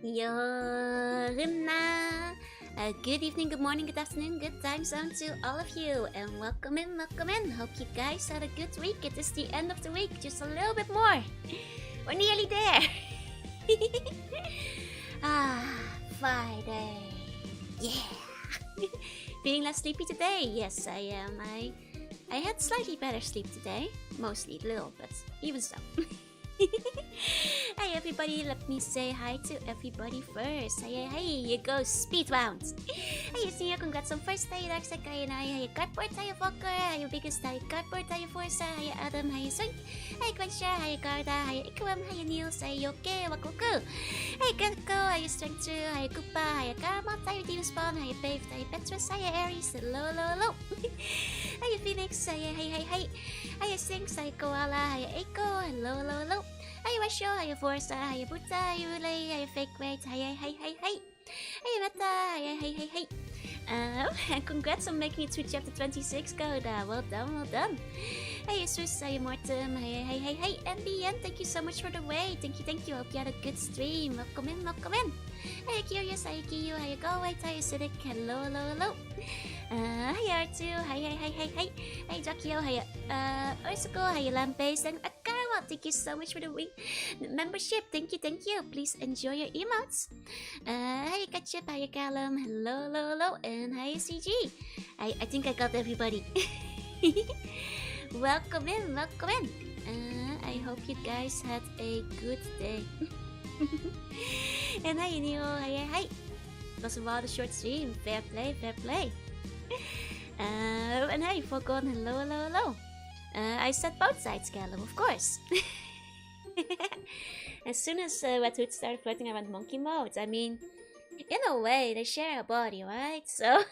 Jorunna. Good evening, good morning, good afternoon, good time zone to all of you, and welcome in, welcome in. Hope you guys had a good week. It is the end of the week, just a little bit more. We're nearly there. Friday. Yeah. Feeling less sleepy today? Yes, I am. I had slightly better sleep today, mostly little, but even so. Hey everybody, let me say hi to everybody first. Hey, here goes speed round. Hey, Senior, congrats on first. Hey, Darkseid, hey, Cardboard, hey, Volker, hey, Biggest, hey, Cardboard, hey, Forza, hey, Adam, hey, Swing, hey, Quencher, hey, Garda, hey, Ikram, hey, Niels, hey, Yoke, Wakuku, hey, Gekko, hey, Strength 2, hey, Koopa, hey, Karamot, hey, Demon Spawn, hey, Paved, hey, Petrus, hey, Aries, hello. Hey, Phoenix, hey, Sinks, hey, Koala, hey, Echo, hello. Hey, Washo, hey, Forza, hey, Buta, hey, Relay, hey, Fake Weight, hey. Hey, Meta, hey. And congrats on making it through chapter 26, Coda. Well done. Hey, Swiss, hey, Mortem, hey. MBN, thank you so much for the wait. Thank you. Hope you had a good stream. Welcome in. Hey, Curious, hey, Kiyu, hey, Go, hey, Acidic, hello. Hey, R2, hey. Hey, Jakio, hey, Ursical, hey, Lampbase, and Akawa, thank you so much for the membership. Thank you. Please enjoy your emotes. Hey, Ketchup, hey, Callum, hello, and hey, CG. I think I got everybody. Welcome in. I hope you guys had a good day. And hey, Neo, hey. It was a rather short stream. Fair play. And hey, Forgotten, hello. I said both sides, Callum, of course. As soon as Red Hood started floating around monkey mode, I mean, in a way, they share a body, right? So,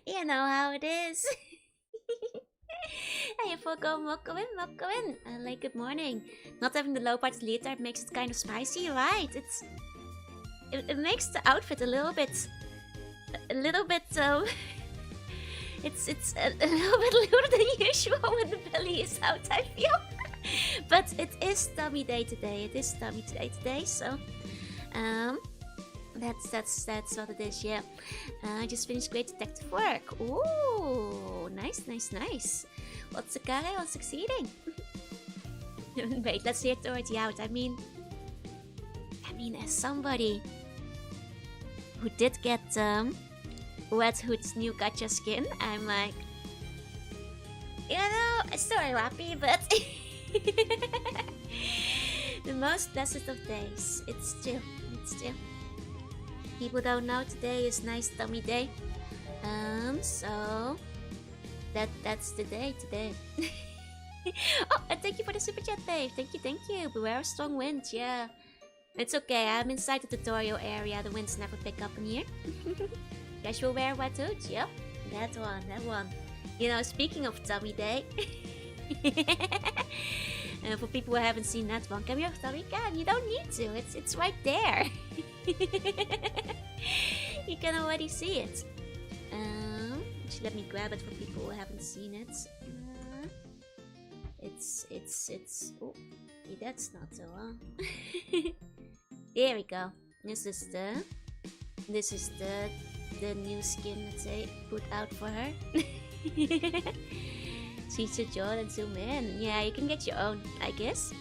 you know how it is. Hey, Forgotten, welcome in. Like, good morning. Not having the low parts leotard makes it kind of spicy, right? It makes the outfit a little bit it's a little bit looser than usual when the belly is out, I feel. But it is tummy day today. So that's what it is. Yeah. I just finished great detective work. Ooh, nice. What's the guy on succeeding? Wait, let's hear it already out. I mean, as somebody who did get Red Hood's new Gacha skin, I'm like, it's still happy, but the most blessed of days. It's still. People don't know today is nice tummy day. So that's the day today. Oh, and thank you for the super chat, Dave. Thank you. Beware of strong winds, yeah. It's okay, I'm inside the tutorial area. The winds never pick up in here. Casual wear wet hood, yep. That one. You know, speaking of tummy day. For people who haven't seen that one, come here, Tarikan. You don't need to. It's right there. You can already see it. Actually, let me grab it for people who haven't seen it. It's. Oh, that's not so well. There we go. This is the new skin that they put out for her. See to Joe and zoom in. Yeah, you can get your own, I guess.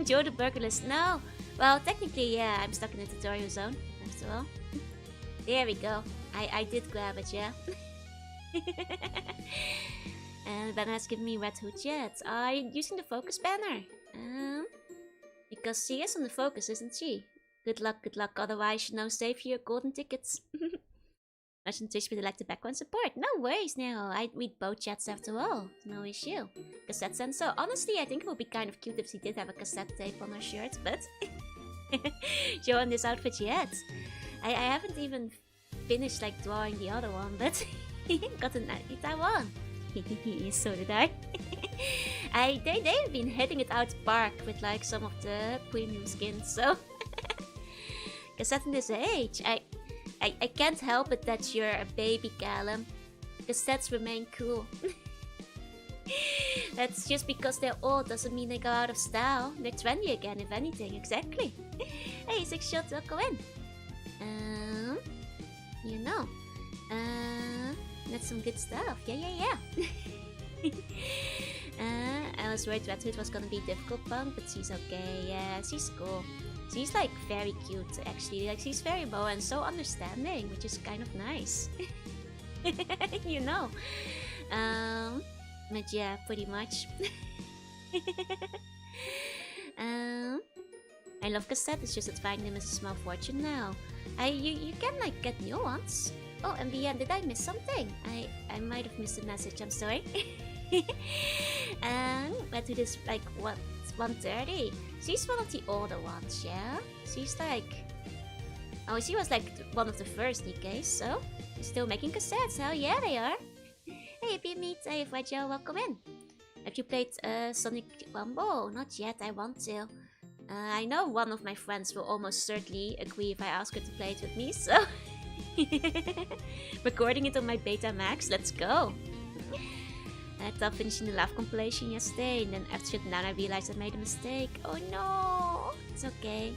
Joe the burgerless. No. Well, technically, yeah, I'm stuck in the tutorial zone after all. There we go. I did grab it, yeah. And Ben has given me Red Hood yet. Are you using the focus banner? Because she is on the focus, isn't she? Good luck. Otherwise, no save for your golden tickets. Much on Twitch, but I like the background support. No worries, no. I read both chats after all. No issue. Cassette sensor. Honestly, I think it would be kind of cute if she did have a cassette tape on her shirt, but showing this outfit yet. I haven't even finished like drawing the other one, but got a Taiwan. So did I. They've been hitting it out park with like some of the premium skins, so cassette in this age. I can't help it that you're a baby, Callum. Cassettes remain cool. That's just because they're old doesn't mean they go out of style. They're trendy again, if anything, exactly. Hey, 6 shots, welcome in. You know. That's some good stuff. Yeah. I was worried Red Hood was gonna be difficult punk, but she's okay. Yeah, she's cool. She's like very cute actually. Like she's very Moa and so understanding, which is kind of nice. You know. But yeah, pretty much. I love cassette, it's just that finding them is a small fortune now. You can like get new ones. Oh, and Bia, did I miss something? I might have missed a message, I'm sorry. But it is like what, 130? She's one of the older ones, yeah? She's like... Oh, she was like one of the first DKs, so... Still making cassettes, hell yeah they are! Hey, if you meet, hey, Joe, welcome in! Have you played Sonic Rumble? Not yet, I want to. I know one of my friends will almost certainly agree if I ask her to play it with me, so... Recording it on my Betamax, let's go! I thought finishing the Love compilation yesterday, and then after that I realized I made a mistake. Oh no! It's okay.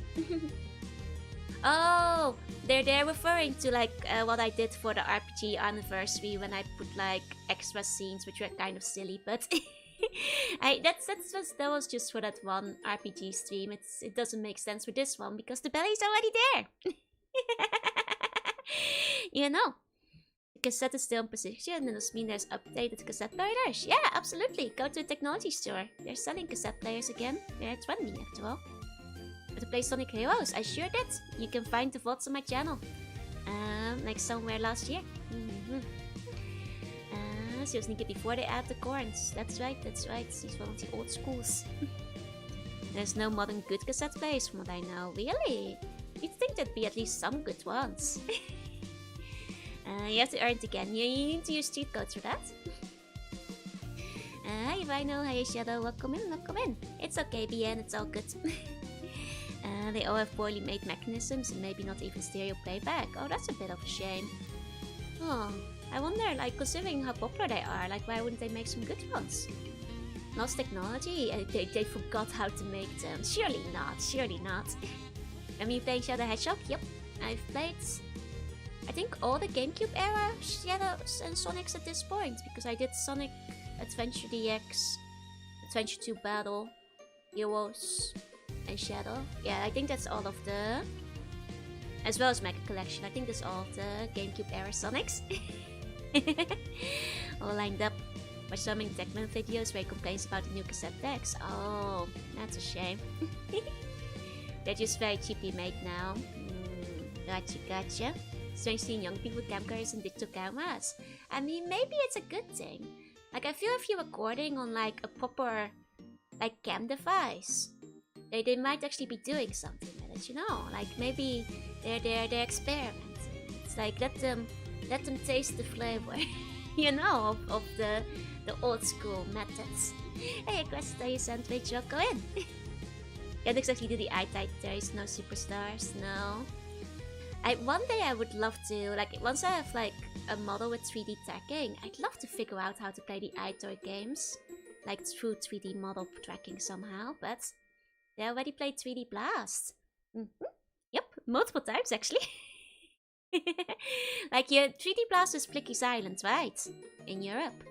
Oh! They're referring to like what I did for the RPG anniversary when I put like extra scenes which were kind of silly, but... that was just for that one RPG stream. It doesn't make sense for this one because the belly's already there. You know, the cassette is still in position, and this means there's updated cassette players. Yeah, absolutely. Go to the technology store. They're selling cassette players again. They're trendy after all. But to play Sonic Heroes, I sure did. You can find the VODs on my channel. Like somewhere last year. She was naked before they add the corns. That's right. She's one of the old schools. There's no modern good cassette players from what I know. Really? You'd think there'd be at least some good ones. You have to earn it again. You need to use cheat codes for that. Hi Rhino, hi Shadow, welcome in. It's okay, BN, it's all good. They all have poorly made mechanisms and maybe not even stereo playback. Oh, that's a bit of a shame. Oh, I wonder, like, considering how popular they are, like, why wouldn't they make some good ones? Lost technology? They forgot how to make them. Surely not. I mean, playing Shadow Hedgehog? Yep. I've played, I think, all the GameCube era Shadows and Sonics at this point, because I did Sonic Adventure DX, Adventure 2 Battle, Heroes, and Shadow. Yeah, I think that's all of the... As well as Mega Collection, I think that's all of the GameCube era Sonics. All lined up. Watch so many Techman videos where he complains about the new cassette decks. Oh, that's a shame. They're just very cheaply made now. Gotcha. Strange seeing young people with camcorders and digital cameras. I mean, maybe it's a good thing. Like, I feel if you're recording on like a proper like cam device, they might actually be doing something with it, you know? Like maybe they're experimenting. It's like let them taste the flavor, you know, of the old school methods. Hey, Cresta, you sandwich, go in. Can't exactly do the eye tight. There is no superstars, no. One day I would love to, like, once I have like a model with 3D tracking, I'd love to figure out how to play the iToy games, like through 3D model tracking somehow, but they already played 3D Blast. Yep, multiple times actually. Like, yeah, 3D Blast is Flicky's Island, right? In Europe.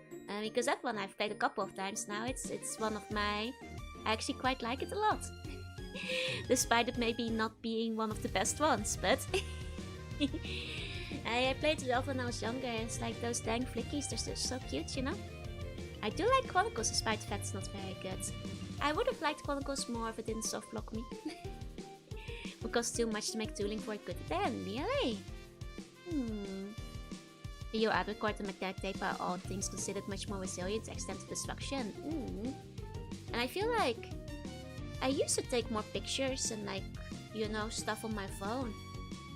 Because that one I've played a couple of times now. It's one of my... I actually quite like it a lot. Despite it maybe not being one of the best ones, but... I played it a lot when I was younger, and it's like those dang flickies, they're just so cute, you know? I do like Chronicles, despite the fact it's not very good. I would have liked Chronicles more if it didn't soft block me. It costs too much to make tooling for it good then, really? Video art record and magnetic tape are all things considered much more resilient to accidental destruction. And I feel like I used to take more pictures and like, you know, stuff on my phone.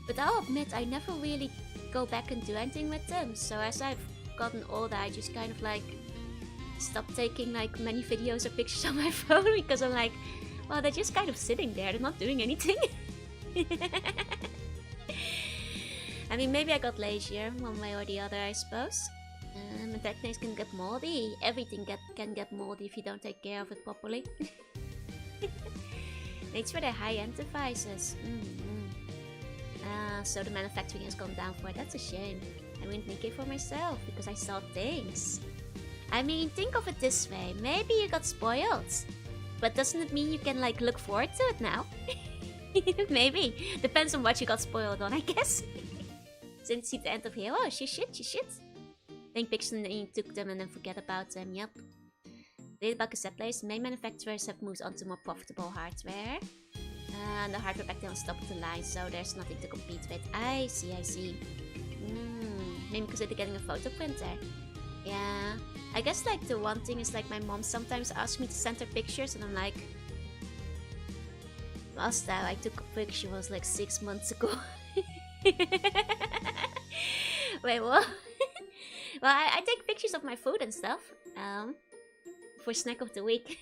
But I'll admit I never really go back and do anything with them. So as I've gotten older, I just kind of like stopped taking like many videos or pictures on my phone because I'm like, well, they're just kind of sitting there, they're not doing anything. I mean, maybe I got lazier one way or the other, I suppose. And that things can get moldy. Everything can get moldy if you don't take care of it properly. It's for the high-end devices. So the manufacturing has gone down for it. That's a shame. I wouldn't make it for myself because I saw things. I mean, think of it this way. Maybe you got spoiled. But doesn't it mean you can like look forward to it now? Maybe. Depends on what you got spoiled on, I guess. Since it's the end of here. Oh, she shit. Take pictures and then you took them and then forget about them. Yep. Later about cassette players, main manufacturers have moved on to more profitable hardware. And the hardware back then was top of the line, so there's nothing to compete with. I see. Maybe because they're getting a photo printer. Yeah. I guess like the one thing is like my mom sometimes asks me to send her pictures and I'm like... Last time I took a picture was like 6 months ago. Wait, what? Well, I take pictures of my food and stuff. For snack of the week.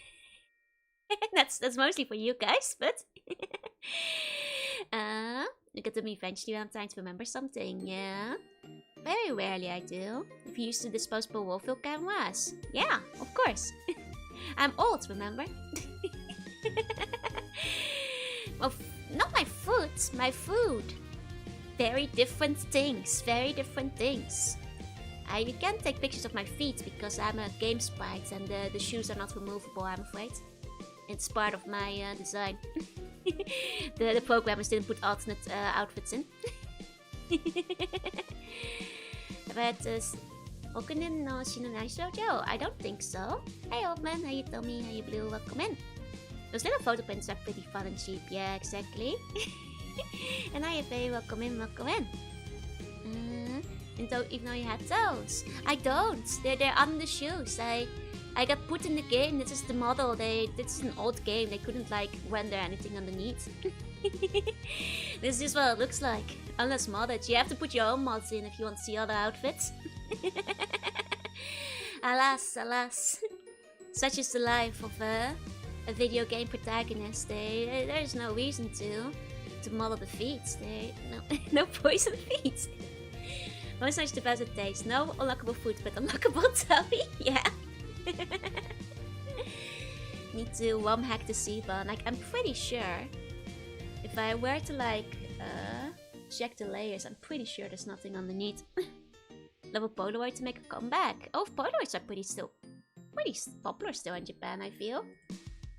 that's mostly for you guys, but... Look at me eventually when I'm trying to remember something, yeah? Very rarely I do. If you used to disposable wall-fill cameras. Yeah, of course. I'm old, remember? Well, not my food, my food. Very different things, You can't take pictures of my feet because I'm a game sprite and the shoes are not removable, I'm afraid. It's part of my design. the programmers didn't put alternate outfits in. But Okunin no Shinonai Shoujo? I don't think so. Hey old man, how you Tommy, how you Blue, welcome in. Those little photo prints are pretty fun and cheap, yeah, exactly. And hi Faye, welcome in. And don't even know you had those. I don't. They're on the shoes. I got put in the game. This is the model. This is an old game. They couldn't like render anything underneath. This is what it looks like. Unless modded. You have to put your own mods in if you want to see other outfits. Alas. Such is the life of a video game protagonist. There's no reason to model the feet. No poison feet. Most nice deposit days. No unlockable food, but unlockable tummy. Yeah. Need to ROM hack the C-button. Like, I'm pretty sure if I were to like check the layers, I'm pretty sure there's nothing underneath. Level Polaroid to make a comeback. Oh, Polaroids are pretty popular still in Japan, I feel.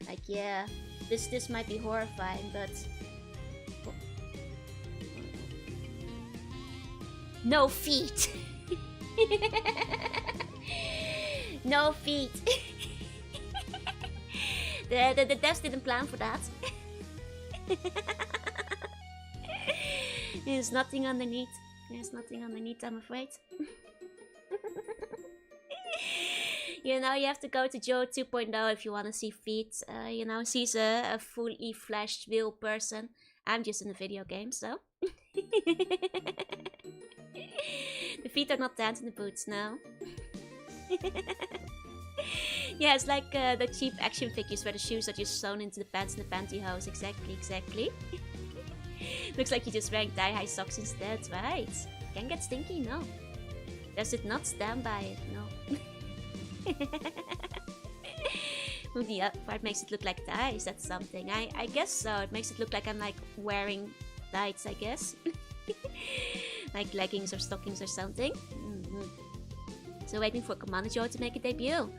Like, yeah, this might be horrifying, but no feet. No feet. The devs didn't plan for that. There's nothing underneath. I'm afraid. You know, you have to go to Joe 2.0 if you want to see feet. You know, she's a fully fleshed real person. I'm just in a video game, so. The feet are not dancing in the boots now. Yeah, it's like the cheap action figures where the shoes are just sewn into the pants and the pantyhose. Exactly. Looks like you're just wearing thigh-high socks instead, right? Can get stinky, no. Does it not stand by it? No. The upper part makes it look like thighs, that's something. I guess so, it makes it look like I'm like wearing tights, I guess. Like leggings or stockings or something. So waiting for Commander Joe to make a debut.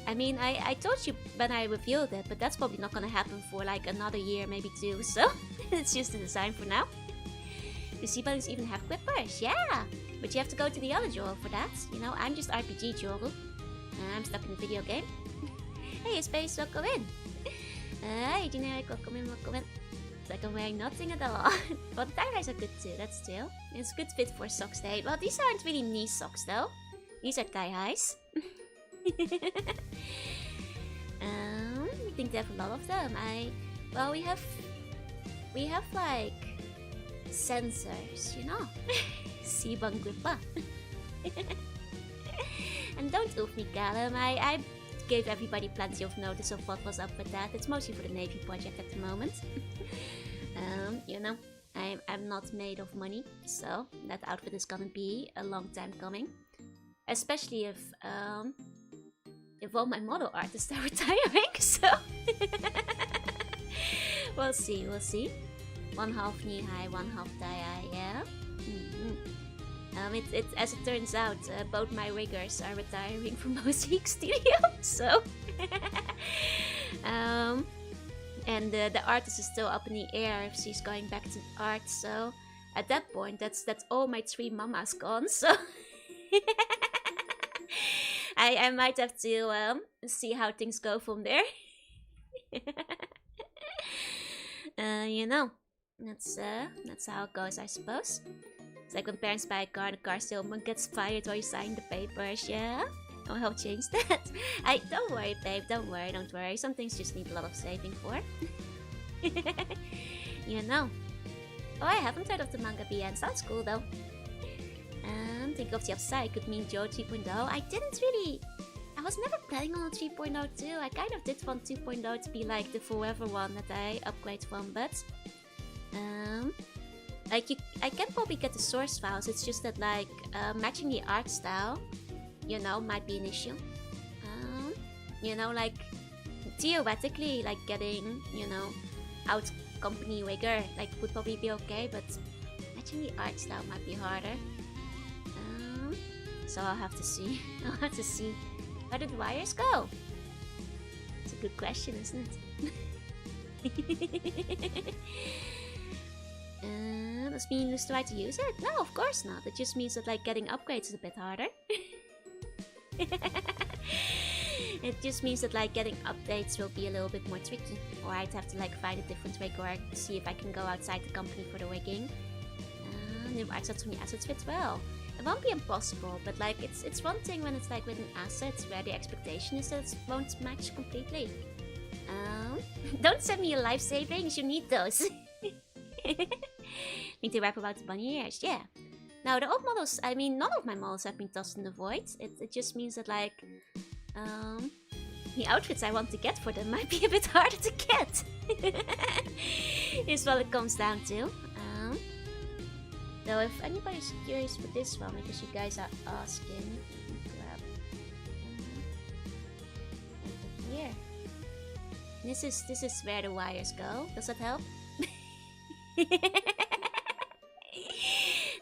I mean, I told you when I revealed it, but that's probably not gonna happen for like another year, maybe 2, so it's just a design for now. The C-buttons even have grippers, yeah! But you have to go to the other Joel for that. You know, I'm just RPG Joel. I'm stuck in a video game. Hey, Space, welcome in! Hey, Generic, welcome in. It's like I'm wearing nothing at all. But tie-highs are good too, that's chill. It's good fit for socks day. Well, these aren't really knee socks though. These are tie-highs. I think they have a lot of them. Well, we have like sensors, you know. C-bun gripper. And don't oof me, Callum. I gave everybody plenty of notice of what was up with that. It's mostly for the Navy project at the moment. You know, I'm not made of money, so that outfit is gonna be a long time coming. especially if all my model artists are retiring. So we'll see, we'll see. One half knee high, one half thigh high, yeah. It as it turns out, both my riggers are retiring from Mosaic Studio, so and the artist is still up in the air if she's going back to art. So at that point, that's all my 3 mamas gone. So I might have to see how things go from there. You know, that's how it goes, I suppose. It's like when parents buy a car, the car salesman gets fired while you sign the papers, yeah? I'll help change that. Don't worry, babe, don't worry. Some things just need a lot of saving for. You know. Oh, I haven't heard of the manga BN. Sounds cool, though. Think of the upside. Could mean Joe 3.0. I was never planning on a 3.0 too. I kind of did want 2.0 to be like the forever one that I upgrade from, but... I can probably get the source files. It's just that like matching the art style, you know, might be an issue. You know, like theoretically, like getting, you know, out company rigger like would probably be okay, but matching the art style might be harder. So I'll have to see. I'll have to see. Where did the wires go? It's a good question, isn't it? Does mean lose the right to use it? No, of course not. It just means that like getting upgrades is a bit harder. It just means that like getting updates will be a little bit more tricky. Or I'd have to like find a different rig or see if I can go outside the company for the rigging. If assets from the assets fit well. It won't be impossible, but like it's one thing when it's like with an asset where the expectation is that it won't match completely. Don't send me your life savings, you need those. Need to rap about the bunny ears, yeah. Now the old models, I mean none of my models have been tossed in the void. It just means that like the outfits I want to get for them might be a bit harder to get. Is what it comes down to. Though if anybody's curious for this one, because you guys are asking, grab over here. This is where the wires go. Does that help?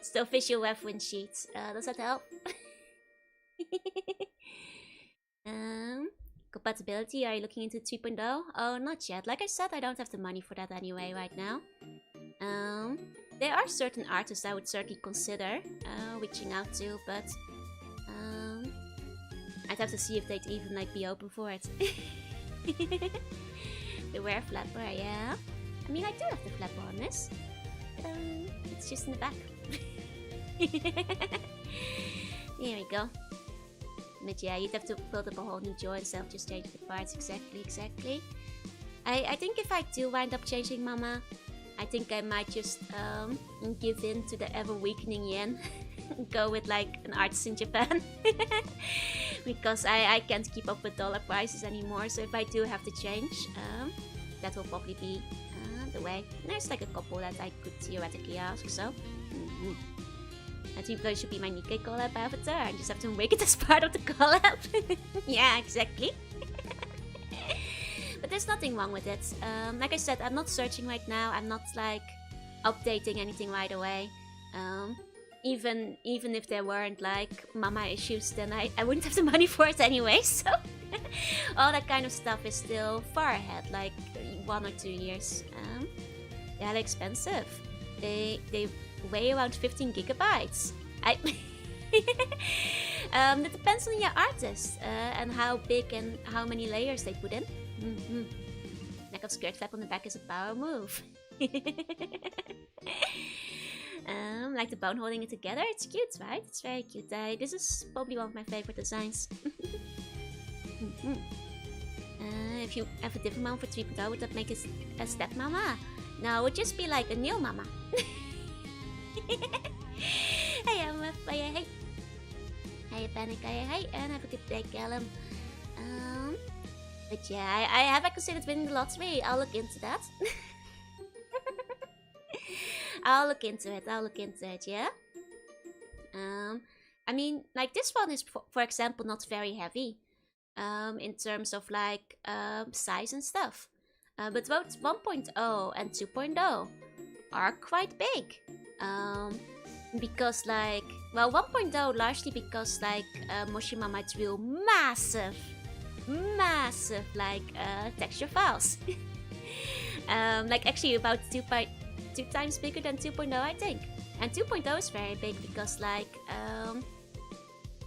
Still visual reference sheets. Does that help? Compatibility, are you looking into 3.0? Oh, not yet. Like I said, I don't have the money for that anyway right now. There are certain artists I would certainly consider reaching out to, but I'd have to see if they'd even like be open for it. The wear flapper, yeah. I mean, I do have the flapper on this. It's just in the back. There we go. But yeah, you'd have to build up a whole new jaw instead of just changing the parts. Exactly. I think if I do wind up changing Mama, I think I might just give in to the ever-weakening yen. Go with like an artist in Japan. Because I can't keep up with dollar prices anymore. So if I do have to change, that will probably be the way. And there's like a couple that I could theoretically ask, so... I think those should be my Nikkei collab avatar. I just have to make it as part of the collab. Yeah, exactly. But there's nothing wrong with it. Like I said, I'm not searching right now. I'm not like updating anything right away. Even if there weren't like mama issues, then I wouldn't have the money for it anyway. So all that kind of stuff is still far ahead, like 1 or 2 years. They're expensive. They weigh around 15 gigabytes. It depends on your artist and how big and how many layers they put in. Lack of skirt flap on the back is a power move. Like the bone holding it together. It's cute, right? It's very cute. This is probably one of my favorite designs. If you have a different mama for 3.0, would that make it a step mama? No, it would just be like a new mama. Hey, I'm a fire. Hey. Hey, panic. Hey, and have a good day, Callum. But yeah, I have considered winning the lottery. I'll look into that. I'll look into it, yeah? I mean, like this one is, for example, not very heavy in terms of like size and stuff. But both 1.0 and 2.0 are quite big. Because like, well, 1.0 largely because like Moshima might real massive like texture files. Like actually about 2 times bigger than 2.0, I think. And 2.0 is very big because like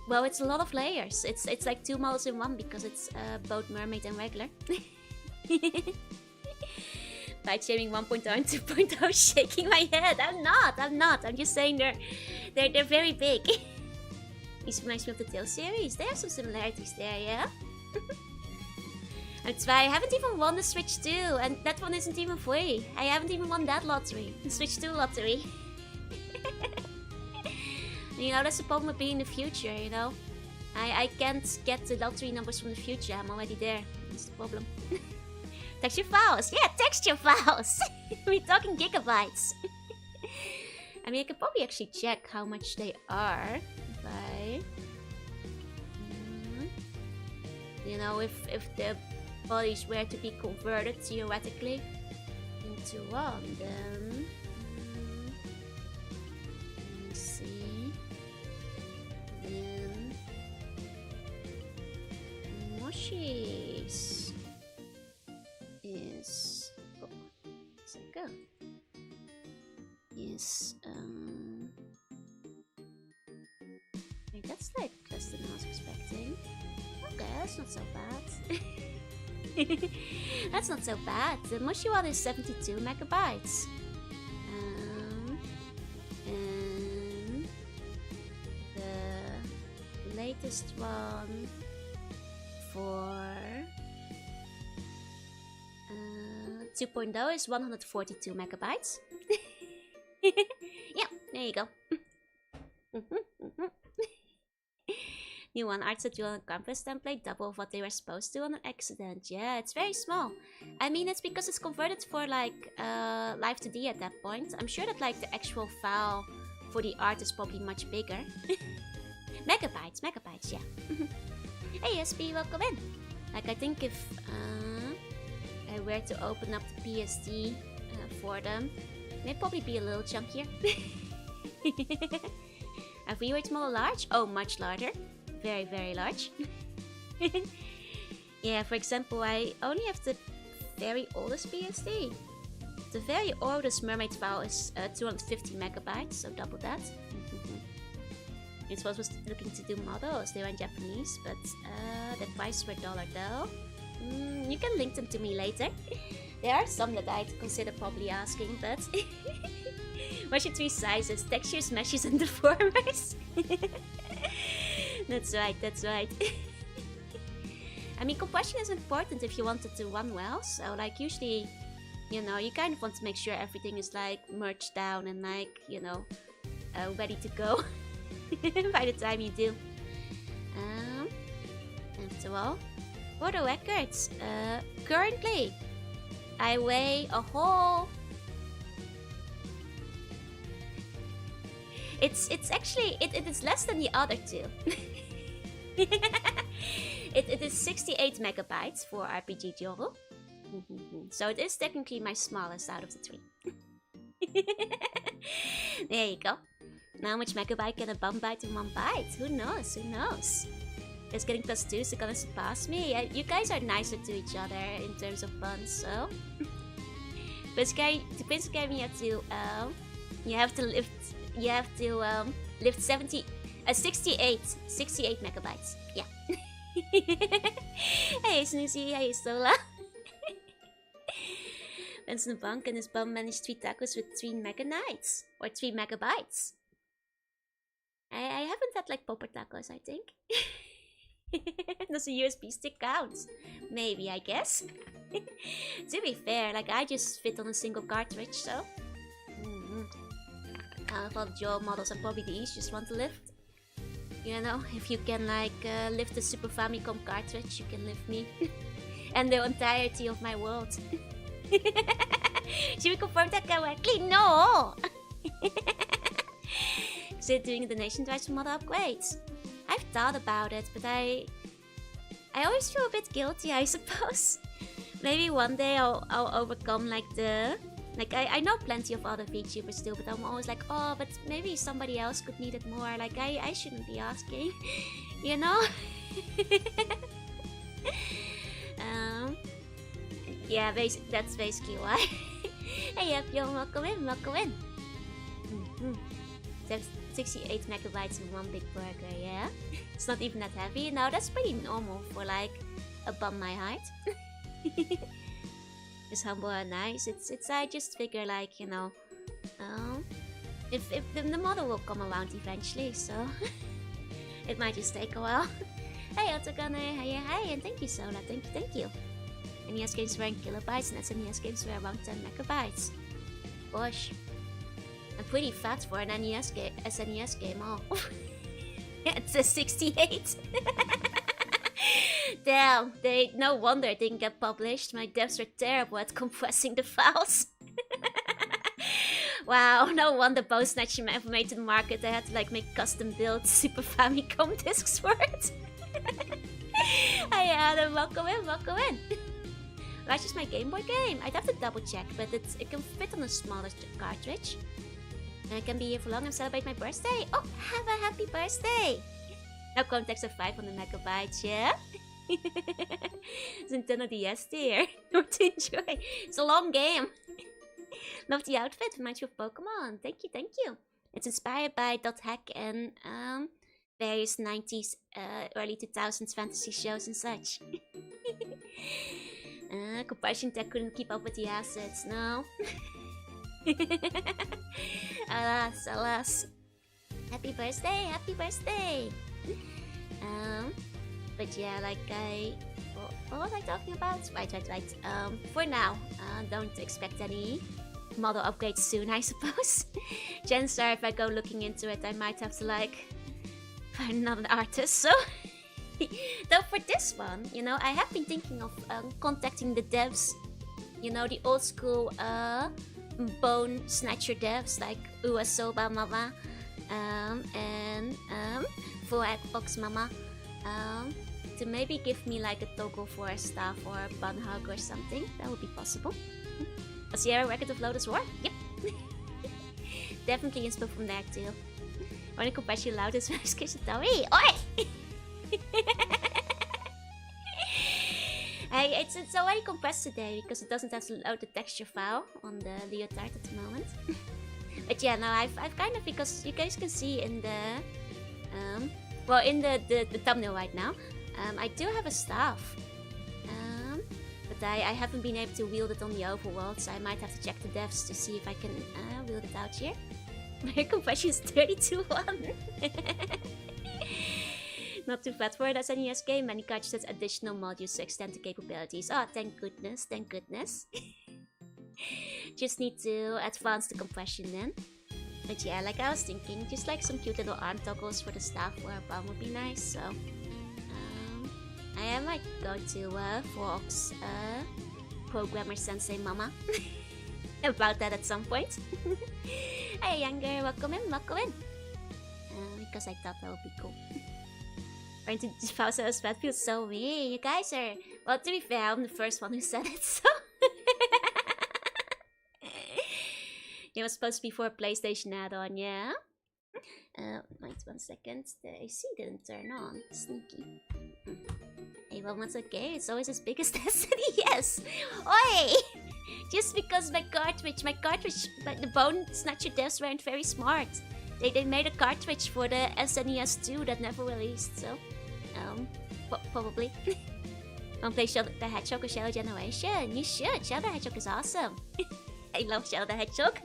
well, it's a lot of layers. It's like 2 models in one because it's both mermaid and regular. By shaming 1.0 and 2.0, shaking my head. I'm not. I'm just saying they're very big. This reminds me of the Tail series. There are some similarities there, yeah. That's why I haven't even won the Switch 2, and that one isn't even free. I haven't even won that lottery, the Switch 2 lottery. You know, that's the problem with being in the future, you know. I can't get the lottery numbers from the future. I'm already there. That's the problem. Texture files! Yeah, texture files! We're talking gigabytes. I mean, I could probably actually check how much they are by... You know, if the bodies were to be converted theoretically into one, then... Let me see... Then... Moshi's... is... Oh, second. Is, Wait, that's like less than I was expecting. Okay, that's not so bad. That's not so bad. The Moshi one is 72 megabytes. And the latest one for 2.0 is 142 megabytes. Yeah, there you go. New one, art set on a canvas template, double of what they were supposed to on an accident. Yeah, it's very small. I mean, it's because it's converted for like live 2D at that point. I'm sure that like the actual file for the art is probably much bigger. Megabytes, yeah. Hey SB, welcome in. Like I think if I were to open up the PSD for them, it'd probably be a little chunkier. A V-Weight model large? Oh, much larger. Very, very large. Yeah, for example, I only have the very oldest PSD. The very oldest mermaid file is 250 megabytes, so double that. It was looking to do models, they were in Japanese, but the prices were dollar though. You can link them to me later. There are some that I'd consider probably asking, but... What's your 3 sizes? Textures, meshes, and deformers? That's right, that's right. I mean, compression is important if you want it to run well, so like usually, you know, you kind of want to make sure everything is like merged down and like, you know, ready to go by the time you do. After all, for the records, currently I weigh a whole... It's actually, it is less than the other two. It is 68 megabytes for RPG Joru. So it is technically my smallest out of the 3. There you go. Now how much megabyte can a bum bite in 1 bite? Who knows? Who knows? Just getting +2 is gonna surpass me. You guys are nicer to each other in terms of buns, so... To Prince Academy, you have to lift 68 megabytes. Yeah. Hey Snoozy, hey Sola. Benson Bank and his bum managed 3 tacos with 3 meganites. Or 3 megabytes. I haven't had like popper tacos, I think. Does a USB stick count? Maybe, I guess. To be fair, like I just fit on a single cartridge, so... Of all the Joe models, I'm probably the easiest one to lift. You know, if you can like lift the Super Famicom cartridge, you can lift me. And the entirety of my world. Should we confirm that correctly? No! consider doing a donation drive for model upgrades. I've thought about it, but I always feel a bit guilty, I suppose. Maybe one day I'll overcome like I know plenty of other VTubers still, but I'm always like, oh, but maybe somebody else could need it more. Like I shouldn't be asking, you know? Yeah, that's basically why. Hey, yep, yo, welcome in, welcome in. 68 megabytes in one big burger, yeah? It's not even that heavy. No, that's pretty normal for like a bum my height. It's humble and nice. I just figure like, you know, if the model will come around eventually, so it might just take a while. Hey, Otogane, hi, and thank you, Sola, thank you. NES games were in kilobytes, and SNES games were around 10 megabytes. Gosh. I'm pretty fat for an SNES game, oh. It's a 68. Damn, no wonder it didn't get published. My devs are terrible at compressing the files. Wow, no wonder both Snatch ever made to the market. They had to like make custom built Super Famicom discs for it. Hey Adam, welcome in, welcome in. That's just my Game Boy game. I'd have to double check, but it can fit on a smaller cartridge. And I can be here for long and celebrate my birthday. Oh, have a happy birthday! No context of 500 megabytes, yeah? It's Nintendo DS dear. Not to enjoy. It's a long game. Love the outfit, reminds you of Pokemon. Thank you. It's inspired by Dot Hack and various 90s, early 2000s fantasy shows and such. Compression tech couldn't keep up with the assets, no? Alas. Happy birthday! But yeah, like what was I talking about? Right. For now, don't expect any model upgrades soon, I suppose. Chances are, if I go looking into it, I might have to like find another artist. So, though for this one, you know, I have been thinking of contacting the devs. You know, the old school bone snatcher devs like Uasoba Mama and Full Xbox Mama to maybe give me like a toggle for a staff or a bun hug or something. That would be possible. A Sierra Record of Lotus War? Yep. Definitely inspo from there too. Only compassion loudest when I sketch it down. Hey, oi! Hey, it's already compressed today because it doesn't have to load the texture file on the leotard at the moment. But yeah, no, I've kind of, because you guys can see in the well, in the thumbnail right now, I do have a staff, but I haven't been able to wield it on the overworld, so I might have to check the devs to see if I can wield it out here. My compression is 32:1. Not too fat for an SNES game. Many cartridges has additional modules to extend the capabilities. Oh, thank goodness, thank goodness. Just need to advance the compression then. But yeah, like I was thinking, just like some cute little arm toggles for the staff or a bum would be nice. So I might go to Fox Programmer Sensei Mama about that at some point. Hey Younger, welcome in. Because I thought that would be cool. Trying to spouse us, that feels so mean. You guys are, well, to be fair, I'm the first one who said it, so. It was supposed to be for a PlayStation add-on, yeah? Wait 1 second. The AC didn't turn on. Sneaky. Hey, well, that's okay. It's always as big as Destiny. Yes! Oi! Just because my cartridge, the Bone Snatcher devs weren't very smart. They made a cartridge for the SNES 2 that never released, so... probably. Wanna play Shadow the Hedgehog or Shadow Generation? You should! Shadow the Hedgehog is awesome! I love Shadow the Hedgehog!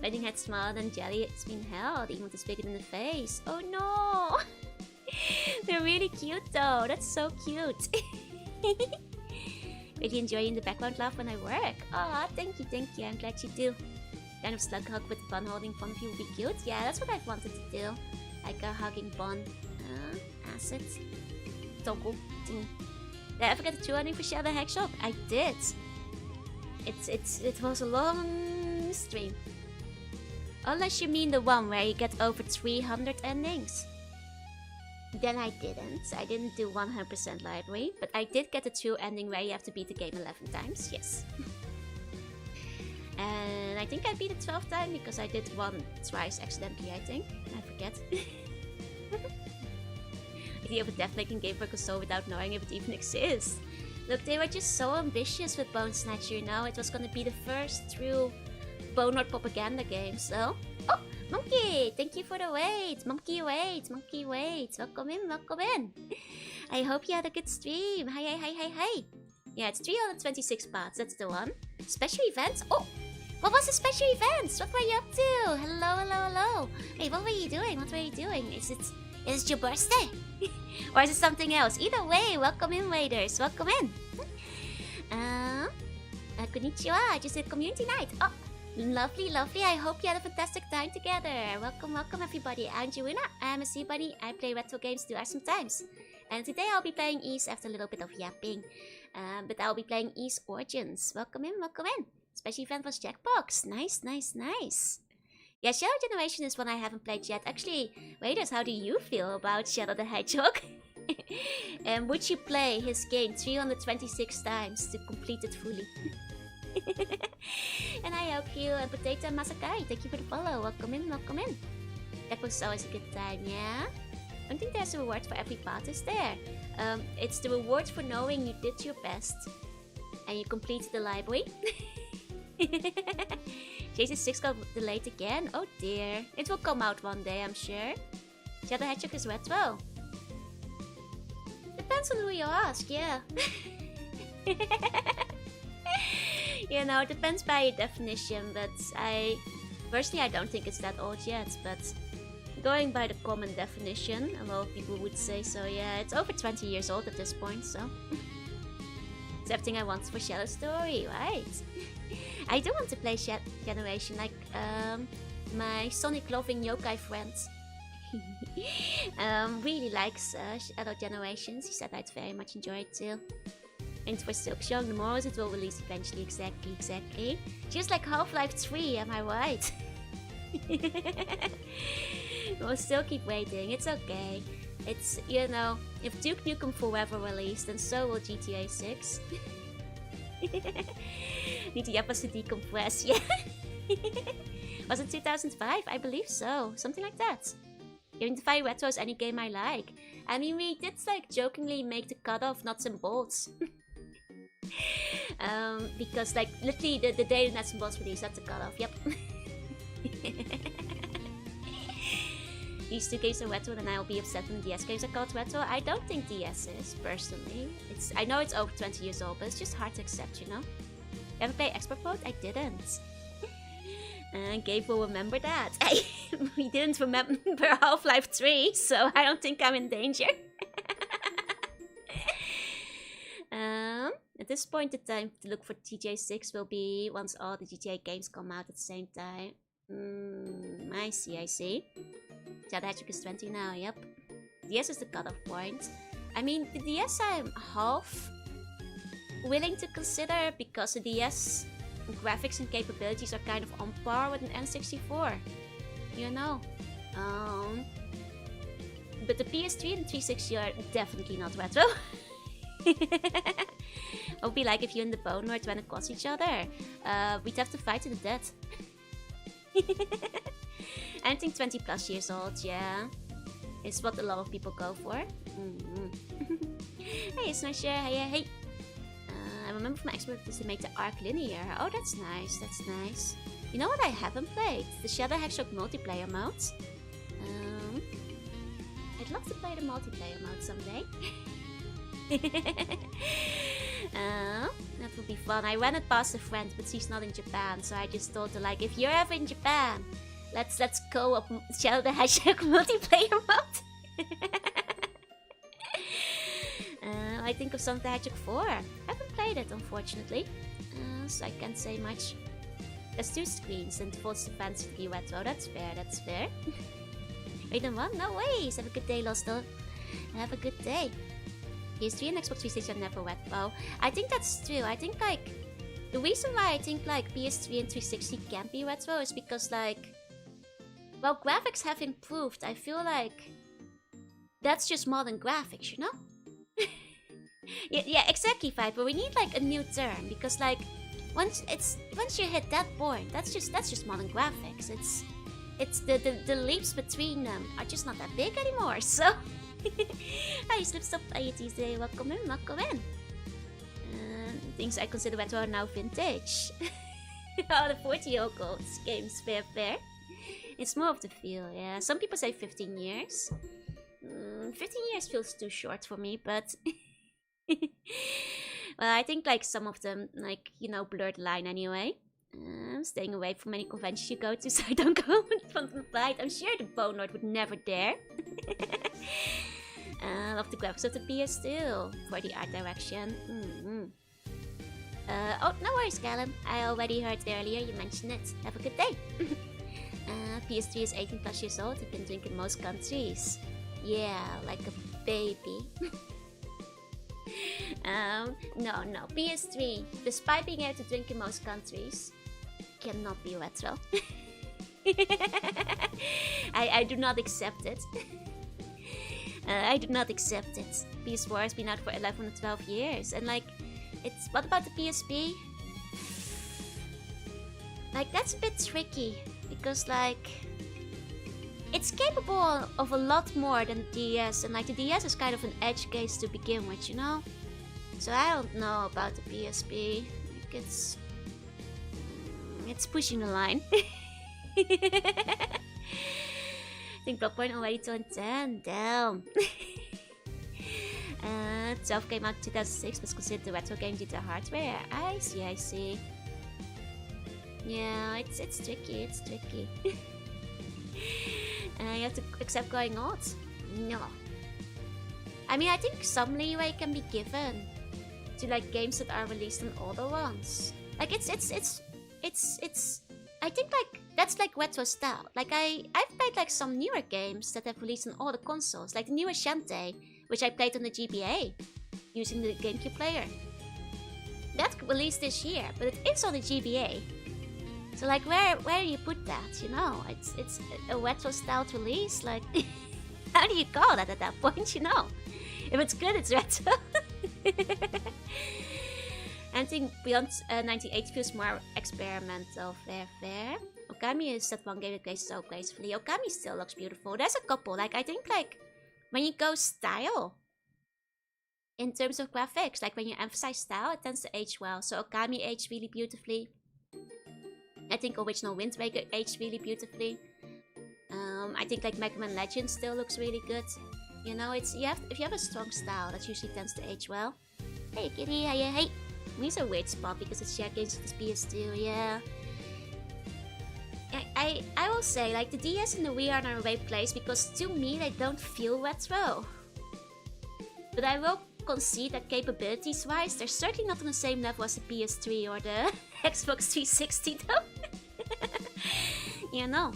Wedding head smaller than jelly, it's been held. The emote is bigger than the face. Oh no! They're really cute though, that's so cute! Really enjoying the background laugh when I work. Aw, thank you, I'm glad you do. Kind of slug hug with the bun holding fun of you would be cute. Yeah, that's what I've wanted to do. Like a hugging bun. Acid. Toggle. Did I ever get the 200 for Shadow the Hedgehog? I did. It was a long stream. Unless you mean the one where you get over 300 endings. Then I didn't. I didn't do 100% library, but I did get a true ending where you have to beat the game 11 times, yes. And I think I beat it 12th time because I did one twice accidentally, I think. I forget. Idea of a death-making game for console without knowing if it even exists. Look, they were just so ambitious with Bone Snatcher, you know? It was gonna be the first true Boneworld propaganda game, so... Oh! Monkey! Thank you for the wait! Monkey wait! Monkey wait! Welcome in, welcome in! I hope you had a good stream! Hi, hi, hi, hi, hi! Yeah, it's 326 baht, that's the one. Special events? Oh! What was the special events? What were you up to? Hello, hello, hello! Hey, what were you doing? What were you doing? Is it your birthday? Or is it something else? Either way, welcome in, waiters! Welcome in! Konnichiwa! Just a community night! Oh! Lovely, lovely. I hope you had a fantastic time together. Welcome, welcome everybody. I'm Jorunna. I'm a sea bunny. I play retro games too sometimes. And today I'll be playing Ys after a little bit of yapping. But I'll be playing Ys Origins. Welcome in, welcome in. Special event was Jackbox. Nice, nice, nice. Yeah, Shadow Generation is one I haven't played yet. Actually, waiters, how do you feel about Shadow the Hedgehog? And would you play his game 326 times to complete it fully? And I hope you, Potato Masakai, thank you for the follow. Welcome in, welcome in. That was always a good time, yeah? I don't think there's a reward for every part, is there? It's the reward for knowing you did your best and you completed the library. Jason 6 got delayed again. Oh dear. It will come out one day, I'm sure. Shadow Hedgehog is retro. Depends on who you ask, yeah. You know, it depends by your definition, but personally I don't think it's that old yet, but going by the common definition, a lot of people would say so, yeah, it's over 20 years old at this point, so... It's everything I want for Shadow Story, right? I do want to play Generation, like, my Sonic-loving yokai friend. Really likes Shadow Generations, he said I'd very much enjoy it too. And for Silk Showing the Morals, it will release eventually, exactly. Just like Half-Life 3, am I right? We'll still keep waiting, it's okay. It's, you know, if Duke Nukem Forever released, then so will GTA 6. Need to yappas to decompress, yeah. Was it 2005? I believe so, something like that. Identify retro as any game I like. I mean, we did like jokingly make the cutoff nuts and bolts. Because like literally the day the nuts and bolts release, that's the cutoff, yep. These two games are retro and I will be upset when the DS games are called retro. I don't think DS is, personally. I know it's over 20 years old, but it's just hard to accept, you know? You ever play Expert Mode? I didn't. Gabe will remember that. We didn't remember Half-Life 3, so I don't think I'm in danger. At this point, the time to look for GTA 6 will be once all the GTA games come out at the same time. I see. Shadow Hedgehog is 20 now, yep. DS is the cutoff point. I mean, the DS I'm half willing to consider because the DS graphics and capabilities are kind of on par with an N64. You know? But the PS3 and 360 are definitely not retro. It would be like if you and the Boneworld ran across each other. We'd have to fight to the death. I think 20 plus years old, yeah. Is what a lot of people go for. Hey, Smasher, hey. I remember from my expertise to make the arc linear. Oh, that's nice, that's nice. You know what I haven't played? The Shadow Hedgehog multiplayer mode. I'd love to play the multiplayer mode someday. That would be fun. I ran it past a friend, but she's not in Japan, so I just told her, like, if you're ever in Japan, let's go up Shadow the Hedgehog multiplayer mode. I think of Sonic the Hedgehog 4. I haven't played it, unfortunately, so I can't say much. There's 2 screens and defaults the fans to be retro. That's fair, that's fair. Wait, then what? No ways! Have a good day, Losto. Have a good day. PS3 and Xbox 360 are never retro. I think that's true. I think, like, the reason why I think, like, PS3 and 360 can't be retro is because, like, Well, graphics have improved. I feel like that's just modern graphics, you know? Yeah, exactly, Viper. We need like a new term because like once you hit that point, that's just modern graphics. It's the leaps between them are just not that big anymore. So hi, Slipstop IETC, welcome in. Things I consider retro are now vintage. Oh, the 40-year-old games, fair. It's more of the feel, yeah. Some people say 15 years. 15 years feels too short for me, but well, I think like some of them, like, you know, blur the line anyway. I'm staying away from any conventions you go to, so I don't go from the fight. I'm sure the Bone Lord would never dare. Love the graphics of the PS2 for the art direction. Oh, no worries, Callum. I already heard earlier you mentioned it. Have a good day. PS3 is 18 plus years old. You can drink in most countries. Yeah, like a baby. No. PS3, despite being able to drink in most countries, cannot be retro. I do not accept it. I do not accept it. PS4 has been out for 11 or 12 years, and like, what about the PSP? Like, that's a bit tricky because like it's capable of a lot more than the DS, and like the DS is kind of an edge case to begin with, you know? So I don't know about the PSP. Like, it's pushing the line. I think Bloodborne already turned 10. Damn. 12 came out in 2006, was considered a retro game due to hardware. I see. Yeah, it's tricky. You have to accept going old. No. I mean, I think some leeway can be given to like games that are released on older ones. Like it's I think like that's like retro style. Like I've played like some newer games that have released on older consoles, like the newer Shantae, which I played on the GBA using the GameCube player. That released this year, but it is on the GBA. So like where do you put that, you know? It's a retro styled release, like how do you call that at that point, you know? If it's good, it's retro. Anything beyond 98 feels more experimental, fair. Okami is that one game that plays so gracefully. Okami still looks beautiful. There's a couple, like I think like when you go style in terms of graphics, like when you emphasize style, it tends to age well. So Okami aged really beautifully. I think original Wind Waker aged really beautifully. I think like Mega Man Legends still looks really good. You know, if you have a strong style, that usually tends to age well. Hey kitty, hey. We's a weird spot because it's shared games with this PS2, yeah. I will say, like, the DS and the Wii are in a right place because to me they don't feel retro. But I will concede that capabilities-wise, they're certainly not on the same level as the PS3 or the Xbox 360 though. You know.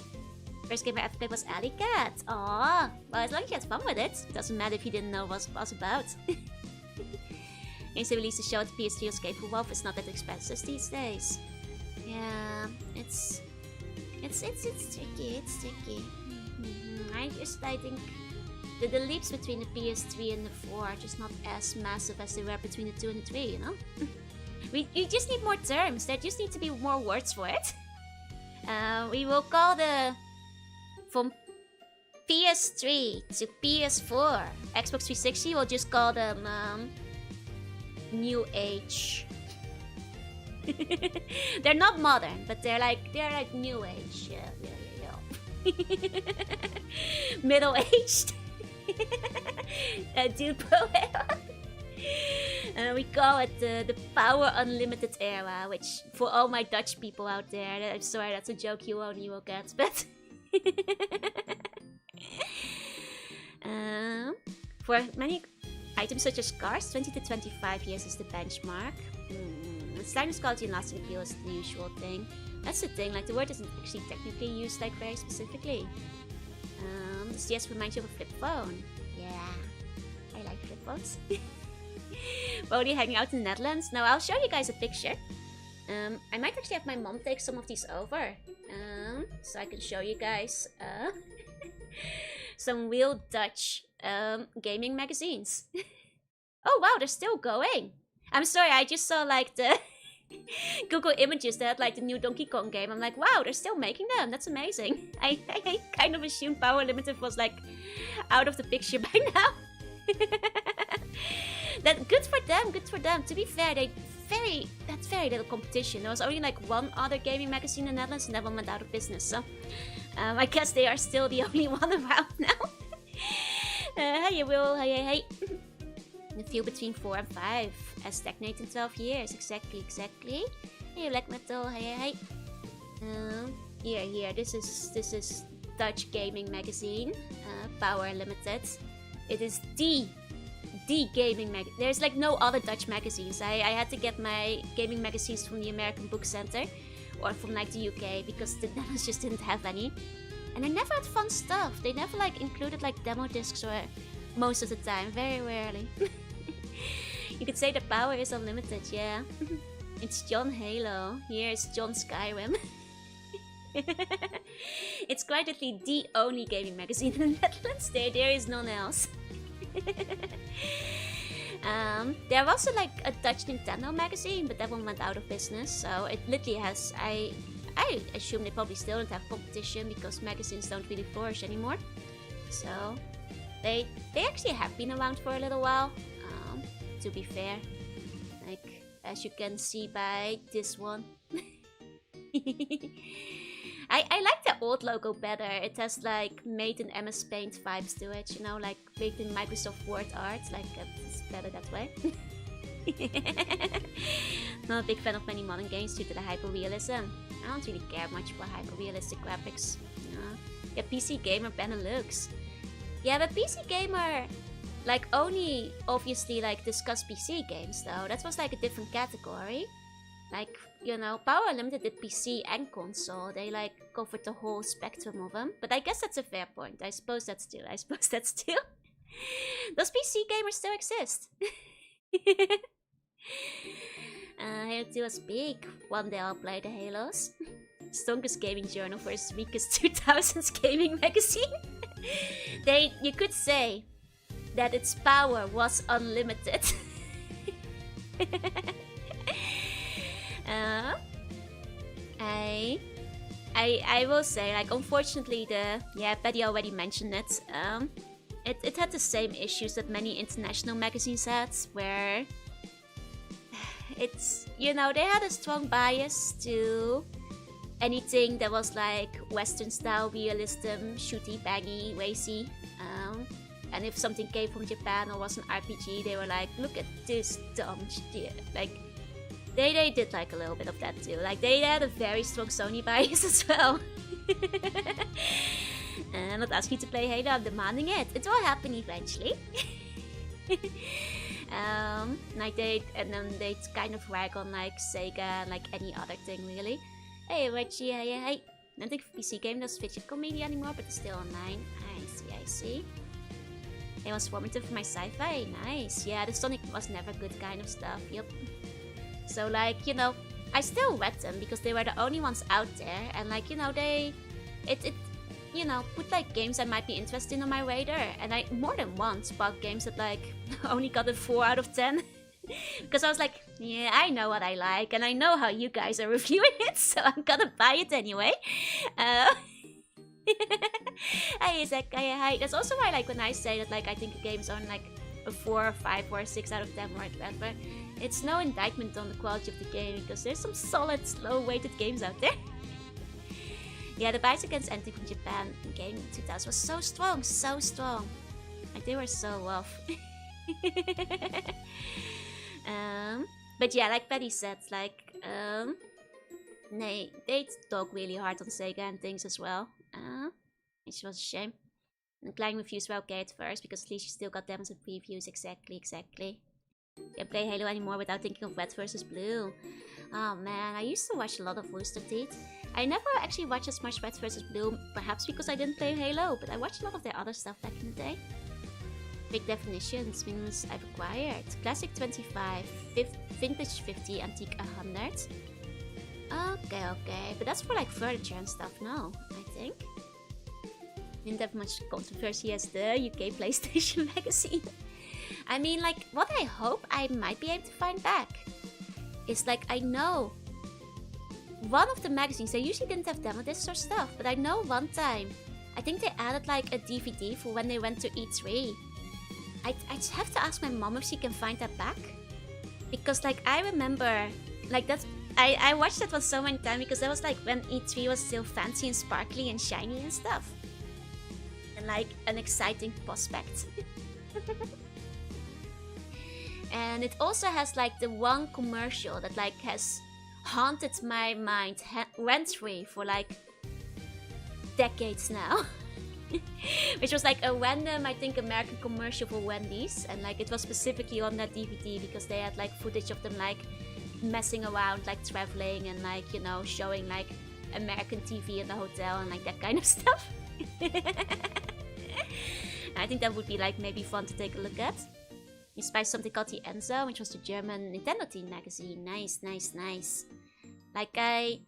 First game I ever played was Alley Cat. Aww. Well, as long as you had fun with it, doesn't matter if you didn't know what it was about. Games they released to show at the PS3 on Escape from Wolf is not that expensive these days. Yeah, it's tricky. I think the leaps between the PS3 and the 4 are just not as massive as they were between the 2 and the 3, you know? You just need more terms. There just need to be more words for it. We will call from PS3 to PS4. Xbox 360, we'll just call them New Age. They're not modern, but they're like New Age. Yeah. Middle aged. Dude poet. We call it the Power Unlimited era, which for all my Dutch people out there, I'm sorry, that's a joke you only will get, but for many items such as cars, 20 to 25 years is the benchmark. Stylish quality and lasting appeal is the usual thing. That's the thing, like the word isn't actually technically used like very specifically. This DS reminds you of a flip phone. Yeah, I like flip phones. Bodhi hanging out in the Netherlands. Now I'll show you guys a picture. I might actually have my mom take some of these over. so I can show you guys some real Dutch gaming magazines. Oh wow, they're still going. I'm sorry, I just saw like the Google Images that had like the new Donkey Kong game. I'm like, wow, they're still making them. That's amazing. I kind of assumed Power Limited was like out of the picture by now. That good for them, good for them. To be fair, that's very little competition. There was only like one other gaming magazine in the Netherlands and that one went out of business. So I guess they are still the only one around now. Hey, Will. Hey. The few between 4 and 5 has stagnated in 12 years. Exactly. Hey, Black Metal. Hey. Here. This is Dutch gaming magazine, Power Limited. It is the gaming mag. There's like no other Dutch magazines. I had to get my gaming magazines from the American Book Center or from like the UK because the Netherlands just didn't have any. And they never had fun stuff. They never like included like demo discs or most of the time, very rarely. You could say the power is unlimited, yeah. It's John Halo. Here's John Skyrim. It's quite literally the only gaming magazine in the Netherlands. There is none else. There was also like a Dutch Nintendo magazine, but that one went out of business. So it literally has. I assume they probably still don't have competition because magazines don't really flourish anymore. So they actually have been around for a little while. To be fair, like as you can see by this one. I like the old logo better. It has like made in MS Paint vibes to it, you know, like made in Microsoft Word art. Like it's better that way. Not a big fan of many modern games due to the hyper-realism. I don't really care much for hyper-realistic graphics. Yeah, PC Gamer Benelux. Yeah, but PC Gamer like only obviously like discuss PC games though. That was like a different category. Like, you know, Power Limited did PC and console. They like covered the whole spectrum of them. But I guess that's a fair point. I suppose that's true. Does PC gamers still exist? Halo 2 was big. One day I'll play the Halos. Strongest gaming journal versus weakest 2000s gaming magazine. You could say that its power was unlimited. I will say, like, unfortunately, Paddy already mentioned it. It had the same issues that many international magazines had, where it's, you know, they had a strong bias to anything that was like Western style realism, shooty, baggy, racy. And if something came from Japan or was an RPG, they were like, look at this dumb shit. Like, they did like a little bit of that too. Like, they had a very strong Sony bias as well. I'm not asking you to play Halo, I'm demanding it. It will happen eventually. Like and then they kind of rag on like Sega and like any other thing really. Hey Reggie, hey. I don't think PC game does physical media anymore, but it's still online. I see. It was formative for my sci-fi. Nice. Yeah, the Sonic was never good kind of stuff. Yep. So like, you know, I still read them because they were the only ones out there, and like, you know, you know, put like games I might be interested in on my radar, and I more than once bought games that like only got a 4 out of 10. Because I was like, yeah, I know what I like, and I know how you guys are reviewing it, so I'm gonna buy it anyway. Hey, Zach, hi. That's also why, like, when I say that, like, I think a game is on, like, a 4 or 5 or a 6 out of 10 or whatever, it's no indictment on the quality of the game, because there's some solid, low-weighted games out there. Yeah, the bias against entry from Japan in gaming in 2000 was so strong. Like, they were so rough. But yeah, like Paddy said, like, they talk really hard on Sega and things as well. Which was a shame. And playing reviews were okay at first, because at least you still got demos and previews. Exactly. Can't play Halo anymore without thinking of Red vs. Blue. Oh man, I used to watch a lot of Rooster Teeth. I never actually watched as much Red vs. Blue, perhaps because I didn't play Halo, but I watched a lot of their other stuff back in the day. Big definitions means I've acquired. Classic 25, Vintage 50, Antique 100. Okay. But that's for like furniture and stuff, no, I think. Didn't have much controversy as the UK PlayStation magazine. I mean, like, what I hope I might be able to find back is like, I know one of the magazines, they usually didn't have demo discs or stuff, but I know one time, I think they added like a DVD for when they went to E3. I just have to ask my mom if she can find that back. Because like, I remember, like that's, I watched that one so many times because that was like when E3 was still fancy and sparkly and shiny and stuff. And like an exciting prospect. And it also has like the one commercial that like has haunted my mind rent-free for like decades now. Which was like a random, I think, American commercial for Wendy's, and like it was specifically on that DVD because they had like footage of them like messing around, like traveling and like, you know, showing like American TV in the hotel and like that kind of stuff. I think that would be like maybe fun to take a look at. Inspired something called the Enzo, which was the German Nintendo teen magazine. Nice. Like I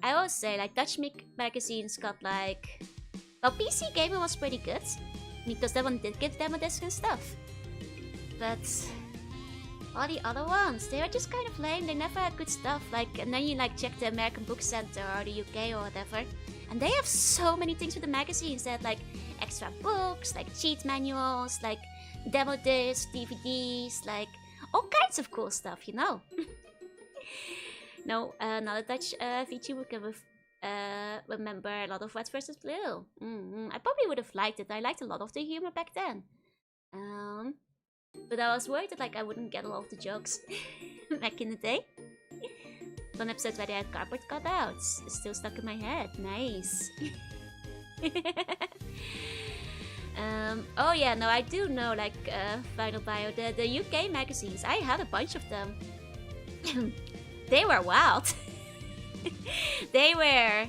always say, like Dutch magazines got like, well, PC Gamer was pretty good because that one did give demo discs and stuff. But all the other ones, they were just kind of lame. They never had good stuff. Like, and then you like check the American Book Center or the UK or whatever, and they have so many things with the magazines. They had like extra books, like cheat manuals, like demo discs, DVDs, like all kinds of cool stuff, you know. No, another Dutch VTuber can remember a lot of Red vs. Blue. I probably would have liked it. I liked a lot of the humor back then. But I was worried that like I wouldn't get a lot of the jokes back in the day. One episode where they had cardboard cutouts. It's still stuck in my head. Nice. Oh yeah, no, I do know like Final Bio, the UK magazines. I had a bunch of them. They were wild. They were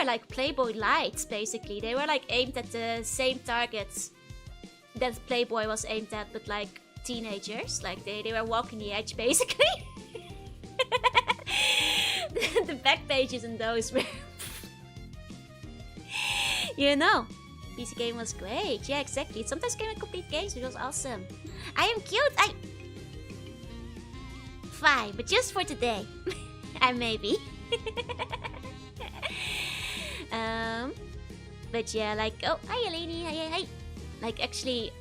like Playboy lights, basically. They were like aimed at the same targets that Playboy was aimed at, but like teenagers. Like they were walking the edge, basically. The back pages in those were, you know, PC game was great. Yeah, exactly. It sometimes came in complete games, which was awesome. I am cute. Fine, but just for today. And maybe. But yeah, like, oh, hi Eleni, hi. Like actually,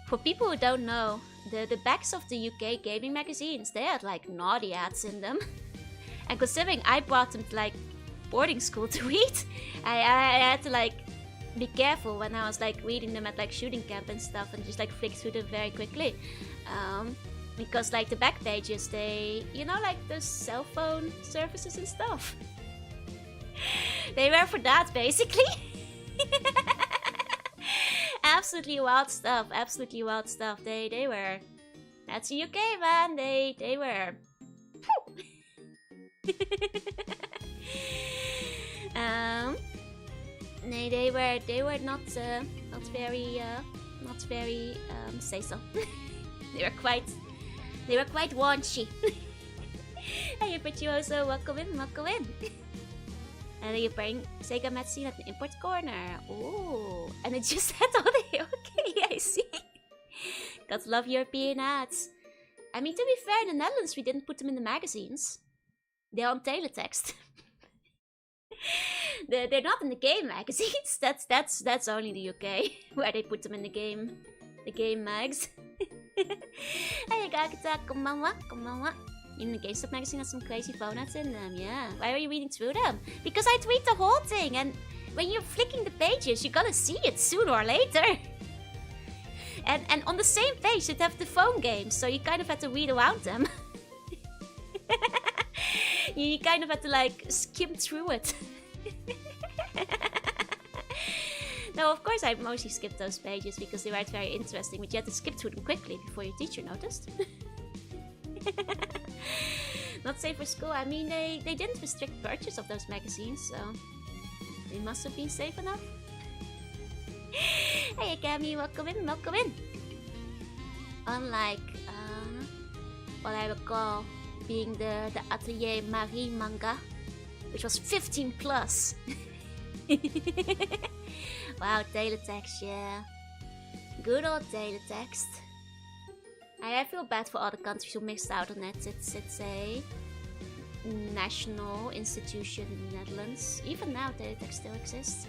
for people who don't know, the backs of the UK gaming magazines, they had like naughty ads in them. And considering I brought them to like boarding school to read, I had to like be careful when I was like reading them at like shooting camp and stuff, and just like flick through them very quickly. Because like the back pages, they, you know, like those cell phone services and stuff. They were for that, basically. Absolutely wild stuff. They were. That's the UK, man. They were. They were not very say so. They were quite raunchy. Hey, Virtuoso, welcome in. And then you bring Sega magazine at the import corner. Ooh, and it just had all the okay, I see. Gotta love European ads. I mean, to be fair, in the Netherlands we didn't put them in the magazines. They're on teletext. They're not in the game magazines. That's only the UK where they put them in the game mags. Hey, Gakata, konbanwa. In the GameStop magazine has some crazy phone ads in them, yeah. Why are you reading through them? Because I tweet the whole thing, and when you're flicking the pages, you're gonna see it sooner or later. And on the same page, you'd have the phone games, so you kind of had to read around them. You kind of had to like skim through it. No, of course I mostly skipped those pages because they weren't very interesting, but you had to skip through them quickly before your teacher noticed. Not safe for school. I mean, they didn't restrict purchase of those magazines, so they must have been safe enough. Hey Akami, welcome in. Unlike what I recall, being the Atelier Marie manga, which was 15 plus. Wow, teletext, yeah. Good old teletext. I feel bad for other countries who missed out on it. It's a national institution in the Netherlands. Even now, teletext still exists.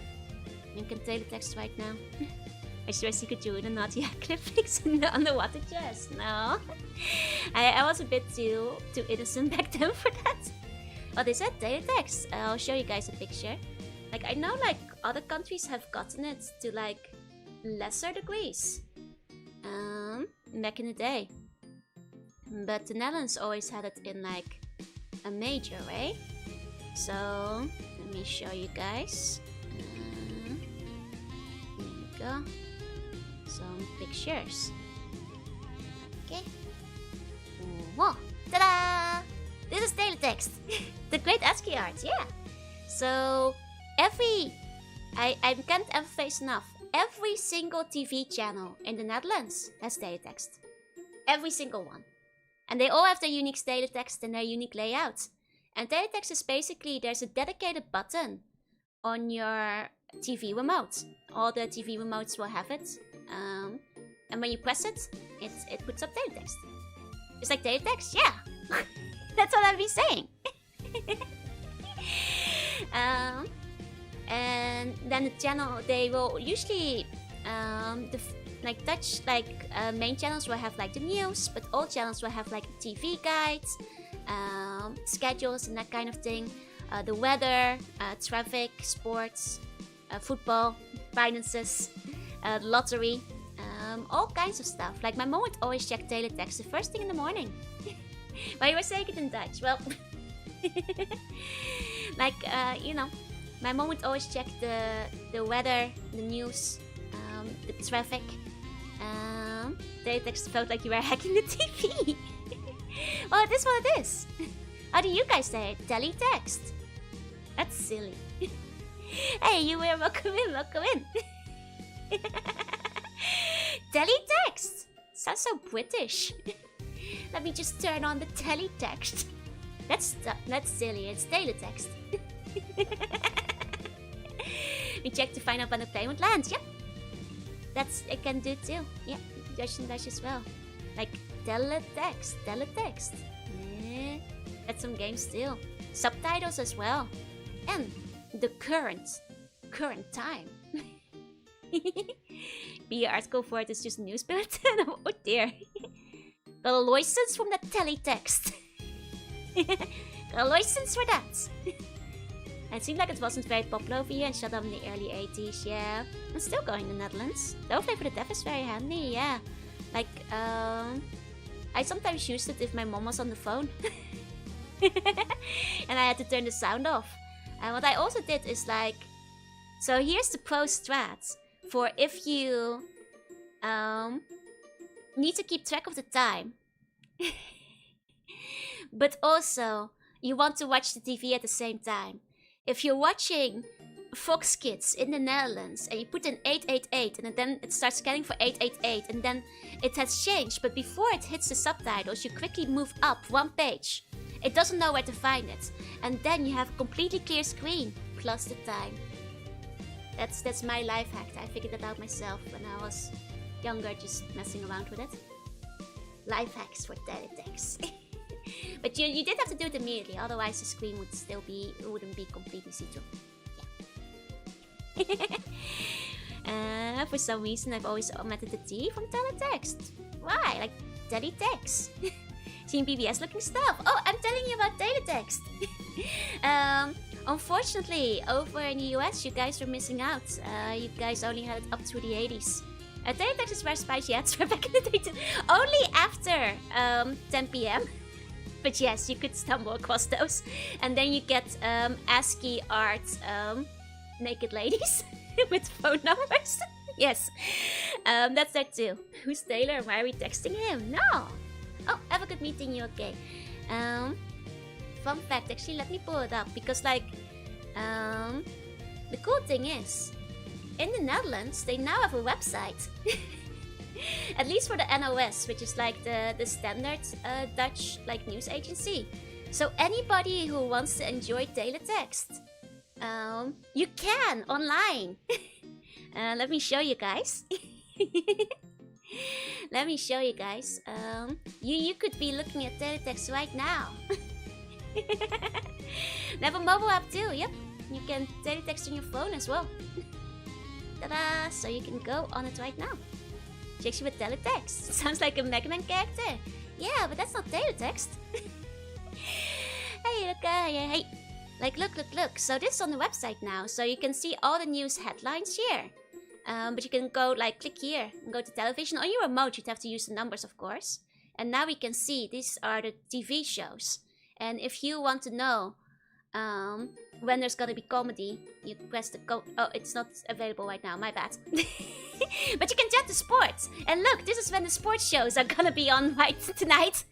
You can teletext right now. I swear you could do it or not. Yeah, clip-fix in the underwater chest. No. I was a bit too innocent back then for that. Oh, they said teletext. I'll show you guys a picture. Like, I know like other countries have gotten it to like lesser degrees. Back in the day. But the Netherlands always had it in like a major way. So, let me show you guys. Here we go. Some pictures. Okay. Whoa! Ta-da! This is teletext. The great ASCII art, yeah. So, I can't emphasize enough. Every single TV channel in the Netherlands has teletext. Every single one. And they all have their unique teletext and their unique layout. And teletext is basically, there's a dedicated button on your TV remote. All the TV remotes will have it. And when you press it, it puts up teletext. It's like teletext? Yeah. That's what I've been saying. And then the channel, they will usually, Dutch, main channels will have like the news, but all channels will have like TV guides, schedules and that kind of thing. The weather, traffic, sports, football, finances, lottery, all kinds of stuff. Like my mom would always check teletext the first thing in the morning. Why you were saying it in Dutch? Well, my mom would always check the weather, the news, the traffic. Teletext felt like you were hacking the TV. Well, it is what it is. How do you guys say it? Teletext. That's silly. Hey, you were welcome in. Teletext. Sounds so British. Let me just turn on the teletext. That's silly. It's teletext. We check to find out when the plane would land. Yep. It can do too. Yep. Dutch and Dutch as well. Like teletext. That's some games too. Subtitles as well. And the current time. Be an article for it is just news bulletin. Oh dear. Got a license from the teletext. Got a license for that. It seemed like it wasn't very popular over here and shut down in the early 80s, yeah. It's still going in the Netherlands. The overlay for the deaf is very handy, yeah. Like, I sometimes used it if my mom was on the phone. And I had to turn the sound off. And what I also did is like, so here's the pro strat for if you need to keep track of the time. But also, you want to watch the TV at the same time. If you're watching Fox Kids in the Netherlands and you put in 888 and then it starts scanning for 888 and then it has changed, but before it hits the subtitles, you quickly move up one page. It doesn't know where to find it. And then you have a completely clear screen, plus the time. That's my life hack. I figured that out myself when I was younger, just messing around with it. Life hacks for teletext. But you did have to do it immediately, otherwise the screen wouldn't be completely see-through. Yeah. For some reason, I've always omitted the T from teletext. Why? Like teletext. Seeing PBS looking stuff. Oh, I'm telling you about teletext. Unfortunately, over in the US, you guys were missing out. You guys only had it up through the 80s. Teletext is where spicy ads were back in the day too. Only after 10 p.m. But yes, you could stumble across those. And then you get ASCII art naked ladies with phone numbers. Yes, that's there too. Who's Taylor? Why are we texting him? No. Oh, have a good meeting you, okay. Fun fact, actually, let me pull it up. Because like, the cool thing is, in the Netherlands, they now have a website. At least for the NOS, which is like the standard Dutch like news agency. So anybody who wants to enjoy teletext, you can online. Let me show you guys. Let me show you guys. You could be looking at teletext right now. They have a mobile app too. Yep, you can teletext on your phone as well. Ta-da! So you can go on it right now. Checks you with teletext. Sounds like a Mega Man character. Yeah, but that's not teletext. Hey, look, hey. Like, look. So this is on the website now. So you can see all the news headlines here. But you can go, like, click here and go to television. On your remote, you'd have to use the numbers, of course. And now we can see these are the TV shows. And if you want to know when there's gonna be comedy, you press the code. Oh, it's not available right now, my bad. But you can check the sports. And look, this is when the sports shows are gonna be on right tonight.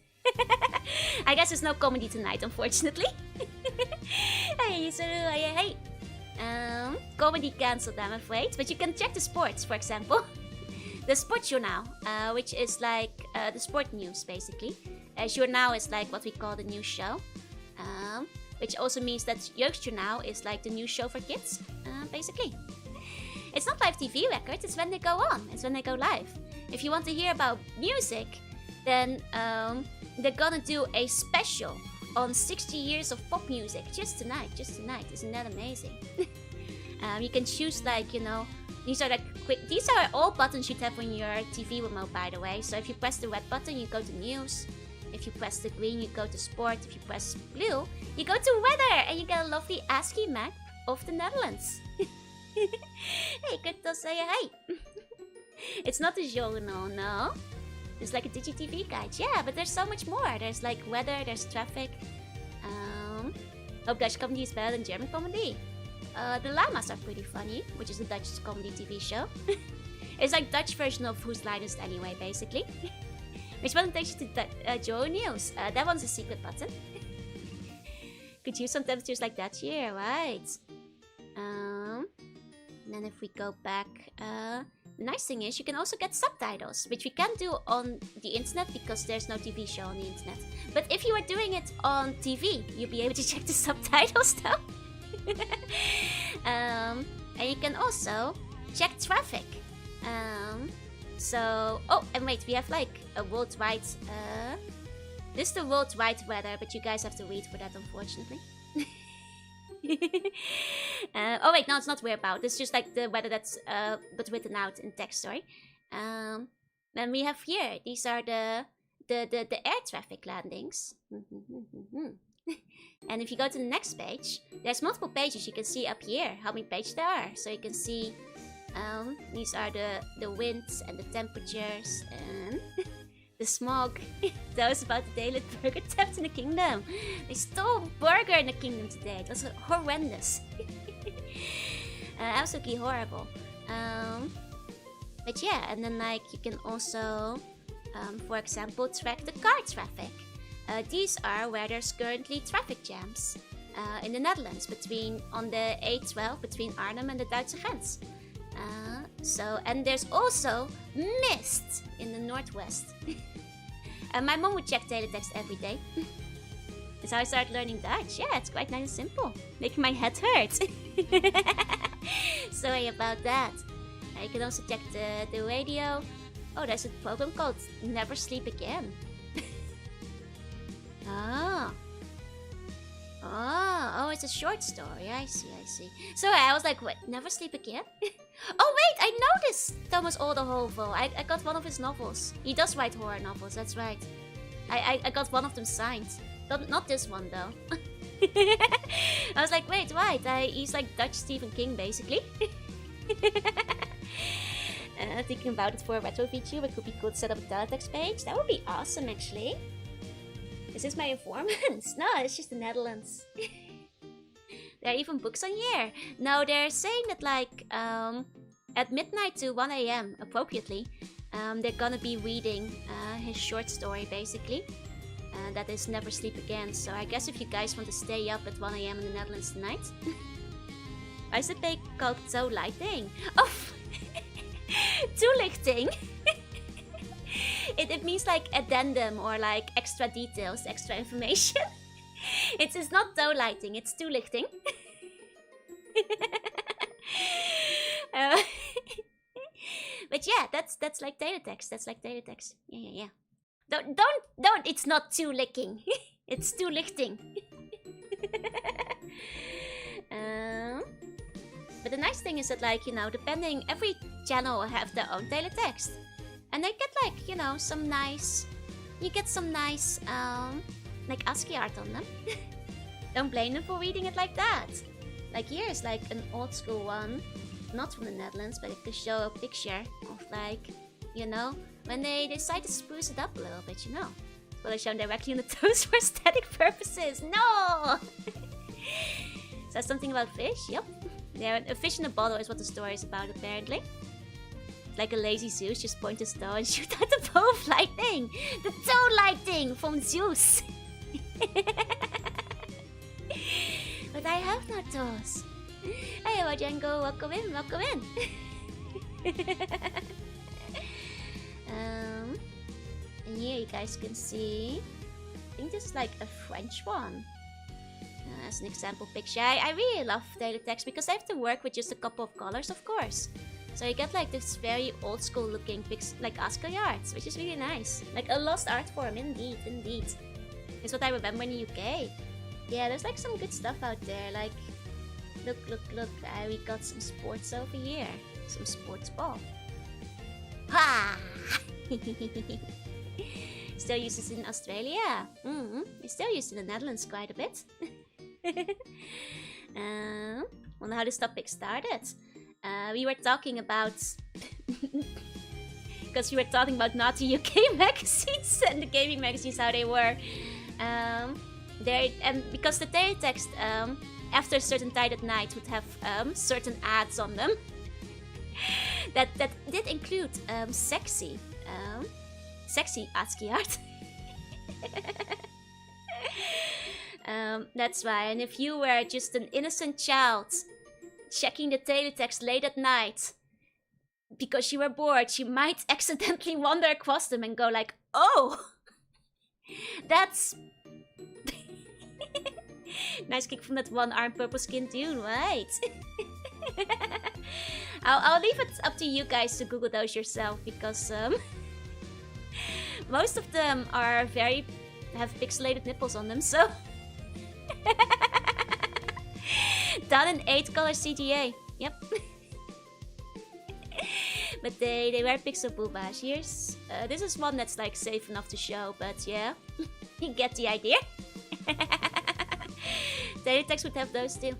I guess there's no comedy tonight, unfortunately. Hey, so, hey. Comedy cancelled, I'm afraid. But you can check the sports, for example. The Sports Journaal, which is like the sport news, basically. Journaal is like what we call the news show. Which also means that Jeugdjournaal is like the news show for kids, basically. It's not live TV records, it's when they go on, it's when they go live. If you want to hear about music, then they're gonna do a special on 60 years of pop music just tonight. Isn't that amazing? You can choose, like, you know, these are all buttons you'd have on your TV remote, by the way. So if you press the red button, you go to news. If you press the green, you go to sport. If you press blue, you go to weather, and you get a lovely ASCII map of the Netherlands. Hey, Kurtel, say hey. It's not a journal, no. It's like a DigiTV guide, yeah, but there's so much more. There's like weather, there's traffic. Hope Dutch comedy is better than German comedy. The Llamas are pretty funny, which is a Dutch comedy TV show. It's like Dutch version of Whose Line Is It Anyway, basically. Which one takes you to Joe News? That one's a secret button. Could use some temperatures like that here, right? And then if we go back, the nice thing is you can also get subtitles, which we can't do on the internet because there's no TV show on the internet. But if you are doing it on TV, you'll be able to check the subtitles though. And you can also check traffic. Oh, and wait, we have like a worldwide, this is the worldwide weather, but you guys have to wait for that, unfortunately. Oh wait, no, it's not whereabout. It's just like the weather that's but written out in text, sorry. Then we have here, these are the air traffic landings. And if you go to the next page, there's multiple pages. You can see up here how many pages there are. So you can see these are the winds and the temperatures and the smog. That was about the daily burger theft in the kingdom. They stole a burger in the kingdom today. It was horrendous. Absolutely horrible. But yeah, and then like you can also, for example, track the car traffic. These are where there's currently traffic jams in the Netherlands on the A12 between Arnhem and the Duitse grens. And there's also mist in the northwest. My mom would check teletext every day. That's how I started learning Dutch. Yeah, it's quite nice and simple. Making my head hurt. Sorry about that. You can also check the radio. Oh, there's a program called Never Sleep Again. Oh, it's a short story. I see. So I was like, what? Never Sleep Again? Oh wait, I know this Thomas Oldehovel. I got one of his novels. He does write horror novels, that's right. I got one of them signed. Not this one though. I was like, wait, right? He's like Dutch Stephen King, basically. Thinking about it for a retro VTuber, it could be cool to set up a teletext page. That would be awesome, actually. Is this my informants? No, it's just the Netherlands. There are even books on here. No, they're saying that like at midnight to 1 AM, appropriately, they're gonna be reading his short story, basically. That is Never Sleep Again. So I guess if you guys want to stay up at 1 AM in the Netherlands tonight. Why is it called Toelighting? Oh! Toelichting! It means like addendum or like extra details, extra information. It's not toe lighting, it's toelichting. But yeah, that's like teletext. That's like teletext. Yeah. Don't. It's not too licking. It's too lichting. But the nice thing is that, like, you know, depending, every channel will have their own teletext, and they get like, you know, some nice. You get some nice like ASCII art on them. Don't blame them for reading it like that. Like here's like an old school one, not from the Netherlands, but I could show a picture of like, you know, when they decide to spruce it up a little bit, you know. Well, I shown directly on the toes for aesthetic purposes. No! Says something about fish, yep. Yeah, a fish in a bottle is what the story is about, apparently. Like a lazy Zeus, just point his toe and shoot out the bow of lightning! The toe lighting from Zeus! But I have no toes. Hey, Wajango, welcome in, welcome in. And here you guys can see, I think this is like a French one. As an example picture, I really love teletext because I have to work with just a couple of colors, of course. So you get like this very old school looking like ASCII arts, which is really nice. Like a lost art form, indeed. It's what I remember in the UK. Yeah, there's like some good stuff out there. Like, look, we got some sports over here. Some sports ball. Ha! Still used this in Australia. We still used it in the Netherlands quite a bit. Wonder how this topic started. We were talking about because we were talking about naughty UK magazines and the gaming magazines, how they were. Because the teletext after a certain time at night would have certain ads on them that did include sexy ASCII art. That's why. And if you were just an innocent child checking the teletext late at night because you were bored, you might accidentally wander across them and go like, oh, that's nice kick from that one arm purple skin dude, right? I'll leave it up to you guys to Google those yourself, because most of them are have pixelated nipples on them, so done in 8-color CGA. Yep. But they wear pixel boobas. Here's this is one that's like safe enough to show, but yeah, you get the idea. Teletext would have those too.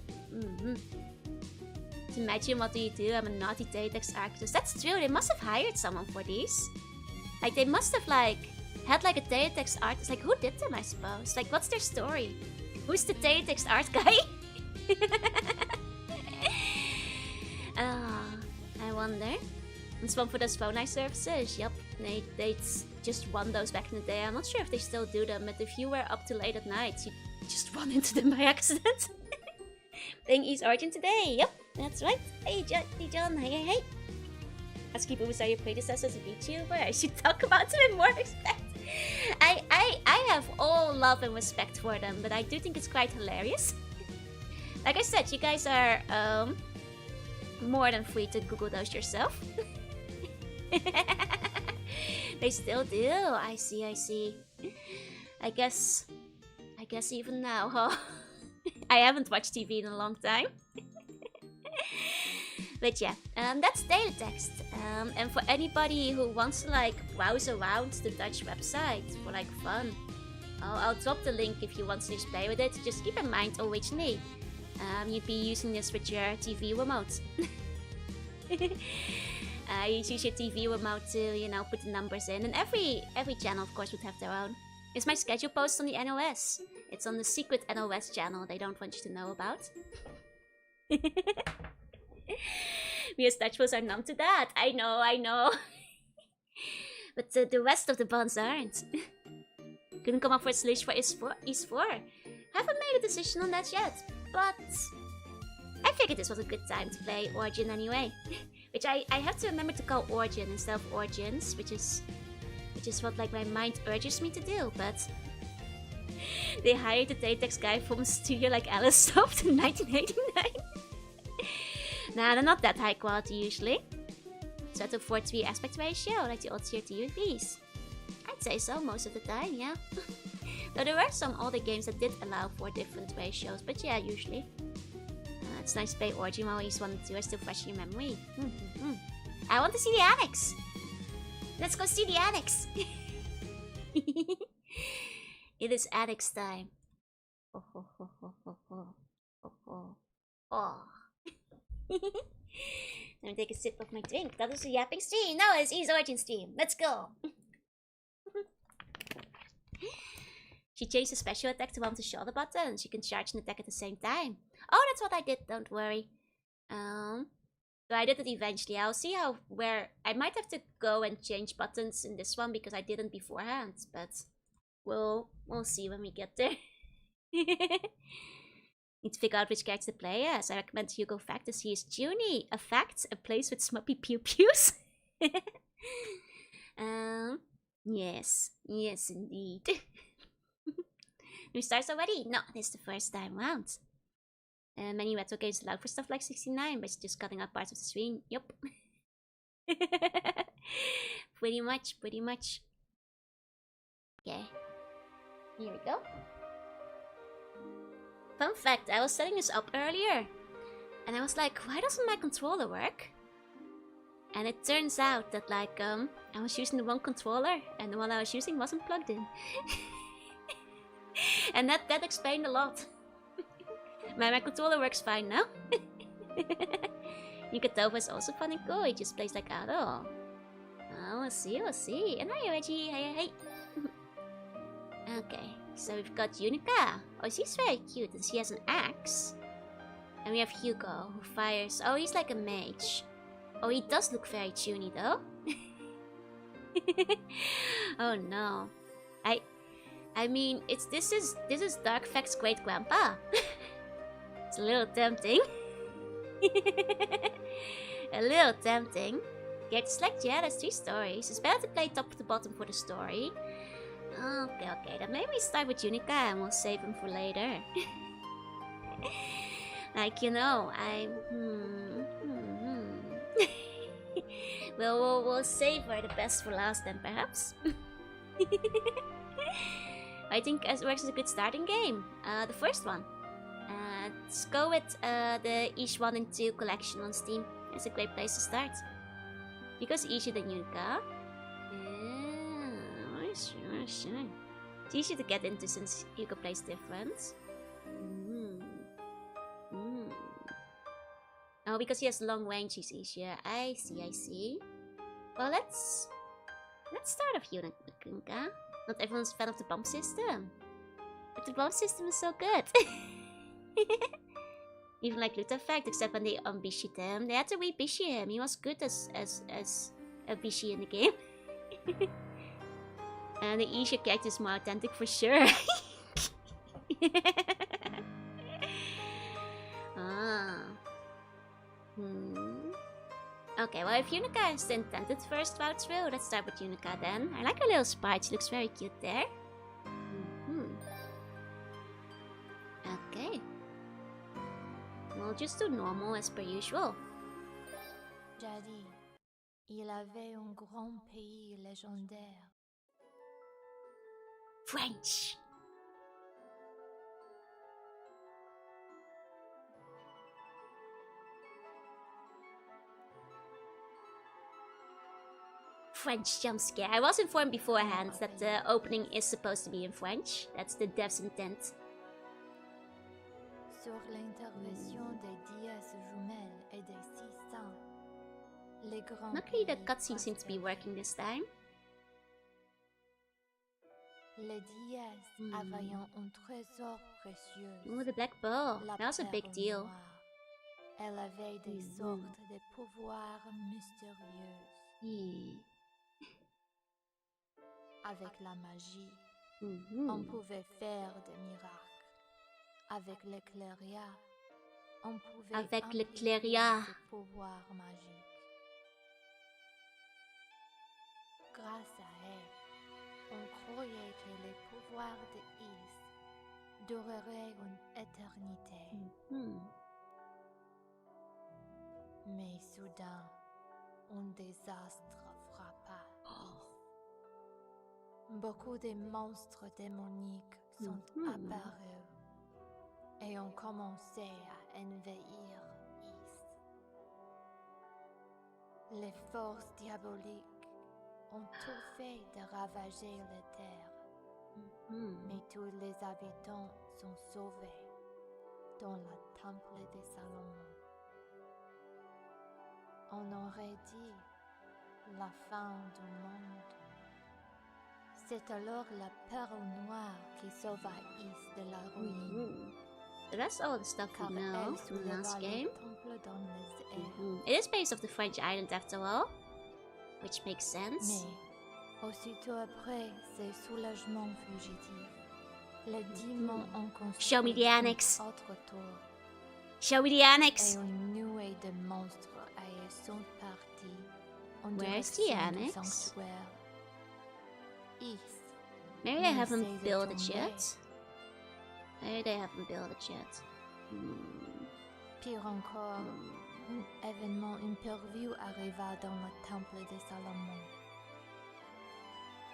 Imagine, what do you do? I'm a naughty teletext artist. That's true. They must have hired someone for these. Like they must have like had like a teletext artist. Like who did them? I suppose. Like what's their story? Who's the teletext art guy? I wonder. It's one for those phone eye services. Yep, they just won those back in the day. I'm not sure if they still do them, but if you were up too late at night, you just run into them by accident. Playing East Origin today. Yep, that's right. Hey John. Hey. ASCII boobs are your predecessors of Vtuber. I should talk about them in more respect. I have all love and respect for them, but I do think it's quite hilarious. Like I said, you guys are more than free to Google those yourself. They still do. I see. I guess even now, huh? I haven't watched TV in a long time. But yeah, that's teletext. And for anybody who wants to like browse around the Dutch website for like fun, I'll drop the link if you want to just play with it. Just keep in mind, originally, you'd be using this with your TV remote. You use your TV remote to, you know, put the numbers in, and every channel, of course, would have their own. It's my schedule post on the NOS. It's on the secret NOS channel they don't want you to know about. We as Dutchos are numb to that. I know. But the rest of the bonds aren't. Couldn't come up with a solution for East 4. Haven't made a decision on that yet, but I figured this was a good time to play Origin anyway. Which I have to remember to call Origin instead of Origins, which is which is what like my mind urges me to do, but they hired the Daytex guy from a studio like Alice stopped in 1989. Nah, they're not that high quality usually. So at a 4:3 aspect ratio, like the old tier TUVs. I'd say so most of the time, yeah. Though there were some older games that did allow for different ratios, but yeah, usually. It's nice to play Origin while he's 1 and 2 are still fresh in your memory. I want to see the annex! Let's go see the annex! It is annex time. Oh, oh, oh, oh, oh, oh, oh, oh. Oh. Let me take a sip of my drink. That was a yapping stream. No, it's E's Origin stream. Let's go! She changed the special attack to one of the shoulder buttons. You can charge an attack at the same time. Oh, that's what I did. Don't worry. So I did it eventually. I'll see where I might have to go and change buttons in this one because I didn't beforehand. But we'll see when we get there. Need to figure out which character to play as. I recommend Hugo Fact as he is Junie. A fact, a place with smuppy pew pews. Yes indeed. We start already? No, this is the first time round. Many retro games allow for stuff like 69, but it's just cutting out parts of the screen. Yup. Pretty much. Okay. Here we go. Fun fact, I was setting this up earlier. And I was like, why doesn't my controller work? And it turns out that like, I was using the wrong controller. And the one I was using wasn't plugged in. And that explained a lot. My controller works fine now. Yukatova is also fun and cool. He just plays like Ado. Oh, we'll see. And hi Reggie, hey. Okay, so we've got Unica. Oh, she's very cute and she has an axe. And we have Hugo who fires. Oh, he's like a mage. Oh, he does look very tuney though. Oh no. I mean, this is Dark Fact's great grandpa. It's a little tempting. A little tempting. Get select, yeah, that's 3 stories. It's better to play top to bottom for the story. Okay, then maybe we start with Unica and we'll save him for later. Like, you know, we'll save her the best for last then, perhaps. I think it works as a good starting game. The first one. Let's go with the Ish 1 and 2 collection on Steam. It's a great place to start. Because easier than Yuka. Yeah, sure. It's easy to get into since Yuka plays different. Oh, because he has long range, he's easier. I see. Well, let's start off Yuka. Not everyone's a fan of the bump system. But the bump system is so good. Even like Luther Fact, except when they unbishied him. They had to re-bishi him. He was good as a bishi in the game. And the easier character is more authentic for sure. Okay, well if Unica is the intended first route through, let's start with Unica then. I like her little sprite, she looks very cute there. Okay. We'll just do normal as per usual. Jadis, il avait un grand pays légendaire. French! French jump scare. I was informed beforehand that the opening is supposed to be in French. That's the dev's intent. Sur l'intervention des dièses jumelles et des 600, les grands Luckily the cutscene seems to be working this time. Les dièses avaient un trésor précieux. Ooh, the black bow. That was a big deal. Elle avait des sortes de pouvoirs mystérieux. Avec la magie, on pouvait faire des miracles. Avec l'éclairia, on pouvait amplifier ce pouvoir magique. Grâce à elle, On croyait que les pouvoirs de Is dureraient une éternité. Mais soudain, un désastre frappa Is. Beaucoup de monstres démoniques sont apparus et ont commencé à envahir Is. Les forces diaboliques ont tout fait de ravager la terre, mais tous les habitants sont sauvés dans le temple de Salomon. On aurait dit la fin du monde. C'est alors la perle noire qui sauva Is de la ruine. That's all the stuff we know from the last game. It is based off the French island after all, which makes sense. Mais aussitôt après ces soulagements fugitifs, les démons ont construit Show me the annex. une autre tour. Show me the annex. Et une nuée de monstres sont partis en Where's the direction du annex? sanctuaire. Is Maybe they haven't built it yet. Maybe they haven't built it yet. Pire encore, un événement imprévu arriva dans le temple de Salomon.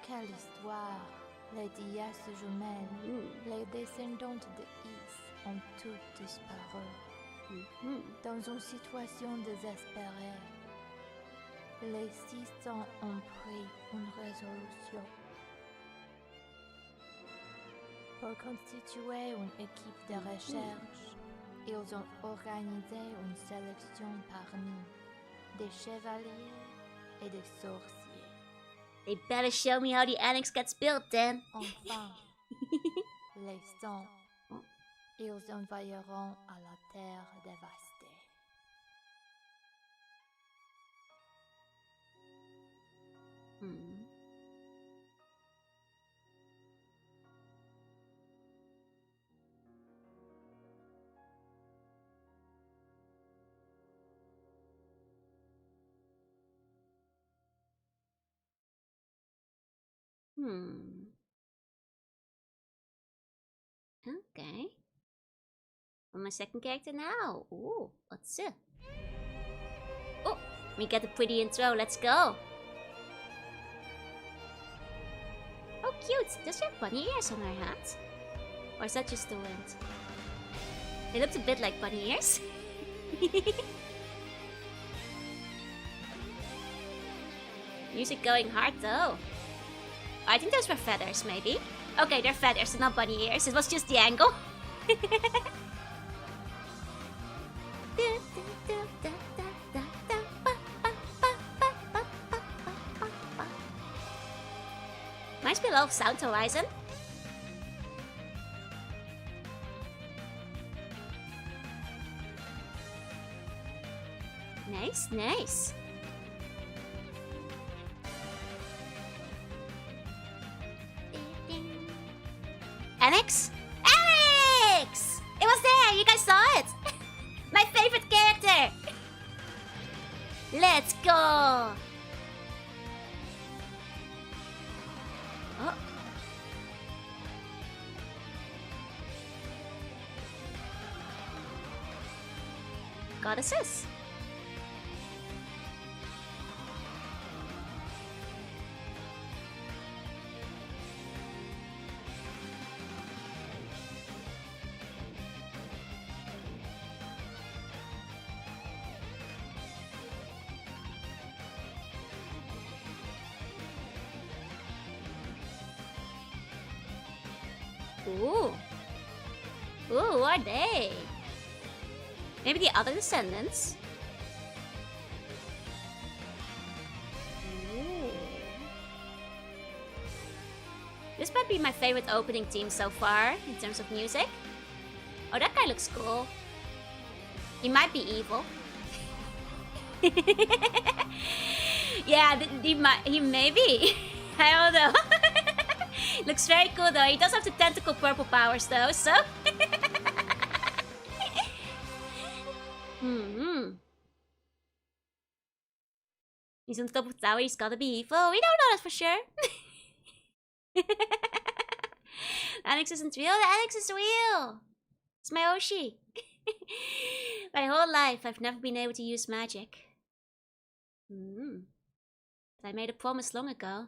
Quelle histoire! Les déesses jumelles, les descendantes de Is ont toutes disparu. Dans une situation désespérée, les 600 ont pris une résolution. Pour constituer une équipe de recherche, ils ont organisé une sélection parmi des chevaliers et des sorciers. They better show me how the annex gets built then. Enfin, les 100, ils envahiront à la terre dévastée. Okay. On my second character now. Ooh, what's it? Oh, we get a pretty intro. Let's go. Oh, cute. Does she have bunny ears on her hat? Or is that just the wind? They looked a bit like bunny ears. Music going hard though. I think those were feathers, maybe. Okay, they're feathers, not bunny ears. It was just the angle. Nice below of Sound Horizon. Nice, nice. Annex? Annex! It was there! You guys saw it! My favorite character! Let's go! Oh. Goddesses. Ooh. Ooh, who are they? Maybe the other descendants? Ooh. This might be my favorite opening theme so far, in terms of music. Oh, that guy looks cool. He might be evil. Yeah, he may be. I don't know. Looks very cool though. He does have the tentacle purple powers though, so... He's on the top of the tower, he's gotta be evil. We don't know that for sure. Alex isn't real. Alex is real. It's my Oshi. My whole life, I've never been able to use magic. But I made a promise long ago.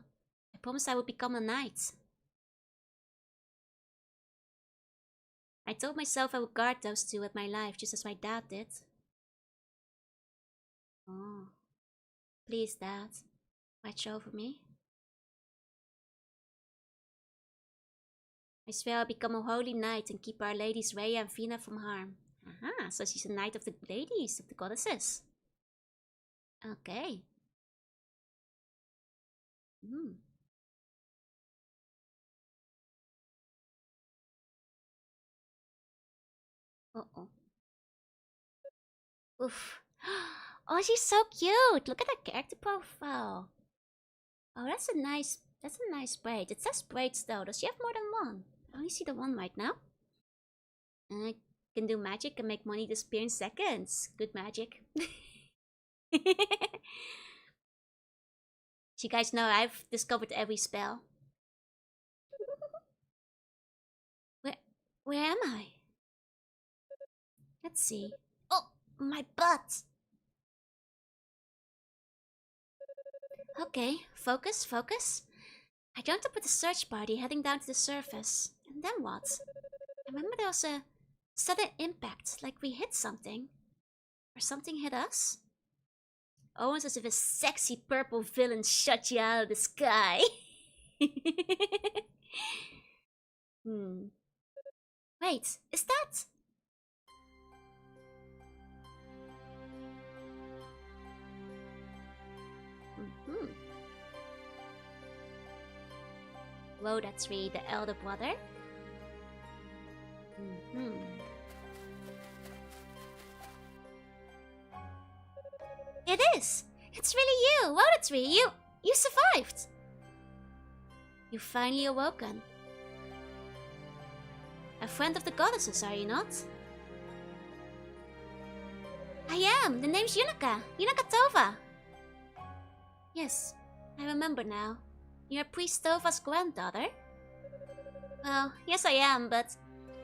I promised I would become a knight. I told myself I would guard those two with my life, just as my dad did. Oh. Please, Dad. Watch over me. I swear I'll become a holy knight and keep our ladies Rhea and Vina from harm. Aha, so she's a knight of the ladies, of the goddesses. Okay. Uh-oh. Oof. Oh, she's so cute. Look at her character profile. Oh, that's a nice braid. It says braids though. Does she have more than one? I only see the one right now. I can do magic and make money disappear in seconds. Good magic. You guys know I've discovered every spell. Where am I? Let's see. Oh, my butt! Okay, focus. I jumped up with the search party heading down to the surface. And then what? I remember there was a sudden impact, like we hit something. Or something hit us? Almost as if a sexy purple villain shot you out of the sky. Wait, is that? Whoa, that's really the elder brother. It is! It's really you! Wow, that's really you! You survived! You finally awoken. A friend of the goddesses, are you not? I am! The name's Yunuka! Yunuka Tova! Yes, I remember now. You're Priest Tova's granddaughter? Well, yes I am, but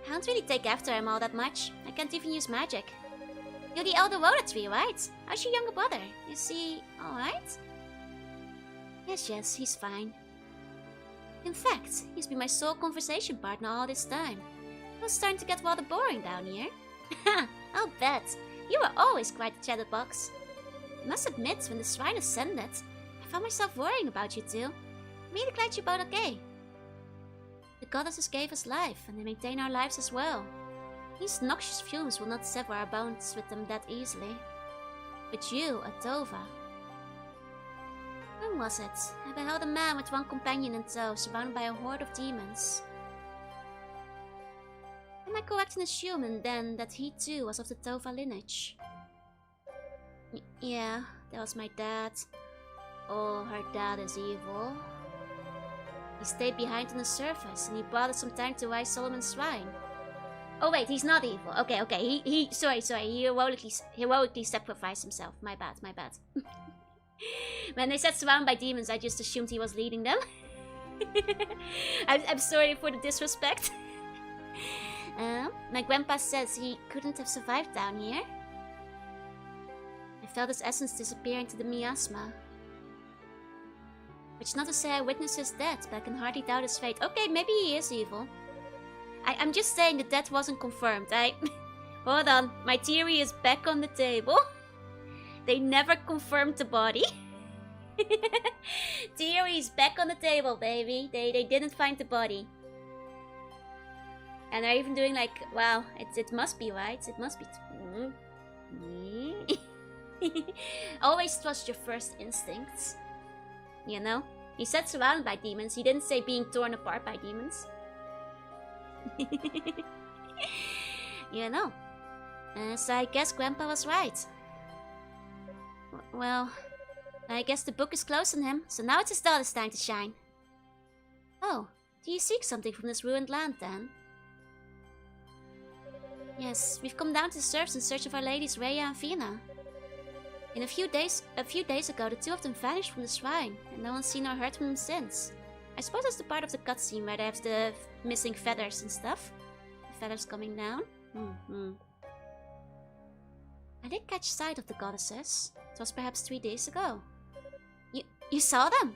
I don't really take after him all that much. I can't even use magic. You're the elder Rhoda tree, right? How's your younger brother? Is he alright? Yes, he's fine. In fact, he's been my sole conversation partner all this time. It was starting to get rather boring down here. I'll bet. You were always quite a chatterbox. I must admit, when the shrine ascended, I found myself worrying about you two. I'm really glad you're both okay. The goddesses gave us life, and they maintain our lives as well. These noxious fumes will not sever our bonds with them that easily. But you, Tova. When was it? I beheld a man with one companion in tow, surrounded by a horde of demons. Am I correct in assuming, then, that he too was of the Tova lineage? Yeah, that was my dad. Oh, her dad is evil. He stayed behind on the surface, and he brought us some time to rise Solomon's shrine. Oh wait, he's not evil. Okay. Sorry. He heroically sacrificed himself. My bad. When they said surrounded by demons, I just assumed he was leading them. I'm sorry for the disrespect. My grandpa says he couldn't have survived down here. I felt his essence disappear into the miasma. Which is not to say I witnessed his death, but I can hardly doubt his fate. Okay, maybe he is evil. I'm just saying the death wasn't confirmed. Hold on, my theory is back on the table. They never confirmed the body. Theory's back on the table, baby. They didn't find the body. And they're even doing like, wow, it must be right. It must be. Always trust your first instincts. You know? He said surrounded by demons. He didn't say being torn apart by demons. You know. So I guess Grandpa was right. Well, I guess the book is closed on him, so now it's his daughter's time to shine. Oh, do you seek something from this ruined land then? Yes, we've come down to the surface in search of our ladies Rhea and Vina. A few days ago, the two of them vanished from the shrine, and no one's seen or heard from them since. I suppose that's the part of the cutscene where they have the missing feathers and stuff. The feathers coming down. I did catch sight of the goddesses. It was perhaps 3 days ago. You saw them?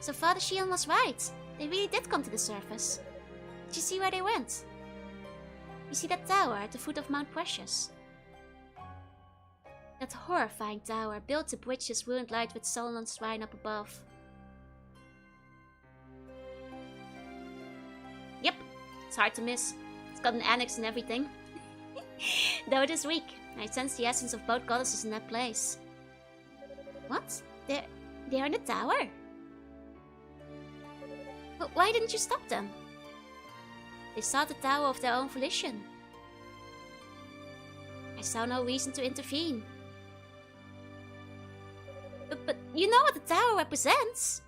So Father Shion was right. They really did come to the surface. Did you see where they went? You see that tower at the foot of Mount Precious? That horrifying tower, built to bridge his ruined light with Solon's shrine up above. Yep, it's hard to miss. It's got an annex and everything. Though it is weak, I sense the essence of both goddesses in that place. What? They're in the tower? But why didn't you stop them? They sought the tower of their own volition. I saw no reason to intervene. But you know what the tower represents?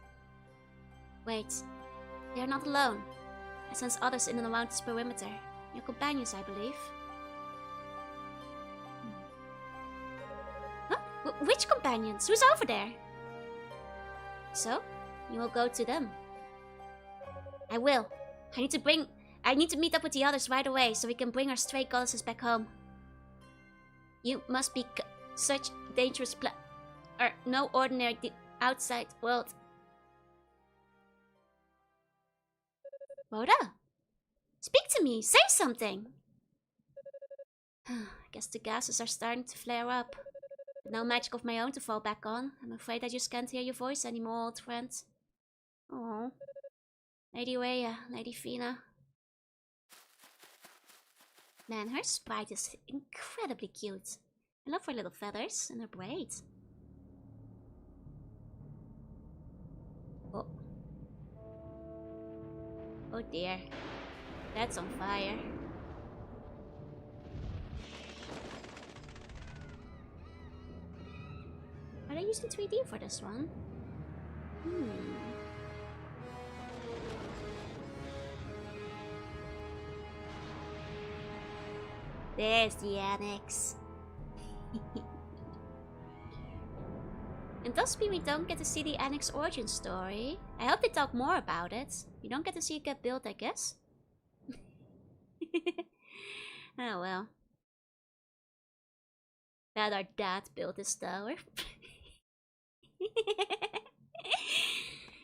Wait, they're not alone. I sense others in and around this perimeter. Your companions, I believe. Huh? Which companions? Who's over there? So, you will go to them. I will. I need to meet up with the others right away so we can bring our stray goddesses back home. You must be such dangerous no ordinary outside world. Rhoda? Speak to me! Say something! I guess the gases are starting to flare up. With no magic of my own to fall back on, I'm afraid I just can't hear your voice anymore, old friend. Oh, Lady Rhea, Lady Fina. Man, her sprite is incredibly cute. I love her little feathers and her braids. Oh. Oh dear. That's on fire. Are they using 3D for this one? There's the annex. And thus we don't get to see the annex origin story. I hope they talk more about it. We don't get to see it get built, I guess. Oh well. That our dad built this tower.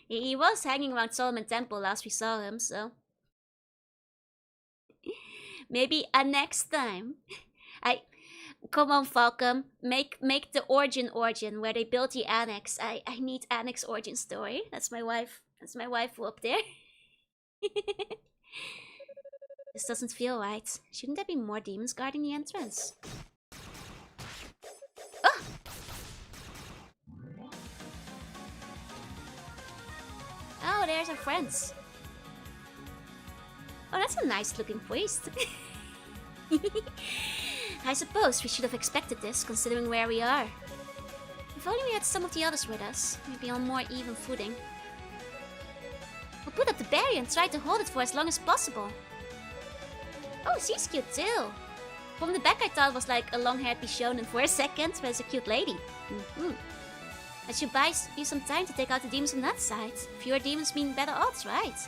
He was hanging around Solomon Temple last we saw him, so... Maybe next time. Come on, Falcom. Make the origin where they built the annex. I need annex origin story. That's my wife. That's my wife up there. This doesn't feel right. Shouldn't there be more demons guarding the entrance? Oh! Oh, there's our friends. Oh, that's a nice looking priest. I suppose we should have expected this, considering where we are. If only we had some of the others with us, maybe on more even footing. We'll put up the barrier and try to hold it for as long as possible. Oh, she's cute too. From the back I thought it was like a long-haired Bishonen for a second, but it's a cute lady. That should buy you some time to take out the demons on that side. Fewer demons mean better odds, right?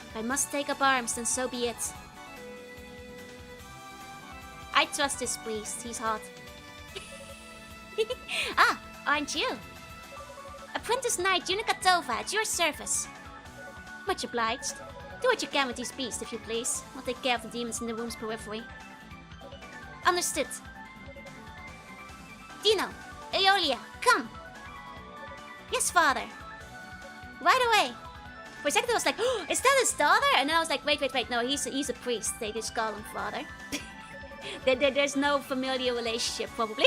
If I must take up arms, then so be it. I trust this priest, he's hot. Ah, aren't you? Apprentice Knight Junica Tova, at your service. Much obliged. Do what you can with these beasts, if you please. I'll take care of the demons in the room's periphery. Understood. Dino, Aeolia, come! Yes, father. Right away. For a second I was like, oh, is that his daughter? And then I was like, wait, no, he's a priest. They just call him father. There's no familial relationship, probably.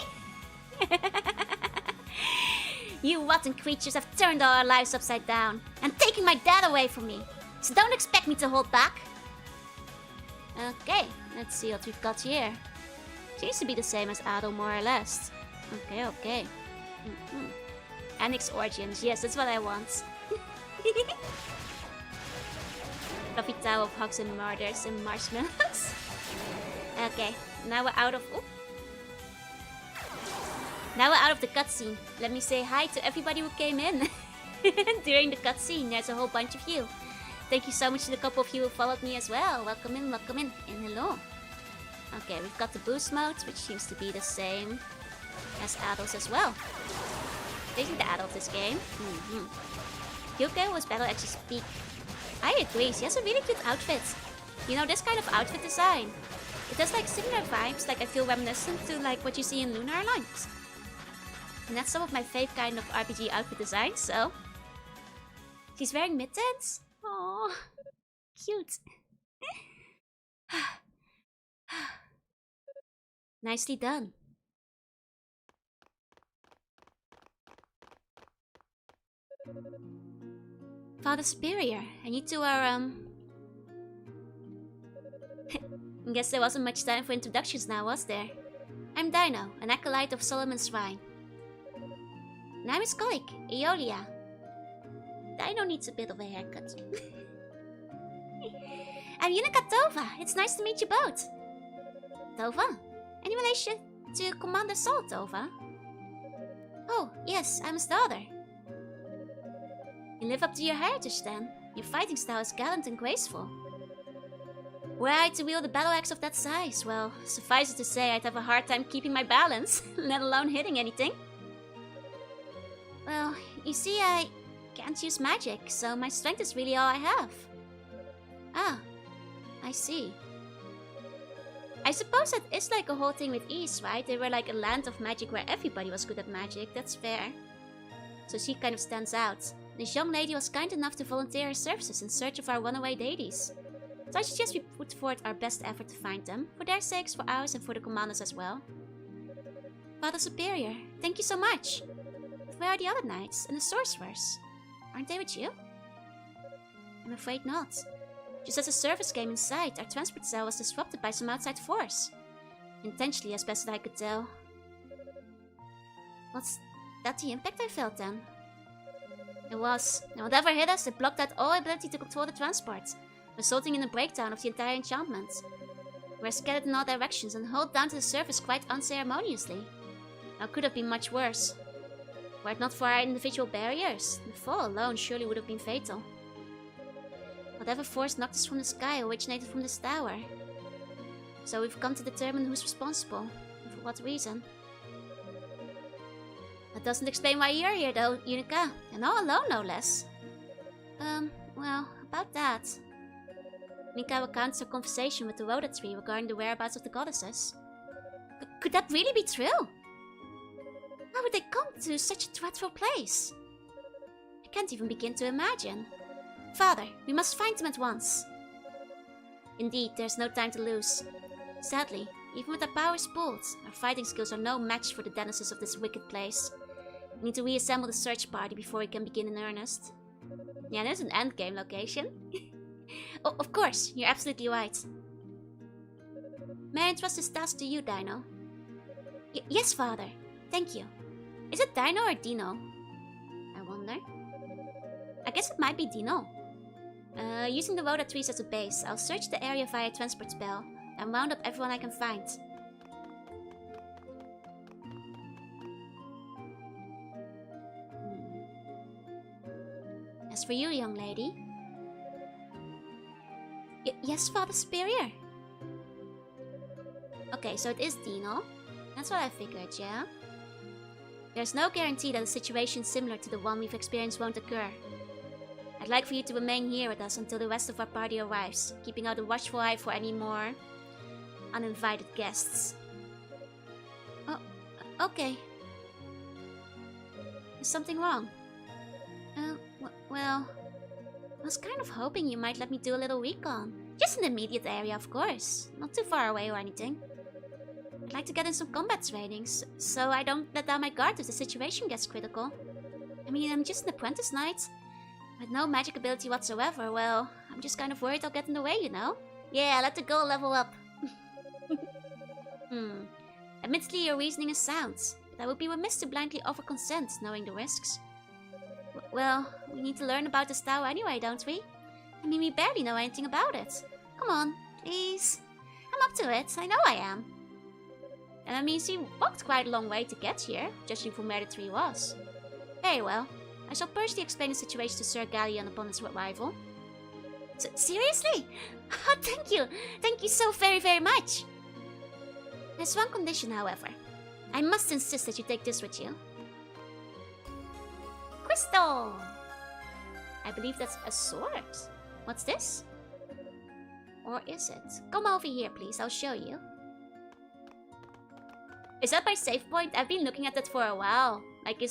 You rotten creatures have turned all our lives upside down and taken my dad away from me. So don't expect me to hold back. Okay, let's see what we've got here. Seems to be the same as Ado, more or less. Okay. Annex Origins, yes, that's what I want. Fluffy Tower of Hugs and Murders and Marshmallows. Okay, now we're out of... Ooh. Now we're out of the cutscene. Let me say hi to everybody who came in. during the cutscene. There's a whole bunch of you. Thank you so much to the couple of you who followed me as well. Welcome in, and hello. Okay, we've got the boost modes, which seems to be the same as adults as well. Isn't the adult this game? Yuka was battle axis peak. I agree, she has a really cute outfit. You know, this kind of outfit design. It has like similar vibes, like I feel reminiscent to like what you see in Lunar Alliance. And that's some of my fave kind of RPG outfit designs, so... She's wearing mittens? Aww, cute. Nicely done. Father Superior, and you two are, Guess there wasn't much time for introductions now, was there? I'm Dino, an acolyte of Solomon's Shrine. And I'm his colleague, Aeolia. Dino needs a bit of a haircut. I'm Yunika Tova. It's nice to meet you both. Tova? Any relation to Commander Saul, Tova? Oh, yes, I'm his daughter. You live up to your heritage then. Your fighting style is gallant and graceful. Were I to wield a battle axe of that size, well, suffice it to say I'd have a hard time keeping my balance, let alone hitting anything. Well, you see, I can't use magic, so my strength is really all I have. Ah, I see. I suppose that is like a whole thing with East, right? They were like a land of magic where everybody was good at magic, that's fair. So she kind of stands out. This young lady was kind enough to volunteer her services in search of our runaway deities. So I suggest we put forth our best effort to find them, for their sakes, for ours, and for the commanders as well. Father Superior, thank you so much. But where are the other knights and the sorcerers? Aren't they with you? I'm afraid not. Just as the service came inside, our transport cell was disrupted by some outside force. Intentionally, as best as I could tell. Was that the impact I felt then? It was. And whatever hit us, it blocked out all ability to control the transport, resulting in a breakdown of the entire enchantment. We were scattered in all directions and hauled down to the surface quite unceremoniously. Now could have been much worse. Were it not for our individual barriers, the fall alone surely would have been fatal. Whatever force knocked us from the sky originated from this tower. So we've come to determine who's responsible, and for what reason. That doesn't explain why you're here though, Yunika, and all alone no less. Well, about that. Yunika recounts her conversation with the Rhoda tree regarding the whereabouts of the goddesses. Could that really be true? How would they come to such a dreadful place? I can't even begin to imagine. Father, we must find them at once. Indeed, there's no time to lose. Sadly, even with our powers pooled, our fighting skills are no match for the denizens of this wicked place. We need to reassemble the search party before we can begin in earnest. Yeah, there's an endgame location. Oh, of course, you're absolutely right. May I entrust this task to you, Dino? Yes, Father. Thank you. Is it Dino or Dino? I wonder. I guess it might be Dino. Using the Rhoda trees as a base, I'll search the area via transport spell and round up everyone I can find. As for you, young lady... yes, Father Superior. Okay, so it is Dino. That's what I figured, yeah? There's no guarantee that a situation similar to the one we've experienced won't occur. I'd like for you to remain here with us until the rest of our party arrives, keeping out a watchful eye for any more uninvited guests. Oh, okay. Is something wrong? Well, I was kind of hoping you might let me do a little recon. Just in the immediate area, of course. Not too far away or anything. I'd like to get in some combat trainings, so I don't let down my guard if the situation gets critical. I mean, I'm just an apprentice knight. With no magic ability whatsoever, well, I'm just kind of worried I'll get in the way, you know? Yeah, let the girl level up. Admittedly, your reasoning is sound, but I would be remiss to blindly offer consent, knowing the risks. Well, we need to learn about this tower anyway, don't we? I mean, we barely know anything about it. Come on, please. I'm up to it, I know I am. And I mean, she walked quite a long way to get here, judging from where the tree was. Very well. I shall personally explain the situation to Sir Galleon upon his arrival. Seriously? Oh, thank you! Thank you so very, very much! There's one condition, however. I must insist that you take this with you. Crystal! I believe that's a sword. What's this? Or is it? Come over here, please. I'll show you. Is that my save point? I've been looking at that for a while. Like,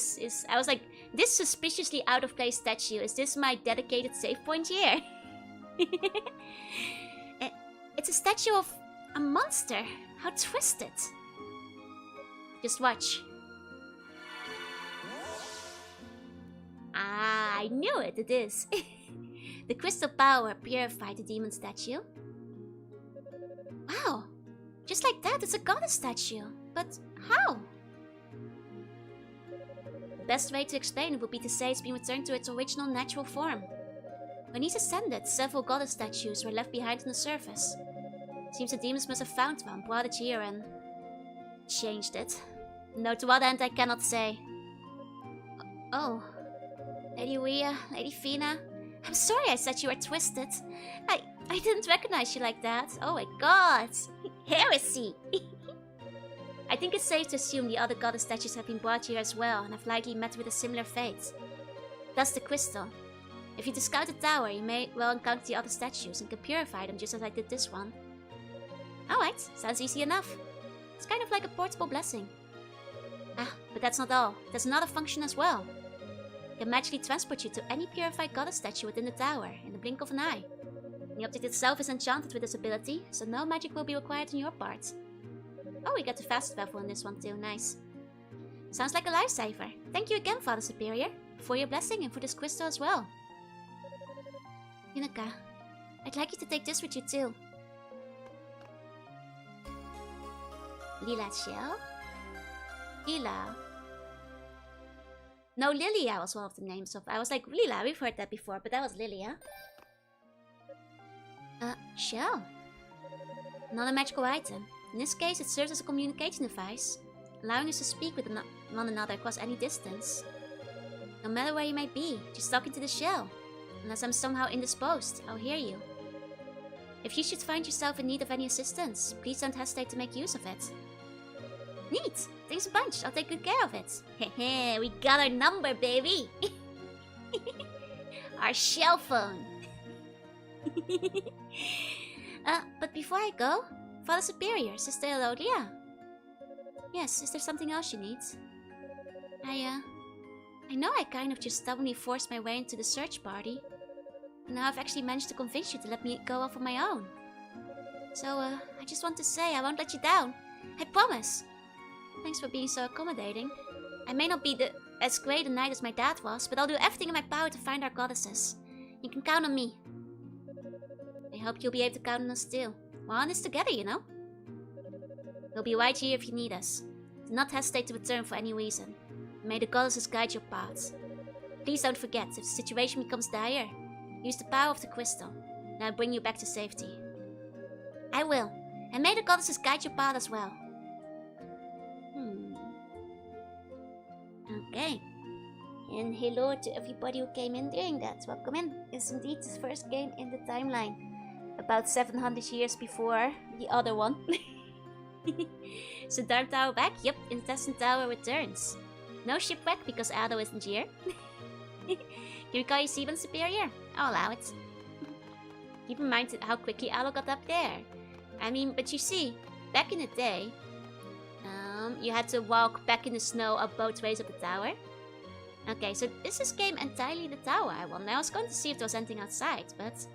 I was like, this suspiciously out of place statue. Is this my dedicated save point here? It's a statue of a monster. How twisted. Just watch. Ah, I knew it. It is. The crystal power purified the demon statue. Wow. Just like that, it's a goddess statue. But how? The best way to explain it would be to say it's been returned to its original natural form. When he's ascended, several goddess statues were left behind on the surface. Seems the demons must have found one, brought it here, and changed it. No, to what end I cannot say. Oh. Lady Rhea, Lady Fina. I'm sorry I said you were twisted. I didn't recognize you like that. Oh my god. Heresy. I think it's safe to assume the other goddess statues have been brought here as well, and have likely met with a similar fate. Thus the crystal. If you discard the tower, you may well encounter the other statues and can purify them just as I did this one. Alright, sounds easy enough. It's kind of like a portable blessing. Ah, but that's not all. There's another function as well. It can magically transport you to any purified goddess statue within the tower, in the blink of an eye. The object itself is enchanted with this ability, so no magic will be required on your part. Oh, we got the fast travel in this one too, nice. Sounds like a lifesaver. Thank you again, Father Superior, for your blessing and for this crystal as well. Yunuka, I'd like you to take this with you too. Lila Shell? Lila. No, Lilia was one of the names of. I was like, Lila, we've heard that before, but that was Lilia. Shell. Not a magical item. In this case, it serves as a communication device, allowing us to speak with one another across any distance. No matter where you may be, just talk into the shell. Unless I'm somehow indisposed, I'll hear you. If you should find yourself in need of any assistance, please don't hesitate to make use of it. Neat! Thanks a bunch, I'll take good care of it. Hehe, we got our number, baby! Our shell phone! But before I go, Father Superior, Sister Elodia. Yes, is there something else you need? I know I kind of just stubbornly forced my way into the search party. And now I've actually managed to convince you to let me go off on my own. So, I just want to say I won't let you down. I promise. Thanks for being so accommodating. I may not be as great a knight as my dad was, but I'll do everything in my power to find our goddesses. You can count on me. I hope you'll be able to count on us too. We're on this together, you know? We'll be right here if you need us. Do not hesitate to return for any reason. May the goddesses guide your paths. Please don't forget, if the situation becomes dire, use the power of the crystal, and I'll bring you back to safety. I will, and may the goddesses guide your path as well. Okay. And hello to everybody who came in during that. Welcome in. It's indeed the first game in the timeline. About 700 years before the other one. So Dark Tower back? Yep, Intestine Tower returns. No shipwreck because Ado isn't here. Can we call you Seaman Superior? I'll allow it. Keep in mind how quickly Ado got up there. I mean, but you see, back in the day, you had to walk back in the snow up both ways of the tower. Okay, so is this game entirely the tower? I wonder. I was going to see if there was anything outside, but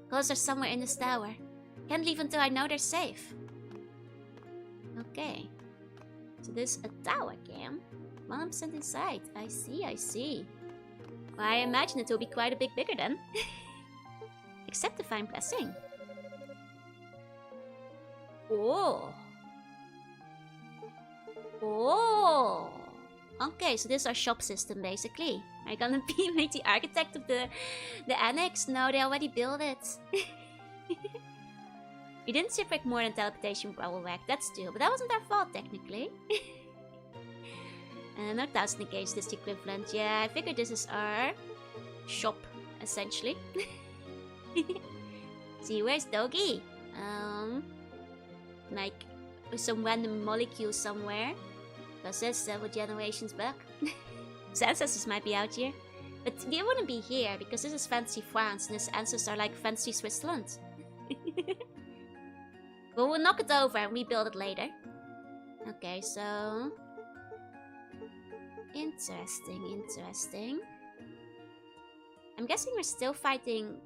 gods are somewhere in this tower. Can't leave until I know they're safe. Okay. So this is a tower game. 100% inside. I see. Well, I imagine it will be quite a bit bigger then. Except Divine Blessing. Oh. Okay, so this is our shop system basically. Are you gonna be made the architect of the annex? No, they already built it. We didn't shipwreck more than teleportation bubble wreck, that's true, but that wasn't our fault technically. No 1000 against this equivalent. Yeah, I figured this is our shop, essentially. See, where's Doggy? Like, with some random molecule somewhere. Because that's several generations back. His ancestors might be out here. But they wouldn't be here, because this is fancy France, and his ancestors are like fancy Switzerland. But we'll knock it over and rebuild it later. Okay, so... Interesting. I'm guessing we're still finding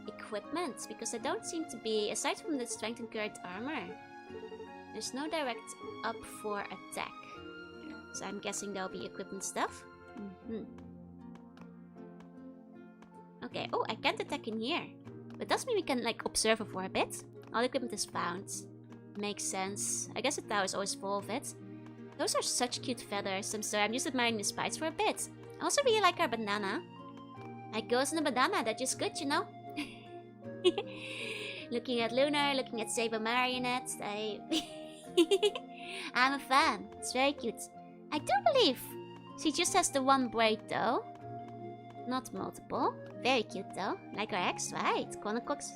equipment, because there don't seem to be, aside from the strength and current armor, there's no direct up for attack. So I'm guessing there'll be equipment stuff. Okay, oh, I can't attack in here. But does mean we can, like, observe it for a bit. All equipment is found. Makes sense. I guess the tower is always full of it. Those are such cute feathers. I'm sorry, I'm just admiring the spikes for a bit. I also really like our banana. Like girls in a banana, they're just good, you know? Looking at Lunar, looking at Saber Marionette, I'm a fan. It's very cute. I do believe she just has the one braid though. Not multiple. Very cute though. Like our ex, right? Conocox.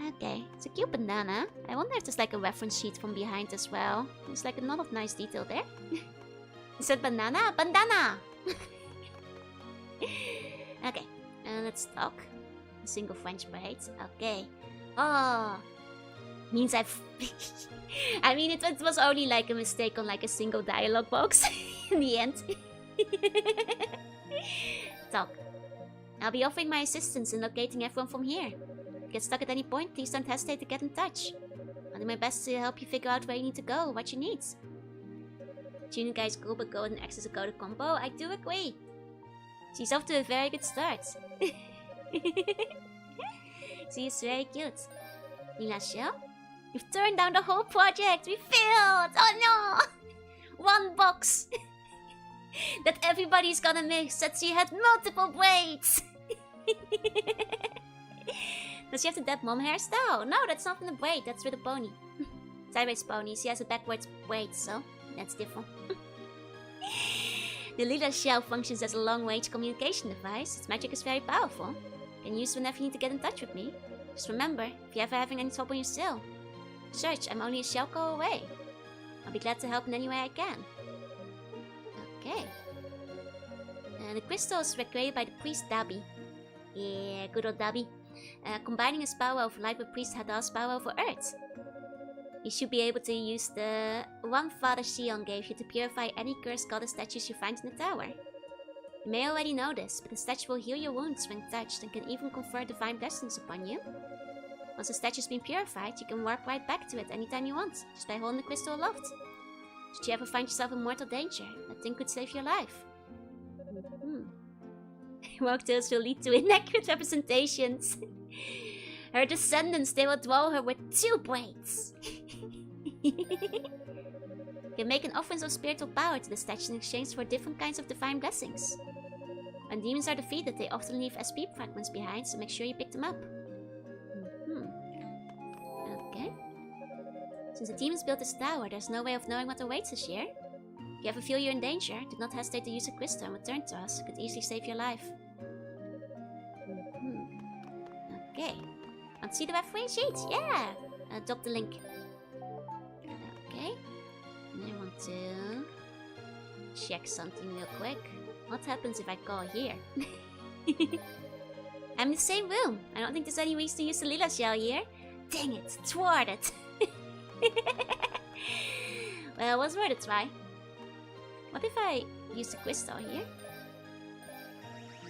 Okay, it's a cute banana. I wonder if there's like a reference sheet from behind as well. There's like a lot of nice detail there. Is it banana? Bandana! Okay, let's talk. A single French braid. Okay. Oh, means I've... I mean, it was only like a mistake on like a single dialogue box in the end. Talk. I'll be offering my assistance in locating everyone from here. Get stuck at any point, please don't hesitate to get in touch. I'll do my best to help you figure out where you need to go, what you need. Junior guys cool, but golden X is a code combo. I do agree. She's off to a very good start. She's very cute. Lila Shell? You've turned down the whole project! We failed! Oh no! One box! That everybody's gonna miss that she had multiple braids! Does she have the dead mom hairstyle? No, that's not in the braid, that's with a pony. Sideways pony, she has a backwards braid, so that's different. The Lila Shell functions as a long-range communication device. Its magic is very powerful. You can use it whenever you need to get in touch with me. Just remember, if you're ever having any trouble yourself, search, I'm only a shell call away. I'll be glad to help in any way I can. Okay. The crystals were created by the priest Dabi. Yeah, good old Dabi. Combining his power over light with priest Hadal's power over earth. You should be able to use the one Father Xion gave you to purify any cursed goddess statues you find in the tower. You may already know this, but the statue will heal your wounds when touched and can even confer divine blessings upon you. Once the statue's been purified, you can warp right back to it anytime you want, just by holding the crystal aloft. Should you ever find yourself in mortal danger, that thing could save your life. Woke tales will lead to inaccurate representations. Her descendants, they will dwell her with 2 braids. You can make an offering of spiritual power to the statue in exchange for different kinds of divine blessings. When demons are defeated, they often leave SP fragments behind, so make sure you pick them up. Okay. Since the demons built this tower, there's no way of knowing what awaits us here. If you ever feel you're in danger, do not hesitate to use a crystal and return to us. It could easily save your life. Okay. Want to see the reference sheet? Yeah! Drop the link. Okay. And I want to check something real quick. What happens if I call here? I'm in the same room. I don't think there's any reason to use the Lila Shell here. Dang it, thwarted. Well, it was worth a try. What if I use the crystal here?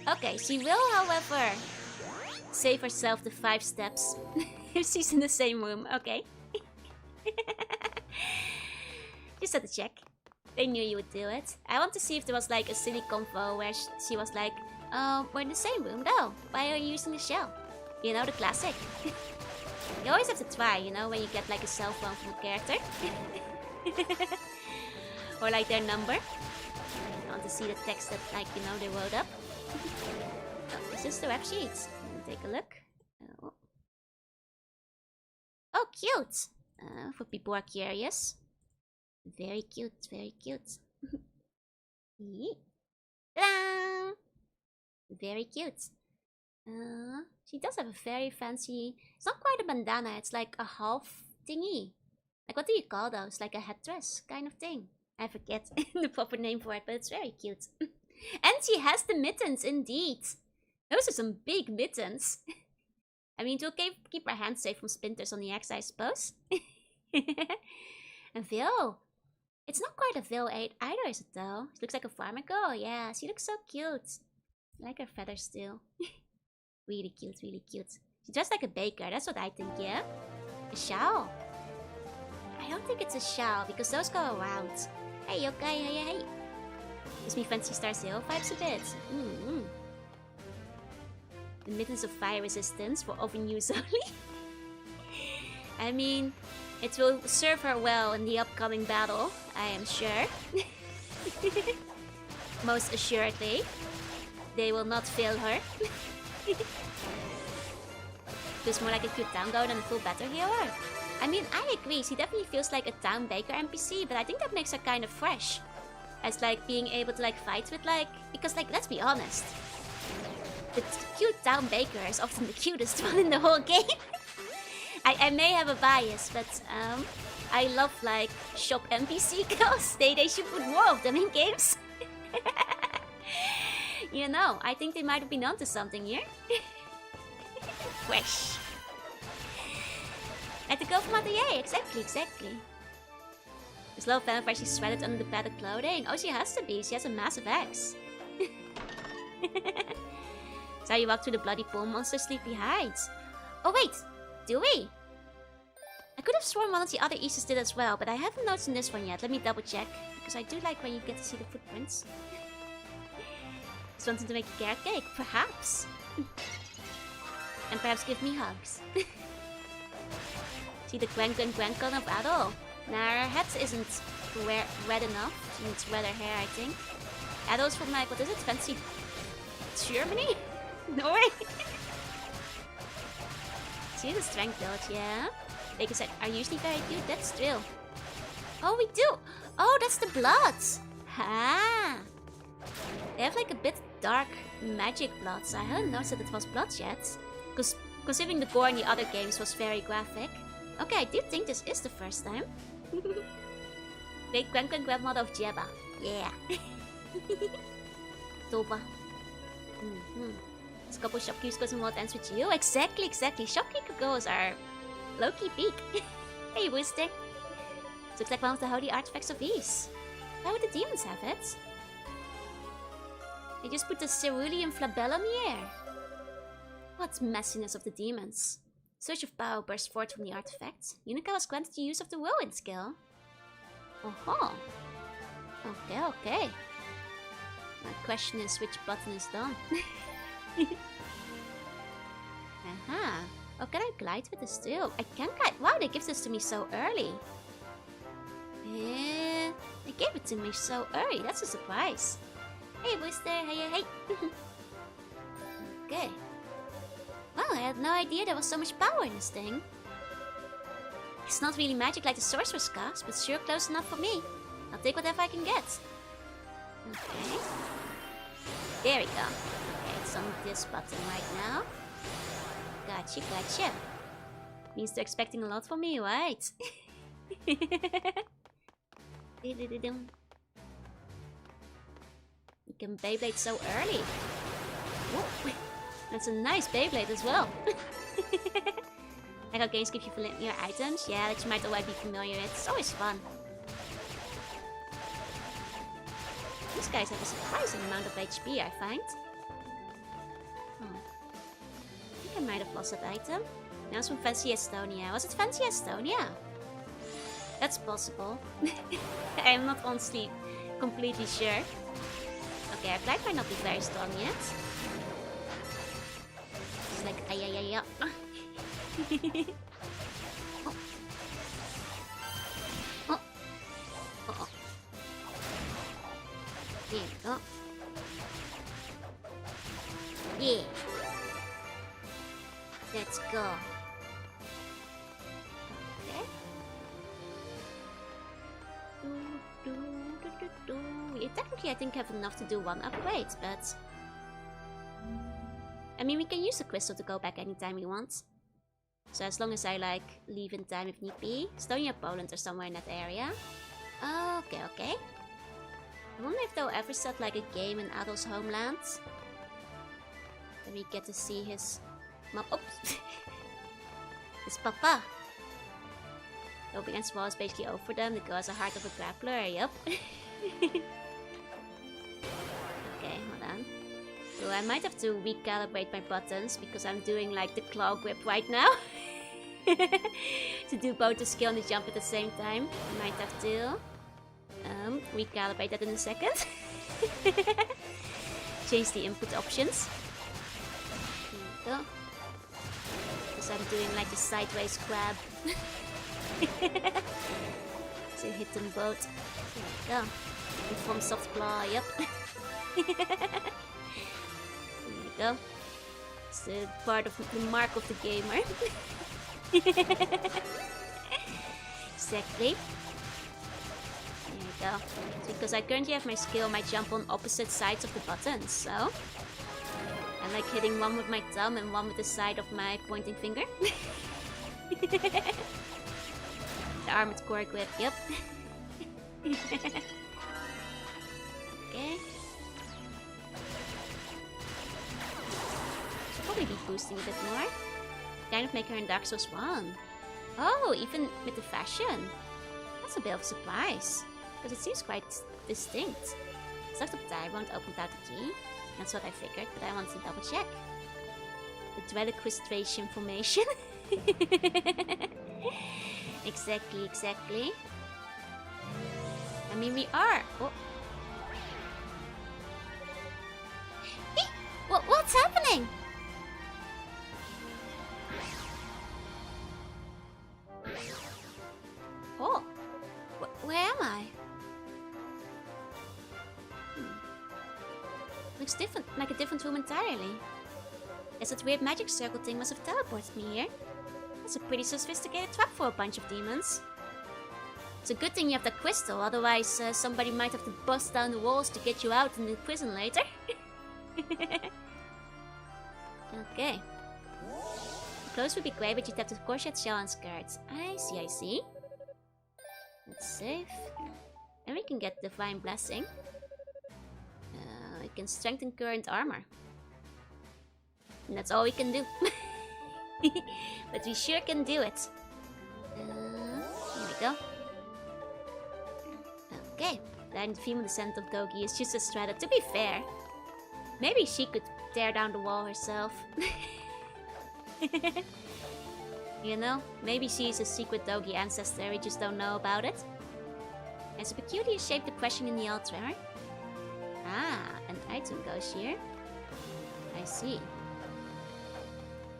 Okay, she will, however, save herself the 5 steps if she's in the same room. Okay. Just had to check. They knew you would do it. I want to see if there was like a silly convo where she was like, oh, we're in the same room though. Why are you using the shell? You know, the classic. You always have to try, you know, when you get like a cell phone from a character. Or like their number. I want to see the text that, like, you know, they wrote up. Oh, this is the rap sheet. Take a look. Oh, cute! For people who are curious. Very cute, very cute. Ta-da! Very cute. She does have a very fancy... It's not quite a bandana, it's like a half thingy. Like, what do you call those? Like a headdress kind of thing. I forget the proper name for it, but it's very cute. And she has the mittens, indeed. Those are some big mittens. I mean, to keep her hands safe from splinters on the axe, I suppose. And Vil. It's not quite a Vil either, is it though? She looks like a farmer girl. Yeah, she looks so cute. I like her feathers too. Really cute, really cute. She's dressed like a baker, that's what I think, yeah? A shawl. I don't think it's a shawl, because those go around. Hey, okay, hey. Gives me Fancy Star Zero vibes a bit. The mittens of fire resistance for oven use only. I mean, it will serve her well in the upcoming battle, I am sure. Most assuredly. They will not fail her. Feels more like a cute town girl than a full battle hero. I mean, I agree, she definitely feels like a town baker NPC, but I think that makes her kind of fresh. As like being able to like fight with like... Because like, let's be honest. The cute town baker is often the cutest one in the whole game. I may have a bias, but I love like shop NPC girls. They should put more of them in games. You know, I think they might have been onto something here. Fresh. At the go from atelier, exactly. This little vampire, she's shredded under the padded clothing. Oh, she has to be. She has a massive axe. So you walk through the bloody pool monster's sleepy hides. Oh wait, do we? I could have sworn one of the other Easters did as well, but I haven't noticed in this one yet. Let me double check, because I do like when you get to see the footprints. Just wanted to make a carrot cake, perhaps. And perhaps give me hugs. See the Gwen of Adol. Nah, her head isn't red enough. She needs redder hair, I think. Adol's from like, what is it? Fancy Germany? No way. See the strength build, yeah? Bakers are usually very cute, that's true. Oh, we do! Oh, that's the blood! Ha! They have like a bit dark magic blood, so I hadn't noticed that it was blood yet. Because considering the gore in the other games was very graphic. Okay, I do think this is the first time. Great grandmother of Jebba. Yeah. Toba. There's a couple shopkeepers goes in what ends with you. Exactly. Shopkeeper girls are low-key peak. Hey, Wooster. Looks like one of the holy artifacts of Ease. Why would the demons have it? They just put the cerulean flabellum here. What messiness of the demons. Surge of power bursts forth from the artifact. Unica was granted the use of the whirlwind skill. Oh-ho. Okay. My question is which button is done. Aha. Oh, can I glide with this too? I can glide. Wow, they give this to me so early. Yeah, they gave it to me so early. That's a surprise. Hey, Booster. Hey. Okay. Well, I had no idea there was so much power in this thing. It's not really magic like the sorcerer's cast, but sure close enough for me. I'll take whatever I can get. Okay. There we go. Okay, it's on this button right now. Gotcha. Means they're expecting a lot from me, right? You can Beyblade so early. Whoa. That's a nice Beyblade as well. Like how games give you familiar items, yeah, that you might already be familiar with. It's always fun. These guys have a surprising amount of HP, I find. Oh. I think I might have lost that item. Now it's from Fancy Estonia. Was it Fancy Estonia? That's possible. I am not honestly completely sure. Okay, our glide might not be very strong yet. It's like, ay. Oh. There we go. Yeah. Let's go. Okay. Technically, I think I have enough to do one upgrade, but... I mean, we can use the crystal to go back anytime we want. So as long as I, like, leave in time if need be. Estonia, Poland, or somewhere in that area. Okay, okay. I wonder if they'll ever set, like, a game in Adol's homeland. Then we get to see his... mom. Oops! His papa. Hoping against wall is basically over for them. The girl has a heart of a grappler, yup. Okay, hold on. So I might have to recalibrate my buttons because I'm doing like the claw grip right now. To do both the skill and the jump at the same time. I might have to recalibrate that in a second. Change the input options. There we go. Because I'm doing like the sideways grab. So hit them both. There we go. And from soft claw, yep. There we go. It's part of the mark of the gamer. Exactly. There we go. So because I currently have my skill, my jump on opposite sides of the buttons, so I'm like hitting one with my thumb and one with the side of my pointing finger. The armored core grip, yep. Okay. Should probably be boosting a bit more. Kind of make her in Dark Souls 1. Oh, even with the fashion. That's a bit of a surprise. Because it seems quite distinct. Stuff up there, I won't open without the key. That's what I figured, but I want to double check. The dreaded equistration formation. Exactly, exactly. I mean, we are. Oh. What's happening? Oh, where am I? Looks different, like a different room entirely. Guess that weird magic circle thing must have teleported me here. That's a pretty sophisticated trap for a bunch of demons. It's a good thing you have the crystal, otherwise somebody might have to bust down the walls to get you out in the prison later. Okay. Clothes would be great, but you'd have to corset, shell, and skirts. I see, I see. Let's save. And we can get Divine Blessing. We can strengthen current armor. And that's all we can do. But we sure can do it. Here we go. Okay. Then the female descendant of Dogi is just a strata. To be fair, maybe she could tear down the wall herself. You know, maybe she's a secret Dogi ancestor, we just don't know about it. There's a peculiar shaped depression in the altar. Ah, an item goes here. I see.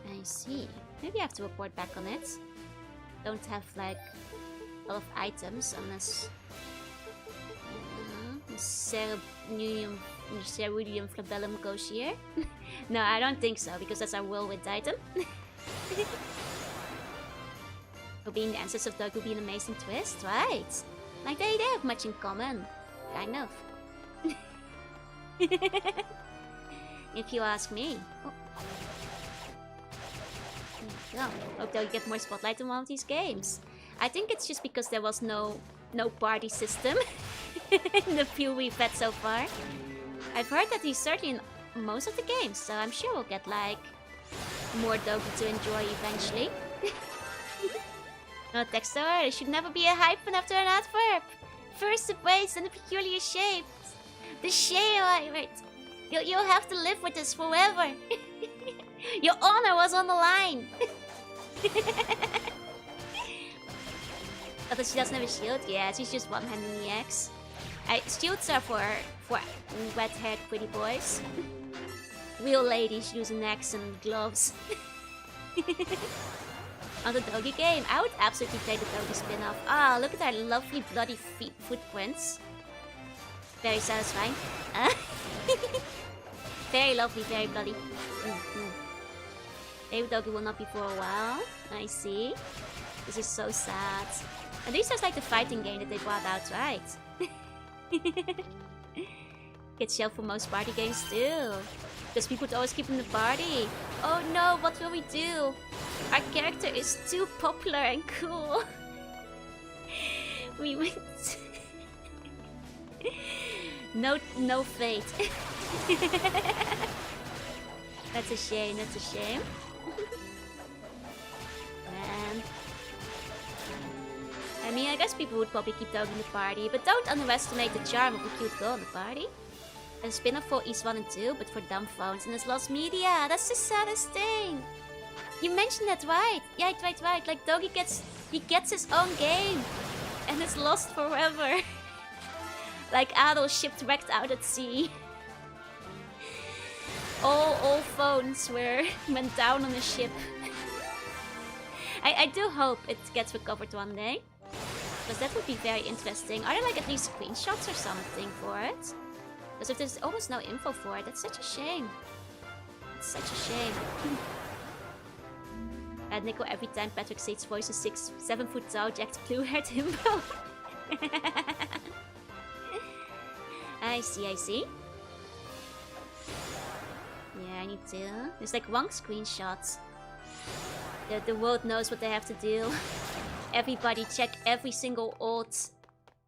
I see. Maybe I have to report back on it. Don't have like a lot of items unless Ceruleum Flabellum goes here. No, I don't think so because that's our whirlwind item. Being the ancestors of Doug would be an amazing twist, right? Like they have much in common. Kind of. If you ask me. Oh. There you go. Hope they'll get more spotlight in one of these games. I think it's just because there was no party system in the few we've had so far. I've heard that he's certainly in most of the games, so I'm sure we'll get like more Dogi to enjoy eventually. No text or there should never be a hyphen after an adverb. First the praise and the peculiar shapes. The shade, right? You'll have to live with this forever. Your honor was on the line. Although she doesn't have a shield, yeah, she's just one-handing the axe. Shields are for red-haired pretty boys. Real ladies use an axe and gloves. On the Dogi game, I would absolutely play the Dogi spin-off. Ah, look at that lovely bloody footprints. Very satisfying. Very lovely, very bloody. Maybe Dogi will not be for a while. I see. This is so sad. And this is like the fighting game that they brought out, right? Gets shelved for most party games too. Because people would always keep in the party. Oh no, what will we do? Our character is too popular and cool. We went. No fate. That's a shame, that's a shame. Man. I mean, I guess people would probably keep Doug in the party, but don't underestimate the charm of a cute girl in the party. A spin-off for East 1 and 2, but for dumb phones and it's lost media. That's the saddest thing. You mentioned that right. Yeah, right. Like Dogi gets his own game. And it's lost forever. Like Adol shipwrecked out at sea. All phones went down on the ship. I do hope it gets recovered one day. Because that would be very interesting. Are there like at least screenshots or something for it? Because if there's almost no info for it, that's such a shame. It's such a shame. And Nico, every time Patrick State's voice is 7 foot tall, jacked blue-haired himbo. I see. Yeah, I need to. There's like one screenshot. The world knows what they have to do. Everybody check every single old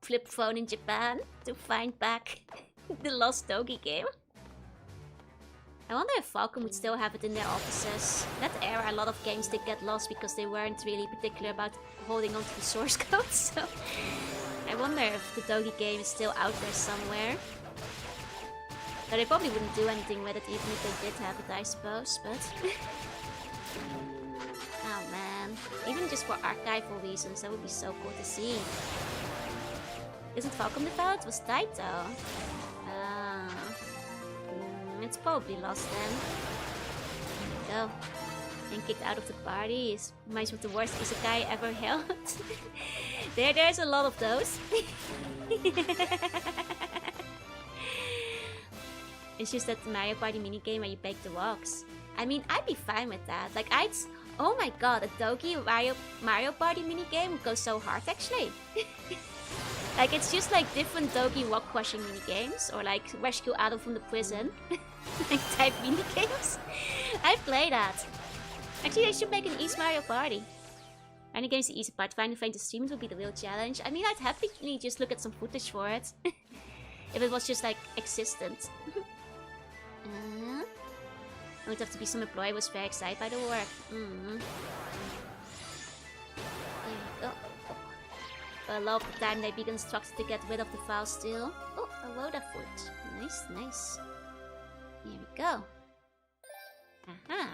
flip phone in Japan to find back the lost Dogi game. I wonder if Falcon would still have it in their offices. That era, a lot of games did get lost because they weren't really particular about holding onto the source code. So I wonder if the Dogi game is still out there somewhere. But they probably wouldn't do anything with it even if they did have it, I suppose. But oh man, even just for archival reasons, that would be so cool to see. Isn't Falcon devout? It was Taito. It's probably lost then. Go. And kicked out of the party. Reminds me of the worst isekai ever held. There's a lot of those. It's just that Mario Party minigame where you bake the rocks. I mean, I'd be fine with that. Like, oh my god, a Dogi Mario Party minigame would go so hard actually. Like, it's just like different Dogi rock crushing minigames, or like rescue Adol from the prison like type minigames. I'd play that. Actually, they should make an East Mario Party. Any games the easy part, finding to stream it would be the real challenge. I mean, I'd happily just look at some footage for it. If it was just like existent. I would have to be some employee who was very excited by the work. There we go. A lot of the time they be instructed to get rid of the file still. Oh, a Woda foot. Nice. Here we go. Aha.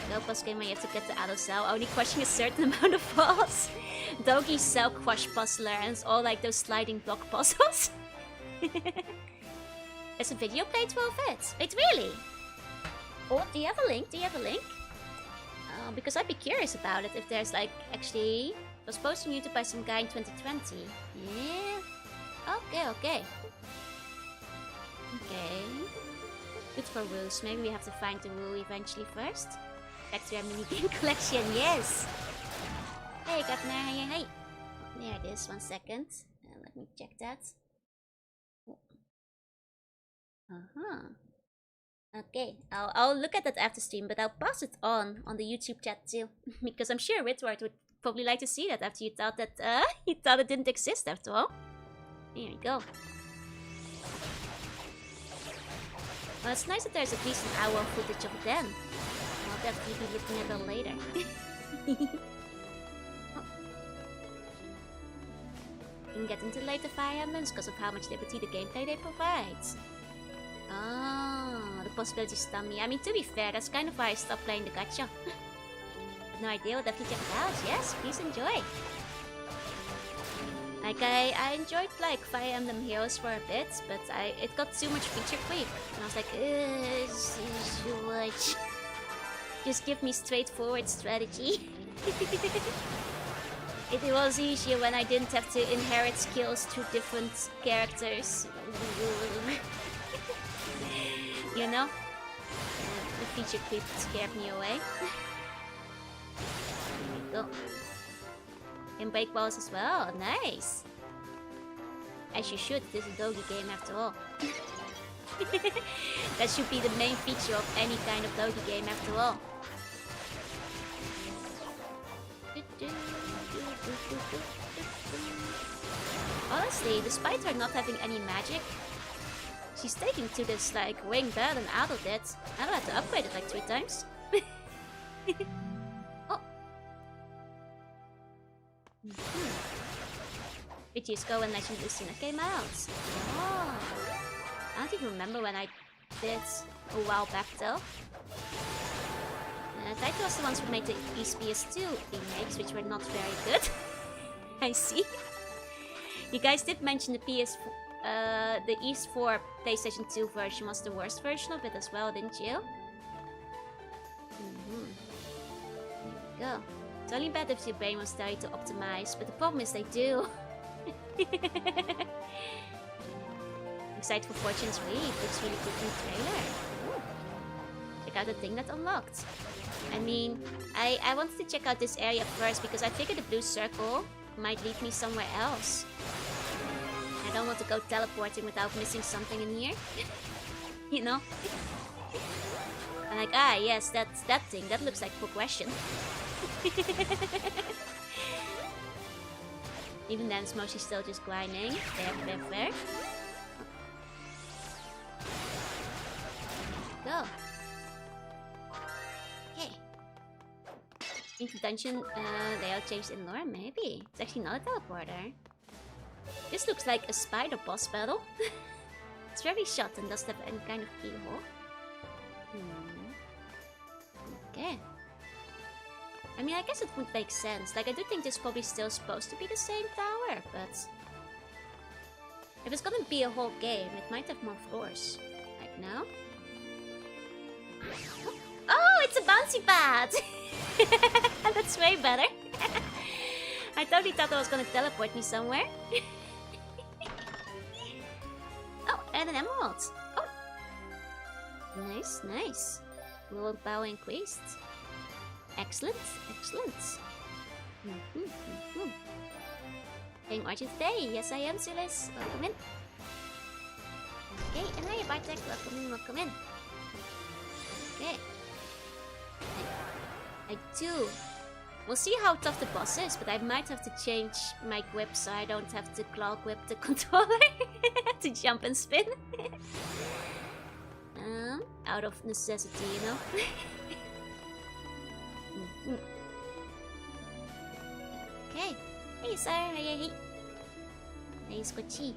Go post game where you have to get the Adol cell. Only crushing a certain amount of balls. Dogi cell crush puzzler, and it's all like those sliding block puzzles. There's a video playthrough of it. Wait, really? Oh, do you have a link? Because I'd be curious about it if there's like actually... It was posted on YouTube by some guy in 2020. Yeah. Okay. Good for rules. Maybe we have to find the rule eventually first. Back to our minigame collection, yes! Hey, Governor, hi. There it is, 1 second. Let me check that. Okay, I'll look at that after stream, but I'll pass it on the YouTube chat too. Because I'm sure Ritward would probably like to see that after you thought that, you thought it didn't exist after all. Here we go. Well, it's nice that there's at least an hour of footage of it then. I'll definitely be looking at it later. You can get into later Fire Emblems because of how much liberty the gameplay they provide. Oh, the possibilities stun me. I mean, to be fair, that's kind of why I stopped playing the Gacha. No idea, we'll definitely check it out. Yes, please enjoy. Like, I enjoyed like Fire Emblem Heroes for a bit, but it got too much feature creep. And I was like, it's too much. Just give me straightforward strategy. It was easier when I didn't have to inherit skills through different characters. You know? The feature creep scared me away. There we go. Can break walls as well. Nice. As you should. This is a doggy game after all. That should be the main feature of any kind of doggy game after all. Honestly, despite her not having any magic, she's taking to this like way better than Adel did. Adel had to upgrade it like 3 times. Oh. Years ago when Legend Lucina came out. Oh. I don't even remember when I did a while back though. Taito was the ones who made the East PS2 remakes, which were not very good. I see. You guys did mention the the East 4 PlayStation 2 version was the worst version of it as well, didn't you? There we go. It's only bad if your brain was starting to optimize, but the problem is they do. Excited for Fortune's Read. Looks really good in the trailer. Ooh. Check out the thing that unlocked. I mean, I wanted to check out this area first because I figured the blue circle might lead me somewhere else. I don't want to go teleporting without missing something in here. You know? I'm like, yes, that's that thing. That looks like progression. Even then, it's mostly still just grinding. Fair. Go. Okay. Into dungeon, layout changed in lore, maybe. It's actually not a teleporter. This looks like a spider boss battle. It's very short and doesn't have any kind of keyhole. Okay. I mean, I guess it would make sense. Like, I do think this is probably still supposed to be the same tower, but... if it's gonna be a whole game, it might have more floors. Like now. Oh, it's a bouncy pad! That's way better. I totally thought that was gonna teleport me somewhere. Oh, and an emerald. Oh. Nice. Little power increased. Excellent. Playing Argent today? Yes, I am, Silas. Welcome in. Okay, and hi, Bartek. Welcome in. Okay. I do. We'll see how tough the boss is, but I might have to change my grip so I don't have to claw grip the controller to jump and spin. Out of necessity, you know? Okay. Hey, sir. Hey. Hey, Squitchy.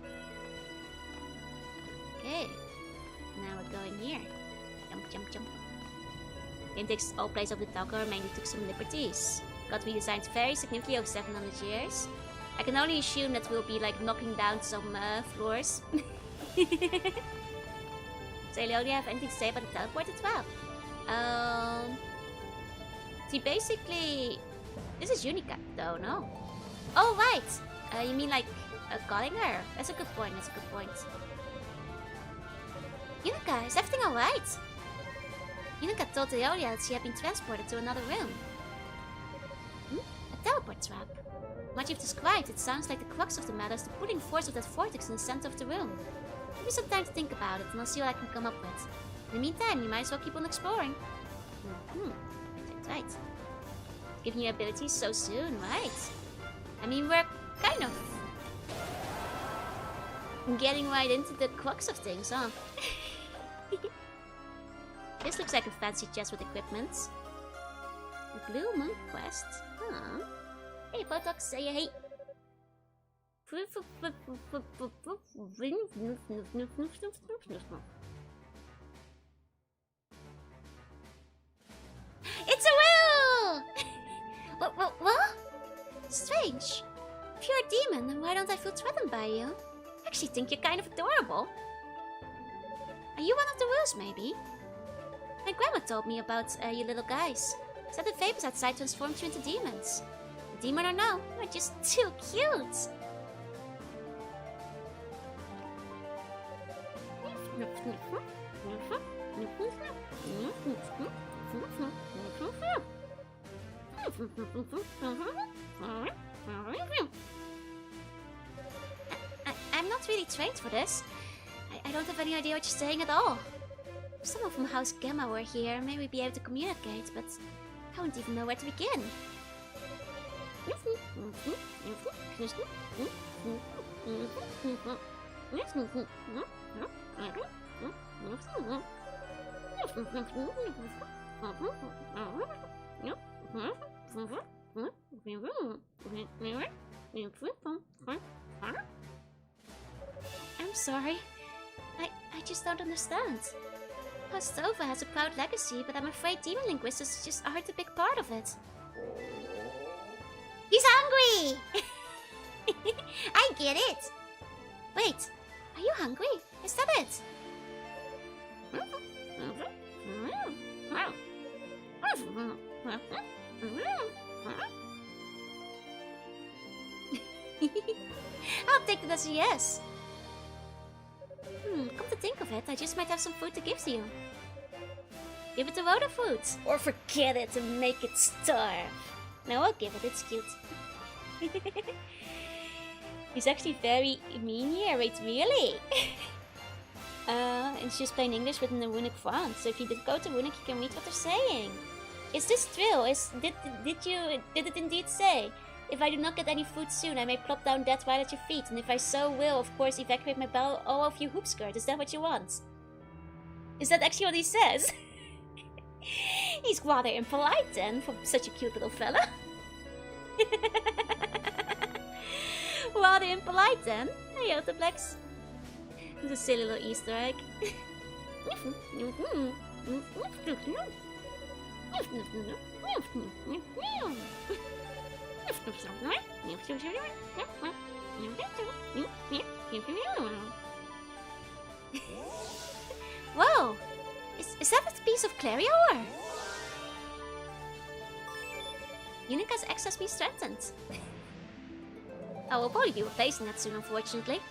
Okay. Now we're going here. Jump. Game takes all place of the Talker, mainly took some liberties. Got redesigned very significantly over 700 years. I can only assume that we'll be like knocking down some floors. So you only have anything to say about the teleport as well? See, basically, this is Unica, though, no? Oh, right! You mean like calling her? That's a good point. Unica, is everything alright? Unica told Leolia that she had been transported to another room. A teleport trap. What you've described, it sounds like the crux of the matter is the pulling force of that vortex in the center of the room. Give me some time to think about it, and I'll see what I can come up with. In the meantime, you might as well keep on exploring. Right. Giving you abilities so soon, right? I mean, we're kind of getting right into the crux of things, huh? This looks like a fancy chest with equipment. A Blue Moon quest? Huh? Hey, Botox, say hey. It's a whale! What? Strange. If you're a demon, then why don't I feel threatened by you? I actually think you're kind of adorable. Are you one of the wolves, maybe? My grandma told me about you little guys. Said the vapors outside transformed you into demons. A demon or no, you're just too cute. I'm not really trained for this. I don't have any idea what you're saying at all. If someone from House Gamma were here, maybe we'd be able to communicate, but I don't even know where to begin. I'm sorry. I just don't understand. Pastova has a proud legacy, but I'm afraid demon linguistics just aren't a big part of it. He's hungry! I get it! Wait, are you hungry? Is that it? I'll take it as a yes. Come to think of it, I just might have some food to give to you. Give it to Rhoda food. Or forget it and make it starve. No, I'll give it, it's cute. He's actually very mean here, wait, really? And she's playing English within the runic font, so if you did go to runic, you can read what they're saying. Is this true? Did it indeed say? If I do not get any food soon, I may plop down dead right at your feet, and if I so will, of course, evacuate my bell all of you hoop skirt. Is that what you want? Is that actually what he says? He's rather impolite then, for such a cute little fella. Rather impolite then. Hey, Autoplex. It's a silly little Easter egg. Whoa! Is that a piece of Clario ore? Unica's X has been strengthened. I will probably be replacing that soon, unfortunately.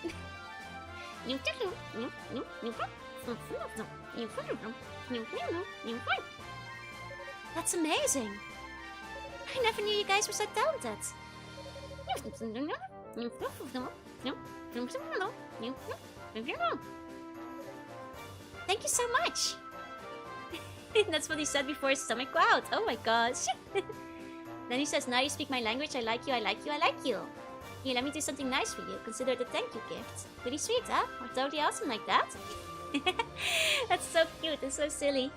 That's amazing! I never knew you guys were so talented. Thank you so much! That's what he said before his stomach growled. Oh my gosh. Then he says, now you speak my language, I like you, I like you, I like you. Here, let me do something nice for you. Consider it a thank you gift. Pretty sweet, huh? We're totally awesome like that. That's so cute and so silly.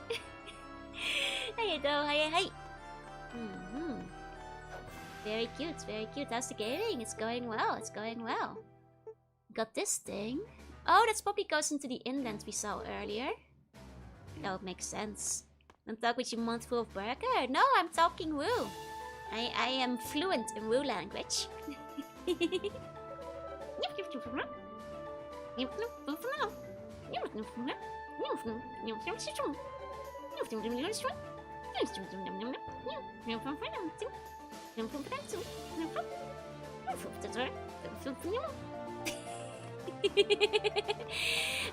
Hey, hey, hey. Very cute, very cute. How's the gaming? It's going well, it's going well. Got this thing. Oh, that's probably goes into the inland we saw earlier. That would make sense. Don't talk with your mouth full of burger. No, I'm talking Woo. I am fluent in Woo language.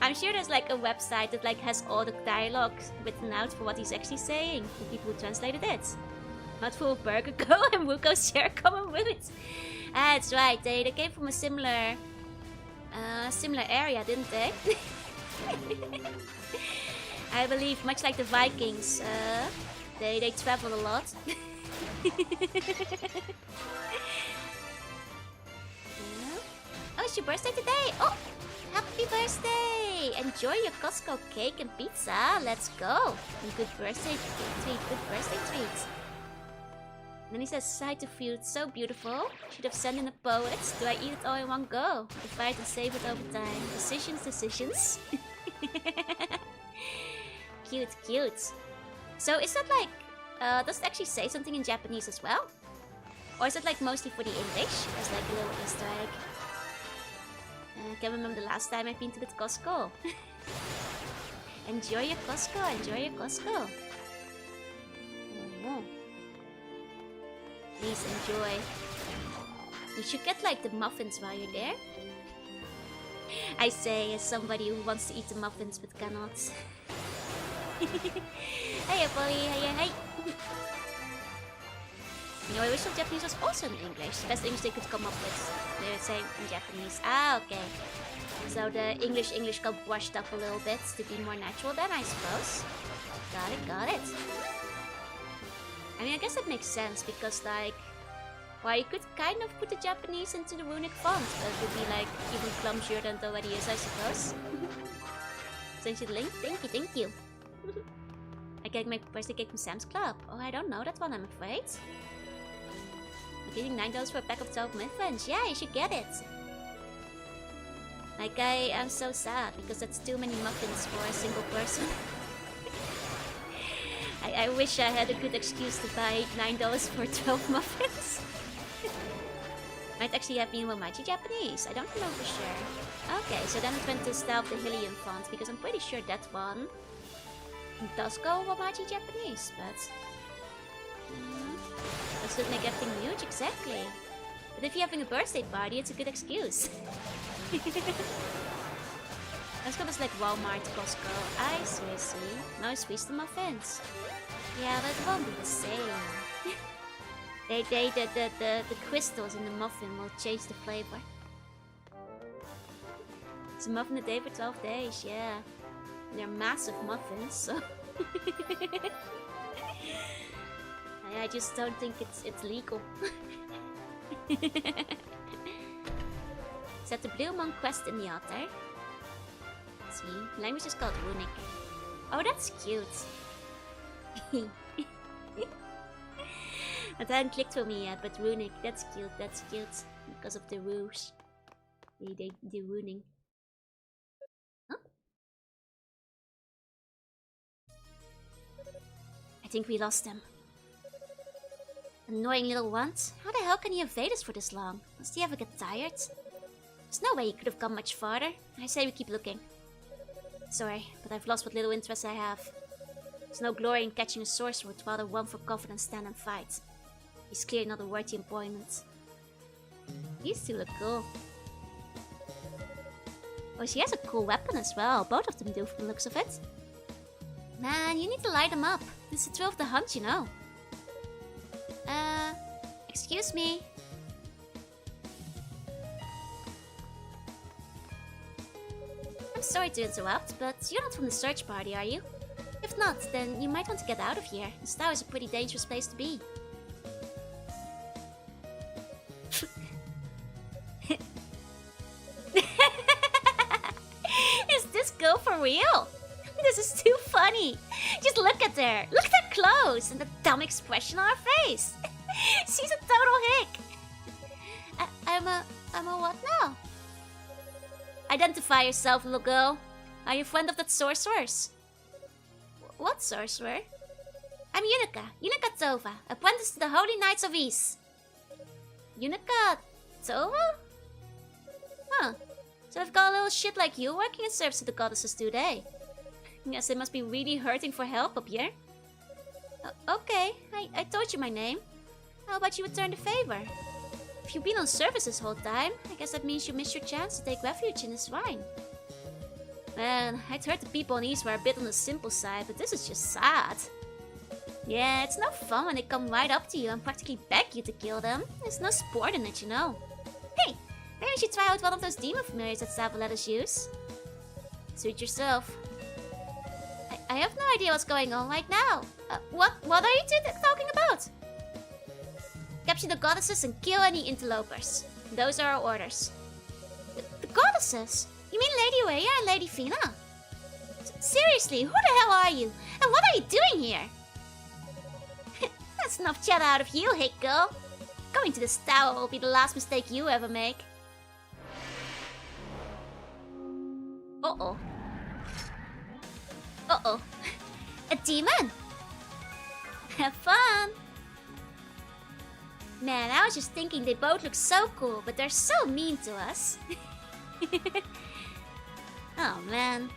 I'm sure there's like a website that like has all the dialogue written out for what he's actually saying for people who translated it. Mouthful of burger go and Wuko share common roots. That's right, they came from a similar area, didn't they? I believe, much like the Vikings, they travel a lot. Oh, it's your birthday today! Oh! Happy birthday! Enjoy your Costco cake and pizza. Let's go! Good birthday treat, good birthday treat. And then he says, sight of food, so beautiful. Should have sent in a poet. Do I eat it all in one go? Divide and save it over time. Decisions. Cute, cute. So is that like, does it actually say something in Japanese as well? Or is it like mostly for the English? As like a little Easter egg? I can't remember the last time I've been to the Costco. Enjoy your Costco, enjoy your Costco. Oh. Please enjoy. You should get like the muffins while you're there. I say as somebody who wants to eat the muffins but cannot. Hey, boy, hey. You know, I wish some Japanese was also in English. The best English they could come up with. They would say in Japanese. Ah, okay. So the English got washed up a little bit to be more natural then, I suppose. Got it. I mean, I guess that makes sense because, like, well, you could kind of put the Japanese into the runic font, but it would be, like, even clumsier than it already is, I suppose. Sent you the link? Thank you. I get my birthday cake from Sam's Club. Oh, I don't know that one, I'm afraid. I'm getting $9 for a pack of 12 muffins. Yeah, you should get it. Like, I am so sad because that's too many muffins for a single person. I wish I had a good excuse to buy $9 for 12 muffins. Might actually have been Romachi Japanese. I don't know for sure. Okay, so then it went to style of the Hylian font because I'm pretty sure that one does go Romachi Japanese, but that should make everything huge, exactly. But if you're having a birthday party, it's a good excuse. Let's go to like Walmart, Costco. I see. Now squeeze the muffins. Yeah, but it won't be the same. The crystals in the muffin will change the flavor. It's a muffin a day for 12 days, yeah. And they're massive muffins, so... I just don't think it's legal. Set the Blue Monk quest in the altar. See, language is called Runic. Oh, that's cute. It hadn't clicked for me yet, but Runic, that's cute, because of the runes. The runing. Huh? I think we lost them. Annoying little ones. How the hell can he evade us for this long? Must he ever get tired? There's no way he could have gone much farther. I say we keep looking. Sorry, but I've lost what little interest I have. There's no glory in catching a sorcerer while the one for confidence stand and fight. He's clearly not a worthy employment. These two look cool. Oh, she has a cool weapon as well. Both of them do from the looks of it. Man, you need to light them up. It's the thrill of the hunt, you know. Excuse me. I'm sorry to interrupt, but you're not from the search party, are you? If not, then you might want to get out of here. This tower is a pretty dangerous place to be. Is this girl for real? This is too funny. Just look at her. Look at her clothes and the dumb expression on her face. She's a total hick. I'm a what now? Identify yourself, little girl. Are you a friend of that sorcerer's? What sorcerer? I'm Yunuka Tova, apprentice to the Holy Knights of Ys. Yunuka Tova? Huh. So they've got a little shit like you working in service to the goddesses, do they? Guess they must be really hurting for help up here. Okay, I told you my name. How about you return the favor? If you've been on service this whole time, I guess that means you missed your chance to take refuge in this shrine. Man, I'd heard the people on Ys were a bit on the simple side, but this is just sad. Yeah, it's no fun when they come right up to you and practically beg you to kill them. There's no sport in it, you know. Hey, maybe you should try out one of those demon familiars that Sava let us use. Suit yourself. I have no idea what's going on right now. What are you two talking about? Capture the goddesses and kill any interlopers. Those are our orders. The goddesses? You mean Lady Rhea and Lady Fina? Seriously, who the hell are you? And what are you doing here? That's enough chat out of you, hick girl. Going to this tower will be the last mistake you ever make. Uh-oh. Uh-oh. A demon? Have fun! Man, I was just thinking they both look so cool, but they're so mean to us. Oh, man.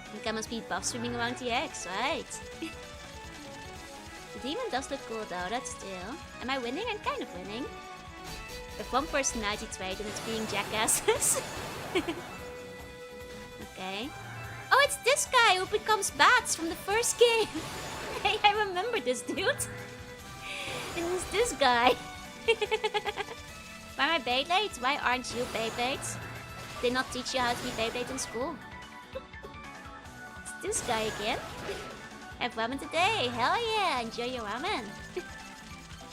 I think I must be buff swimming around the eggs, right? The demon does look cool though, that's still. Am I winning? I'm kind of winning. If one personality trait and it's being jackasses. Okay. Oh, Oh, it's this guy who becomes bats from the first game. Hey, I remember this dude. It's this guy. Why am I Beyblade? Why aren't you Beyblade? They not teach you how to be Beyblade in school? It's this guy again. Have ramen today. Hell yeah, enjoy your ramen.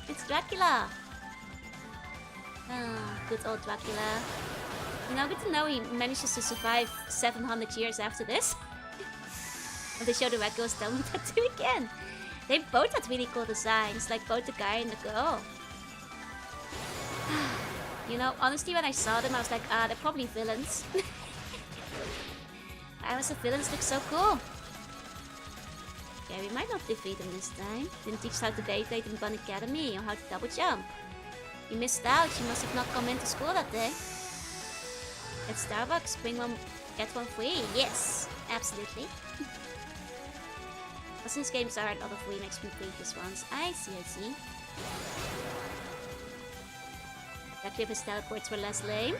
It's Dracula. Oh, good old Dracula. You know, good to know he manages to survive 700 years after this. And they show the red girl's done with tattoo again. They both had really cool designs, like both the guy and the girl. You know, honestly, when I saw them, I was like, ah, they're probably villains. Why was the villains look so cool? Yeah, we might not defeat them this time. Didn't teach how to Beyblade in Bun Academy or how to double jump. You missed out. You must have not come into school that day. At Starbucks, bring one, get one free. Yes, absolutely. But since games are a lot of remakes from previous ones, I see. That Cliff's teleports were less lame.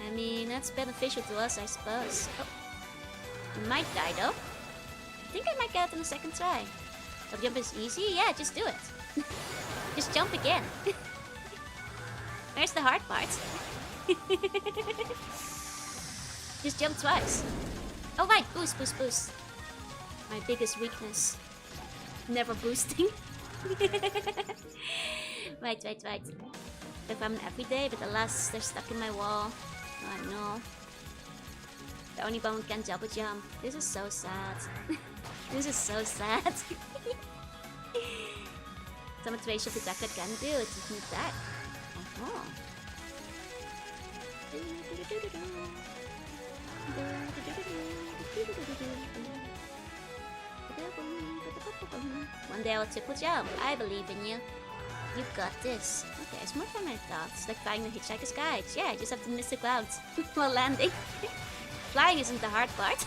I mean, that's beneficial to us, I suppose. Oh. You might die though. I think I might get it on the second try. The jump is easy? Yeah, just do it. Just jump again. There's the hard part. Just jump twice. Oh right, boost. My biggest weakness. Never boosting. Right. If I'm every day, but alas, they're stuck in my wall. Oh no. The only bone can double jump. This is so sad. This is so sad. Some motivation to Gacha can do it. You can attack. One day I'll triple jump. I believe in you. You got this. Okay, it's more fun than I thought. It's like flying the Hitchhiker's Guide. Yeah, I just have to miss the clouds while landing. Flying isn't the hard part.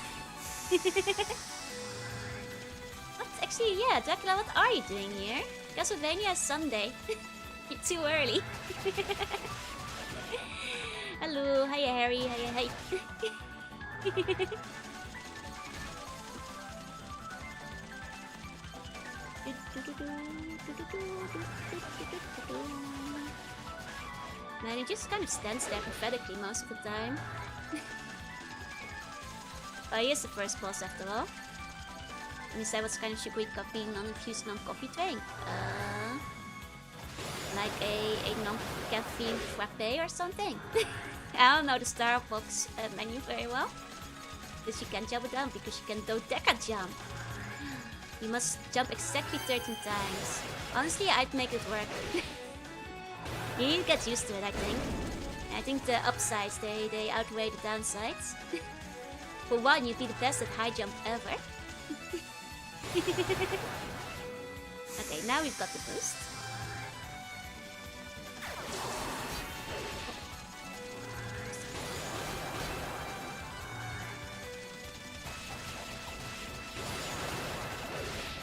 What? Actually, yeah, Dracula, what are you doing here? Castlevania is Sunday. You're too early. Hello, hiya Harry, hiya. Man, he just kind of stands there pathetically most of the time. Oh, he is the first boss after all. And he said what's kind of sugary coffee, non-infused non-coffee drink. Like a non-caffeine frappe or something. I don't know the Starbucks menu very well. Because you can't jump it down because you can dodeca jump. You must jump exactly 13 times. Honestly, I'd make it work. You need to get used to it, I think. I think the upsides, they outweigh the downsides. For one, you'd be the best at high jump ever. Okay, now we've got the boost.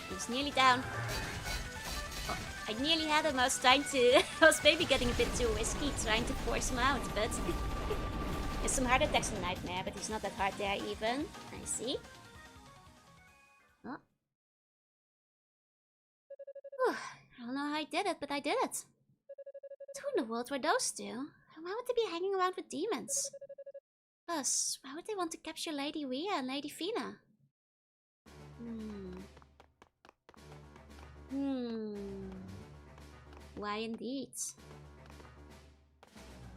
He's nearly down. Oh, I nearly had him. I was trying to... I was maybe getting a bit too risky trying to force him out, but... There's some hard attacks in Nightmare, but he's not that hard there even. I see. Oh. Whew. I don't know how I did it, but I did it. Who in the world were those two? Why would they be hanging around with demons? Plus, why would they want to capture Lady Rhea and Lady Fina? Why indeed?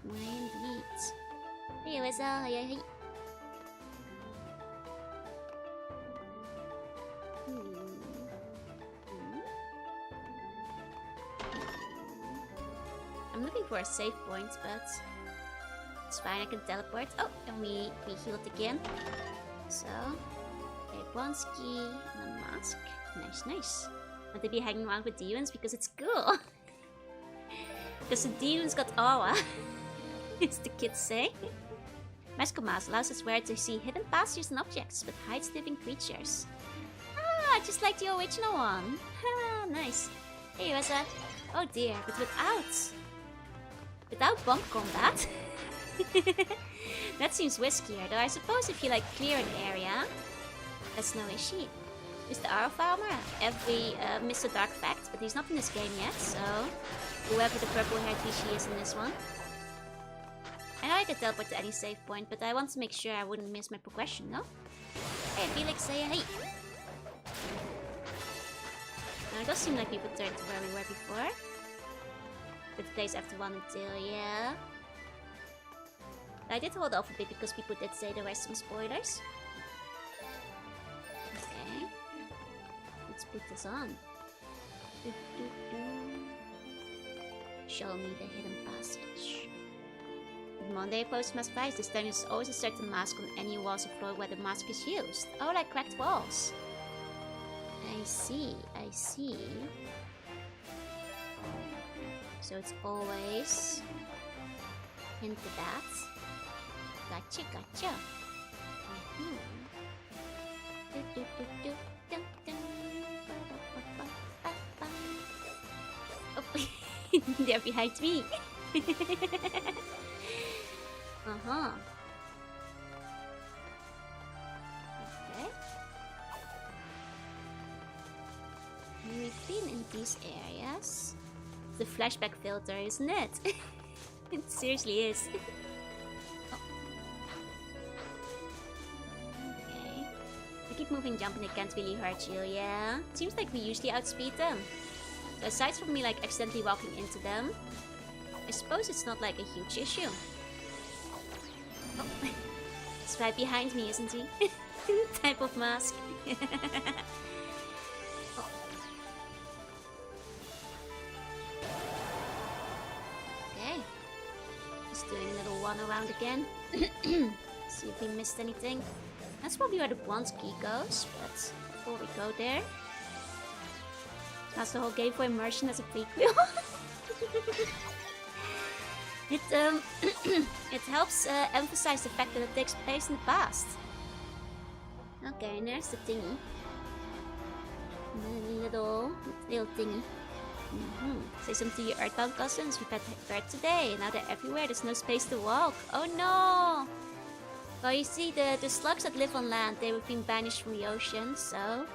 Why indeed? Hey, what's up? Hey. I'm looking for a save point, but it's fine. I can teleport. Oh, and we healed again. So, a Bonsky and a mask. Nice. Want to be hanging around with demons because it's cool. Because the demons got aura, as the kids say. Magical Mask allows us wearer to see hidden pastures and objects, but hides living creatures. Ah, just like the original one. Ah, nice. Hey, what's that? Oh dear, but without bomb combat. That seems riskier, though I suppose if you like clear an area, that's no issue. Is the arrow farmer? Every Mr. Dark Fact, but he's not in this game yet, so whoever the purple-haired Vichy is in this one. I know I could teleport to any save point, but I want to make sure I wouldn't miss my progression, no? Hey, Felix, say hey! Now, it does seem like we returned to where we were before. But the place after 1 and 2, yeah. I did hold off a bit because people did say there were some spoilers. Okay. Let's put this on. Show me the hidden passage. With Monday post mask advice, this time is always a certain mask on any walls or floor where the mask is used. Oh, like cracked walls. I see, I see. So it's always into that. Gotcha, gotcha. Oh, they're behind me. Uh-huh. Okay. We've been in these areas. The flashback filter, isn't it? It seriously is. Oh. Okay. I keep moving, jumping, it can't really hurt you, yeah? Seems like we usually outspeed them. So aside from me like accidentally walking into them, I suppose it's not like a huge issue. Oh. He's right behind me, isn't he? Type of mask. Doing a little one around again. See if we missed anything. That's probably where the bronze key goes, but before we go there, that's the whole game for immersion as a prequel. It helps emphasize the fact that it takes place in the past. Okay, and there's the thingy. Little thingy. Say something to your Earthbound cousins. We've had Earth today, and now they're everywhere. There's no space to walk. Oh no! Well, you see, the slugs that live on land, they've been banished from the ocean, so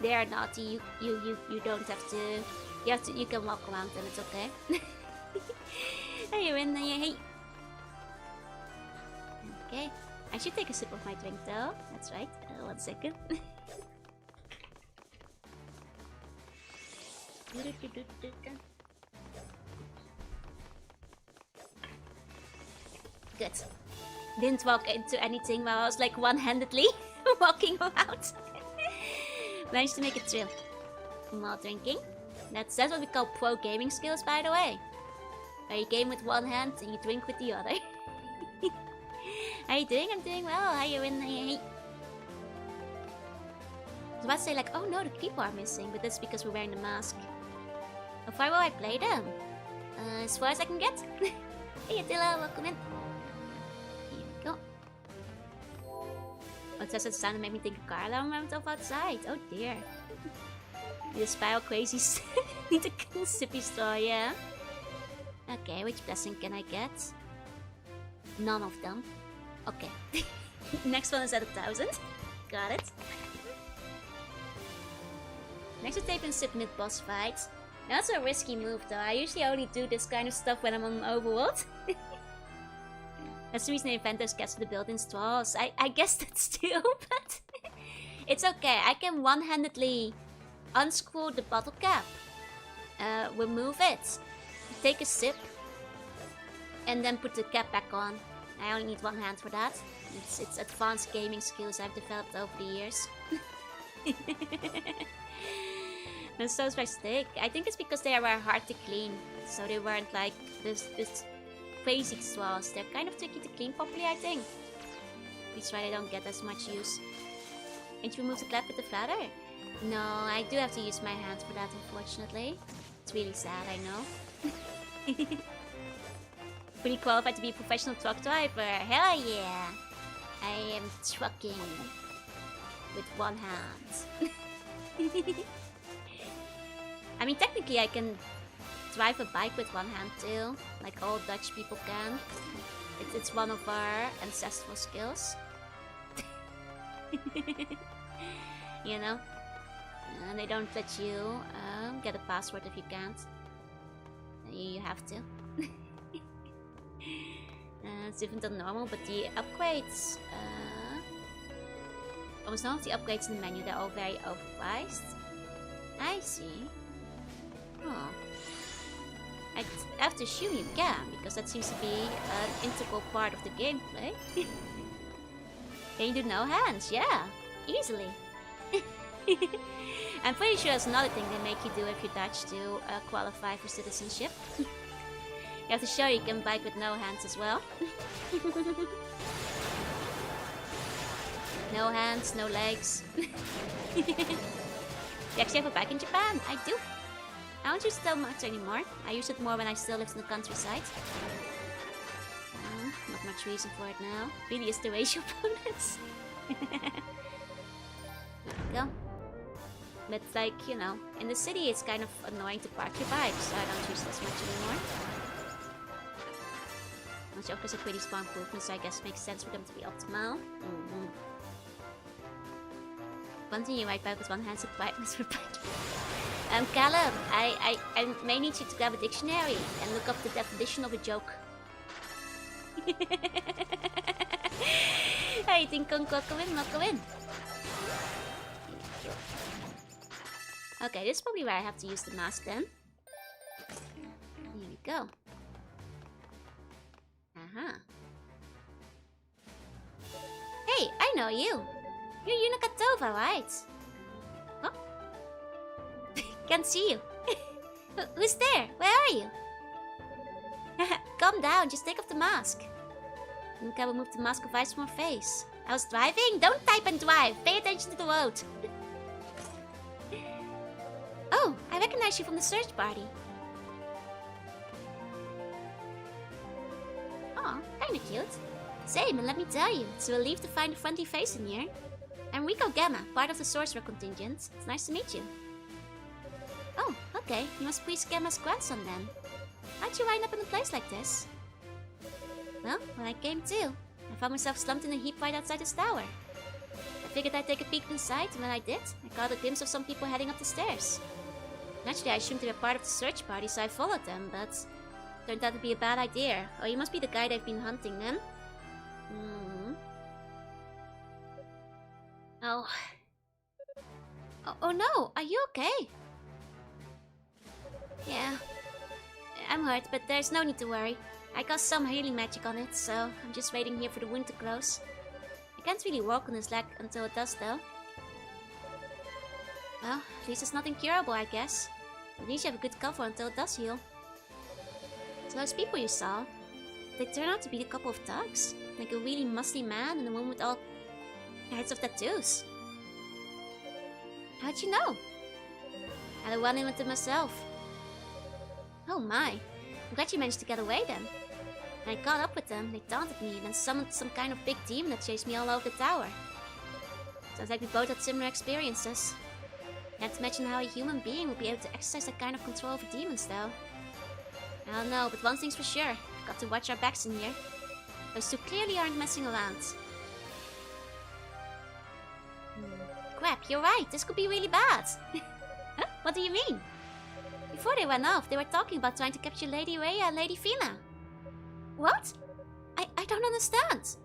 they are naughty. You don't have to. You can walk around them. It's okay. Hey, you're in there. Hey. Okay. I should take a sip of my drink, though. That's right. 1 second. Good. Didn't walk into anything while I was like one-handedly walking around. Managed to make it through while drinking. That's what we call pro gaming skills, by the way. Where you game with one hand and you drink with the other. How you doing? I'm doing well. How you in? I was about to say like, oh no, the people are missing, but that's because we're wearing the mask. How far will I play them? As far as I can get. Hey Attila, welcome in. Here we go. Oh, it says that sound that made me think of Carla when I went off outside. Oh dear. The spiral crazies need a sippy straw, yeah? Okay, which blessing can I get? None of them. Okay. Next one is at 1,000. Got it. Next we tape and sip mid-boss fights. That's a risky move though. I usually only do this kind of stuff when I'm on overworld. That's the reason the inventors gets the built-in straws. I guess that's too, but it's okay. I can one-handedly unscrew the bottle cap, remove it, take a sip, and then put the cap back on. I only need one hand for that. It's advanced gaming skills I've developed over the years. That's so spastic. I think it's because they were hard to clean, so they weren't like this crazy straws. They're kind of tricky to clean properly, I think. That's why they don't get as much use. Can't you remove the clap with the flatter? No, I do have to use my hands for that, unfortunately. It's really sad, I know. Fully qualified to be a professional truck driver. Hell yeah! I am trucking with one hand. I mean, technically I can drive a bike with one hand too, like all Dutch people can. It's one of our ancestral skills. You know? And they don't let you get a password if you can't. You have to. It's different than normal, but the upgrades... almost none of the upgrades in the menu, they're all very overpriced. I see. Oh. I have to assume you can, because that seems to be an integral part of the gameplay. Can you do no hands? Yeah, easily. I'm pretty sure that's another thing they make you do if you Dutch to qualify for citizenship. You have to show you can bike with no hands as well. No hands, no legs. You actually have a bike in Japan? I do. I don't use it so much anymore. I use it more when I still live in the countryside. Not much reason for it now. Really is the ratio bonus. There we go. But like, you know, in the city it's kind of annoying to park your bike, so I don't use this much anymore. Which offers a pretty small improvement, so I guess it makes sense for them to be optimal. One thing you ride bike with one hand, so quietness for bike. Callum, I may need you to grab a dictionary and look up the definition of a joke. I think kung kokowin, mokowin. Okay, this is probably where I have to use the mask then. Here we go. Hey, I know you. You're Yunakatova, right? Huh? Can't see you. Who's there? Where are you? Calm down, just take off the mask. Yuka will move the mask of ice from her face. I was driving? Don't type and drive. Pay attention to the road. Oh, I recognize you from the search party. Aw, kinda cute. Same, and let me tell you, it's a relief to find a friendly face in here. I'm Rico Gamma, part of the Sorcerer contingent. It's nice to meet you. Oh, okay. You must be Gamma's grandson then. How'd you wind up in a place like this? Well, when I came to, I found myself slumped in a heap right outside this tower. I figured I'd take a peek inside, and when I did, I caught a glimpse of some people heading up the stairs. Naturally, I assumed they were part of the search party, so I followed them, but turned out to be a bad idea. Oh, you must be the guy they've been hunting then. Oh. Oh no, are you okay? Yeah. I'm hurt, but there's no need to worry. I cast some healing magic on it, so I'm just waiting here for the wound to close. I can't really walk on this leg until it does, though. Well, at least it's nothing curable, I guess. At least you have a good cover until it does heal. So those people you saw, they turn out to be a couple of thugs. Like a really muscly man and a woman with all kinds of tattoos. How'd you know? I had a run-in with them myself. Oh my, I'm glad you managed to get away then. When I caught up with them, they taunted me and then summoned some kind of big demon that chased me all over the tower. Sounds like we both had similar experiences. Can't imagine how a human being would be able to exercise that kind of control over demons though. I don't know, but one thing's for sure, we've got to watch our backs in here. Those two clearly aren't messing around. Crap, you're right, this could be really bad. Huh? What do you mean? Before they went off, they were talking about trying to capture Lady Rhea and Lady Fina. What? I don't understand.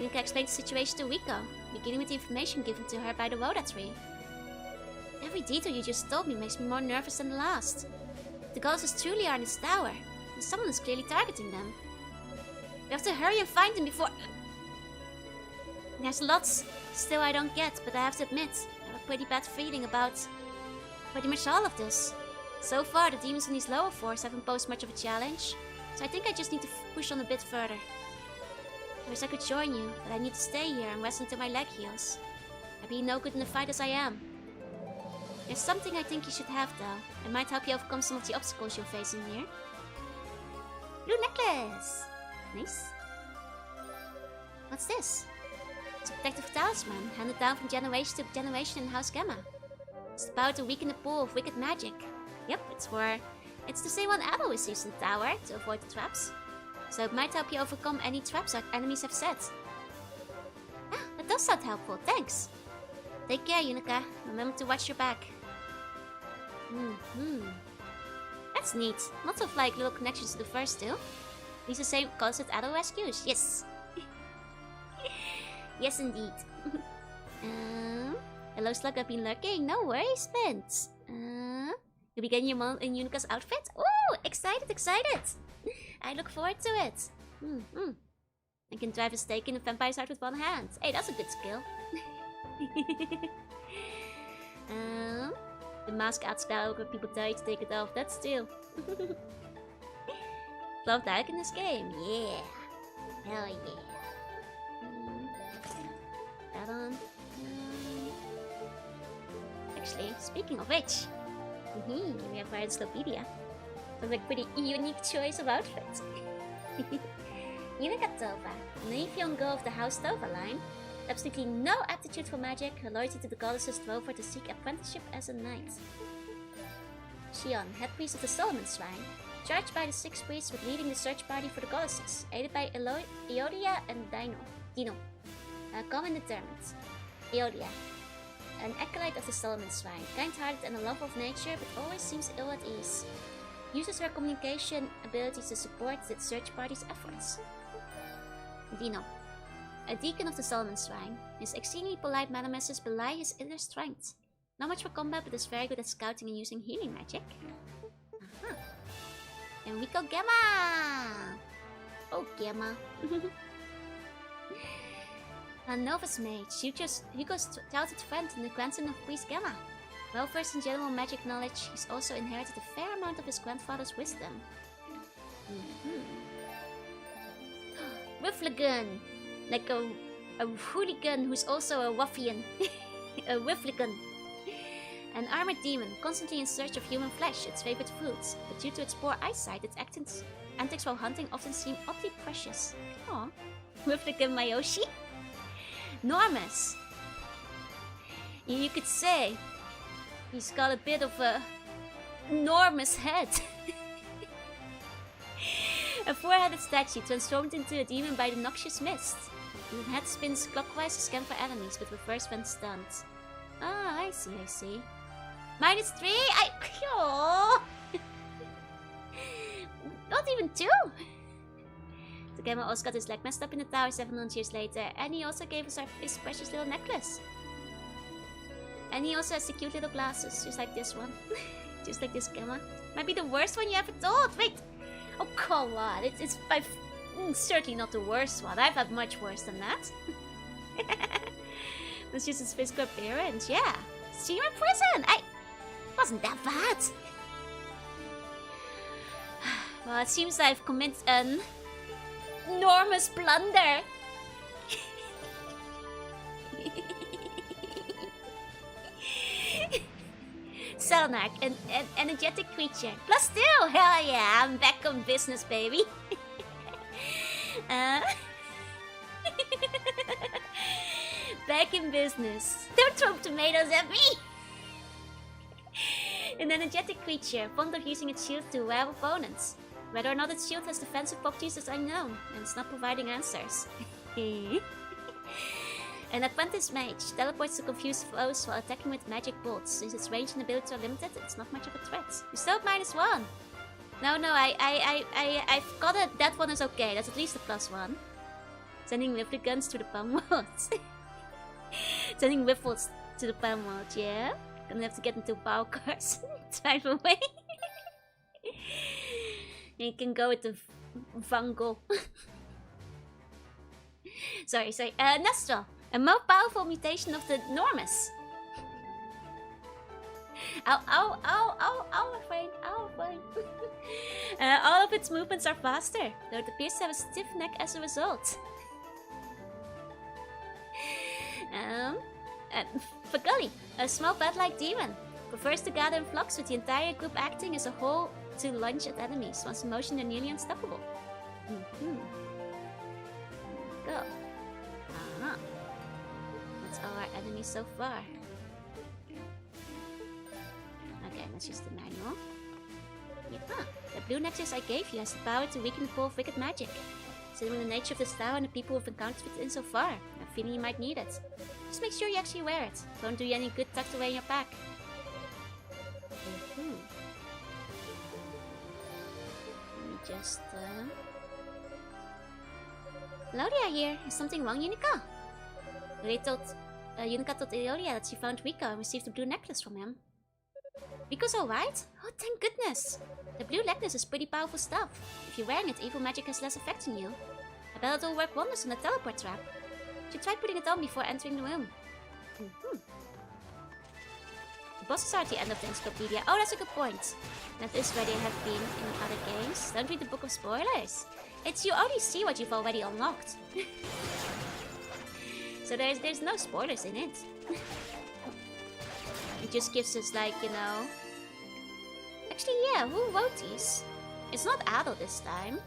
Yunka explained the situation to Rico, beginning with the information given to her by the Woda tree. Every detail you just told me makes me more nervous than the last. The ghosts truly are in this tower, and someone is clearly targeting them. We have to hurry and find them before... There's lots still I don't get, but I have to admit, I have a pretty bad feeling about pretty much all of this. So far, the demons in these lower floors haven't posed much of a challenge, so I think I just need to push on a bit further. I wish I could join you, but I need to stay here and rest until my leg heals. I'd be no good in the fight as I am. There's something I think you should have though. It might help you overcome some of the obstacles you're facing here. Blue necklace! Nice. What's this? It's a protective talisman, handed down from generation to generation in House Gamma. It's the power to weaken the pool of wicked magic. Yep, it's the same one Adel receives in the tower to avoid the traps. so it might help you overcome any traps our enemies have set. Ah, that does sound helpful, thanks. Take care, Yunica. Remember to watch your back. That's neat. Lots of like little connections to the first two. These the same calls it Adult Rescues. Yes. Yes, indeed. Hello, Slug. I've been lurking. No worries, Vince. You'll be getting your mom in Unica's outfit? Oh, excited. I look forward to it. I can drive a stake in a vampire's heart with one hand. Hey, that's a good skill. The mask adds cloud where people die to take it off. That's still. Love that in this game. Yeah. Hell yeah. That on. Actually, speaking of which, we have Ryan Slopedia. Sounds like a pretty unique choice of outfits. Yunica Tova, a naive young girl of the House Tova line. Absolutely no aptitude for magic, her loyalty to the goddesses drove her to seek apprenticeship as a knight. Shion, head priest of the Solomon Shrine, charged by the 6 priests with leading the search party for the goddesses, aided by Eodia and Dino. Calm and determined. Eodia, an acolyte of the Solomon Shrine, kind-hearted and a lover of nature, but always seems ill at ease. Uses her communication abilities to support the search party's efforts. Dino, a deacon of the Solomon Shrine, his exceedingly polite mannerisms belie his inner strength. Not much for combat, but is very good at scouting and using healing magic. And we go Gemma! Oh, Gemma. A novice mage, Hugo's childhood friend and the grandson of Priest Gemma. Well versed in general magic knowledge, he's also inherited a fair amount of his grandfather's wisdom. Wiffligan! Like a hooligan who's also a ruffian. A Wiffligan. An armored demon, constantly in search of human flesh, its favorite foods, but due to its poor eyesight, its antics while hunting often seem oddly precious. Aww. Wiffligan Mayoshi? Enormous. You could say he's got a bit of a enormous head. A 4-headed statue transformed into a demon by the noxious mist. The head spins clockwise to scan for enemies, but reverse when stunned. Ah, I see. -3? Oh. Not even 2! The Gamma also got his leg messed up in the tower 700 years later, and he also gave us his precious little necklace. And he also has the cute little glasses, just like this one. Just like this Gamma. Might be the worst one you ever told! Wait! Oh, come on! It's certainly not the worst one. I've had much worse than that. That's just his physical appearance, yeah. See you in prison! Wasn't that bad. Well, it seems I've committed an enormous blunder. Selnak, an energetic creature. +2! Hell yeah, I'm back on business, baby. Back in business. Don't throw tomatoes at me! An energetic creature, fond of using its shield to wow opponents. Whether or not its shield has defensive properties is unknown, and it's not providing answers. An apprentice mage teleports to confuse foes while attacking with magic bolts. Since its range and ability are limited, it's not much of a threat. You still have -1. No, I've got it. That one is okay. That's at least a +1. Sending Wiffle guns to the palm world. Sending Wiffles to the palm world, yeah? Gonna have to get into power cars. Drive away. You can go with the Vango. sorry. Nestor. A more powerful mutation of the Normus. Ow, my friend. All of its movements are faster, though it appears to have a stiff neck as a result. Fagully, a small bat-like demon. Prefers to gather in flocks with the entire group acting as a whole to lunge at enemies. Once in motion, they're nearly unstoppable. Go. That's all our enemies so far. Okay, let's use the manual. Yeah. The blue necklace I gave you has the power to weaken the pull of wicked magic. Considering the nature of the style and the people who've encountered it in so far, I'm feeling you might need it. Just make sure you actually wear it. It won't do you any good tucked away in your pack. Let me just, Loria here. Is something wrong, Unica? Unica told Eolia that she found Rico and received a blue necklace from him. Rico's alright? Oh, thank goodness. The blue necklace is pretty powerful stuff. If you're wearing it, evil magic has less effect on you. I bet it'll work wonders on the teleport trap. You should try putting it on before entering the room. The bosses are at the end of the encyclopedia. Oh, that's a good point. That is where they have been in other games. Don't read the book of spoilers. You only see what you've already unlocked. So there's no spoilers in it. It just gives us, like, you know... Actually, yeah, who wrote these? It's not Adel this time.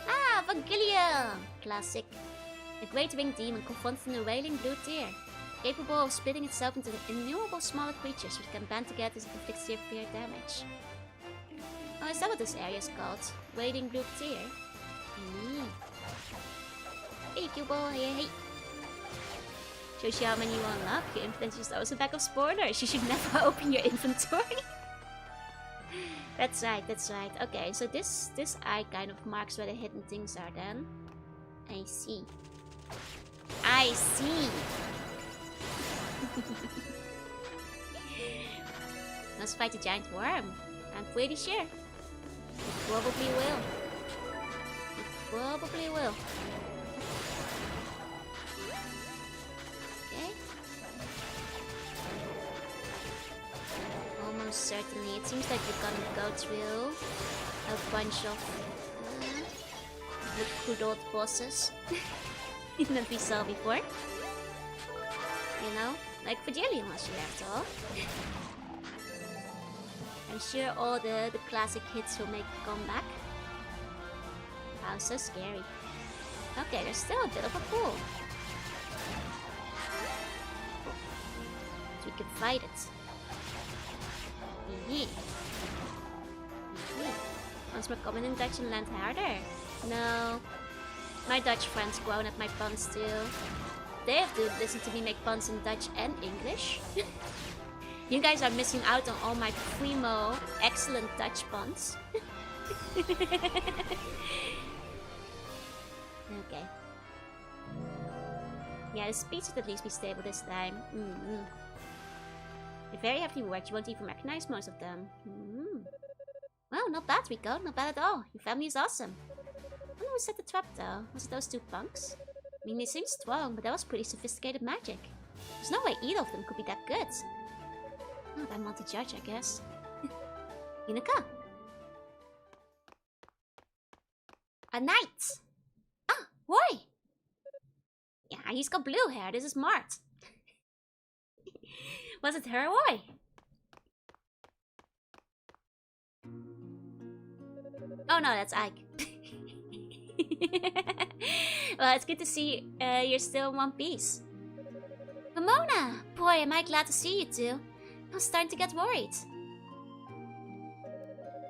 Ah, Vangilia! Classic. A great winged demon confronting a wailing blue tear, capable of splitting itself into innumerable smaller creatures which can band together to inflict severe damage. Oh, is that what this area is called? Wailing blue tear? Hey, cute boy, hey. Shows you how many you unlock. Your inventory is always a bag of spoilers. You should never open your inventory. That's right, that's right. Okay, so this eye kind of marks where the hidden things are then. I see. I see! Let's fight the giant worm. I'm pretty sure. You probably will. You probably will. Okay. Almost certainly. It seems like we're gonna go through a bunch of the good old bosses that we saw before. You know? Like Vegelium last year after all. I'm sure all the classic hits will make a comeback. Wow, so scary. Okay, there's still a bit of a pool. We can fight it. Once we're coming in Dutch and land harder. No. My Dutch friends groan at my puns too. They have to listen to me make puns in Dutch and English. You guys are missing out on all my primo, excellent Dutch puns. Okay. Yeah, the speech should at least be stable this time. If very heavily worked, you won't even recognize most of them. Well, not bad, Rico. Not bad at all. Your family is awesome. I wonder who set the trap, though. Was it those two punks? I mean, they seem strong, but that was pretty sophisticated magic. There's no way either of them could be that good. Oh, I'm not the judge, I guess. Unica? A knight! Ah, Roy! Yeah, he's got blue hair. This is Mart. Was it her, Roy? Oh no, that's Ike. Well, it's good to see you're still in one piece. Ramona! Boy, am I glad to see you too. I was starting to get worried.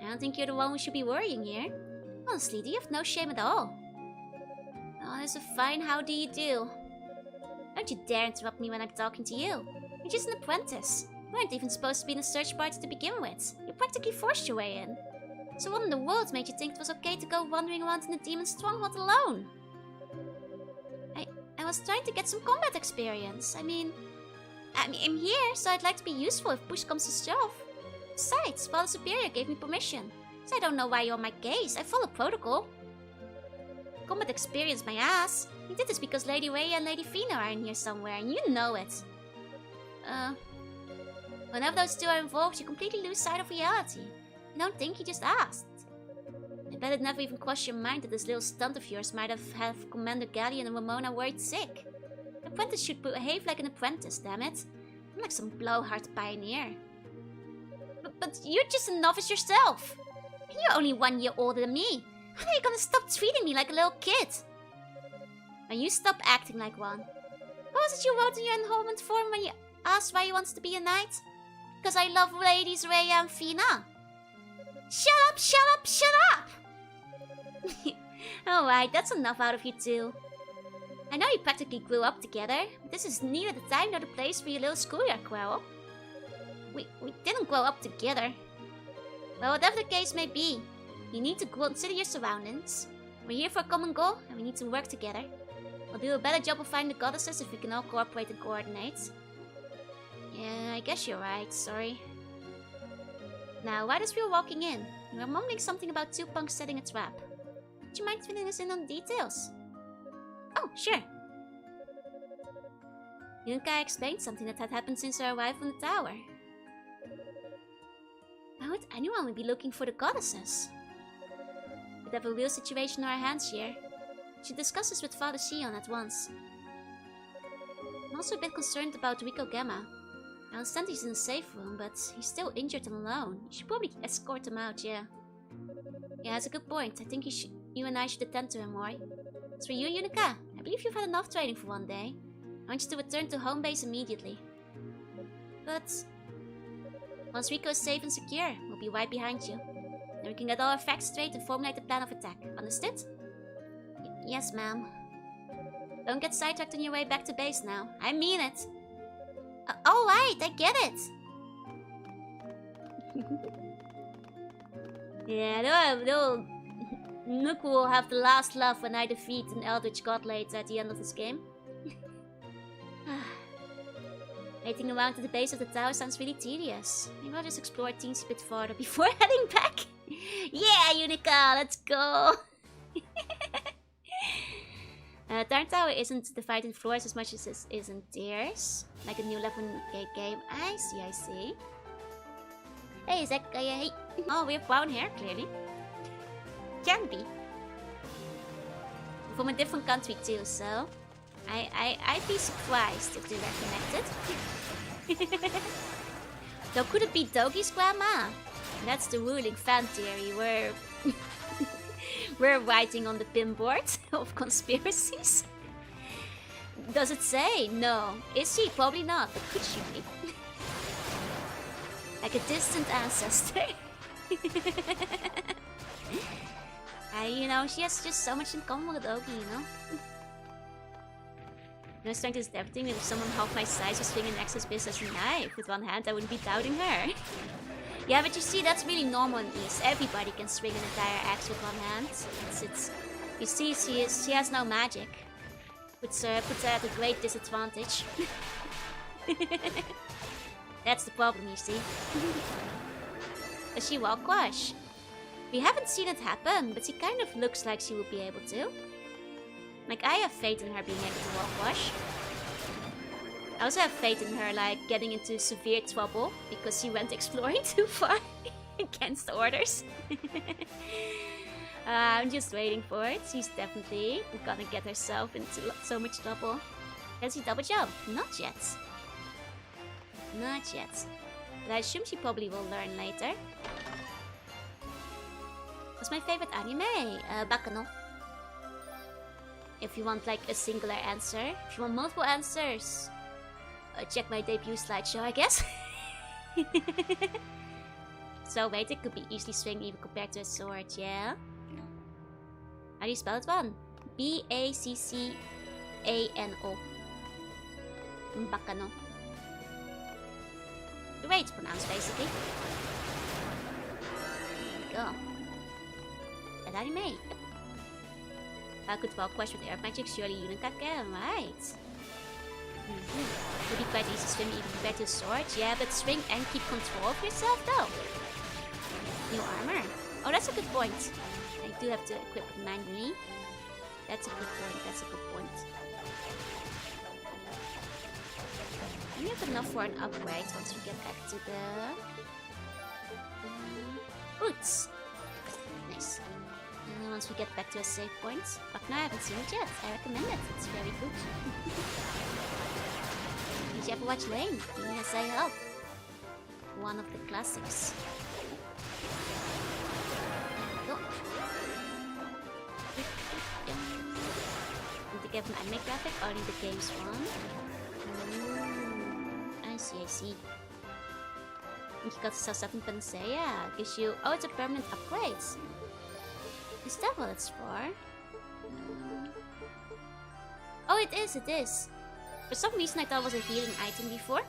I don't think you're the one who should be worrying here. Honestly, do you have no shame at all? Oh, that's a fine how do you do. Don't you dare interrupt me when I'm talking to you. You're just an apprentice. You weren't even supposed to be in a search party to begin with. You practically forced your way in. So what in the world made you think it was okay to go wandering around in the demon's stronghold alone? I was trying to get some combat experience. I mean, I'm here, so I'd like to be useful if push comes to shove. Besides, Father Superior gave me permission. So I don't know why you're on my case. I follow protocol. Combat experience my ass. You did this because Lady Rhea and Lady Fina are in here somewhere, and you know it. Whenever those two are involved, you completely lose sight of reality. You don't think, you just asked. I bet it never even crossed your mind that this little stunt of yours might have Commander Galleon and Ramona worried sick. An apprentice should behave like an apprentice, damn it. I'm like some blowhard pioneer. But you're just a novice yourself. And you're only 1 year older than me. When are you gonna stop treating me like a little kid? When you stop acting like one. What was it you wrote in your enrollment form when you asked why you wanted to be a knight? Because I love Ladies Rhea and Fina. Shut up, shut up, shut up! Alright, that's enough out of you two. I know you practically grew up together, but this is neither the time nor the place for your little schoolyard quarrel. We didn't grow up together. Well, whatever the case may be, you need to consider your surroundings. We're here for a common goal, and we need to work together. We'll do a better job of finding the goddesses if we can all cooperate and coordinate. Yeah, I guess you're right, sorry. Now, right as we were walking in, you were mumbling something about two punks setting a trap. Would you mind filling us in on the details? Oh, sure. Yunka explained something that had happened since her arrival in the tower. Why would anyone be looking for the goddesses? We'd have a real situation on our hands here. We should discuss this with Father Sion at once. I'm also a bit concerned about Rico Gamma. I understand he's in a safe room, but he's still injured and alone. You should probably escort him out, yeah. Yeah, that's a good point. I think you and I should attend to him more. As for you, Yunika, I believe you've had enough training for one day. I want you to return to home base immediately. But once Rico is safe and secure, we'll be right behind you. Then we can get all our facts straight and formulate a plan of attack. Understood? Yes, ma'am. Don't get sidetracked on your way back to base now. I mean it. Alright, I get it. Yeah, no. Nook will have the last laugh when I defeat an Eldritch God later at the end of this game. Waiting around at the base of the tower sounds really tedious. Maybe I'll just explore a teensy bit farther before heading back. Yeah, Unica, let's go! Dark Tower isn't divided in floors as much as it is in tiers. Like a new level in the game. I see. Hey, Zach, hey. Oh, we have brown hair, clearly. Can be. From a different country too, so I'd be surprised if they were connected. Though could it be Dogi's grandma? That's the ruling fan theory where we're writing on the pinboard of conspiracies. Does it say? No. Is she? Probably not, but could she be? Like a distant ancestor. You know, she has just so much in common with Ogi, you know? No strength is everything, and if someone half my size was swinging an Nexus Biz as a knife with one hand, I wouldn't be doubting her. Yeah, but you see, that's really normal in these. Everybody can swing an entire axe with one hand. You see, she has no magic. Puts her at a great disadvantage. That's the problem, you see. Does she walk wash? We haven't seen it happen, but she kind of looks like she would be able to. Like, I have faith in her being able to walk wash. I also have faith in her, like, getting into severe trouble because she went exploring too far against orders. I'm just waiting for it. She's definitely gonna get herself into so much trouble. Can she double jump? Not yet. Not yet. But I assume she probably will learn later. What's my favorite anime? Bakano. If you want like a singular answer. If you want multiple answers, check my debut slideshow, I guess. So wait, it could be easily swing even compared to a sword, yeah? How do you spell it one? B-A-C-C-A-N-O. Bakano. The way it's pronounced, basically. There we go. That anime. I could walk wash with air magic, surely Yunika can, right? Would be quite easy to swim even compared to a sword, yeah, but swing and keep control of yourself though. New armor. Oh, that's a good point. I do have to equip it manually. That's a good point, that's a good point. We have enough for an upgrade once we get back to the boots. Nice. And once we get back to a save point. But no, I haven't seen it yet. I recommend it. It's very good. Did you ever watch Lane? Yes, I have. One of the classics. Go. Did they give an anime graphic? Only the game's one. I see. You got to sell 7 Panacea. Gives you... Oh, it's a permanent upgrade. Is that what it's for? Oh, it is, it is. For some reason I thought it was a healing item before.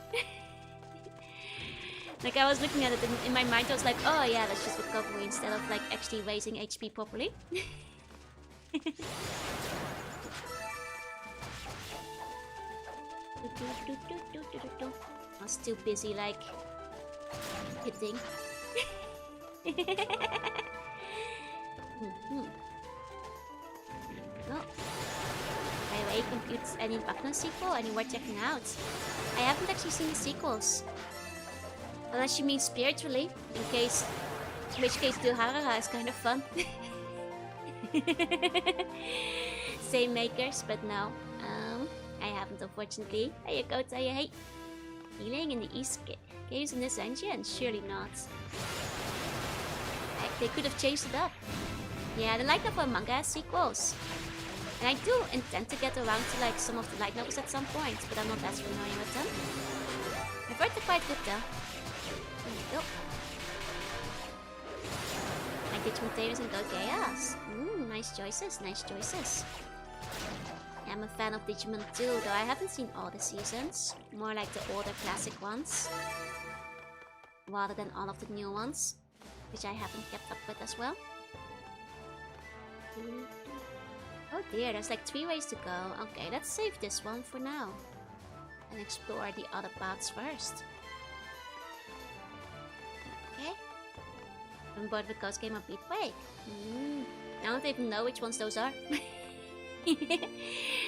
Like I was looking at it in my mind, I was like, oh yeah, that's just recovery instead of like actually raising HP properly. I was too busy like hitting. Well, by the way, computes any Background sequel? Any worth checking out? I haven't actually seen the sequels. Unless you mean spiritually, in which case Duharara is kind of fun. Same makers, but no. I haven't, unfortunately. Hey, you go, hey. Healing in the East caves in this dungeon? Surely not. Heck, they could have changed it up. Yeah, the light novel manga has sequels. And I do intend to get around to like some of the light novels at some point, but I'm not that familiar with them. I've heard they're quite good though. There we go. I did Mateus and Gacha's. Nice choices, nice choices. Yeah, I'm a fan of Digimon too, though I haven't seen all the seasons. More like the older classic ones. Rather than all of the new ones. Which I haven't kept up with as well. Oh dear, there's like 3 ways to go. Okay, let's save this one for now. And explore the other paths first. Okay. I'm bored with Ghost Game of Beatway. I don't even know which ones those are.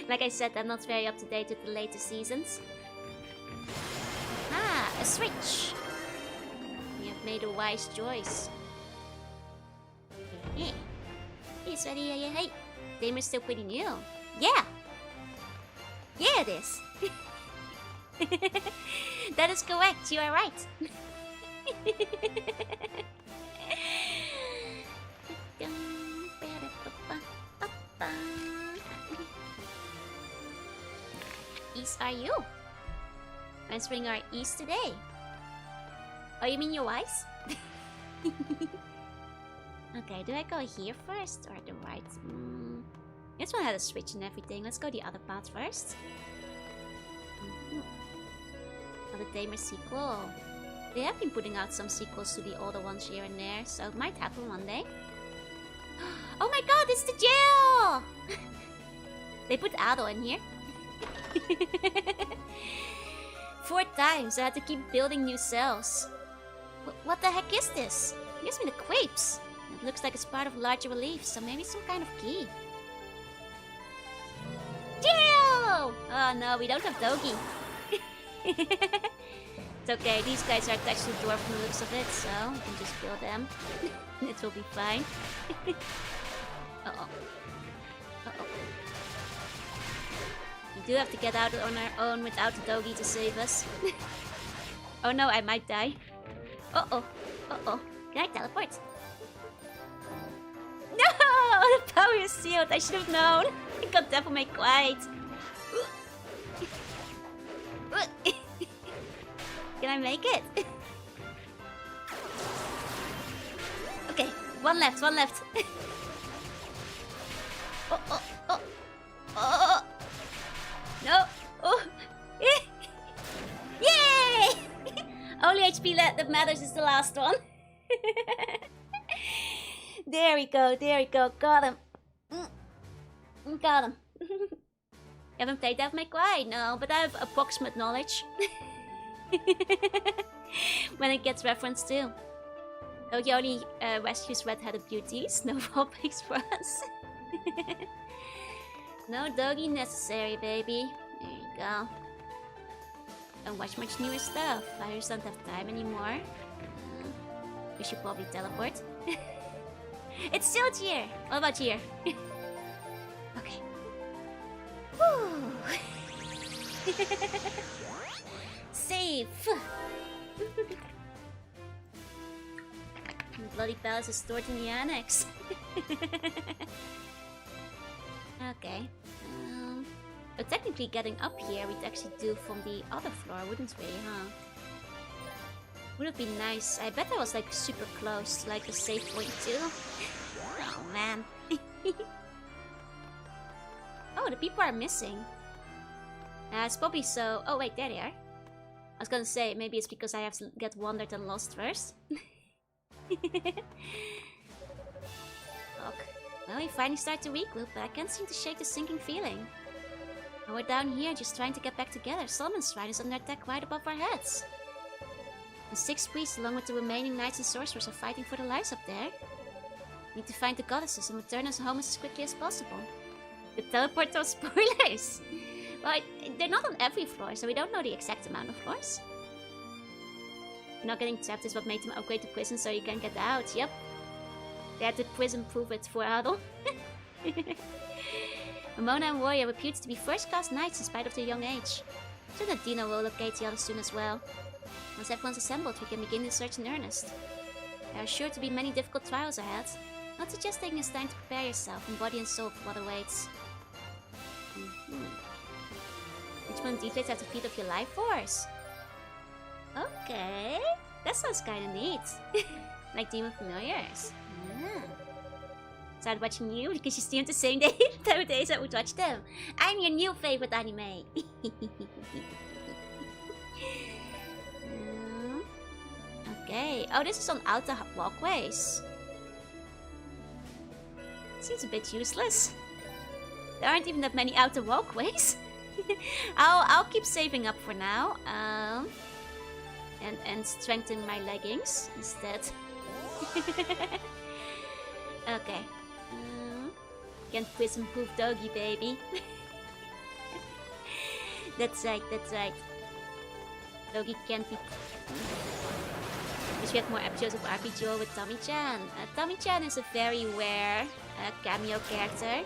Like I said, I'm not very up to date with the later seasons. Ah, a switch! We have made a wise choice. Hey, it's ready, hey. Game is still pretty new. Yeah! Yeah, it is! That is correct, you are right. East are you? Answering our East today. Oh, you mean your wise? Okay, do I go here first or the right? This one had a switch and everything. Let's go the other path first. Oh, the Tamer sequel. They have been putting out some sequels to the older ones here and there, so it might happen one day. Oh my god, it's the jail! They put Ado in here. 4 times I had to keep building new cells. What the heck is this? It gives me the creeps. It looks like it's part of a larger relief, so maybe some kind of key. Jail! Oh no, we don't have Dogi. It's okay, these guys are attached to the door from the looks of it, so we can just build them. It will be fine. Uh-oh. Uh-oh. We do have to get out on our own without the Dogi to save us. Oh no, I might die. Uh-oh. Uh-oh. Can I teleport? No! The power is sealed. I should have known. I got Devil May Cry. Can I make it? Okay, one left, one left. Oh, oh, oh, oh. No. Oh. Yay! Only HP that matters is the last one. There we go, there we go. Got him. Got him. Haven't played Devil May Cry, no, but I have approximate knowledge. When it gets referenced to. Oh, he only rescues red-headed beauties. No roleplays for us. No Dogi necessary, baby. There you go. Don't watch much newer stuff. I just don't have time anymore. We should probably teleport. It's still here. What about here? Okay. Woo. Safe. The bloody palace is stored in the annex. Okay. But technically getting up here we'd actually do from the other floor, wouldn't we, huh? Would have been nice. I bet that was like super close, like a save point too. Oh man. Oh, the people are missing. It's probably so... Oh wait, there they are. I was gonna say, maybe it's because I have to get wandered and lost first. Okay. Well, we finally start the week, Luke, but I can't seem to shake the sinking feeling. And we're down here just trying to get back together. Solomon's Shrine is under attack right above our heads. The 6 priests, along with the remaining knights and sorcerers, are fighting for their lives up there. We need to find the goddesses and return us home as quickly as possible. The teleport those spoilers! Well, they're not on every floor, so we don't know the exact amount of floors. Not getting trapped is what made them upgrade the prison so you can get out. Yep. They had to prison-proof it for Adel. Ramona and Warrior are reputed to be first-class knights in spite of their young age. So that Dino will locate the others soon as well. Once everyone's assembled, we can begin the search in earnest. There are sure to be many difficult trials ahead. Not suggest taking this time to prepare yourself in body and soul for what awaits. Which one deflates at the feet of your life force? Okay, that sounds kinda neat. Like Demon Familiars. Started watching you because you streamed the same day. Time of days I would watch them. I'm your new favorite anime. Okay. Oh, this is on outer walkways. Seems a bit useless. There aren't even that many outer walkways. I'll keep saving up for now. And strengthen my leggings instead. Okay. Can't prison-proof doggy, baby. That's right, that's right. Doggy can't be... Wish we had more episodes of RPGO with Tommy-chan. Tommy-chan is a very rare cameo character.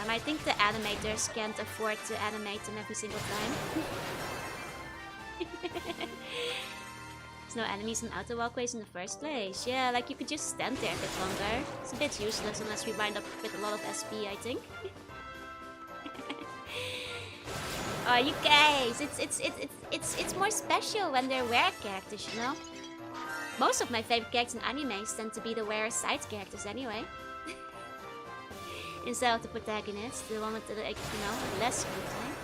I think the animators can't afford to animate him every single time. There's no enemies in outer walkways in the first place. Yeah, like you could just stand there a bit longer. It's a bit useless unless we wind up with a lot of SP, I think. Oh, you guys, it's more special when they're rare characters, you know. Most of my favorite characters in animes tend to be the rare side characters anyway. Instead of the protagonist, the one with the, like, you know, less screen time.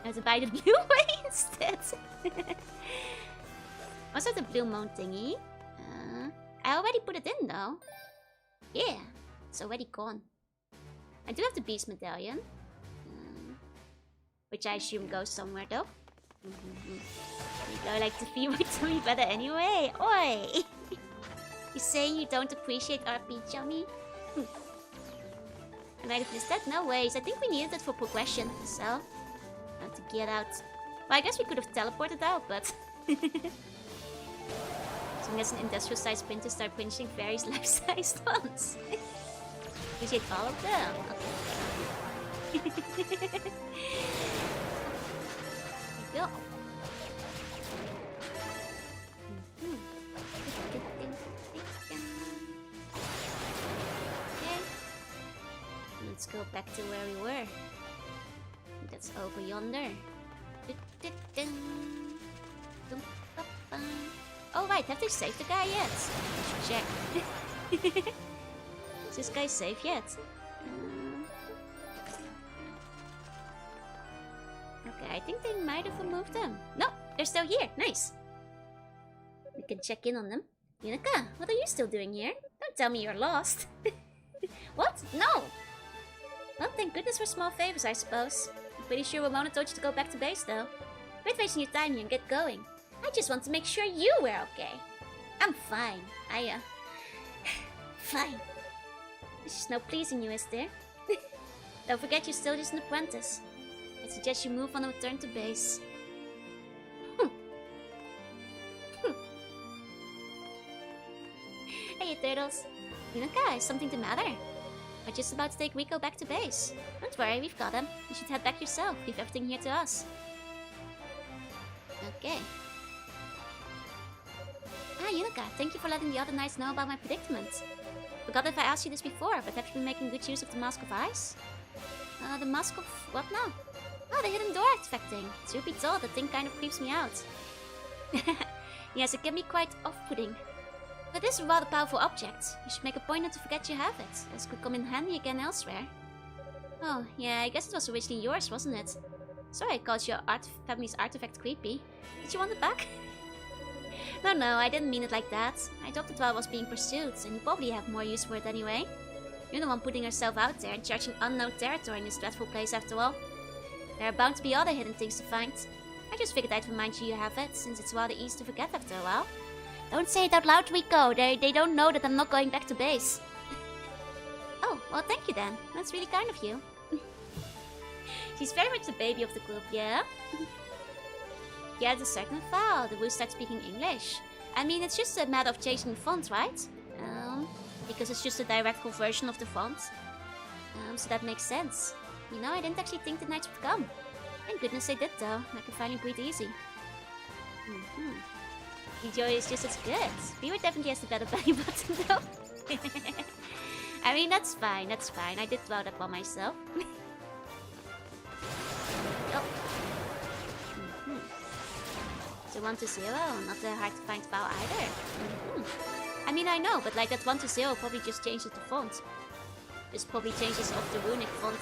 I have to buy the blue way instead. Also the blue moon thingy. I already put it in though. Yeah, it's already gone. I do have the beast medallion. Which I assume goes somewhere though. I like to feel my tummy better anyway. Oi! You saying you don't appreciate RP, Chummy? I might have missed that? No ways. I think we needed it for progression, so... Not to get out. Well, I guess we could have teleported out, but... So as an industrial-sized printer start printing various life-sized ones. Appreciate all of them. Okay. There we go. Okay. Let's go back to where we were. That's over yonder. Oh right, have they saved the guy yet? I should check. Is this guy safe yet? Okay, I think they might have removed them. No, they're still here. Nice. We can check in on them. Yunika, what are you still doing here? Don't tell me you're lost. What? No! Well, thank goodness for small favors, I suppose. I'm pretty sure Ramona told you to go back to base, though. Quit wasting your time here and get going. I just want to make sure you were okay. I'm fine. Fine. There's just no pleasing you, is there? Don't forget you're still just an apprentice. I suggest you move on and return to base. Hey, turtles. Yunika, is something the matter? We're just about to take Rico back to base. Don't worry, we've got him. You should head back yourself. Leave everything here to us. Okay. Ah, Yunika, thank you for letting the other knights know about my predicament. Forgot if I asked you this before, but have you been making good use of the Mask of Ice? The Mask of... what now? Oh, the hidden door artifact thing. Truth be told, the thing kind of creeps me out. Yes, it can be quite off-putting. But it is a rather powerful object. You should make a point not to forget you have it, as it could come in handy again elsewhere. Oh, yeah, I guess it was originally yours, wasn't it? Sorry I called your family's artifact creepy. Did you want it back? No, I didn't mean it like that. I dropped it while I was being pursued, and you probably have more use for it anyway. You're the one putting yourself out there and charging unknown territory in this dreadful place after all. There are bound to be other hidden things to find. I just figured I'd remind you have it, since it's rather easy to forget after a while. Don't say it out loud, Rico. They don't know that I'm not going back to base. Oh, well thank you then. That's really kind of you. She's very much the baby of the group, yeah? Yeah, it's a certain file. The Woo starts speaking English. I mean, it's just a matter of changing the font, right? Because it's just a direct conversion of the font. So that makes sense. You know, I didn't actually think the knights would come. Thank goodness they did, though. I can finally breathe easy. Joy is just as good. Beaver definitely has the better belly button, though. I mean, that's fine, that's fine. I did draw that one myself. Oh. So 1 to 0, not a hard to find file either. I mean, I know, but like that 1 to 0 probably just changes the font. This probably changes off the runic font.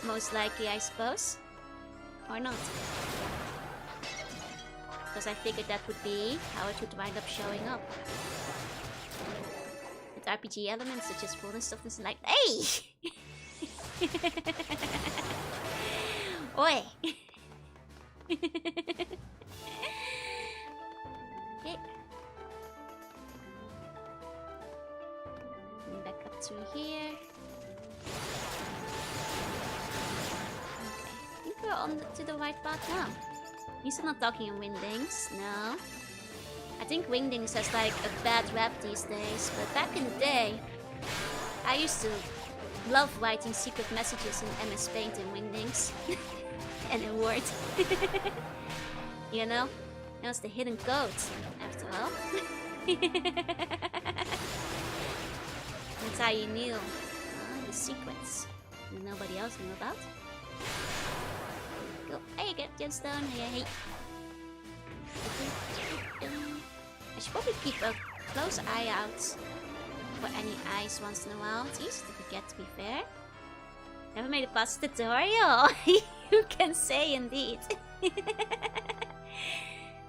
Most likely, I suppose. Or not. Because I figured that would be how it would wind up showing up. With RPG elements such as fullness, softness, and like. Hey! Oi! Okay. Back up through here. Okay, I think we're on to the right path now. At least I'm not talking in Wingdings, no. I think Wingdings has like a bad rap these days, but back in the day, I used to love writing secret messages in MS Paint in Wingdings. And in Word. You know? That was the hidden code, after all. That's how you knew the secrets that nobody else knew about. Go. Hey, get gemstone. Hey. I should probably keep a close eye out for any eyes once in a while. It's easy to forget, to be fair. Never made it past the tutorial. You can say indeed.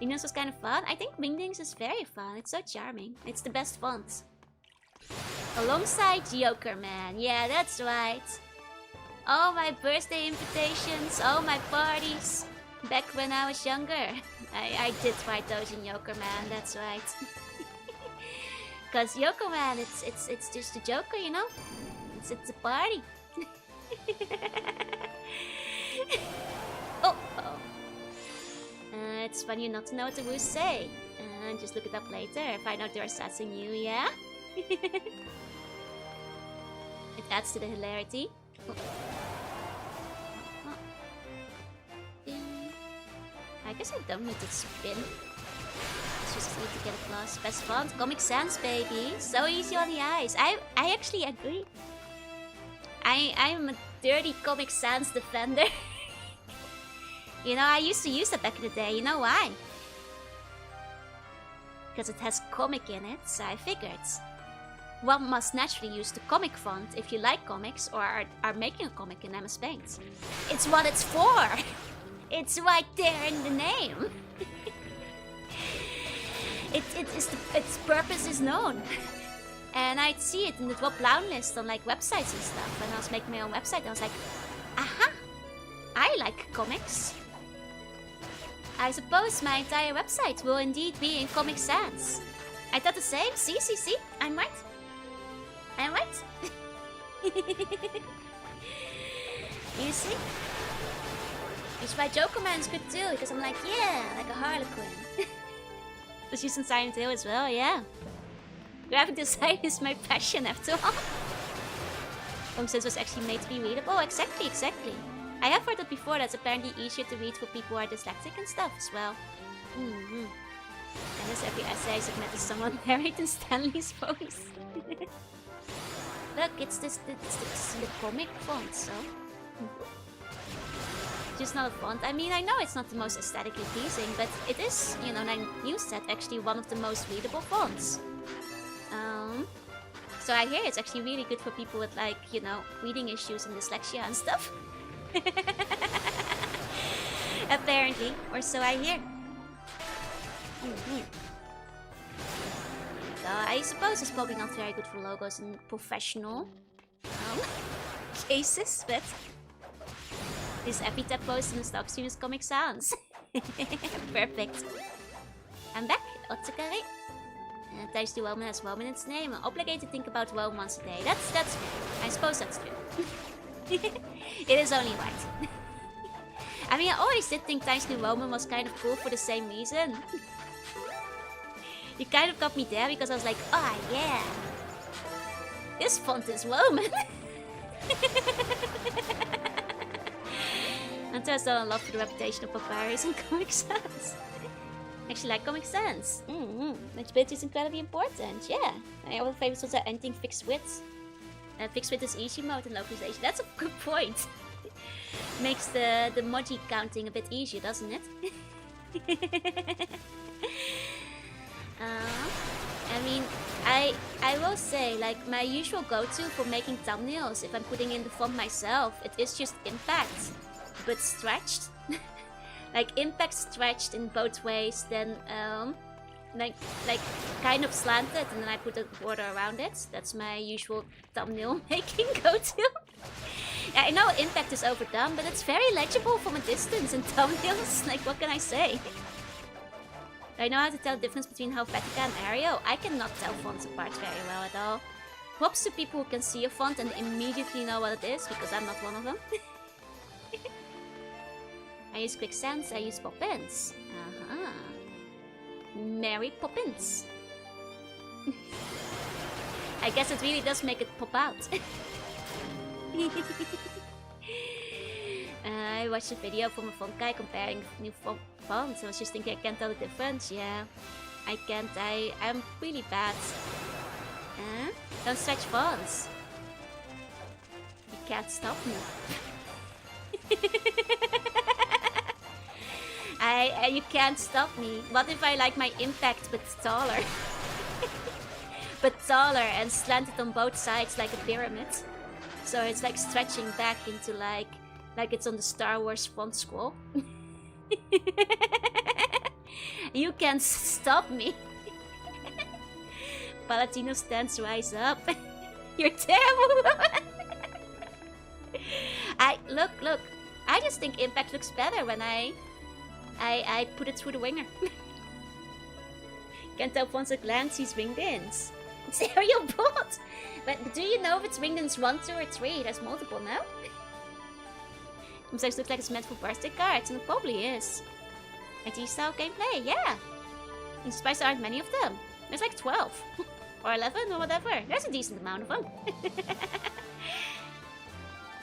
Wingdings was kind of fun. I think Wingdings is very fun. It's so charming. It's the best font. Alongside Joker Man. Yeah, that's right. All my birthday invitations, all my parties. Back when I was younger. I did write those in Joker Man, that's right. Cause Joker Man, it's just a Joker, you know? It's a party. Oh. It's funny not to know what the Woos say. Just look it up later. Find out they're assessing you, yeah? It adds to the hilarity. I guess I don't need to spin. It's just need to get across. Best font, Comic Sans, baby. So easy on the eyes. I actually agree. I'm a dirty Comic Sans defender. You know, I used to use that back in the day. You know why? Because it has comic in it, so I figured. One must naturally use the comic font if you like comics or are making a comic in MS Paint. It's what it's for! It's right there in the name! Its purpose is known. And I'd see it in the drop down list on like websites and stuff. When I was making my own website, I was like, aha! I like comics. I suppose my entire website will indeed be in Comic Sans. I thought the same. See? I'm right. I'm right. You see? Which why Joker Man's good too, because I'm like, yeah, like a Harlequin. Was using Silent Hill as well, yeah. Graphic design is my passion after all. Since was actually made to be readable. Exactly. I have heard that before. That's apparently easier to read for people who are dyslexic and stuff as well. And as every essay I submit is someone married in Stanley's voice. Look, it's the comic font, so. just not a font. I mean, I know it's not the most aesthetically pleasing, but it is, you know, like news set actually one of the most readable fonts. So I hear it's actually really good for people with, like, you know, reading issues and dyslexia and stuff. Apparently, or so I hear. So I suppose it's probably not very good for logos in professional cases, but this epitaph post in the stock stream is Comic Sans. Perfect. I'm back. Otsukai. Tijdens the Roman has Roman in its name. I'm obligated to think about Rome once a day. That's true. I suppose that's true. It is only right. I mean, I always did think Times New Roman was kind of cool for the same reason. You kind of got me there because I was like, oh yeah, this font is Roman. And so I still in love with the reputation of Papyrus and Comic Sans. Actually like Comic Sans. Legibility is incredibly important, yeah. My other favorites was anything fixed width. Fixed width is easy mode and localization. That's a good point. Makes the emoji counting a bit easier, doesn't it? I mean, I will say, like, my usual go-to for making thumbnails, if I'm putting in the font myself, it is just impact, but stretched. Like impact stretched in both ways, then like kind of slanted, and then I put a border around it. That's my usual thumbnail making go-to. Yeah, I know impact is overdone, but it's very legible from a distance in thumbnails. Like, what can I say? I know how to tell the difference between Helvetica and Arial. I cannot tell fonts apart very well at all. Props to people who can see a font and immediately know what it is, because I'm not one of them. I use Quick Sense, I use Poppins. Mary Poppins. I guess it really does make it pop out. I watched a video from a font guy comparing new fonts. I was just thinking I can't tell the difference. Yeah, I can't. I'm really bad. Don't stretch fonts. You can't stop me. You can't stop me. What if I like my impact but taller? But taller and slanted on both sides like a pyramid. So it's like stretching back into like it's on the Star Wars font scroll. You can't stop me. Palatino stands rise up. You're terrible. Look. I just think impact looks better when I put it through the winger. Can't tell fonts at glance he's winged ins. It's Arial bot! But do you know if it's winged ins 1, 2 or 3? There's multiple now. Sometimes looks like it's meant for birthday cards, and it probably is. IT style gameplay, yeah. I'm surprised there aren't many of them. There's like 12. Or 11 or whatever. There's a decent amount of them.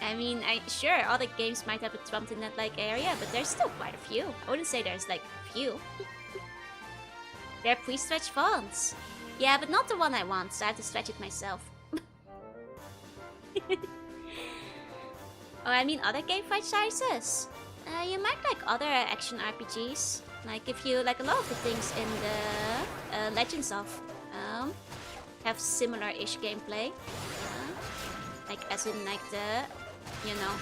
I mean, sure, other games might have a trumped in that like area, but there's still quite a few. I wouldn't say there's like few. They're pre-stretched fonts. Yeah, but not the one I want, so I have to stretch it myself. Oh, I mean other game fight sizes. You might like other action RPGs. Like if you like a lot of the things in the Legends of have similar-ish gameplay. Like as in like the, you know,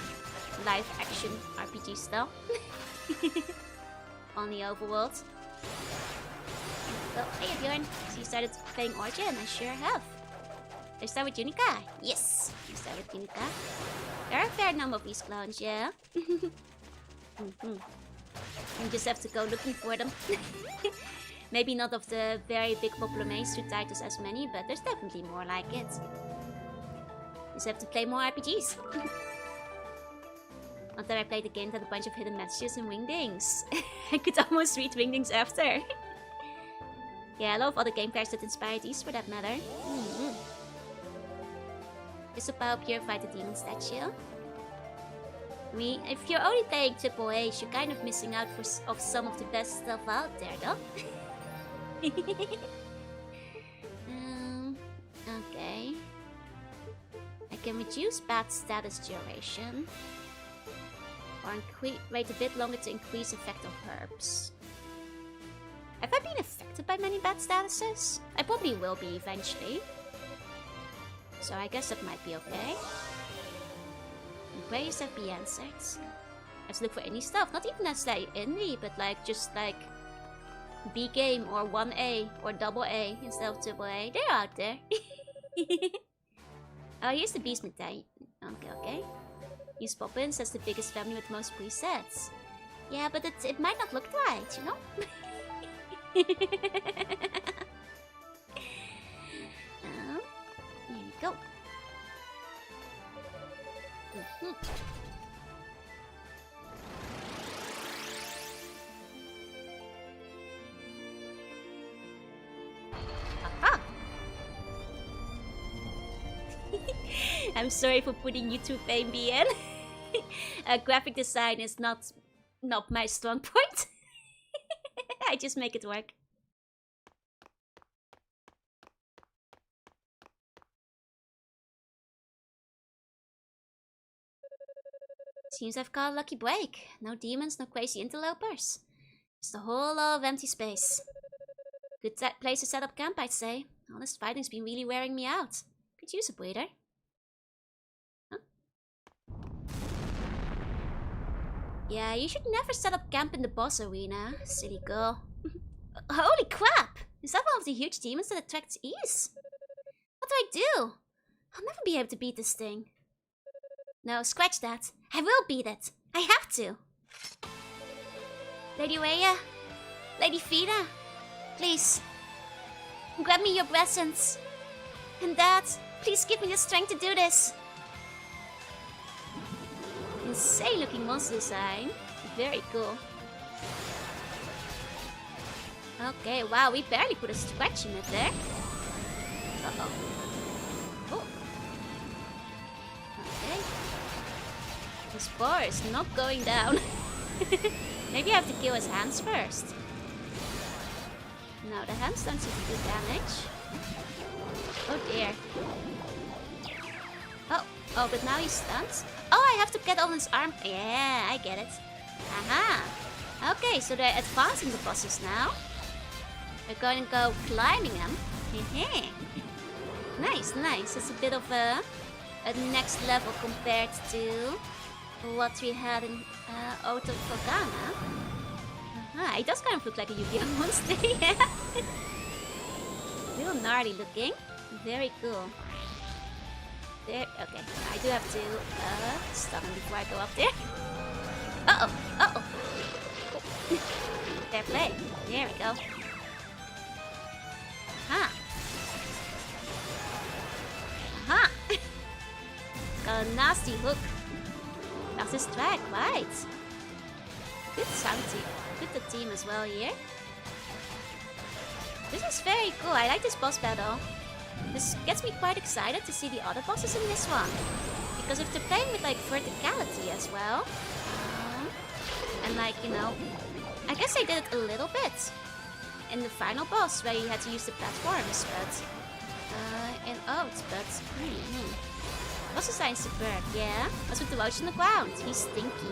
live action RPG style. On the overworld. Well, hey Bjorn, so you started playing Origin? I sure have. Did I start with Unica? Yes, I started with Unica. There are a fair number of these clones, yeah. You just have to go looking for them. Maybe not of the very big popular mainstream titles as many, but there's definitely more like it. Just have to play more RPGs. Not that I played the game that had a bunch of hidden messages and wingdings. I could almost read wingdings after. Yeah, a lot of other game players that inspire these for that matter. It's about Purify the Demon statue. I mean, if you're only playing AAA, you're kind of missing out of some of the best stuff out there, though. Okay. I can reduce bat status duration. Or wait a bit longer to increase effect of herbs. Have I been affected by many bad statuses? I probably will be eventually. So I guess that might be okay. Queries have be answered. Let's look for indie stuff. Not even necessarily indie, but like just like B game or 1A or double A instead of double A. They're out there. Oh, here's the beast medallion. Okay. Use Poppins as the biggest family with most presets. Yeah, but it might not look right, you know? Here we go. Aha! I'm sorry for putting YouTube fame in. Graphic design is not my strong point. I just make it work. Seems I've got a lucky break. No demons, no crazy interlopers. Just a whole lot of empty space. Good place to set up camp, I'd say. All this fighting's been really wearing me out. Could use a breather. Huh? Yeah, you should never set up camp in the boss arena, silly girl. Holy crap! Is that one of the huge demons that attracts ease? What do I do? I'll never be able to beat this thing. No, scratch that. I will beat it. I have to. Lady Rhea, Lady Fina, please, grab me your presents. And Dad, please give me the strength to do this. Insane looking monster design. Very cool. Okay, wow, we barely put a scratch in it there. Uh-oh. Oh. Okay. This bar is not going down. Maybe I have to kill his hands first. No, the hands don't seem to do damage. Oh dear. Oh, but now he's stunned. Oh, I have to get on his arm. Yeah, I get it. Aha. Okay, so they're advancing the bosses now. We're going to go climbing them. Nice, nice. It's a bit of a next level compared to what we had in Auto Forgana. It does kind of look like a Yu-Gi-Oh monster, yeah. Little gnarly looking. Very cool. There, okay. I do have to stun him before I go up there. Uh-oh, uh-oh. Oh. Fair play. There we go. Aha. Aha. Got a nasty hook. That's his track, right? Good sound team. Good the team as well here. This is very cool. I like this boss battle. This gets me quite excited to see the other bosses in this one. Because if they're playing with like verticality as well. And like, you know, I guess I did it a little bit in the final boss where you had to use the platforms, but Boss design superb, yeah. What's with the roach on the ground? He's stinky.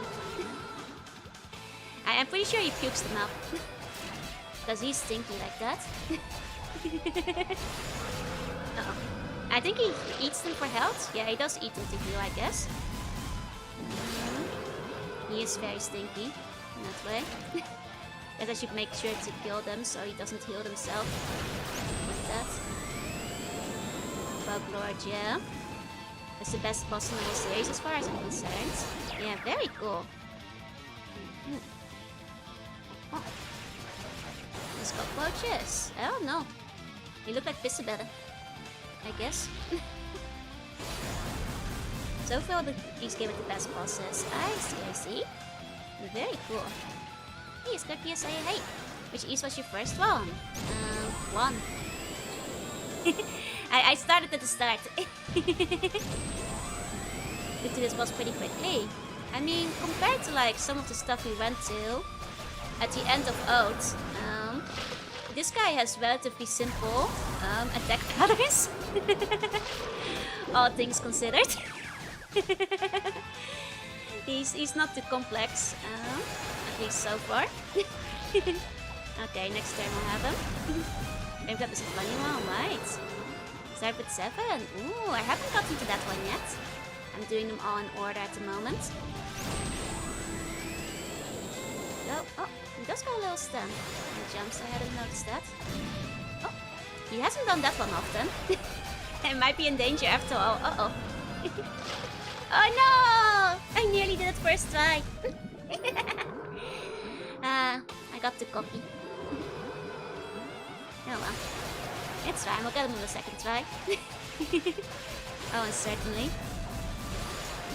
I'm pretty sure he pukes them up. Because he's stinky like that. Uh-oh. I think he eats them for health. Yeah, he does eat them to heal, I guess. He is very stinky in that way. Guess I should make sure to kill them so he doesn't heal himself with that. Bug Lord, yeah. That's the best boss in the whole series as far as I'm concerned. Yeah, very cool. Oh. He's got cockroaches. Oh no. They look like Vtuber, I guess. So far, these gave it the best bosses. I see. Very cool. Hey, Scorpius, hey. Which East was your first one? One. I started at the start. Get to this boss pretty quickly. I mean, compared to like some of the stuff we went to at the end of Oath, this guy has relatively simple attack patterns. All things considered. He's not too complex, at least so far. Okay, next turn we'll have him. We've got this funny one, right? Start with 7. Ooh, I haven't gotten to that one yet. I'm doing them all in order at the moment. Oh, he does go a little stun. He jumps, I hadn't noticed that. Oh, he hasn't done that one often. It might be in danger after all. Uh-oh. Oh no! I nearly did it first try. I got too cocky. Oh well. It's fine, we'll get him on the second try. Oh, and certainly.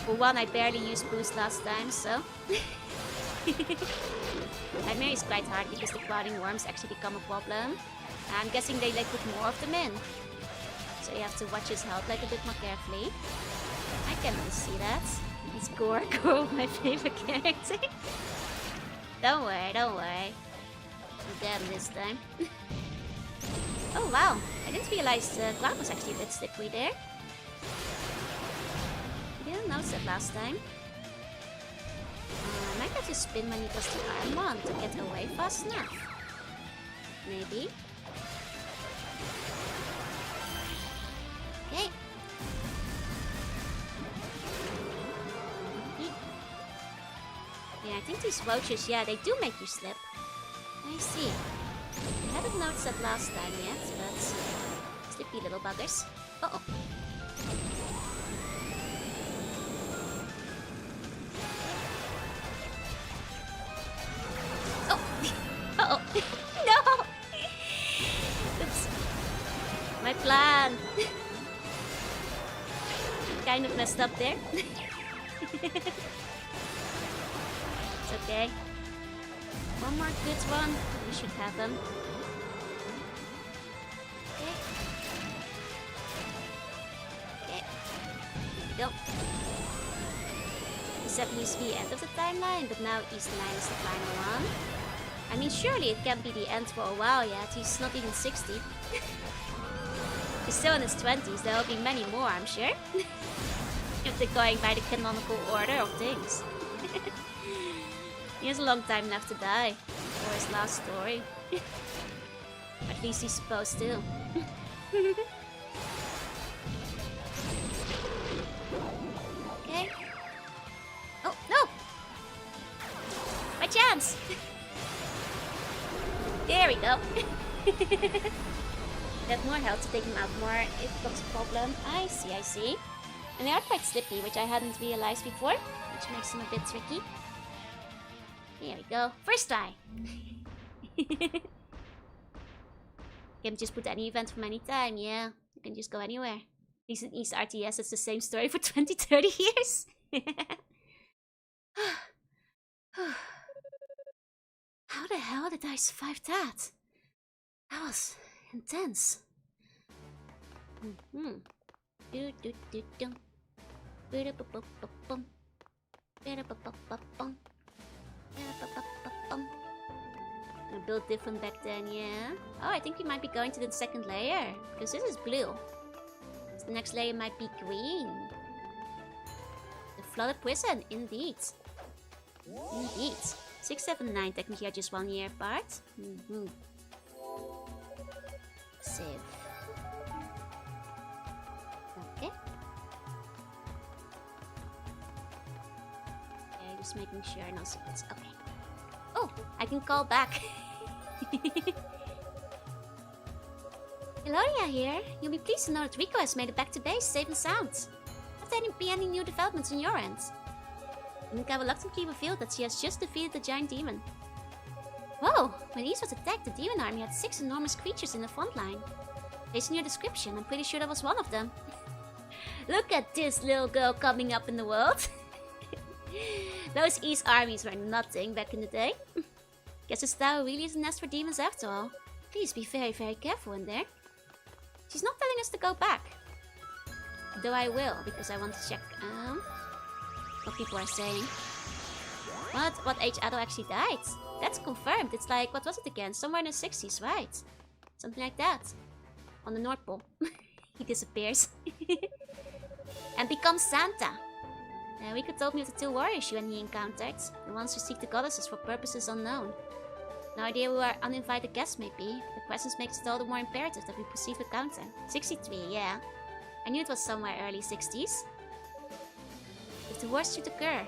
For one, I barely used boost last time, so... Nightmare is quite hard because the clouding worms actually become a problem. I'm guessing they put more of them in. So you have to watch his health a bit more carefully. I can really see that. It's Gorgo, my favorite character. Don't worry, don't worry. I'll get him this time. Oh wow, I didn't realize the ground was actually a bit slippery there. I didn't notice that last time. I might have to spin when he does the iron one to get away fast enough. Maybe. Okay. Yeah, I think these roaches, yeah, they do make you slip. I see. I hadn't noticed that last time yet, but... Slippy little buggers. Uh-oh. Oh! Uh-oh! No! Oops. My plan! Kind of messed up there. It's okay. One more good one. We should have them. Okay. Okay. Here we go. E7 used to be the end of the timeline, but now E9 is the final one. I mean, surely it can't be the end for a while yet. He's not even 60. He's still in his 20s. There will be many more, I'm sure. If they're going by the canonical order of things. He has a long time left to die for his last story. At least he's supposed to. Okay. Oh, no! My chance! There we go. Have more health to take him out more if it becomes a problem. I see. And they are quite slippy, which I hadn't realized before, which makes them a bit tricky. Here we go. First try! Can just put any event from any time, yeah. You can just go anywhere. At least in East RTS, it's the same story for 20-30 years. How the hell did I survive that? That was intense. I built different back then, yeah. Oh, I think we might be going to the second layer. Because this is blue. So the next layer might be green. The flooded prison, indeed. Indeed. 6, 7, 9 technically are just 1 year apart. Save. Okay. Okay, just making sure no secrets. Okay. Oh, I can call back. Eloria here. You'll be pleased to know that Rico has made it back to base, safe and sound. Have there been any new developments on your end? Nika reluctantly revealed that she has just defeated the giant demon. Whoa! When East was attacked, the demon army had 6 enormous creatures in the front line. Based on your description, I'm pretty sure that was one of them. Look at this little girl coming up in the world. Those East armies were nothing back in the day. Guess this tower really is a nest for demons after all. Please be very, very careful in there. She's not telling us to go back. Though I will, because I want to check what people are saying. What age Ado actually died? That's confirmed. It's like, what was it again? Somewhere in the 60s, right? Something like that. On the North Pole. He disappears. And becomes Santa. Rico told me of the two warriors you and he encountered, the ones who seek the goddesses for purposes unknown. No idea who our uninvited guests may be. The presence makes it all the more imperative that we proceed with counting. 63, yeah. I knew it was somewhere early 60s. If the worst should occur,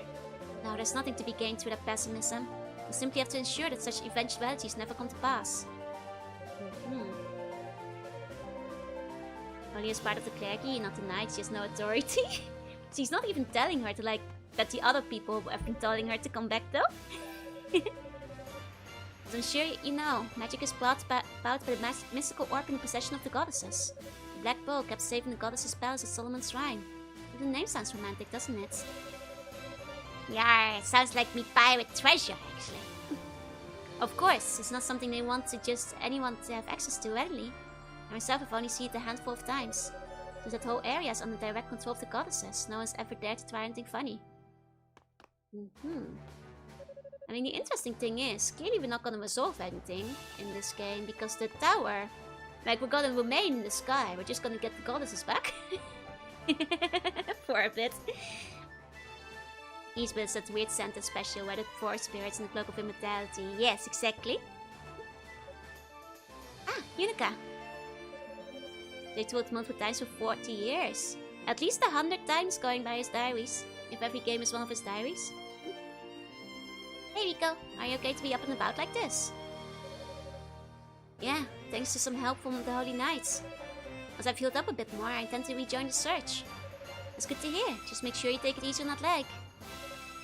no, there's nothing to be gained through that pessimism. We simply have to ensure that such eventualities never come to pass. Only as part of the clergy, not the knight, she has no authority. She's not even telling her to, like, that the other people have been telling her to come back, though. But I'm sure you know, magic is brought about by the mystical orb in the possession of the goddesses. The Black Bull kept saving the goddesses' palace at Solomon's Shrine. Even the name sounds romantic, doesn't it? Yeah, it sounds like me pirate treasure, actually. Of course, it's not something they want to just anyone to have access to readily. I myself have only seen it a handful of times. Since that whole area is under direct control of the goddesses, no one's ever dared to try anything funny. I mean, the interesting thing is, clearly we're not gonna resolve anything in this game, because the tower, like, we're gonna remain in the sky, we're just gonna get the goddesses back. For a bit. Eastbit is that weird Santa special where the four spirits in the cloak of immortality. Yes, exactly. Ah, Unica. They told multiple times for 40 years. At least 100 times going by his diaries. If every game is one of his diaries. Hey Rico, are you okay to be up and about like this? Yeah, thanks to some help from the Holy Knights. As I've healed up a bit more, I intend to rejoin the search. That's good to hear. Just make sure you take it easy on that leg.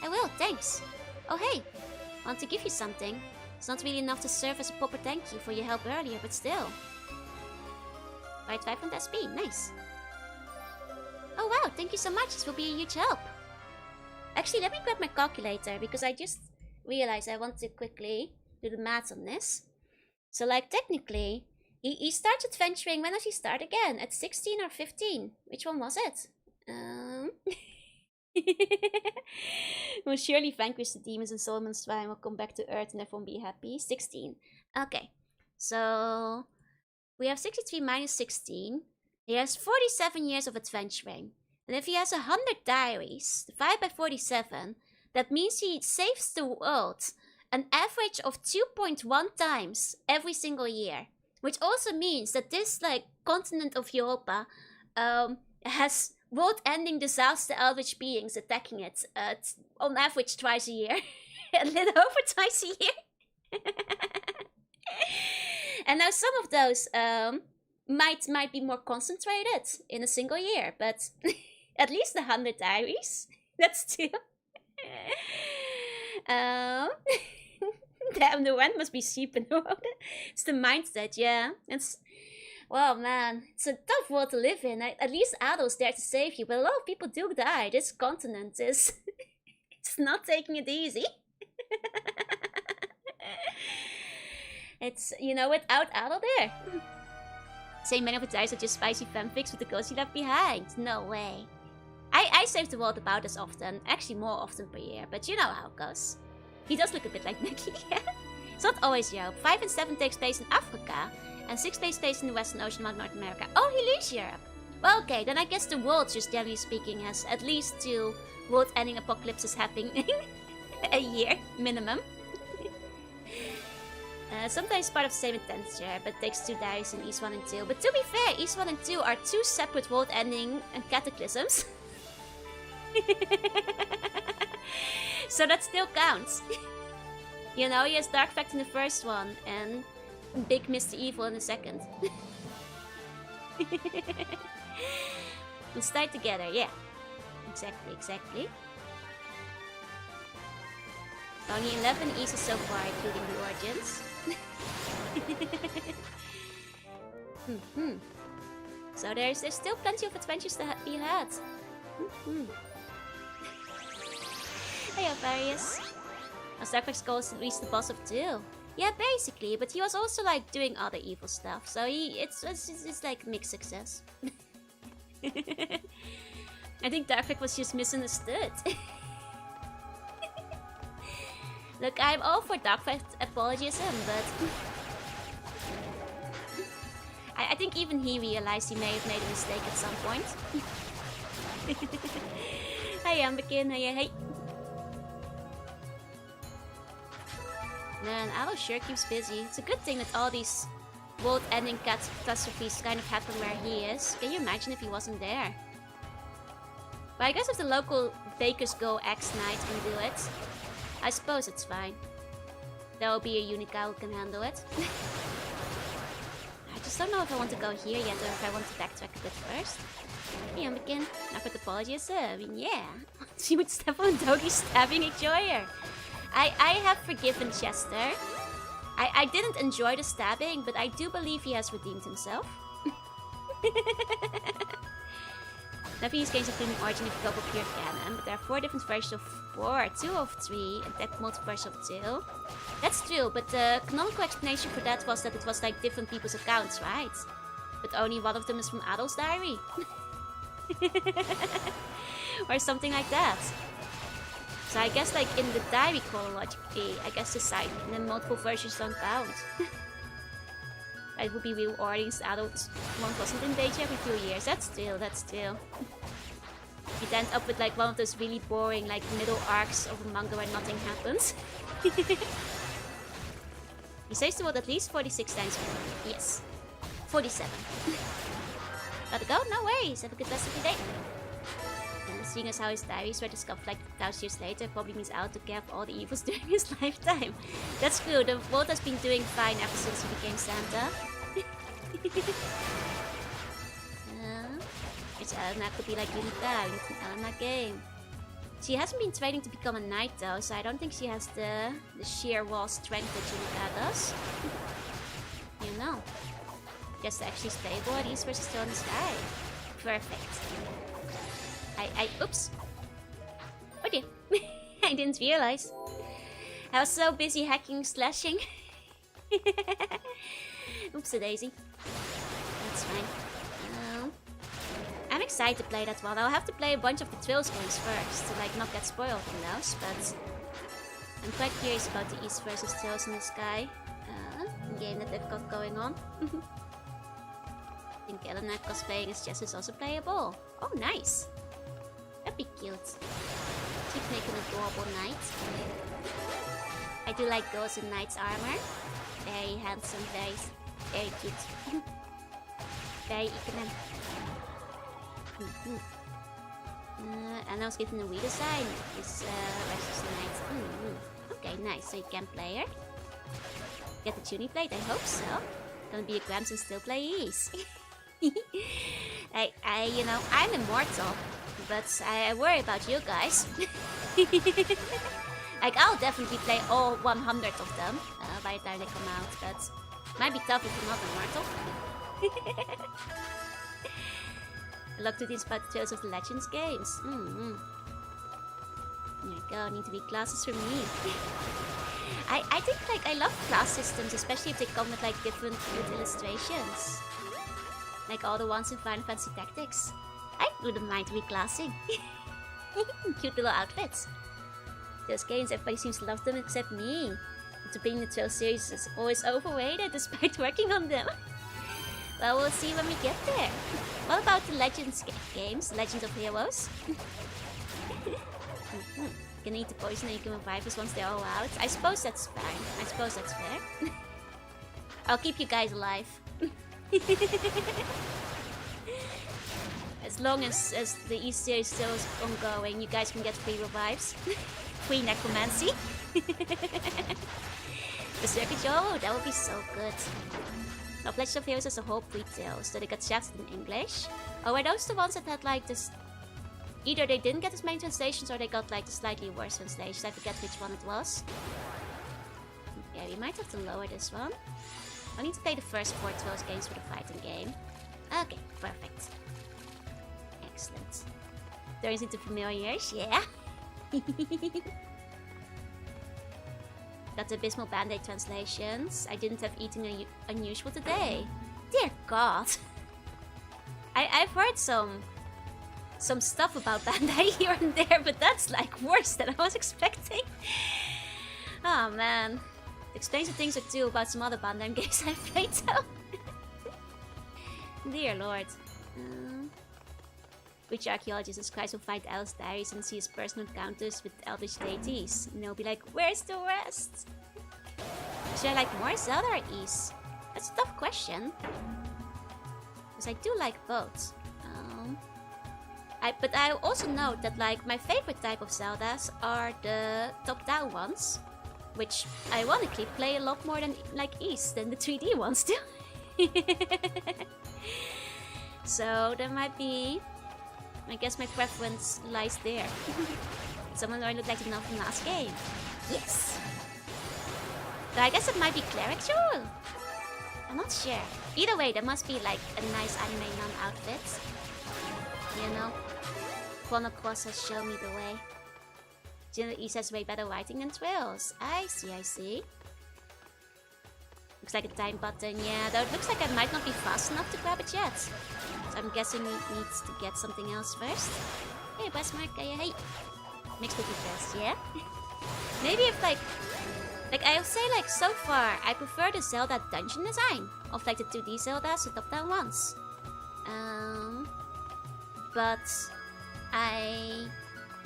I will, thanks. Oh hey, I want to give you something. It's not really enough to serve as a proper thank you for your help earlier, but still. Right, 5 SP, nice. Oh wow, thank you so much, this will be a huge help. Actually, let me grab my calculator, because I just realized I want to quickly do the math on this. So like, technically, he starts adventuring, when does he start again? At 16 or 15? Which one was it? We'll surely vanquish the demons in Solomon's Shrine, will come back to Earth and everyone be happy. 16. Okay, so we have 63 minus 16. He has 47 years of adventuring. And if he has 100 diaries, divided by 47, that means he saves the world an average of 2.1 times every single year. Which also means that this, like, continent of Europa has world-ending disaster eldritch beings attacking it on average twice a year. A little over twice a year. And now some of those might be more concentrated in a single year, but at least 100 diaries. That's two. Damn, the rent must be cheap in order. It's the mindset, yeah. It's, well, man, it's a tough world to live in. At least adults there to save you, but a lot of people do die. This continent is it's not taking it easy. It's, you know, without adult there. Say many of the dice are just spicy fanfics with the ghosts you left behind. No way. I save the world about as often, actually more often per year, but you know how it goes. He does look a bit like Nicky. It's not always Europe. 5 and 7 takes place in Africa, and 6 takes place in the Western Ocean of North America. Oh, he leaves Europe. Well, okay, then I guess the world, just generally speaking, has at least 2 world-ending apocalypses happening a year, minimum. Sometimes part of the same intention, but takes 2 diaries in East 1 and 2. But to be fair, East 1 and 2 are 2 separate world-ending cataclysms. So that still counts. You know, he has Dark Fact in the first one, and Big Mr. Evil in the second. Let's start together, yeah. Exactly. Only 11 Eases so far, including the origins. So there's still plenty of adventures to be had. Hey, Various. Darkfax's goal is to reach the boss of 2. Yeah, basically, but he was also like doing other evil stuff, so it's like mixed success. I think Darkfax was just misunderstood. Look, I'm all for Darkfax apologism, but I think even he realized he may have made a mistake at some point. Hey, I'm begin. Hey. Man, Aloe sure keeps busy. It's a good thing that all these world-ending catastrophes kind of happen where he is. Can you imagine if he wasn't there? But I guess if the local bakers go X-Night and do it, I suppose it's fine. There will be a Unica who can handle it. I just don't know if I want to go here yet or if I want to backtrack a bit first. Hey, begin. Now for the apologies. I mean, yeah. She would step on Dogi stabbing a joyer. I have forgiven Chester. I didn't enjoy the stabbing, but I do believe he has redeemed himself. Now these games including Origin and Global Pure Canon, but there are 4 different versions of 4, 2 of 3, and that multiverse of 2. That's true, but the canonical explanation for that was that it was like different people's accounts, right? But only one of them is from Adolf's diary. Or something like that. So I guess like in the diary chronologically, I guess the side and then multiple versions don't count. It would be real audience adult one wasn't in danger every few years. That's true. You'd end up with like one of those really boring like middle arcs of a manga where nothing happens. He says the word at least 46 times. Yes. 47. Gotta go? No worries. Have a good rest of your day. And seeing as how his diaries were discovered like 1,000 years later, probably means Al took care of all the evils during his lifetime. That's true. The world has been doing fine ever since he became Santa. It's Elena could be like Unica. It's an Elena game. She hasn't been training to become a knight though, so I don't think she has the sheer raw strength that Unica does. You know. Just actually stable at East versus still in the sky. Perfect. Oops. Okay. I didn't realize. I was so busy hacking, slashing. Oopsie daisy. That's fine. I'm excited to play that one. I'll have to play a bunch of the Trails games first to like not get spoiled in those, but I'm quite curious about the East versus Trails in the Sky game that they've got going on. I think Elena cosplaying as Jess is also playable. Oh, nice. That'd be cute. Keep making an adorable knight. I do like girls in knight's armor. Very handsome, very cute. Very ikonen. And I was given a redesign. This versus knight. Okay, nice. So you can play her. Get the tuning plate, I hope so. Gonna be a Grams and still play Ease. You know, I'm immortal, but I worry about you guys. Like, I'll definitely play all 100 of them by the time they come out, but might be tough if you're not immortal. I love to these about the Trails of the Legends games. There you go, need to be classes for me. I think like I love class systems, especially if they come with like different cute illustrations. Like all the ones in Final Fantasy Tactics. I wouldn't mind reclassing. Cute little outfits. Those games, everybody seems to love them except me. To being the Trail series is always overrated despite working on them. Well, we'll see when we get there. What about the Legends games? Legends of Heroes? Gonna eat the poison and you can revive us once they're all out. I suppose that's fine. I suppose that's fair. I'll keep you guys alive. As long as the East series still is ongoing, you guys can get free revives. Free necromancy. The circuit, oh, that would be so good. Now, Legends of Heroes as a whole pre-tail, so they got shafted in English. Oh, are those the ones that had like this? Either they didn't get as many translations or they got like the slightly worse translations. I forget which one it was. Yeah, we might have to lower this one. I need to play the first 4 Trails games for the fighting game. Okay, perfect. Excellent. Turns into familiars, yeah. Got the abysmal Band-Aid translations. I didn't have eating unusual today. Dear God. I've heard some stuff about Band-Aid here and there, but that's like worse than I was expecting. Oh man. Explains the things or two about some other Bandai games I've played though. Dear Lord. which archaeologist is Christ will find El's diaries and see his personal encounters with eldritch deities. You know, be like, where's the rest? Should I like more Zelda or Ys? That's a tough question. Because I do like both. But I also know that like my favorite type of Zeldas are the top-down ones, which ironically play a lot more than like Ys than the 3D ones do. So there might be, I guess my preference lies there. Someone already looked like the nun from last game. Yes! So I guess it might be Cleric Jewel. I'm not sure. Either way, there must be like a nice anime nun outfit. You know? Chrono Cross has shown me the way. General Ys has way better writing than Twills. I see. Looks like a time button, yeah. Though it looks like I might not be fast enough to grab it yet. So I'm guessing he needs to get something else first. Hey, Bestmark, hey. Mixed with the best, yeah? Maybe if like I'll say like so far, I prefer the Zelda dungeon design of like the 2D Zeldas, the top-down ones. But I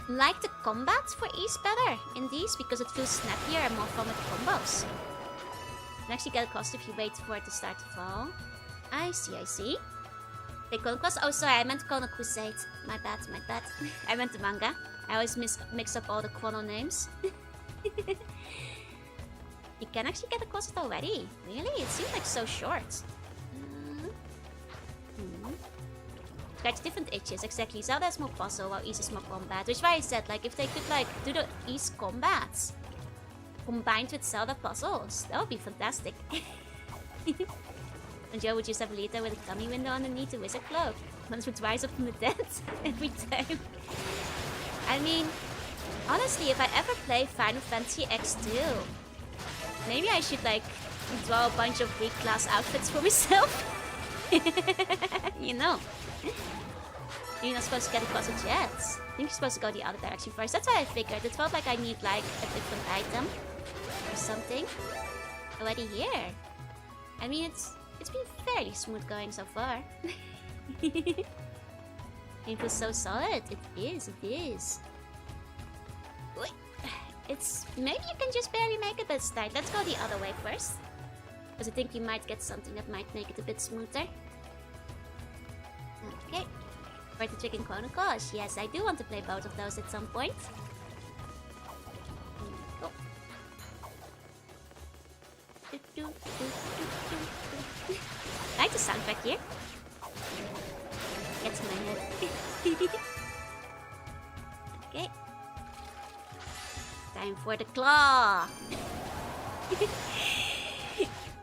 like the combat for Ys better in these because it feels snappier and more fun with combos. You can actually get across if you wait for it to start to fall. I see. They Chrono Cross? Oh, sorry, I meant Chrono Crusade. My bad. I meant the manga. I always mix up all the Chrono names. You can actually get across it already. Really? It seemed like so short. Scratch different itches, exactly. Zelda is more puzzle while Ys is more combat. Which is why I said, like, if they could, like, do the Ys combats combined with Zelda puzzles, that would be fantastic. And Joe would just have Lita with a gummy window underneath a wizard cloak. Once would rise up from the dead every time. I mean, honestly, if I ever play Final Fantasy X2, maybe I should, like, draw a bunch of weak class outfits for myself. You know. You're not supposed to get across it yet. I think you're supposed to go the other direction first. That's what I figured. It felt like I need like a different item or something already here. I mean, it's been fairly smooth going so far. It feels so solid. It is. Wait, it's maybe you can just barely make it this time. Let's go the other way first, because I think you might get something that might make it a bit smoother. Okay. For the Chicken Chrono Cross. Yes, I do want to play both of those at some point. Go. I like the soundtrack here. Gets in my head. Okay. Time for the claw.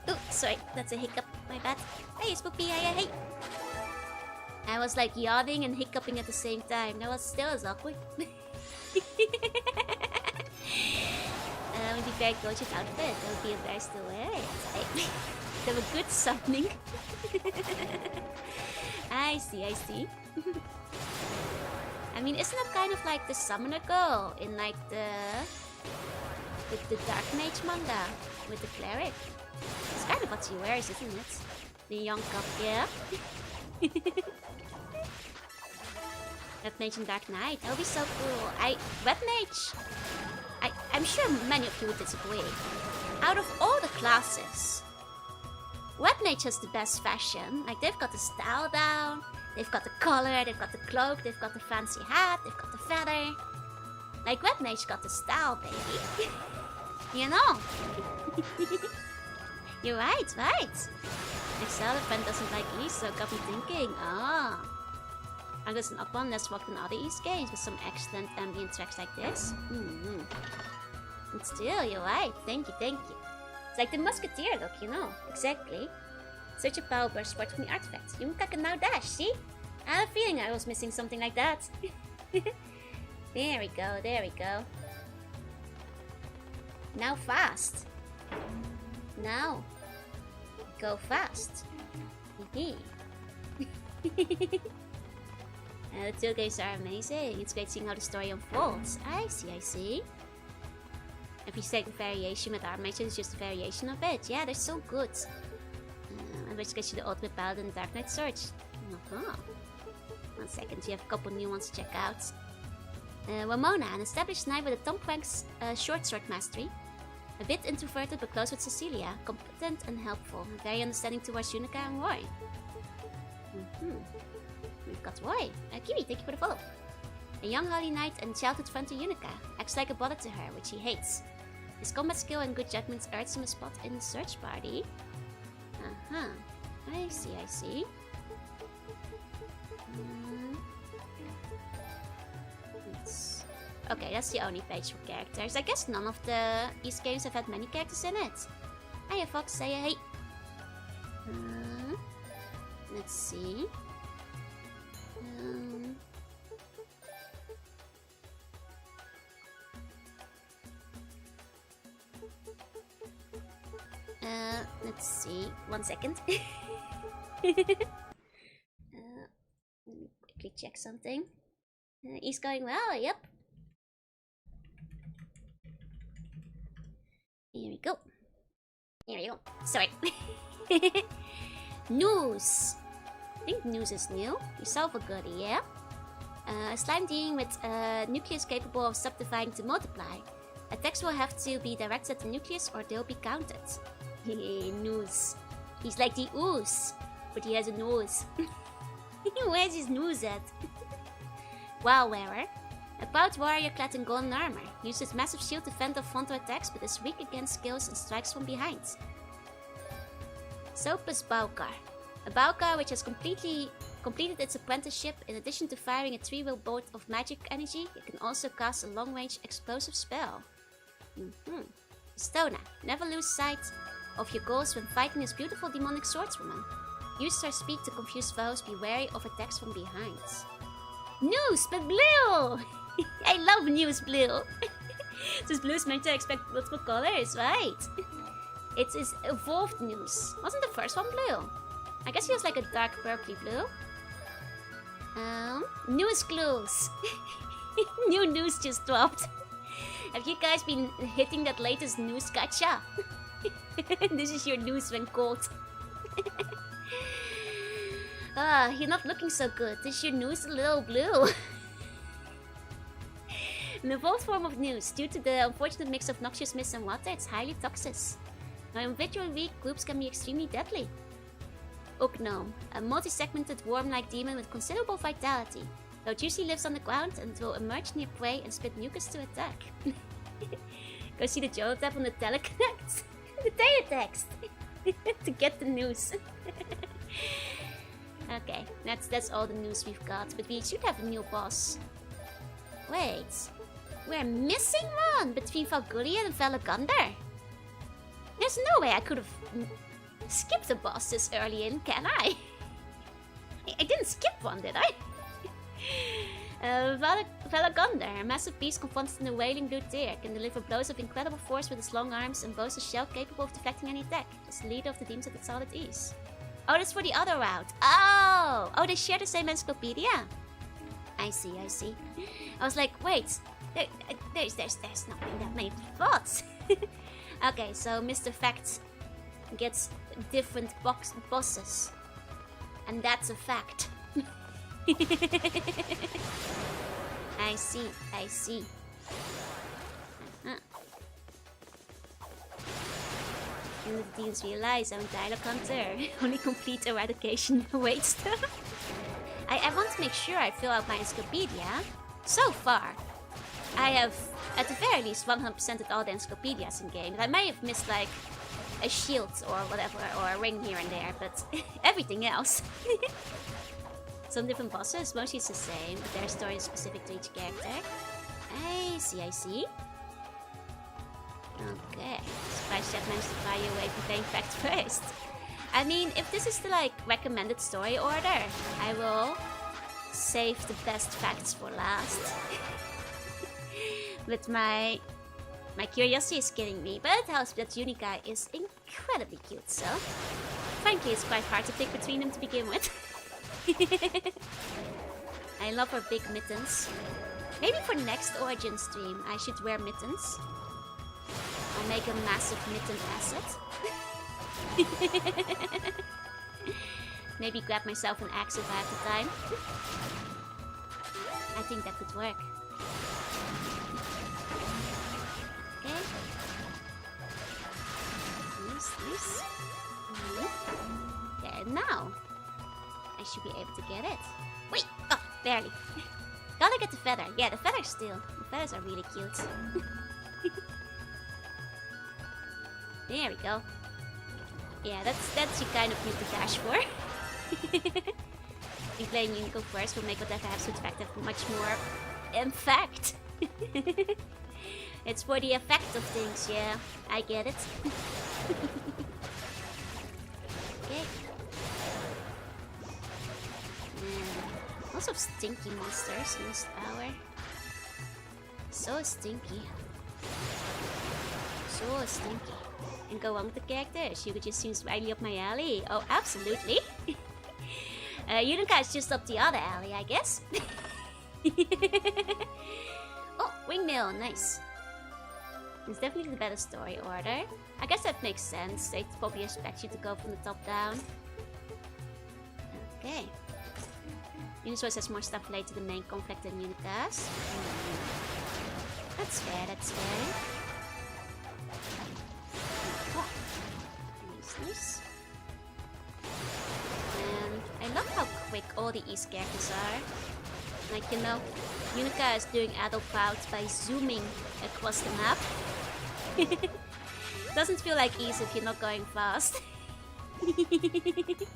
Oh, sorry, that's a hiccup. My bad. Hey, Spoopy, hey. I was like yawning and hiccuping at the same time. That was still as awkward. With the very gorgeous outfit, that would be embarrassed to wear it. They have a good summoning. I see. I mean, isn't that kind of like the summoner girl in like the Dark Mage manga with the cleric? It's kind of what she wears, isn't it? The young cup, yeah. Red Mage and Dark Knight. That would be so cool. Red Mage. I'm sure many of you would disagree. Out of all the classes, Red Mage has the best fashion. Like, they've got the style down, they've got the collar, they've got the cloak, they've got the fancy hat, they've got the feather. Like, Red Mage got the style, baby. You know? You're right. Like, Zelda friend doesn't like Ys, so got me thinking, I'm just an up-on less rock than other Ys games with some excellent ambient tracks like this. And still, you're right. Thank you. It's like the Musketeer look, you know. Exactly. Such a power burst sport from the artifacts. Yumka can now dash, see? I had a feeling I was missing something like that. There we go. Now fast. Now. Go fast. The two games are amazing. It's great seeing how the story unfolds. I see. If you take a variation with Armageddon, it's just a variation of it. Yeah, they're so good. And which gets you the ultimate paladin Dark Knight Sword. 1 second, we have a couple new ones to check out. Ramona, an established knight with a top rank short sword mastery. A bit introverted but close with Cecilia. Competent and helpful. Very understanding towards Junica and Roy. We've got Roy. Kiwi, thank you for the follow. A young holy knight and childhood friend to Junica. Acts like a bother to her, which he hates. His combat skill and good judgment earns him a spot in the search party. I see. Okay, that's the only page for characters. I guess none of these games have had many characters in it. Hiya Fox, say hey. Let's see. Let's see. 1 second. Let me quickly check something. He's going well, yep. Here we go. Sorry. News. I think news is new. Yourself a goodie, yeah? A slime being with a nucleus capable of subdividing to multiply. Attacks will have to be directed at the nucleus or they'll be counted. News. He's like the ooze, but he has a nose. Where's his nose at? Wow wearer. A proud warrior clad in golden armor. Uses massive shield to fend off frontal attacks, but is weak against skills and strikes from behind. Sopus Baukar. A Baukar which has completed its apprenticeship. In addition to firing a 3-wheel bolt of magic energy, it can also cast a long-range explosive spell. Stona. Never lose sight of your goals when fighting this beautiful demonic swordswoman. Use her speed to confuse foes. Be wary of attacks from behind. News, but blue! I love news blue. This blue is meant to expect multiple colors, right? It is evolved news. Wasn't the first one blue? I guess he was like a dark purpley blue. News clues. New news just dropped. Have you guys been hitting that latest news gacha? This is your news when cold. You're not looking so good. Is your news a little blue? An evolved form of news. Due to the unfortunate mix of noxious mist and water, it's highly toxic. Now, individually weak groups can be extremely deadly. Gnome, a multi-segmented worm-like demon with considerable vitality. Though it usually lives on the ground and will emerge near prey and spit mucus to attack. Go see the Joe tab on the teletext. The teletext! To get the news. Okay, that's all the news we've got, but we should have a new boss. Wait, we're missing one between Valkyria and Velagander. There's no way I could have skipped a boss this early in, can I? I didn't skip one, did I? Velagander, a massive beast confronted in a wailing blue tear, can deliver blows of incredible force with its long arms and boasts a shell capable of deflecting any attack. It's the leader of the demons at its solid ease. Oh, that's for the other route. Oh, they share the same encyclopedia. I see. I was like, wait, there's not that many thoughts. Okay, so Mr. Fact gets different bosses, and that's a fact. I see. And the teens realize I'm a dialogue hunter. Only complete eradication awaits them. I want to make sure I fill out my encyclopedia. So far, I have at the very least 100%ed all the encyclopedias in game. I may have missed like a shield or whatever, or a ring here and there, but everything else. Some different bosses, mostly it's the same, but their story is specific to each character. I see. Okay, surprised Chat managed to fire you away from playing Fact first. I mean, if this is the like recommended story order, I will save the best facts for last. But my curiosity is killing me, but it helps that Junica is incredibly cute, so frankly it's quite hard to pick between them to begin with. I love her big mittens. Maybe for next Origin stream I should wear mittens. I'll make a massive mitten asset. Maybe grab myself an axe if I have the time. I think that could work. Okay. Nice. There, now I should be able to get it. Wait! Oh, barely. Gotta get the feather. Yeah, the feathers still. The feathers are really cute. There we go. Yeah, that's you kind of need to dash for. I think playing Unico first will make whatever happens to effect have much more impact. It's for the effect of things, yeah. I get it. Okay. Lots of stinky monsters in this tower. So stinky. So stinky. And go on with the characters. You could just seems right up my alley. Oh, absolutely. Jorunna is just up the other alley, I guess. Oh, windmill, nice. It's definitely the better story order. I guess that makes sense. They probably expect you to go from the top down. Okay. Uniswaz has more stuff related to the main conflict than Unica's. That's fair, that's fair. Oh. Nice. And I love how quick all the East characters are. Like, you know, Jorunna is doing adult bouts by zooming across the map. Doesn't feel like ease if you're not going fast. The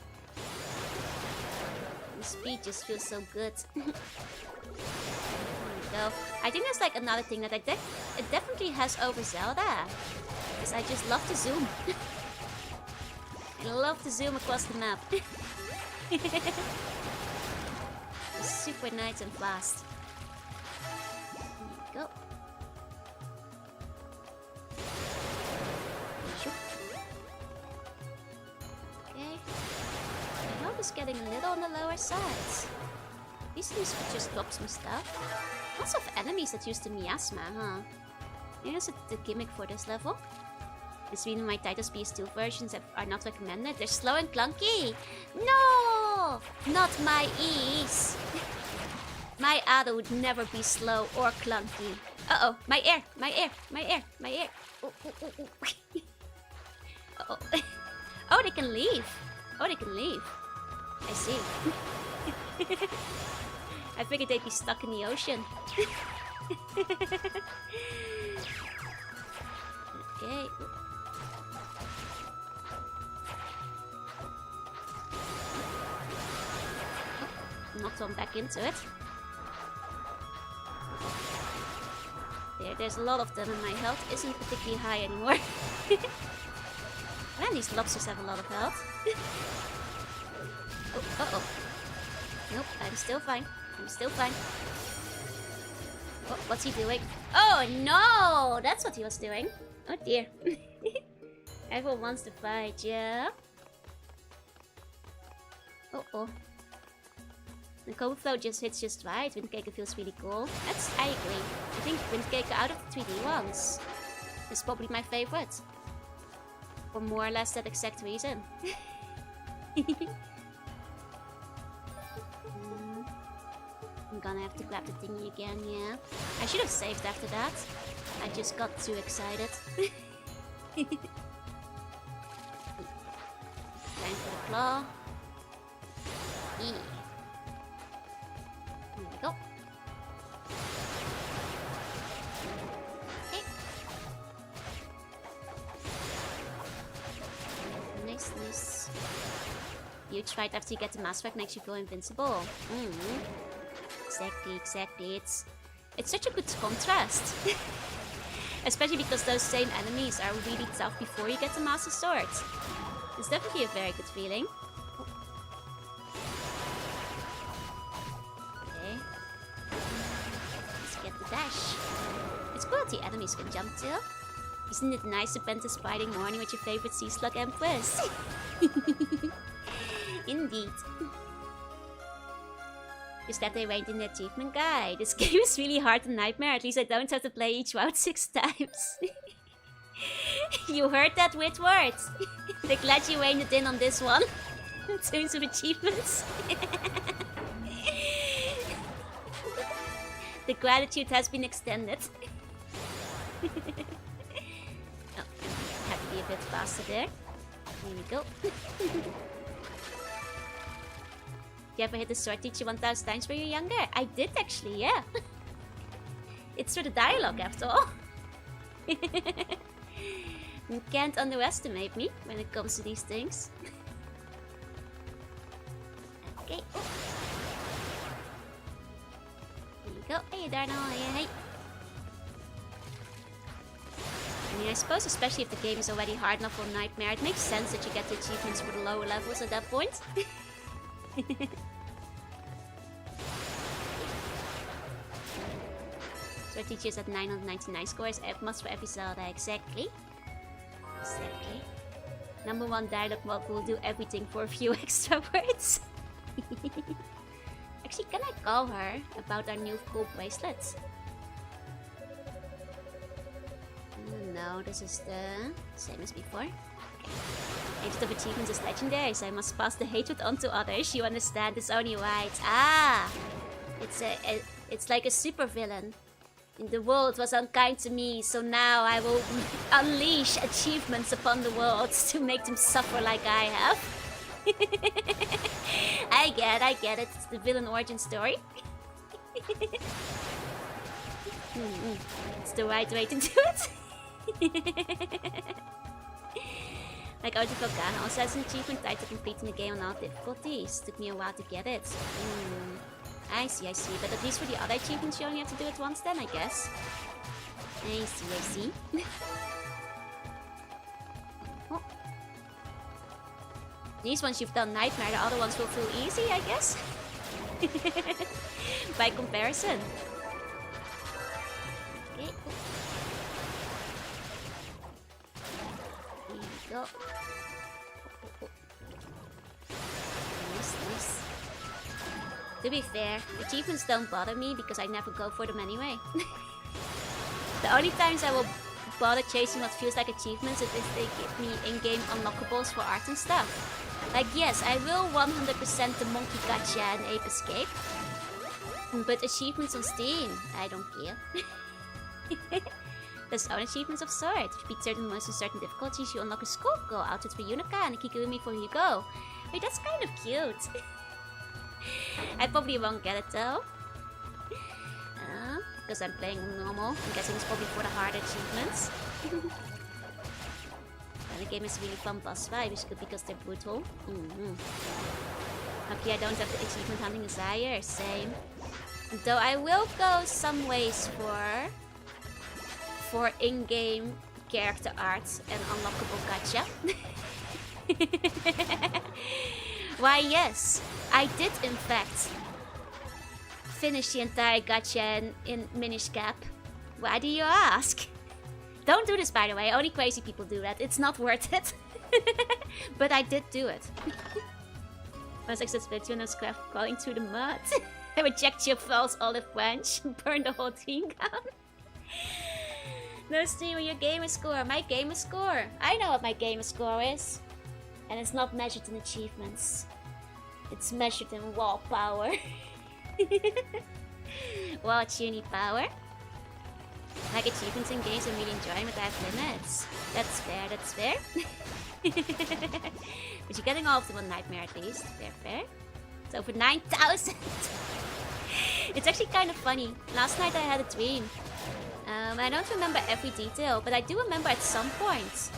speed just feels so good. There we go. I think there's like another thing that it definitely has over Zelda. Because I just love to zoom. I love to zoom across the map. Super nice and fast. There we go. Okay. My health is getting a little on the lower sides. These things could just drop some stuff. Lots of enemies that use the miasma, huh? Maybe that's the gimmick for this level. It's meaning my Titus PS2 versions are not recommended. They're slow and clunky. No! Not my E's. My Ada would never be slow or clunky. Uh-oh, my air. Oh. Uh-oh. Oh, they can leave. I see. I figured they'd be stuck in the ocean. Okay. Knocked one back into it. There's a lot of them and my health isn't particularly high anymore. And these lobsters have a lot of health. Oh, uh-oh. Nope, I'm still fine. Oh, what's he doing? Oh no! That's what he was doing. Oh dear. Everyone wants to fight, yeah? Uh-oh. The cold flow just hits just right. Windcaker feels really cool. I agree. I think Windcaker out of the 3D ones is probably my favorite. For more or less that exact reason. I'm gonna have to grab the thingy again, yeah. I should have saved after that. I just got too excited. Time for the claw. E. There we go. Okay. Nice. Huge fight after you get the mass effect makes you feel invincible. Exactly. It's such a good contrast. Especially because those same enemies are really tough before you get the Master Sword. It's definitely a very good feeling. Okay. Let's get the dash. It's cool that the enemies can jump too. Isn't it nice to spend a spider morning with your favorite sea slug empress? Indeed. Just that they ranked in the achievement guide. This game is really hard and nightmare. At least I don't have to play each route 6 times. You heard that with words. They're glad you reined it in on this one. In terms of achievements. The gratitude has been extended. Oh, have to be a bit faster there. Here we go. You ever hit the sword teacher 1000 times when you were younger? I did actually, yeah. It's for the dialogue after all. You can't underestimate me when it comes to these things. Okay. Here you go. Hey, Darnell. Hey. I mean, I suppose especially if the game is already hard enough for Nightmare, it makes sense that you get the achievements for the lower levels at that point. So our teacher is at 999 scores, must for every Zelda, exactly. Exactly. Number 1 dialogue mod will do everything for a few extra words. Actually, can I call her about our new cool bracelets? No, this is the same as before. Okay. Hatred of achievements is legendary, so I must pass the hatred on to others. You understand? It's only right. Ah, it's like a super villain. The world was unkind to me, so now I will unleash achievements upon the world to make them suffer like I have. I get it. It's the villain origin story. It's the right way to do it. Like Oji Volcano also has an achievement tied to completing the game on all difficulties. Took me a while to get it. I see. But at least for the other achievements you only have to do it once then, I guess. I see. Oh. These ones you've done Nightmare, the other ones will feel easy, I guess. By comparison. Okay. Here we go. Nice. To be fair, achievements don't bother me because I never go for them anyway. The only times I will bother chasing what feels like achievements is if they give me in-game unlockables for art and stuff. Like yes, I will 100% the Monkey Gacha and Ape Escape. But achievements on Steam, I don't care. There's own achievements of sort. If you beat certain monsters in certain difficulties, you unlock a Skullgirl outfit for Yunoka and a Kigurumi for Hugo. Wait, that's kind of cute. I probably won't get it though. Because I'm playing normal. I'm guessing it's probably for the harder achievements. And the game is really fun boss vibes because they're brutal. Okay, I don't have the achievement hunting desire. Same. Though I will go some ways for in-game character art and unlockable gacha. Why yes, I did in fact finish the entire gacha in Minish Cap. Why do you ask? Don't do this, by the way. Only crazy people do that. It's not worth it. But I did do it. Once I said split, you know, crawling through the mud. I reject your false olive branch. Burn the whole team down. No streamer, your gamer score. My gamer score. I know what my gamer score is. And it's not measured in achievements. It's measured in wall power. Wall tuning power. Like achievements in games I'm really enjoying, but I have limits. That's fair. But you're getting all of them on Nightmare at least. Fair. It's over 9,000. It's actually kind of funny. Last night I had a dream. I don't remember every detail, but I do remember at some point,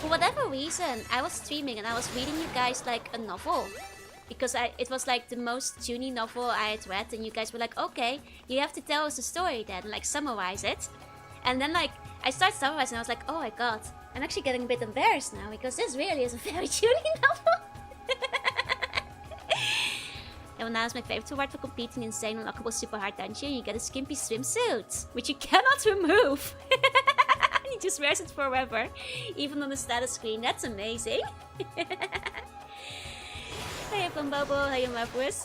for whatever reason, I was streaming and I was reading you guys like a novel. Because it was like the most tuney novel I had read, and you guys were like, okay, you have to tell us the story then, like summarize it. And then like, I started summarizing and I was like, oh my god, I'm actually getting a bit embarrassed now because this really is a very tuney novel. And now is my favorite reward for completing the insane unlockable super hard dungeon. You get a skimpy swimsuit, which you cannot remove. He just wears it forever, even on the status screen. That's amazing. Hey from Bobo, hey Marvelous.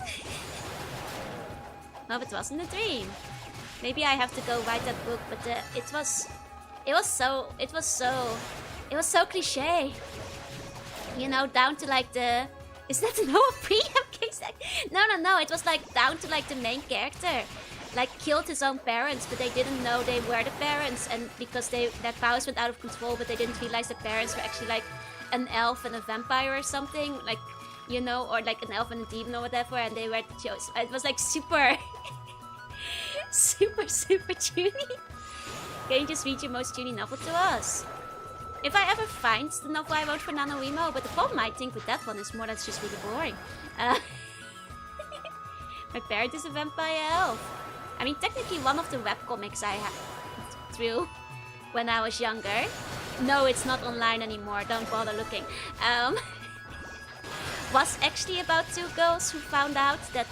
No, it wasn't a dream. Maybe I have to go write that book, but it was so cliche. You know, down to like the. Is that no preamp case? No. It was like down to like the main character. like killed his own parents, but they didn't know they were the parents, and because their powers went out of control, but they didn't realize the parents were actually like an elf and a vampire or something, like, you know, or like an elf and a demon or whatever, and they were chosen. It was like super, super tuny. Can you just read your most tuny novel to us? If I ever find the novel I wrote for NaNoWriMo, but the problem I think with that one is more that's just really boring. My parent is a vampire elf. I mean, technically one of the webcomics I drew when I was younger. No, it's not online anymore, don't bother looking. Was actually about two girls who found out that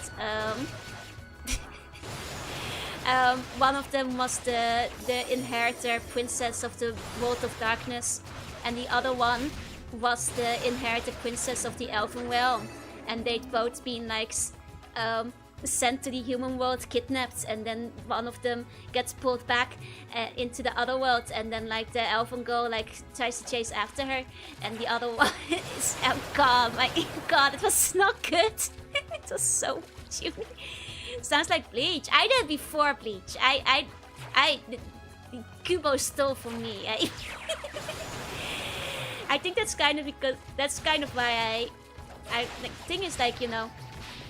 one of them was the inheritor princess of the World of Darkness, and the other one was the inheritor princess of the Elven Realm. And they'd both been like sent to the human world, kidnapped, and then one of them gets pulled back into the other world, and then like the elven girl like tries to chase after her, and the other one is oh god, my god, it was not good. It was so puny. Sounds like Bleach. I did before Bleach. Kubo stole from me. I think that's kind of why the thing is, like, you know,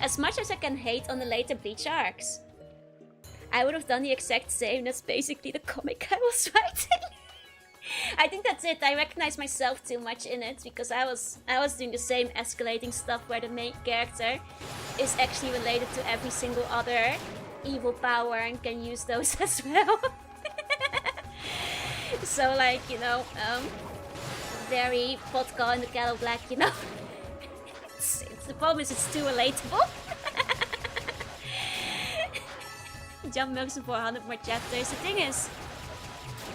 as much as I can hate on the later Bleach arcs, I would have done the exact same. That's basically the comic I was writing. I think that's it. I recognize myself too much in it because I was doing the same escalating stuff where the main character is actually related to every single other evil power and can use those as well. So like, you know, very pot calling in the kettle black, you know. The problem is it's too relatable. Jump Milks for 100 more chapters. The thing is,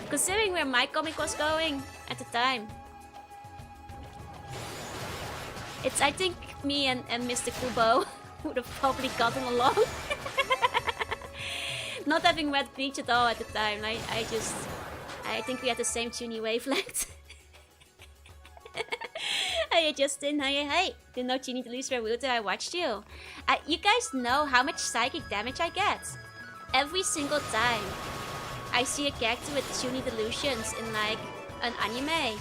considering where my comic was going at the time, I think me and Mr. Kubo would have probably gotten along. Not having read Bleach at all at the time, I think we had the same tuny wavelength. Hey Justin, hi. Didn't know you need to lose for Ruta, I watched you. You guys know how much psychic damage I get? Every single time I see a character with tuny delusions in like an anime,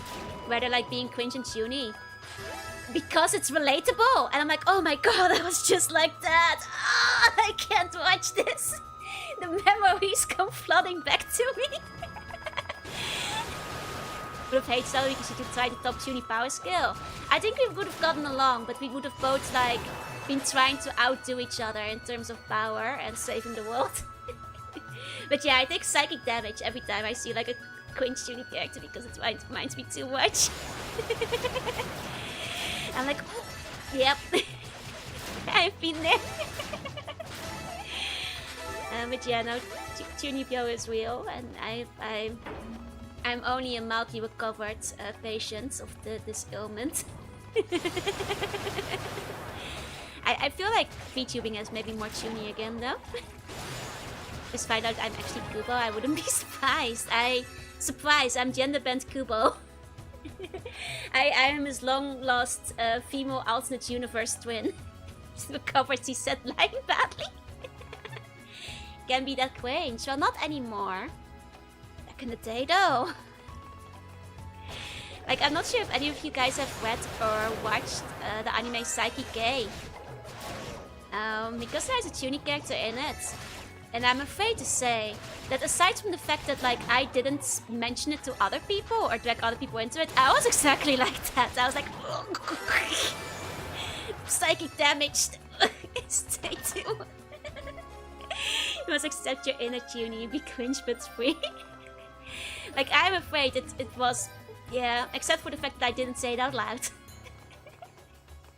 where they're like being cringe and tuny. Because it's relatable! And I'm like, oh my god, I was just like that! Oh, I can't watch this! The memories come flooding back to me! Would have hated Sally because she could try the top tuny power skill. I think we would have gotten along, but we would have both like been trying to outdo each other in terms of power and saving the world. But yeah, I take psychic damage every time I see like a cringe tuny character because it reminds me too much. I'm like, oh, yep, I've been there. But yeah, no, Tunipyo is real, and I'm only a mildly recovered patient of this ailment. I feel like VTubing is maybe more tuny again though. Just find out I'm actually Kubo, I wouldn't be surprised. I'm gender bent Kubo. I am his long lost female alternate universe twin. Just recovered he said lying badly. Can be that cringe. Well, not anymore. Back in the day though. Like, I'm not sure if any of you guys have read or watched the anime Psyche Gay. Because there's a tuny character in it. And I'm afraid to say that aside from the fact that like I didn't mention it to other people or drag other people into it, I was exactly like that. I was like, psychic damaged. Stay tuned. You must accept your inner tuny, be cringe but free. Like, I'm afraid it was, yeah, except for the fact that I didn't say it out loud.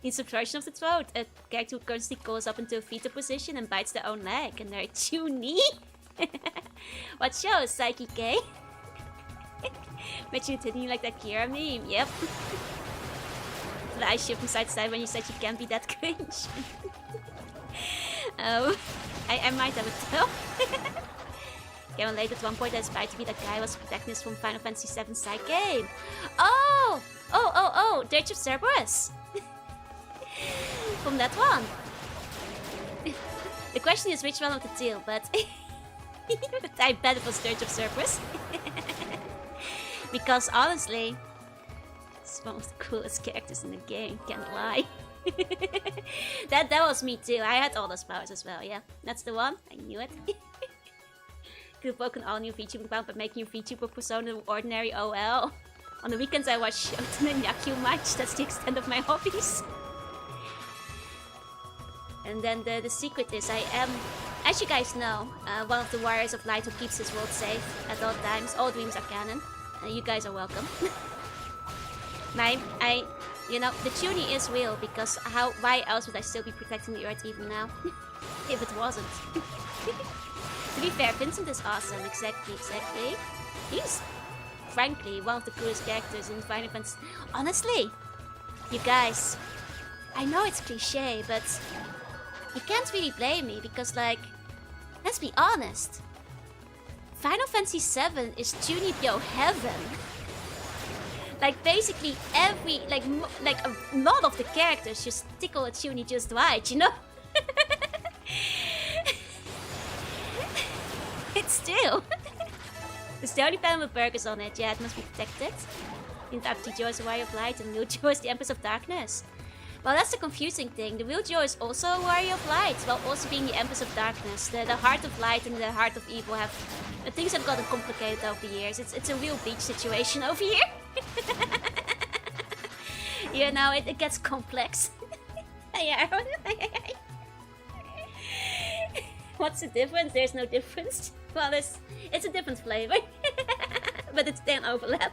In Subversion of the Throat, a character who constantly goes up into a fetal position and bites their own leg, and they're tuny. What show is Psyche Gay? Bet you didn't like that Kira meme, yep. The eyes shift from side to side when you said you can't be that cringe. I might have it though. Kevin late at one point I inspired to be that guy was protagonist from Final Fantasy VII side game. Oh, Dirge of Cerberus. From that one. The question is which one of the two, but But I bet it was Dirge of Cerberus. Because honestly, it's one of the coolest characters in the game, can't lie. that was me too. I had all those powers as well, yeah. That's the one. I knew it. Could have broken all new VTuber bound by making your VTuber persona ordinary OL. On the weekends I watch Shoten and Yaku match. That's the extent of my hobbies. And then the secret is I am, as you guys know, one of the warriors of light who keeps his world safe at all times. All dreams are canon. You guys are welcome. You know, the tuning is real because why else would I still be protecting the earth even now? If it wasn't. To be fair, Vincent is awesome. Exactly. He's, frankly, one of the coolest characters in Final Fantasy. Honestly, you guys, I know it's cliche, but you can't really blame me because, like, let's be honest. Final Fantasy VII is Tunibyo heaven. Like, basically every, like a lot of the characters just tickle a Tuni just right, you know? It's still. There's the only planet with burgers on it, yeah, it must be protected. Vtuber is a warrior of light and Vtuber is the empress of darkness. Well, that's the confusing thing. The Vtuber is also a warrior of light, while also being the empress of darkness. The heart of light and the heart of evil have... things have gotten complicated over the years. It's a real beach situation over here. You know, it gets complex. Yeah. What's the difference? There's no difference. Well, it's a different flavor. But it's an overlap.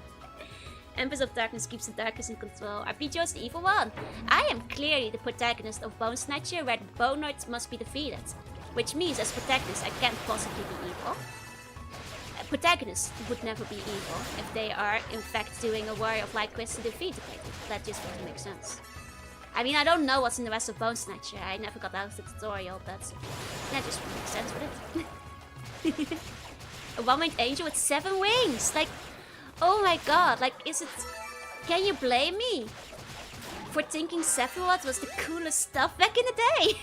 Empress of Darkness keeps the darkness in control. RPG is the evil one. I am clearly the protagonist of Bone Snatcher, where the Bone Lord must be defeated. Which means, as protagonist, I can't possibly be evil. Protagonists would never be evil if they are, in fact, doing a Warrior of Light quest to defeat the Fatal. That just wouldn't make sense. I mean, I don't know what's in the rest of Bone Snatcher. I never got out of the tutorial, but that just wouldn't make sense with it. A one-winged angel with 7 wings! Like, oh my god, like, is it... Can you blame me for thinking Sephiroth was the coolest stuff back in the day?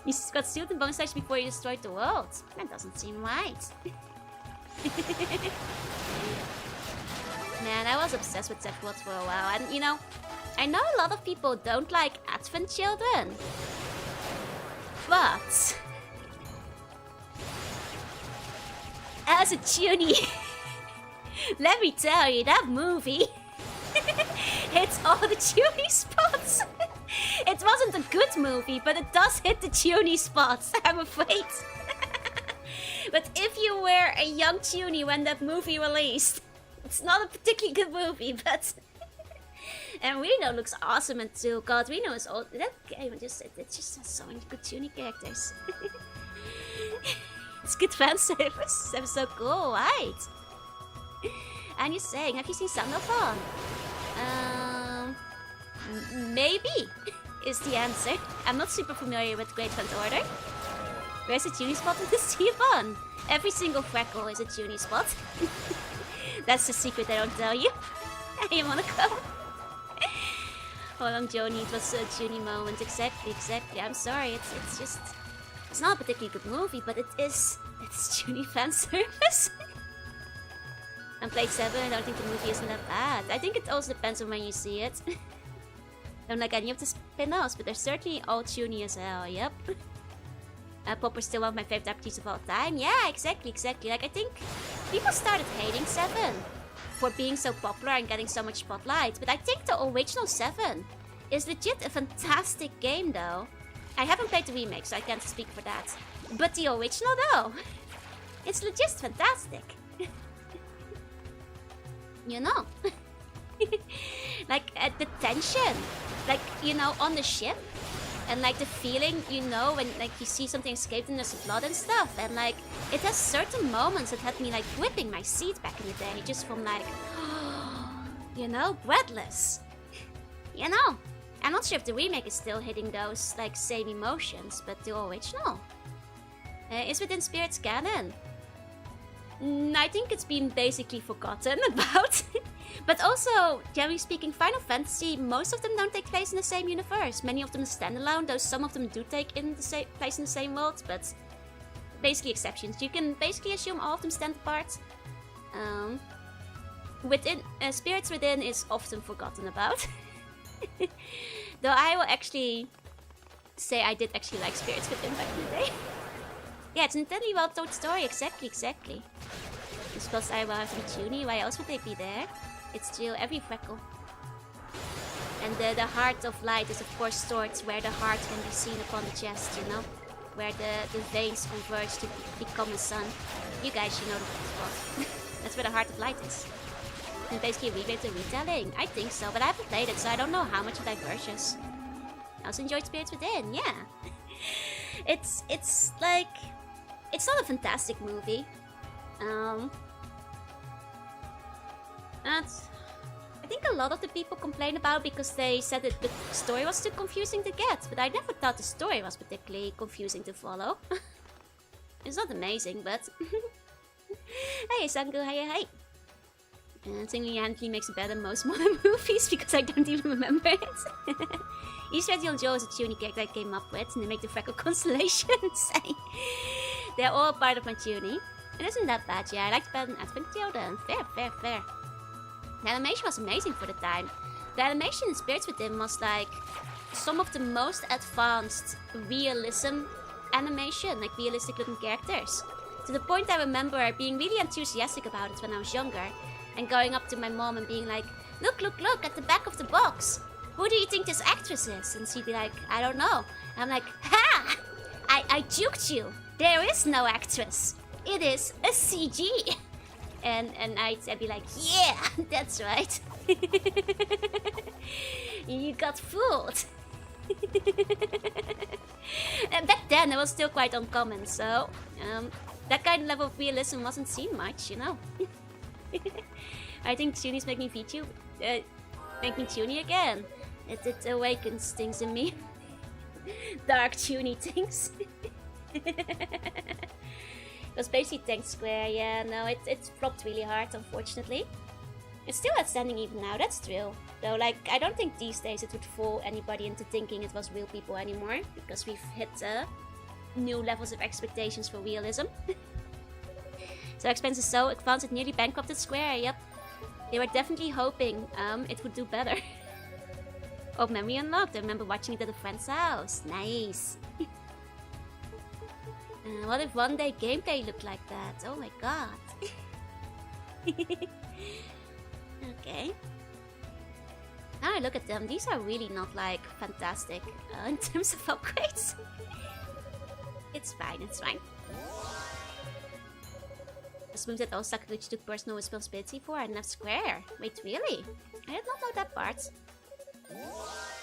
You got sealed in Bone Snatcher before you destroyed the world. That doesn't seem right. Man, I was obsessed with Sephiroth for a while, and you know, I know a lot of people don't like Advent Children, but as a tunie, let me tell you, that movie hits all the tunie spots. It wasn't a good movie, but it does hit the tunie spots, I'm afraid. But if you were a young tunie when that movie released, it's not a particularly good movie, but... And Reno looks awesome in 2. God, Reno is old. That game, it just has so many good tuning characters. It's good fan service. That was so cool, right? And you're saying, have you seen Sandokan? Maybe is the answer. I'm not super familiar with Great Font Order. Where's a tuning spot in this T1? Every single freckle is a tuning spot. That's the secret I don't tell you. You wanna go? How long Joni, it was a tuning moment. Exactly. I'm sorry, it's just... It's not a particularly good movie, but it's tuning fan service. And played 7, I don't think the movie isn't that bad. I think it also depends on when you see it. Don't like any of the spin-offs, but they're certainly all tuny as hell, yep. Popper's still one of my favorite RPGs of all time. Yeah, exactly. Like, I think people started hating 7 for being so popular and getting so much spotlight. But I think the original 7 is legit a fantastic game, though. I haven't played the remake, so I can't speak for that. But the original, though, it's legit fantastic. You know? Like, the tension, like, you know, on the ship, and like the feeling, you know, when like you see something escaped and there's blood and stuff, and like it has certain moments that had me like gripping my seat back in the day, just from like, you know, breathless. You know, I'm not sure if the remake is still hitting those like same emotions, but the original is within Spirit's canon. I think it's been basically forgotten about. But also, generally speaking, Final Fantasy, most of them don't take place in the same universe. Many of them stand alone, though some of them do take place in the same world, but basically exceptions. You can basically assume all of them stand apart. Spirits Within is often forgotten about. Though I will actually say I did actually like Spirits Within back in the day. Yeah, it's an intensely well told story, exactly. Just because I was in Junie, why else would they be there? It's still every freckle. And the Heart of Light is of course stored where the heart can be seen upon the chest, you know? Where the veins converge to become a sun. You guys, you know the spot. That's where the Heart of Light is. And basically remake the retelling. I think so, but I haven't played it, so I don't know how much it diverges. I also enjoyed Spirits Within, yeah. It's like... It's not a fantastic movie. I think a lot of the people complain about because they said that the story was too confusing to get, but I never thought the story was particularly confusing to follow. It's not amazing, but... Hey, Sangu, hey. Single-handedly makes it better than most modern movies because I don't even remember it. Easter egg Joe is a tuning character I came up with, and they make the freckle constellations. They're all part of my tuning. It isn't that bad, yeah. I liked it better than Advent Children. Fair. The animation was amazing for the time. The animation in Spirits Within was like some of the most advanced realism animation, like realistic looking characters. To the point I remember being really enthusiastic about it when I was younger. And going up to my mom and being like, look at the back of the box. Who do you think this actress is? And she'd be like, I don't know. And I'm like, ha! I juked you. There is no actress. It is a CG. And I'd be like, yeah, that's right. You got fooled. And back then it was still quite uncommon, so that kind of level of realism wasn't seen much, you know. I think Tunies make me Tunie again. It awakens things in me. Dark Tunie things. It was basically Tank Square, yeah, no, it flopped really hard, unfortunately. It's still outstanding even now, that's true. Though, like, I don't think these days it would fool anybody into thinking it was real people anymore, because we've hit new levels of expectations for realism. So expense is so advanced it nearly bankrupted Square, yep. They were definitely hoping it would do better. Oh, memory unlocked, I remember watching it at a friend's house. Nice. What if one day gameplay looked like that? Oh my god. Okay. Now I look at them, these are really not like fantastic in terms of upgrades. It's fine. This moves that all Sakaguchi took personal responsibility for and left Square. Wait, really? I did not know that part.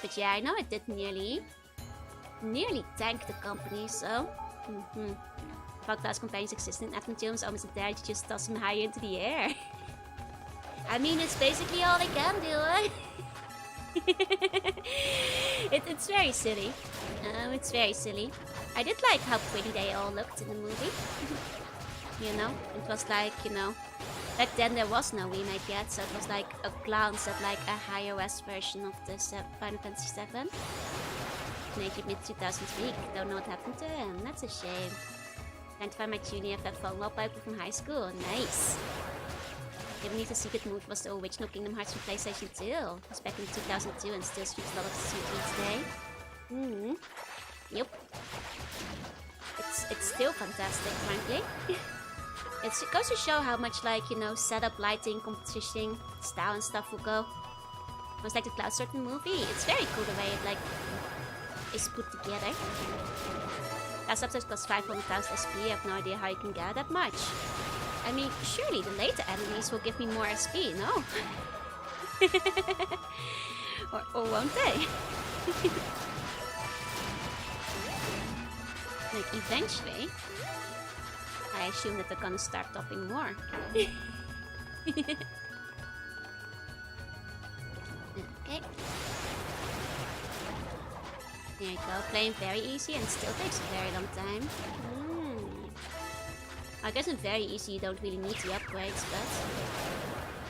But yeah, I know it did nearly tank the company, so... Fuck Class companions exist in Advent Children's almost a dare to just toss them higher into the air. I mean, it's basically all they can do, right? It's very silly. It's very silly. I did like how pretty they all looked in the movie. You know, it was like, you know, back then there was no remake yet, so it was like a glance at like a higher res version of the Final Fantasy VII. Naked mid-2000s week, don't know what happened to him, that's a shame. Time to find my tuning of that phone wallpaper from high school, nice. Given me the secret move was the original Kingdom Hearts from PlayStation 2. It was back in 2002 and still streets a lot of CG today. Yep. It's still fantastic, frankly. It goes to show how much, like, you know, setup, lighting, composition, style and stuff will go. It was like the Cloud Certain movie. It's very cool the way it, like, is put together. Last episode costs 500,000 SP. I have no idea how you can get that much. I mean, surely the later enemies will give me more SP, no? or won't they? Like, eventually, I assume that they're gonna start topping more. Okay. There you go, playing very easy and still takes a very long time. I guess in very easy you don't really need the upgrades, but...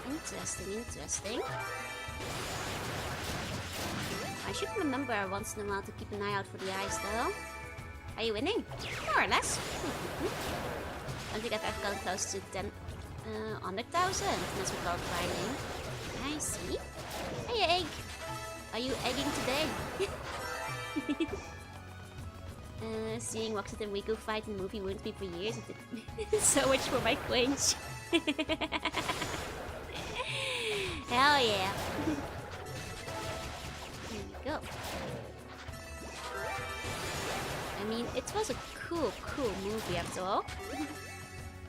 Interesting. I should remember once in a while to keep an eye out for the eyes though. Are you winning? More or less. I don't think I've ever gotten close to 100,000. That's what we call grinding. I see. Hey, egg. Are you egging today? Seeing Roxette and Riku fight in the movie wouldn't be for years. It did so much for my cringe. Hell yeah. Here we go. I mean, it was a cool movie after all.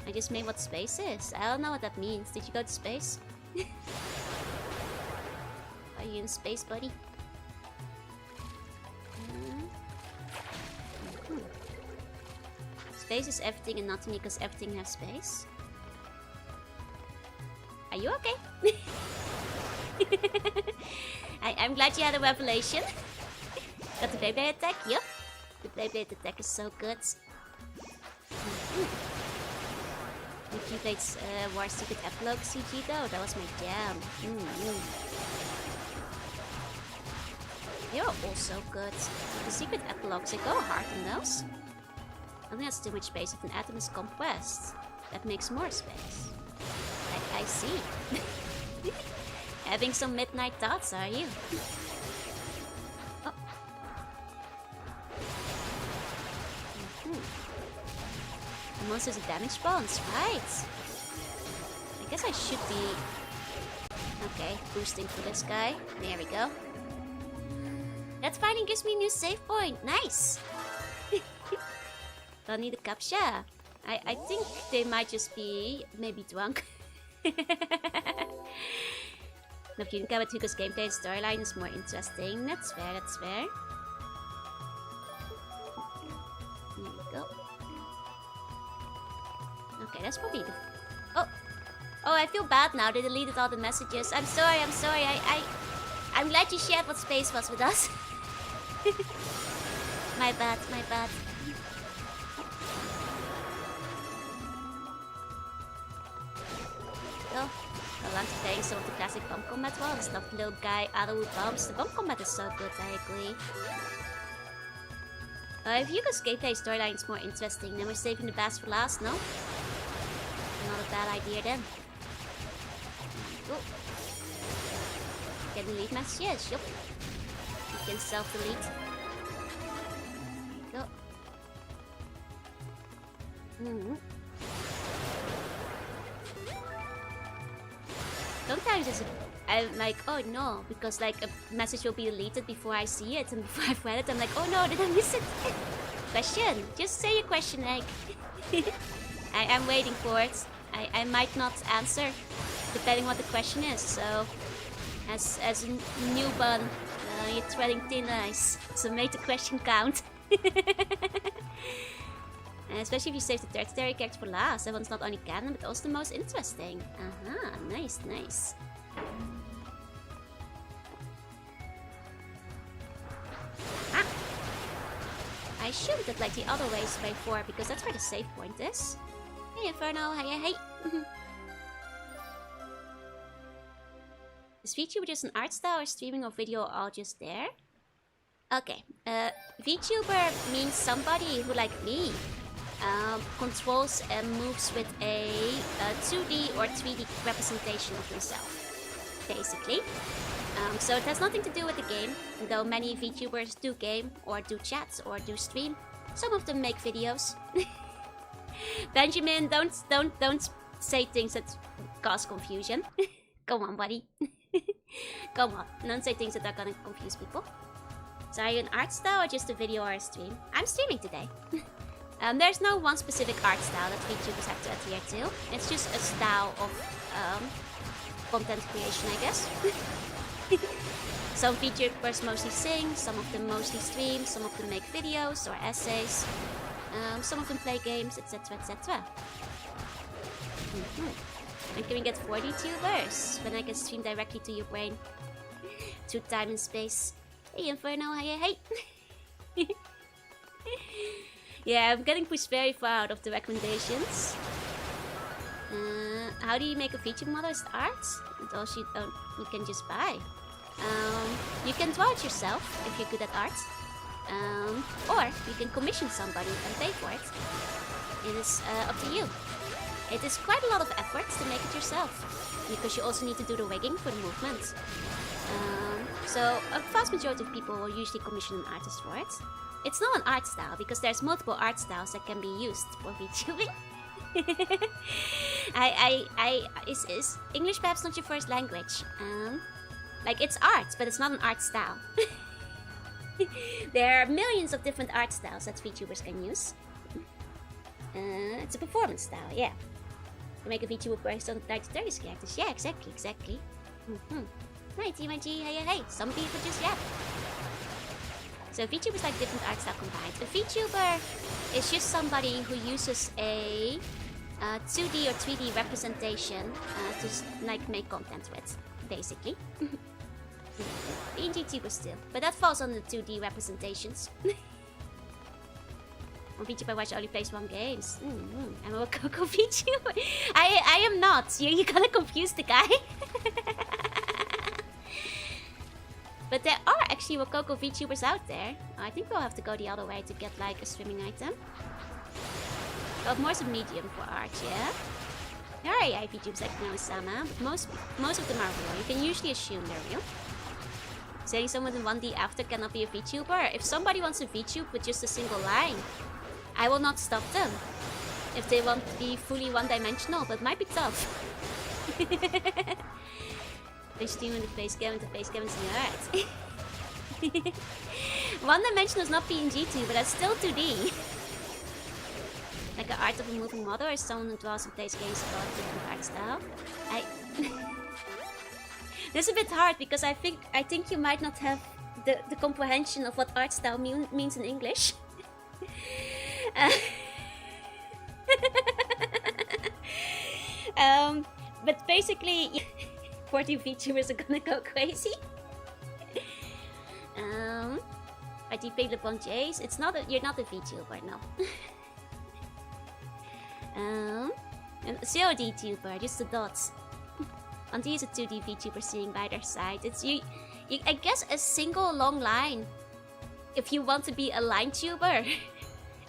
I just made what space is. I don't know what that means. Did you go to space? Are you in space, buddy? Space is everything and nothing because everything has space. Are you okay? I'm glad you had a revelation. Got the Beyblade attack? Yup. The Beyblade attack is so good. The Beyblade's War Secret Epilogue CG though, that was my jam. They are also good. The Secret Epilogues, they go hard on those. I think that's too much space if an atom is compressed. That makes more space. I see. Having some midnight thoughts, are you? Oh. The monster's a damage bonus, right? I guess I should be... Okay, boosting for this guy. There we go. That finally gives me a new save point. Nice! Don't need a captcha. I think they might just be maybe drunk. No, you can go with Hugo's gameplay and storyline is more interesting. That's fair, that's fair. There we go. Okay, that's probably the... Oh! Oh, I feel bad now. They deleted all the messages. I'm sorry. I'm glad you shared what space was with us. My bad. Go. I love playing some of the classic bomb combat ones. Love the little guy Aru bombs. The bomb combat is so good, I agree. If Hugo's gameplay storyline is more interesting, then we're saving the best for last, no? Not a bad idea then. Cool. Can delete messages, yup. You can self-delete. There you go. Sometimes I'm like, oh no, because like a message will be deleted before I see it, and before I've read it, I'm like, oh no, did I miss it? Question. Just say your question, like. I am waiting for it. I might not answer, depending what the question is. So, as a newborn, you're treading thin ice. So make the question count. And especially if you save the tertiary character for last. That one's not only canon, but also the most interesting. Nice. I shouldn't have like the other ways by 4 because that's where the save point is. Hey Inferno, hey. Is VTuber just an art style or streaming or video all just there? Okay, VTuber means somebody who, like me, controls and moves with a 2D or 3D representation of himself, basically. So it has nothing to do with the game, though many VTubers do game, or do chats, or do stream. Some of them make videos. Benjamin, don't say things that cause confusion. Come on, buddy. Come on, don't say things that are gonna confuse people. So are you an art style or just a video or a stream? I'm streaming today. There's no one specific art style that VTubers have to adhere to. It's just a style of content creation, I guess. Some VTubers mostly sing, some of them mostly stream, some of them make videos or essays, some of them play games, etc, etc. When can we get 40 tubers? When I can stream directly to your brain. Through time and space. Hey Inferno, hey. Yeah, I'm getting pushed very far out of the recommendations. How do you make a feature model as art? And also you can just buy. You can draw it yourself if you're good at art. Or you can commission somebody and pay for it. It is up to you. It is quite a lot of effort to make it yourself, because you also need to do the rigging for the movement. So a vast majority of people will usually commission an artist for it. It's not an art style, because there's multiple art styles that can be used for VTubing. Is English perhaps not your first language? Like, it's art, but it's not an art style. There are millions of different art styles that VTubers can use. It's a performance style, yeah. To make a VTuber based on 30 characters. Yeah, exactly. Hi, TMG, hey. Some people just, yeah. So VTuber is like different art style combined. A VTuber is just somebody who uses a 2D or 3D representation to like make content with, basically. PNG tuber still, but that falls on the 2D representations. On VTuber Watch only plays one games. I'm a Wakoko VTuber. I am not. You're gonna confuse the guy. But there are actually Wakoko VTubers out there. I think we'll have to go the other way to get like a streaming item. But more some medium for art, yeah? There are AI VTubers like Naosama, but most of them are real. You can usually assume they're real. Saying someone in 1D after cannot be a VTuber. If somebody wants a VTube with just a single line, I will not stop them. If they want to be fully one-dimensional, but it might be tough. They stream in the face cam and the face cam is nerd. One-dimensional is not PNG2, but that's still 2D. Like an art of a moving model, or someone who draws and plays games about a different art style. This is a bit hard because I think you might not have the comprehension of what art style means in English. But basically, 40 VTubers are gonna go crazy. I defeated LeBron James. It's not you're not a VTuber, no. And COD tuber, just the dots. Auntie is a 2D VTuber sitting by their side. It's you I guess a single long line. If you want to be a line tuber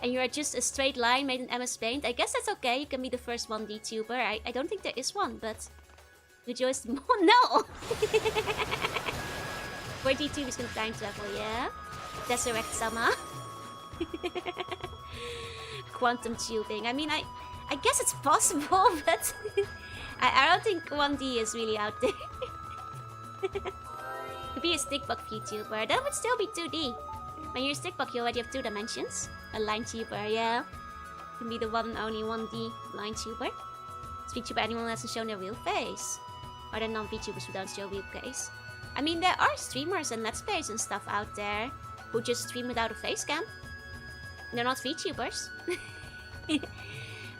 and you're just a straight line made in MS Paint, I guess that's okay. You can be the first 1D tuber. I don't think there is one, but rejoice the more. No! 4D tubers can time travel, yeah? Tesseract Sama. Quantum tubing. I mean, I guess it's possible, but I don't think 1D is really out there. To be a stickbug VTuber, that would still be 2D. When you're a stickbug, you already have 2 dimensions. A line tuber, yeah. You can be the one and only 1D line tuber. Is VTuber anyone who hasn't shown their real face? Are there non-VTubers who don't show real face? I mean, there are streamers and Let's Plays and stuff out there who just stream without a face cam. They're not VTubers.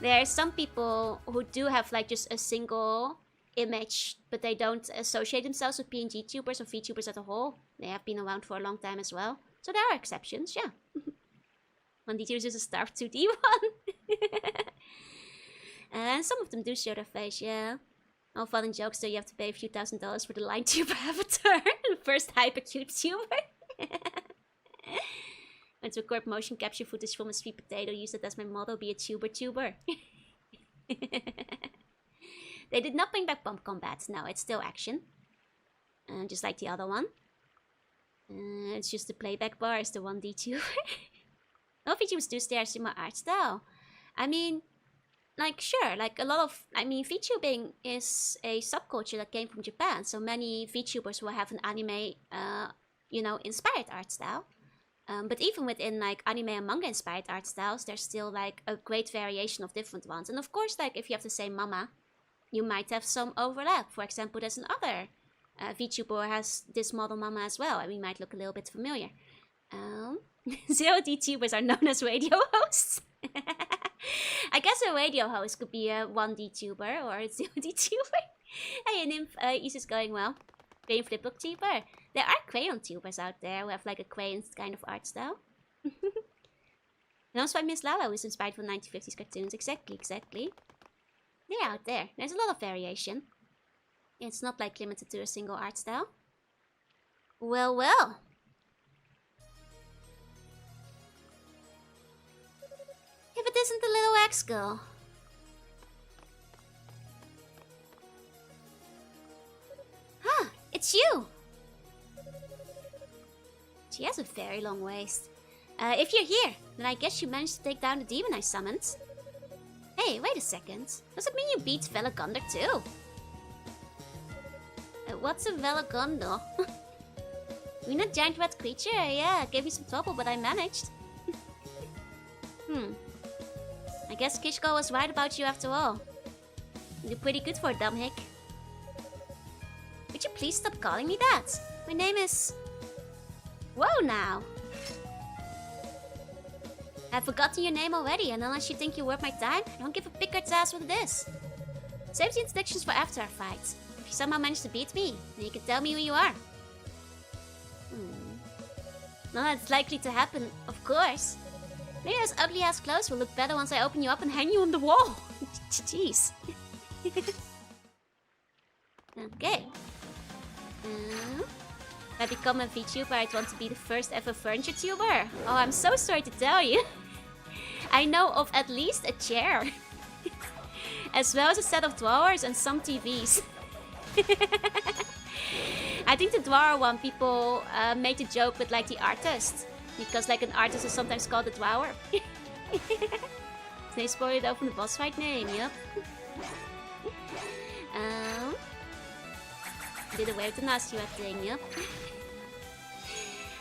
There are some people who do have like just a single image, but they don't associate themselves with PNG tubers or VTubers as a whole. They have been around for a long time as well. So there are exceptions, yeah. 1D tubers is a starved 2D one. And some of them do show their face, yeah. All fun and jokes, though you have to pay a few $1,000s for the line tuber avatar. First hypercube tuber. Went to record motion capture footage from a sweet potato, use it as my model, be a tuber. They did not bring back bump combat, no, it's still action. Just like the other one. It's just the playback bar is the 1D tuber. No VTubers do stare at my art style. I mean, like, sure, like a lot of, I mean, VTubing is a subculture that came from Japan, so many VTubers will have an anime, inspired art style. But even within like anime and manga inspired art styles, there's still like a great variation of different ones. And of course, like if you have the same mama, you might have some overlap. For example, there's another VTuber who has this model mama as well, and we might look a little bit familiar. COD tubers are known as radio hosts. I guess a radio host could be a 1D tuber or a 0D tuber. Hey, Nymph, is going well. Crayon flipbook tuber. There are crayon tubers out there who have like a crayon kind of art style. And also by Miss Lala, who's inspired from 1950s cartoons. Exactly. They're out there. There's a lot of variation. It's not like limited to a single art style. Well. isn't the little wax girl. Huh, it's you! She has a very long waist. If you're here, then I guess you managed to take down the demon I summoned. Hey, wait a second. Does it mean you beat Velagonder too? What's a Velagonder? We're not giant red creature. Yeah, gave me some trouble, but I managed. I guess Kishko was right about you after all. You're pretty good for a dumb hick. Would you please stop calling me that? My name is... Whoa now! I've forgotten your name already, and unless you think you're worth my time, I don't give a picard's ass what it is. Save the introductions for after our fight. If you somehow manage to beat me, then you can tell me who you are. None that's likely to happen, of course. Maybe those ugly ass clothes will look better once I open you up and hang you on the wall. Jeez. Okay. If I become a VTuber, I'd want to be the first ever furniture tuber. Oh, I'm so sorry to tell you. I know of at least a chair. As well as a set of drawers and some TVs. I think the drawer one, people made a joke with like the artist. Because like an artist is sometimes called a drawer. They spoiled it out from the boss fight name, yep. Did away with the nasty rat thing, yep.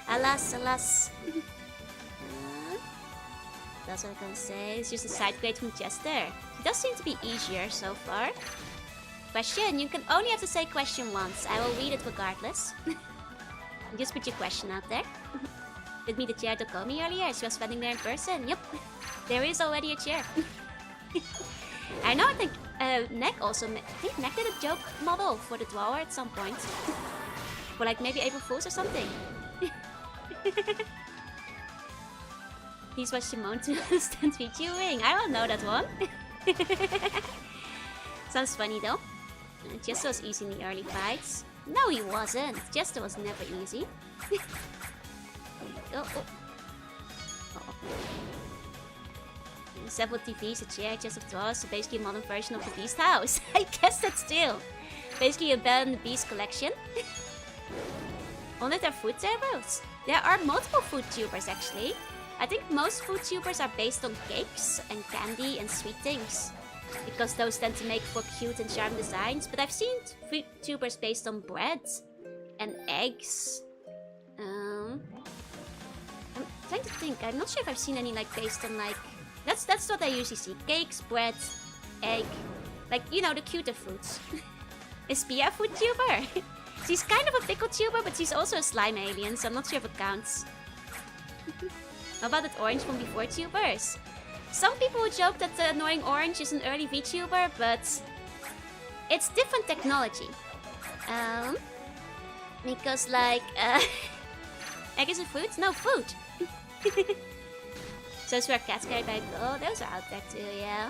Alas, alas. That's what I can say. It's just a side grade from Chester. It does seem to be easier so far. Question, you can only have to say question once. I will read it regardless. Just put your question out there. Did meet the chair to call me earlier? She was standing there in person. Yep. There is already a chair. I know, I think Neck also... I think Neck did a joke model for the drawer at some point. For like maybe April Fools or something. He's what Shimon to understand VTubing. I don't know that one. Sounds funny though. Jester was easy in the early fights. No, he wasn't. Jester was never easy. Several TVs, a chair, chest of drawers, so basically a modern version of the Beast House. I guess that's still basically a Belle and the Beast collection. Only they're food tubers. There are multiple food tubers actually. I think most food tubers are based on cakes and candy and sweet things, because those tend to make for cute and charming designs. But I've seen food tubers based on bread and eggs. I'm trying to think. I'm not sure if I've seen any like based on like... That's what I usually see. Cakes, bread, egg. Like, you know, the cuter foods. Is Pia a food tuber? She's kind of a pickle tuber, but she's also a slime alien, so I'm not sure if it counts. How about that orange from before tubers? Some people would joke that the annoying orange is an early VTuber, but it's different technology. Because like, egg is a food? No, food. Those who are cats carried by... Oh, those are out there too, yeah.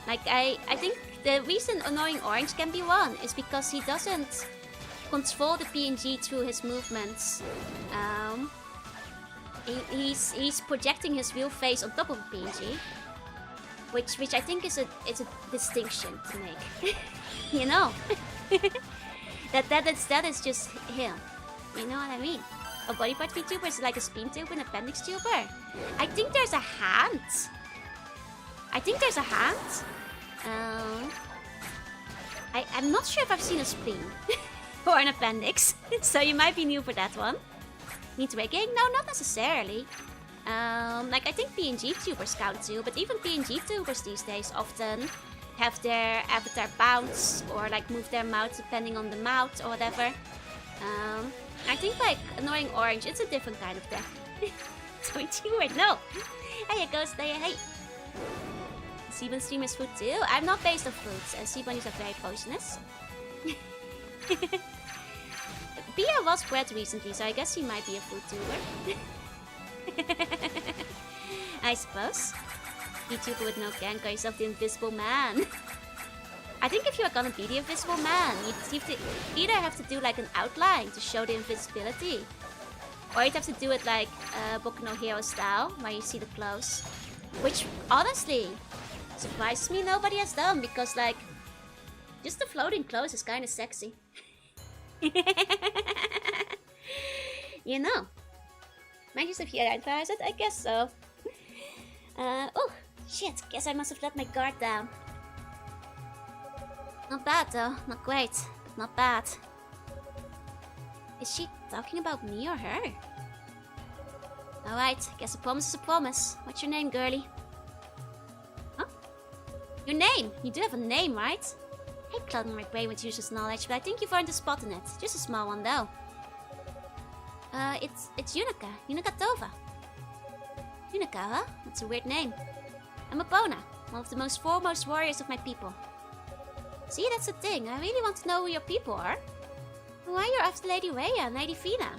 Like, I think the reason Annoying Orange can be won is because he doesn't control the PNG through his movements. He's projecting his real face on top of the PNG. Which I think is a distinction to make. You know? that is just him. You know what I mean? A body part VTuber is like a spin tube and appendix tuber. I think there's a hand. I'm not sure if I've seen a spleen or an appendix, so you might be new for that one. Needs rigging? No, not necessarily. Like I think PNG tubers count too, but even PNG tubers these days often have their avatar bounce or like move their mouth depending on the mouth or whatever. I think like Annoying Orange, it's a different kind of death. So weird, no. Hey, it goes there, hey. Seabun stream is food too? I'm not based on fruits, and Seabunnies are very poisonous. Pia was bred recently, so I guess he might be a food tuber. I suppose. VTuber with no gang, call yourself the Invisible Man. I think if you're gonna be the Invisible Man, you either have to do like an outline to show the invisibility, or you'd have to do it like Boku no Hero style, where you see the clothes. Which, honestly, surprises me nobody has done, because, like, just the floating clothes is kind of sexy. You know. Might just have you identified it? I guess so. Oh, shit. Guess I must have let my guard down. Not bad, though. Not great, but not bad. Is she talking about me or her? Alright, guess a promise is a promise. What's your name, girlie? Huh? Your name! You do have a name, right? I hate clouding my brain with useless knowledge, but I think you've earned a spot in it. Just a small one, though. It's Yunica. Yunica Tova. Yunica, huh? That's a weird name. I'm a Bona, one of the most foremost warriors of my people. See, that's the thing. I really want to know who your people are. Why you're after Lady Rhea and Lady Fina?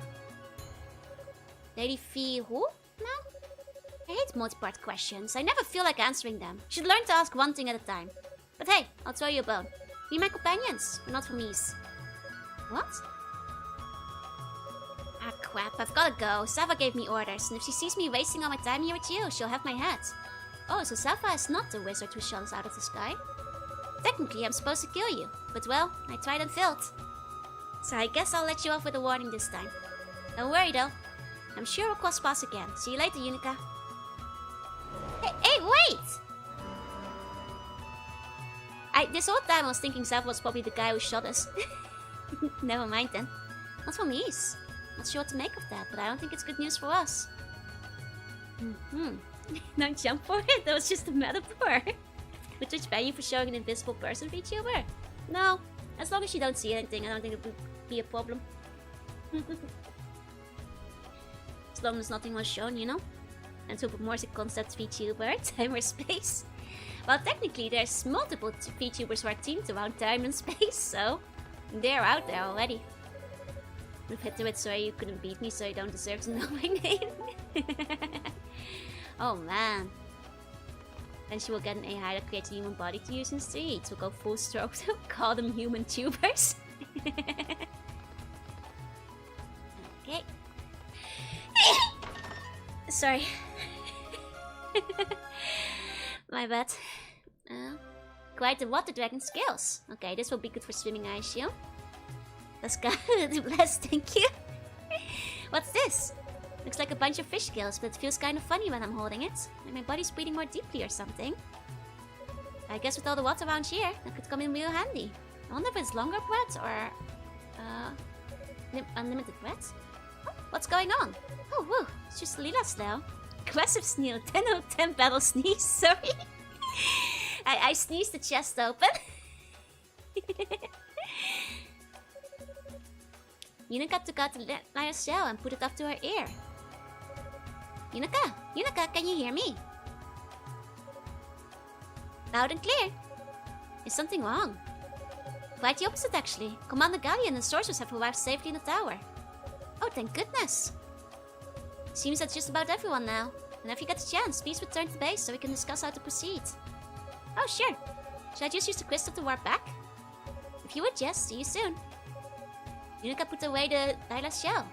Lady Fee who? No? I hate multi-part questions. I never feel like answering them. You should learn to ask one thing at a time. But hey, I'll throw you a bone. Be my companions, but not for me's. What? Ah, crap. I've gotta go. Safa gave me orders, and if she sees me wasting all my time here with you, she'll have my head. Oh, so Safa is not the wizard who shone out of the sky? Technically, I'm supposed to kill you. But well, I tried and failed. So I guess I'll let you off with a warning this time. Don't worry though. I'm sure we'll cross paths again. See you later, Yunica. Hey, wait! This whole time I was thinking Safa was probably the guy who shot us. Never mind then. Not for me. Not sure what to make of that, but I don't think it's good news for us. Don't jump for it, that was just a metaphor. Would Twitch ban you for showing an invisible person, VTuber? No, as long as you don't see anything, I don't think it would be a problem. As long as nothing was shown, you know? And to more concept VTuber, time or space. Well, technically, there's multiple VTubers who are teamed around time and space, so they're out there already. We've hit to it, sorry you couldn't beat me, so you don't deserve to know my name. Oh man. Then she will get an AI that creates a human body to use in streets. We'll go full stroke to call them human tubers. Okay. Sorry. My bad. Quite the water dragon skills. Okay, this will be good for swimming, I assume. That's good. Bless, thank you. What's this? Looks like a bunch of fish scales, but it feels kind of funny when I'm holding it. Like my body's breathing more deeply or something. I guess with all the water around here, that could come in real handy. I wonder if it's longer breath or unlimited breath? Oh, what's going on? Oh, whoa, it's just Lila Snail. Aggressive Snail, 10 out of 10 battle sneeze, sorry. I sneezed the chest open. Yunica took out Lila's shell and put it up to her ear. Yunica! Yunica, can you hear me? Loud and clear. Is something wrong? Quite the opposite, actually. Commander Galleon and sorcerers have arrived safely in the tower. Oh, thank goodness. Seems that's just about everyone now. And if you get the chance, please return to base so we can discuss how to proceed. Oh, sure. Should I just use the crystal to warp back? If you would, yes. See you soon. Yunica put away the Lila's shell.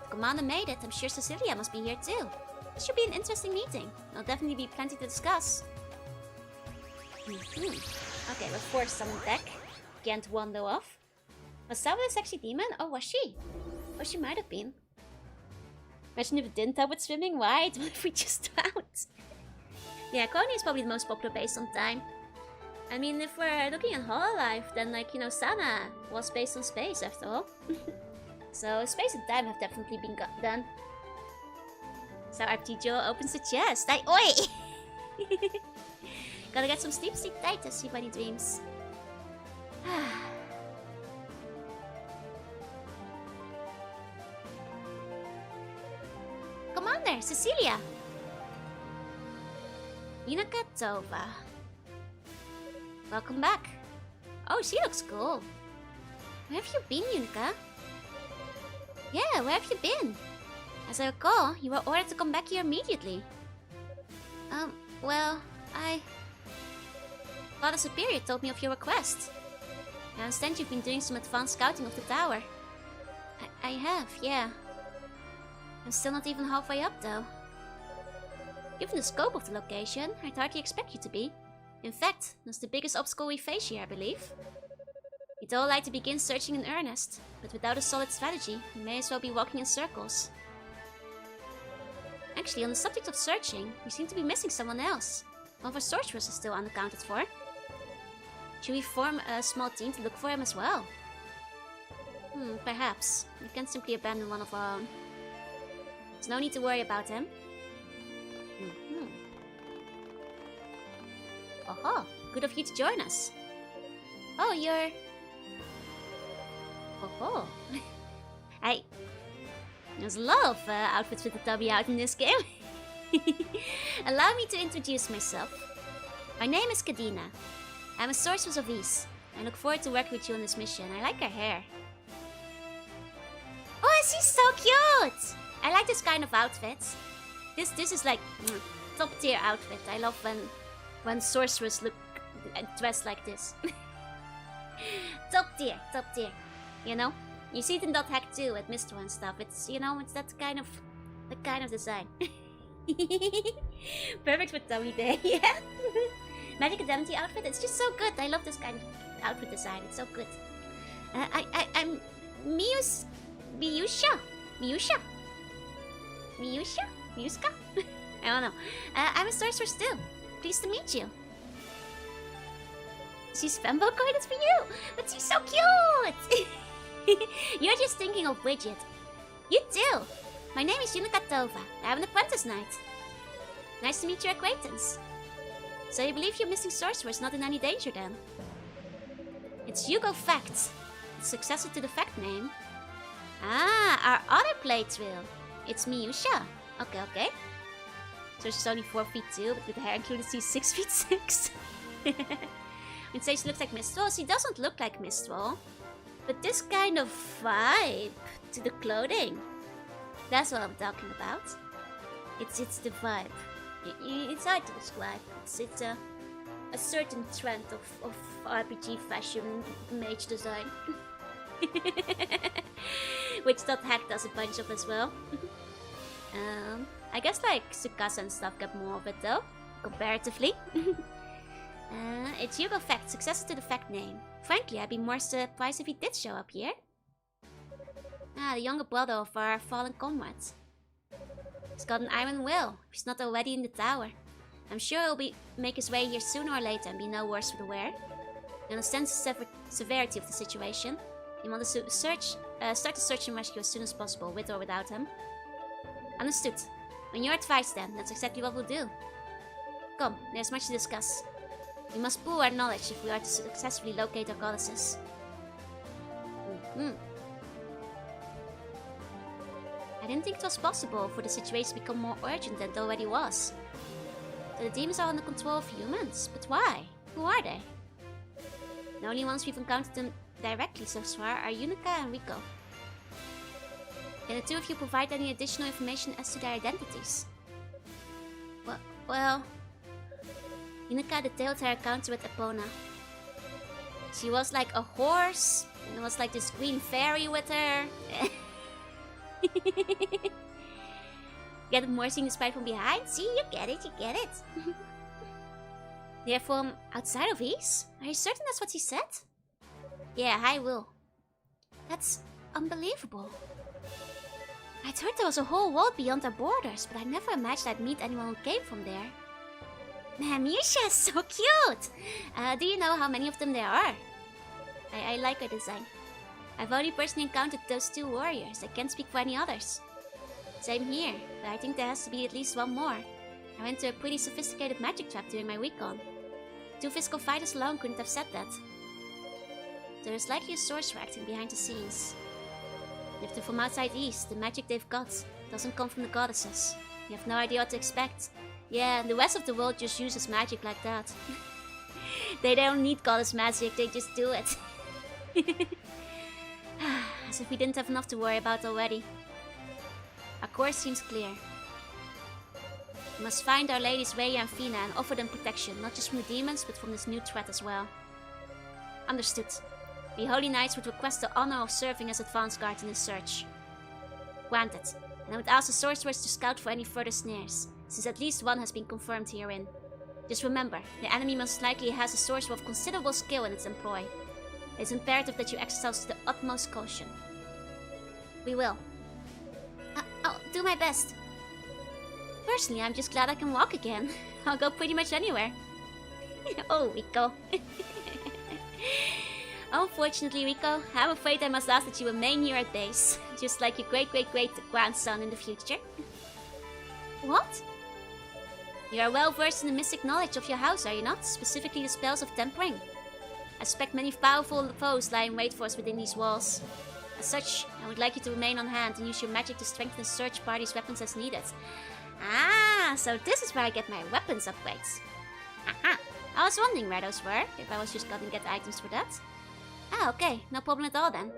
The commander made it. I'm sure Cecilia must be here too. This should be an interesting meeting. There'll definitely be plenty to discuss. Okay, we're forced on deck. Can't wander off. Was Sawa a sexy demon? Oh, was she? Oh, she might have been. Imagine if it didn't help with swimming. Why? What if we just drowned? Yeah, Coney is probably the most popular based on time. I mean, if we're looking at Hololive, then, like, you know, Sana was based on space, after all. So, space and time have definitely been done. So, RTJo opens the chest. Oi! Gotta get some sleep, sleep tight, as everybody dreams. Come on there, Cecilia! Yunica Tova. Welcome back. Oh, she looks cool. Where have you been, Yunica? Yeah, where have you been? As I recall, you were ordered to come back here immediately. Well, Father Superior told me of your request. I understand you've been doing some advanced scouting of the tower. I have, yeah. I'm still not even halfway up, though. Given the scope of the location, I'd hardly expect you to be. In fact, that's the biggest obstacle we face here, I believe. We'd all like to begin searching in earnest, but without a solid strategy, we may as well be walking in circles. Actually, on the subject of searching, we seem to be missing someone else. One of our sorcerers is still unaccounted for. Should we form a small team to look for him as well? Perhaps. We can't simply abandon one of our own. There's no need to worry about him. Oh, good of you to join us. Oh, you're... Oh. There's a lot of outfits with the W out in this game. Allow me to introduce myself. My name is Kadina. I'm a sorceress of Ease. I look forward to working with you on this mission. I like her hair. Oh, she's so cute! I like this kind of outfits. This is like top tier outfit. I love when sorcerers look dressed like this. Top tier. You know? You see it in .hack too with Mistral and stuff. It's, you know, it's that kind of design. Perfect for Tummy Day, yeah. Magic Indemnity outfit, it's just so good. I love this kind of outfit design. It's so good. I'm Miuska? I don't know. I'm a sorceress too. Pleased to meet you. She's fembo coined for you, but she's so cute. You're just thinking of Widget. You too. My name is Jorunna Tova. I'm an apprentice knight. Nice to meet your acquaintance. So you believe your missing sorcerer is not in any danger then? It's Hugo Fact, the successor to the Fact name. Ah, our other playthrough. It's Miusha. Okay. So she's only 4'2", but with the hair included she's 6'6". I'd say she looks like Mistral. She doesn't look like Mistral. But this kind of vibe to the clothing. That's what I'm talking about. It's the vibe. It's hard to describe. It's a certain trend of RPG fashion mage design. Which .hack does a bunch of as well. I guess like Tsukasa and stuff get more of it though, comparatively. It's Hugo Fact, successor to the Fact name. Frankly, I'd be more surprised if he did show up here. The younger brother of our fallen comrades. He's got an iron will, if he's not already in the tower. I'm sure he'll make his way here sooner or later and be no worse for the wear. You understand the severity of the situation. You want to start the search and rescue as soon as possible, with or without him. Understood. On your advice then, that's exactly what we'll do. Come, there's much to discuss. We must pool our knowledge if we are to successfully locate our goddesses. I didn't think it was possible for the situation to become more urgent than it already was. The demons are under control of humans, but why? Who are they? The only ones we've encountered them directly so far are Unica and Rico. Can the two of you provide any additional information as to their identities? Well... Unica detailed her encounter with Epona. She was like a horse, and there was like this green fairy with her. Get more seeing the sprite from behind? See, you get it. They're from outside of Ease? Are you certain that's what she said? Yeah, I will. That's unbelievable. I'd heard there was a whole world beyond our borders, but I never imagined I'd meet anyone who came from there. Man, Misha is so cute! Do you know how many of them there are? I like her design. I've only personally encountered those two warriors. I can't speak for any others. Same here, but I think there has to be at least one more. I went to a pretty sophisticated magic trap during my recon. 2 physical fighters alone couldn't have said that. There is likely a sorcerer acting behind the scenes. If they're from outside East, the magic they've got doesn't come from the goddesses. You have no idea what to expect. Yeah, and the rest of the world just uses magic like that. They don't need goddess magic, they just do it. As if we didn't have enough to worry about already. Our course seems clear. We must find Our Ladies Rhea and Fina and offer them protection, not just from the demons, but from this new threat as well. Understood. We Holy Knights would request the honor of serving as advance guard in this search. Granted. And I would ask the sorcerers to scout for any further snares. since at least one has been confirmed herein. Just remember, the enemy most likely has a source of considerable skill in its employ. It's imperative that you exercise the utmost caution. We will. I'll do my best. Personally, I'm just glad I can walk again. I'll go pretty much anywhere. Oh, Rico. Unfortunately, Rico, I'm afraid I must ask that you remain here at base, just like your great-great-great-grandson in the future. What? You are well versed in the mystic knowledge of your house, are you not? Specifically the spells of tempering. I suspect many powerful foes lie in wait for us within these walls. As such, I would like you to remain on hand and use your magic to strengthen the search party's weapons as needed. Ah, so this is where I get my weapons upgrades. Aha! I was wondering where those were, if I was just gonna get items for that. Ah, okay, no problem at all then.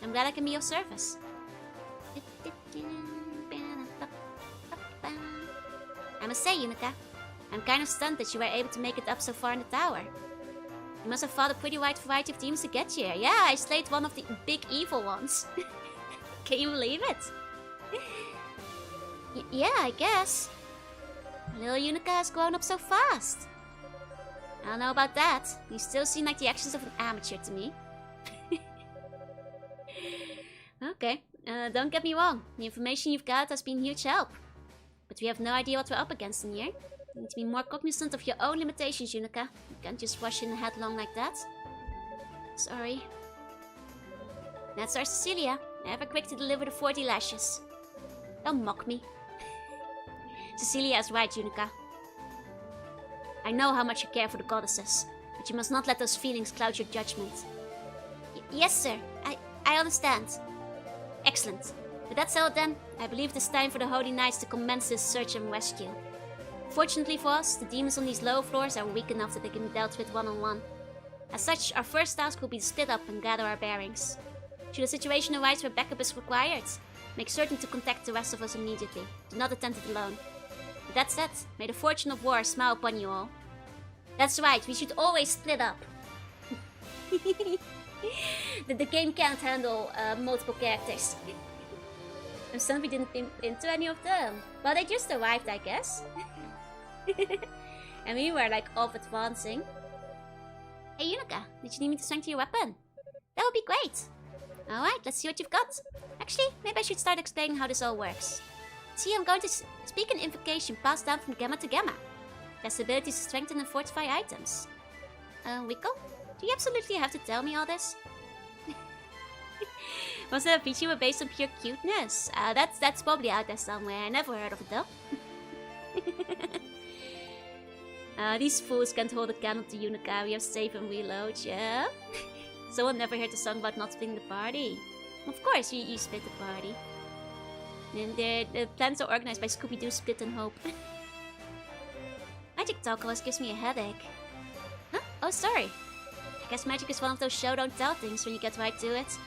I'm glad I can be of service. I must say, Yunica, I'm kind of stunned that you were able to make it up so far in the tower. You must have fought a pretty wide variety of demons to get here. Yeah, I slayed one of the big evil ones. Can you believe it? Yeah, I guess. Little Yunica has grown up so fast. I don't know about that. You still seem like the actions of an amateur to me. Okay, don't get me wrong. The information you've got has been huge help. But we have no idea what we're up against in here. You need to be more cognizant of your own limitations, Yunica. You can't just rush in headlong like that. Sorry. That's our Cecilia, ever quick to deliver the 40 lashes. Don't mock me. Cecilia is right, Yunica. I know how much you care for the goddesses, but you must not let those feelings cloud your judgment. Yes, sir. I understand. Excellent. With that settled then, I believe it is time for the Holy Knights to commence this search and rescue. Fortunately for us, the demons on these lower floors are weak enough that they can be dealt with one-on-one. As such, our first task will be to split up and gather our bearings. Should a situation arise where backup is required, make certain to contact the rest of us immediately. Do not attempt it alone. With that said, may the fortune of war smile upon you all. That's right, we should always split up. The game can't handle multiple characters. I'm sorry we didn't think into any of them. Well, they just arrived, I guess. And we were like off advancing. Hey Yunica, did you need me to strengthen your weapon? That would be great. Alright, let's see what you've got. Actually, maybe I should start explaining how this all works. See, I'm going to speak an invocation passed down from gamma to gamma. It has the ability to strengthen and fortify items. Rico, do you absolutely have to tell me all this? Was it a VTuber based on pure cuteness? That's probably out there somewhere. I never heard of it though. These fools can't hold a candle to Yunica. We have save and reload, yeah? Someone never heard the song about not splitting the party. Of course, you split the party. And the plans are organized by Scooby-Doo, Split and Hope. Magic talk always gives me a headache. Huh? Oh, sorry. I guess magic is one of those show don't tell things when you get right to it.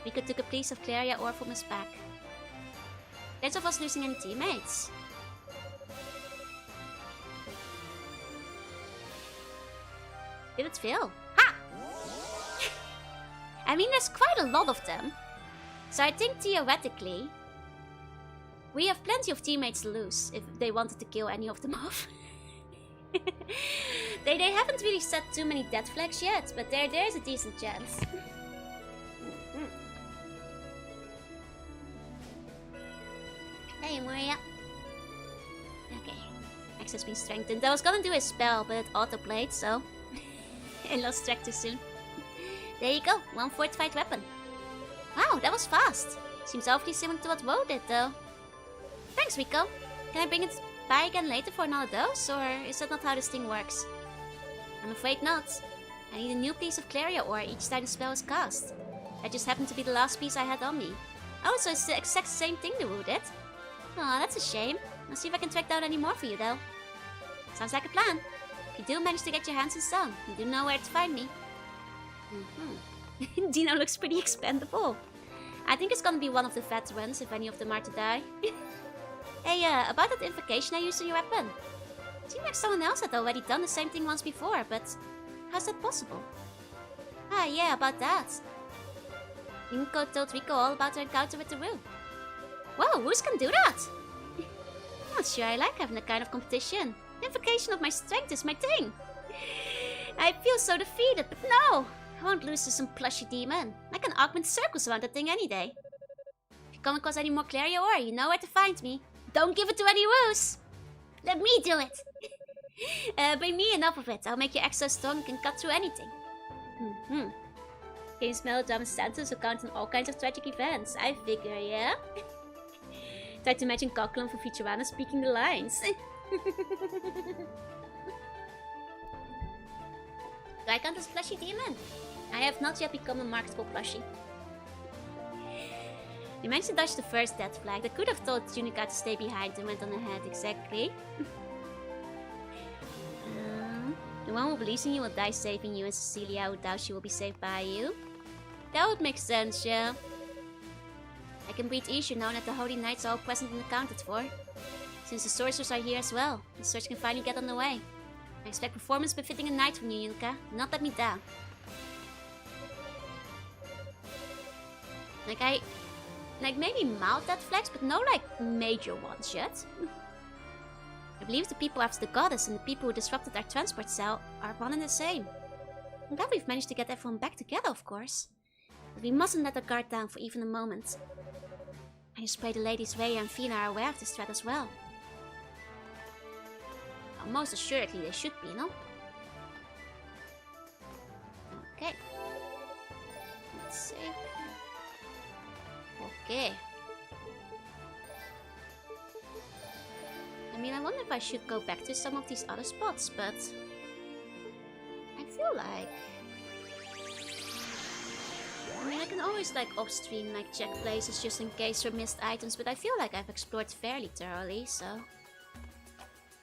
Rico took a piece of Claria ore from his pack. There's of us losing any teammates. Did it fail? Ha! I mean, there's quite a lot of them. So I think theoretically, we have plenty of teammates to lose if they wanted to kill any of them off. They haven't really set too many death flags yet, but there's a decent chance. Hey, Maria. Okay, X has been strengthened. I was gonna do a spell, but it auto-played, so I lost track too soon. There you go, one fortified weapon. Wow, that was fast. Seems awfully similar to what Woe did, though. Thanks, Rico. Can I bring it by again later for another dose, or is that not how this thing works? I'm afraid not. I need a new piece of Claria ore each time the spell is cast. That just happened to be the last piece I had on me. Oh, so it's the exact same thing the Woo did. Aw, that's a shame. I'll see if I can track down any more for you, though. Sounds like a plan. If you do manage to get your hands on some, you do know where to find me. Dino looks pretty expendable. I think it's gonna be one of the veterans, if any of them are to die. Hey, about that invocation I used on your weapon. It seemed like someone else had already done the same thing once before, but how's that possible? Ah, yeah, about that. Inko told Rico all about her encounter with the Woo. Whoa, Woos can do that! not sure I like having that kind of competition. The invocation of my strength is my thing. I feel so defeated, but no! I won't lose to some plushy demon. I can augment circles around that thing any day. If you come across any more Claria ore, you know where to find me. Don't give it to any woos! Let me do it! Bring me enough of it. I'll make you extra strong and can cut through anything. Can you smell the Santos account on all kinds of tragic events? I figure, yeah? Try to imagine Coquelin from Futurana speaking the lines. Do I count as plushy demon? I have not yet become a marketable plushie. You managed to dodge the first death flag. I could have told Junica to stay behind and went on ahead, exactly. The one who believes in you will die saving you, and Cecilia, who doubts she will be saved by you. That would make sense, yeah. I can breathe easier now that the Holy Knights are all present and accounted for. Since the sorcerers are here as well, the search can finally get underway. I expect performance befitting a knight from you, Junica. Do not let me down. Like maybe mild death flags, but no major ones yet. I believe the people after the goddess and the people who disrupted our transport cell are one and the same. I'm glad we've managed to get everyone back together, of course. But we mustn't let our guard down for even a moment. I just pray the ladies Rhea and Fina are aware of this threat as well. Well, most assuredly they should be, no? Okay. Let's see. Okay. I mean, I wonder if I should go back to some of these other spots, but I feel like... I mean, I can always off-stream check places just in case for missed items, but I feel like I've explored fairly thoroughly, so...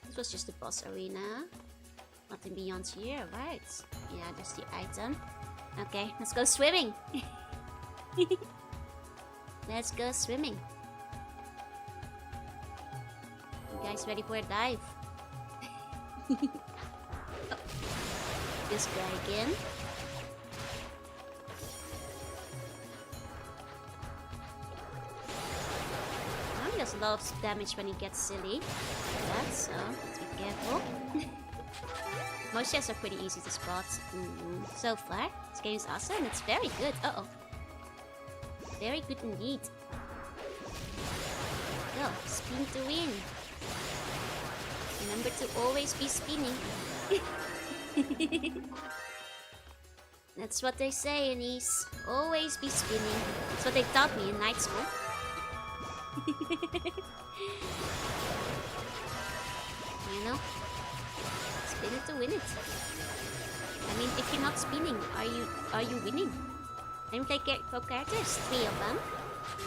This was just the boss arena. Nothing beyond here, right? Yeah, there's the item. Okay, let's go swimming! Let's go swimming. You guys ready for a dive? Oh. This guy again. He does a lot of damage when he gets silly. Like that, so let's be careful. Most chests are pretty easy to spot. So far, this game is awesome. It's very good. Uh-oh. Very good indeed. Go, spin to win. Remember to always be spinning. That's what they say, Anise. Always be spinning. That's what they taught me in night school. You know? Spin it to win it. I mean, if you're not spinning, are you winning? Let me play characters, 3 of them.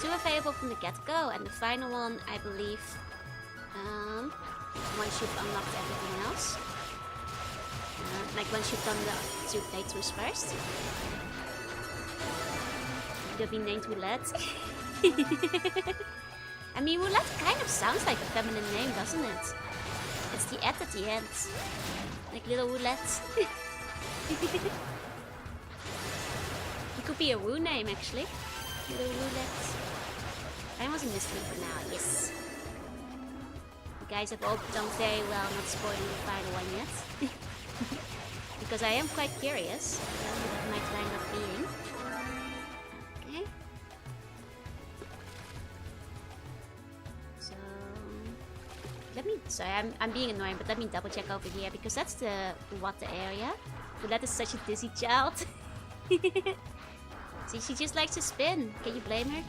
2 available from the get-go, and the final one, I believe, once you've unlocked everything else. Once you've done the 2 playthroughs first. It'll be named Roulette. I mean, Roulette kind of sounds like a feminine name, doesn't it? It's the at the end. Like little Roulette. It could be a Woo name, actually. Little Roulette. I was a mystery for now, yes. You guys have all done very well not spoiling the final one yet. Because I am quite curious who that might wind up being. Okay. So... Sorry, I'm being annoying, but let me double check over here, because that's the water area. But that is such a dizzy child. See, she just likes to spin. Can you blame her?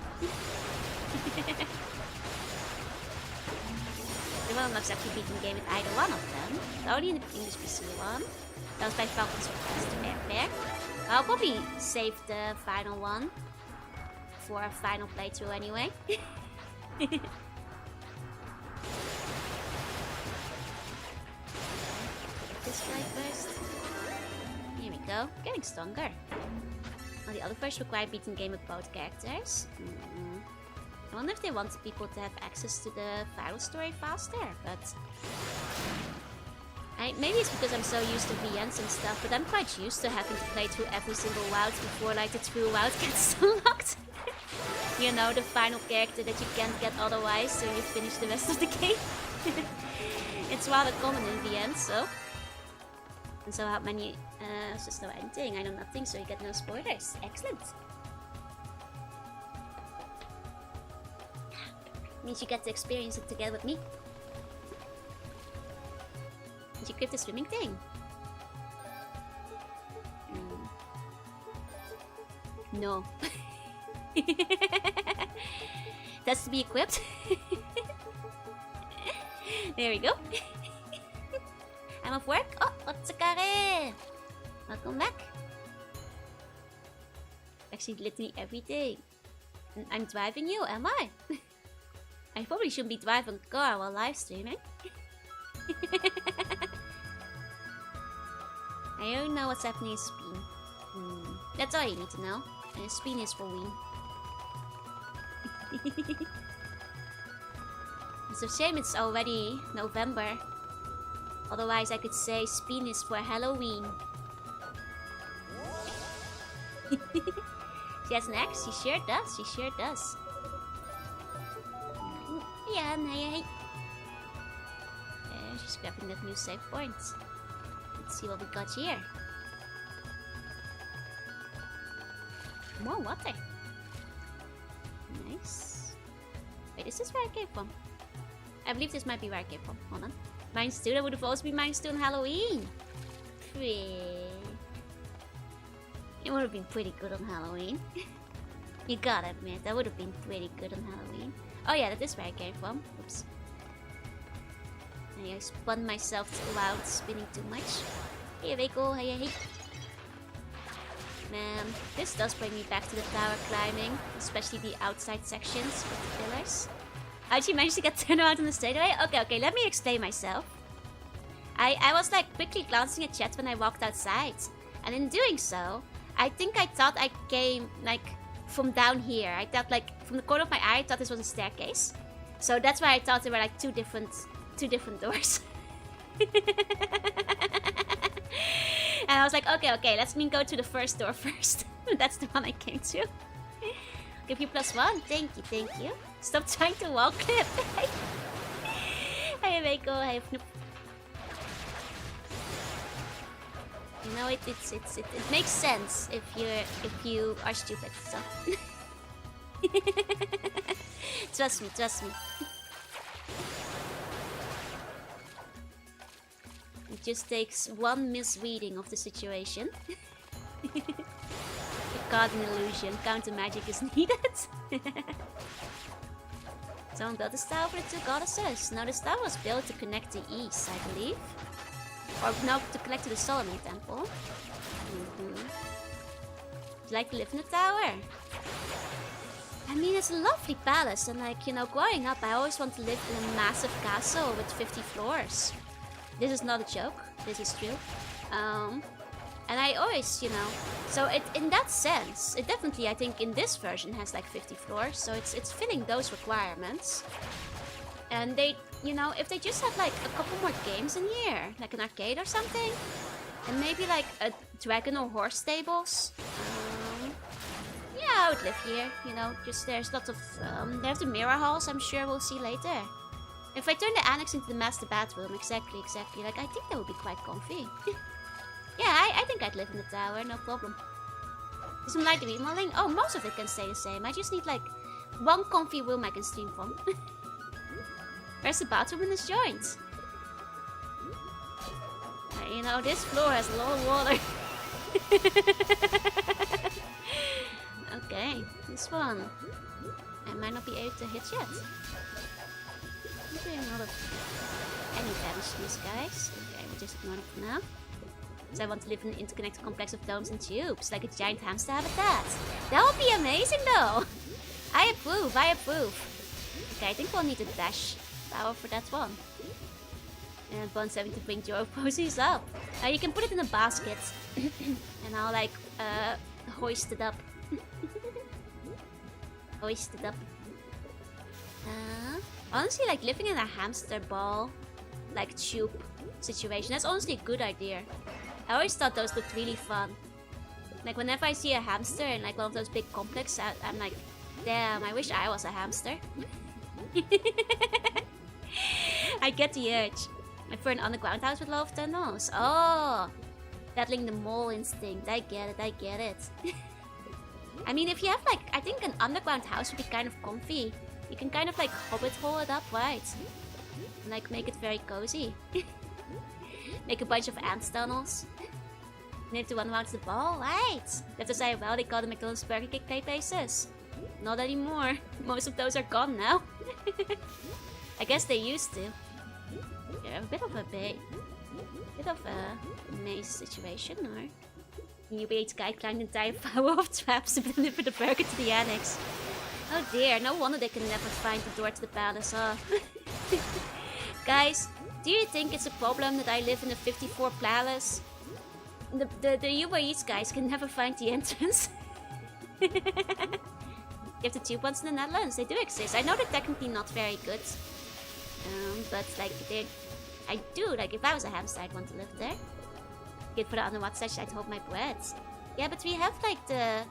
Everyone loves actually beating the game with either one of them. But only in the English PC one. That was by Falcon's request. Fair. I'll probably save the final one for a final playthrough anyway. This guy first. Here we go. Getting stronger. Well, the other versions require beating the game with both characters. I wonder if they want people to have access to the final story faster, but... maybe it's because I'm so used to VNs and stuff, but I'm quite used to having to play through every single route before the true route gets unlocked. You know, the final character that you can't get otherwise, so you finish the rest of the game. It's rather common in the end, so. And so how many just no ending. I know nothing, so you get no spoilers. Excellent. Means you get to experience it together with me. Did you grip the swimming thing? No. That's to be equipped. There we go. I'm off work. Oh, Otsukare! Welcome back. Actually, literally everything. I'm driving you, am I? I probably shouldn't be driving a car while live streaming. I don't know what's happening in Spin. That's all you need to know. And Spin is for win. It's a shame it's already November. Otherwise I could say Spin is for Halloween. She has an axe? She sure does. She sure does. Yeah, hey. She's grabbing that new save point. Let's see what we got here. More water. Nice. Wait, is this where I came from? I believe this might be where I came from. Hold on. Mine Stew, that would have also been Mine Stew on Halloween. It would have been pretty good on Halloween. You gotta admit, that would have been pretty good on Halloween. Oh yeah, that is where I came from. Oops. I spun myself too loud, spinning too much. Hey, Reiko, hey. Man, this does bring me back to the tower climbing, especially the outside sections with the pillars. How'd you manage to get turned around on the straightaway? Okay, let me explain myself. I was like quickly glancing at chat when I walked outside, and in doing so, I think I thought I came like from down here. I thought like from the corner of my eye, I thought this was a staircase. So that's why I thought there were like two different doors. And I was like, okay, let's go to the first door first. That's the one I came to. Give you +1. Thank you. Stop trying to wall clip. Hey, Reiko. Hey, Fnoop. You know, it makes sense if you are stupid. So trust me. It just takes one misreading of the situation. Caught an illusion. Counter magic is needed. Someone built a star for the two goddesses. Now the star was built to connect to East, I believe. Or no, to connect to the Solomon Temple. Would you like to live in the tower? I mean, it's a lovely palace, and like, you know, growing up, I always wanted to live in a massive castle with 50 floors. This is not a joke. This is true. And I always, you know, so in that sense, it definitely, I think, in this version has like 50 floors, so it's filling those requirements. And they, you know, if they just had like a couple more games in here, like an arcade or something, and maybe like a dragon or horse stables, yeah, I would live here. You know, just there's lots of there's the mirror halls. I'm sure we'll see later. If I turn the annex into the master bathroom, exactly. Like I think that would be quite comfy. Yeah, I think I'd live in the tower, no problem. Some light remodeling. Oh, most of it can stay the same. I just need like one comfy room I can stream from. Where's the bathroom in this joint? You know, this floor has a lot of water. Okay, this one. I might not be able to hit yet. I'm doing a lot of any damage to these guys. Okay, we'll just ignore it for now. So I want to live in an interconnected complex of domes and tubes, like a giant hamster habitat. That would be amazing though! I approve. Okay, I think we'll need a dash power for that one. And Bon's having to bring Joe posies up. You can put it in a basket. And I'll like hoist it up. Honestly, like living in a hamster ball, like tube situation, that's honestly a good idea. I always thought those looked really fun. Like whenever I see a hamster in like one of those big complexes, I'm like, damn, I wish I was a hamster. I get the urge. Like for an underground house with a lot of tunnels. Oh, battling the mole instinct. I get it. I mean, if you have like, I think an underground house would be kind of comfy. You can kind of like hobbit hole it up, right? And like make it very cozy. Make a bunch of ant tunnels. And if the one around the ball, right? That's to say, well, they call the McDonald's Burger King play places. Not anymore. Most of those are gone now. I guess they used to. Yeah, a bit of a maze situation, or you wait, guy climbed the entire tower of traps to deliver the burger to the annex. Oh dear, no wonder they can never find the door to the palace, huh? Guys, do you think it's a problem that I live in a 54 palace? The Uber Eats guys can never find the entrance. You have the tube ones in the Netherlands, they do exist. I know they're technically not very good. But like I do, like if I was a hamster I'd want to live there. Get for the underwater session, I'd hold my breath. Yeah, but we have like the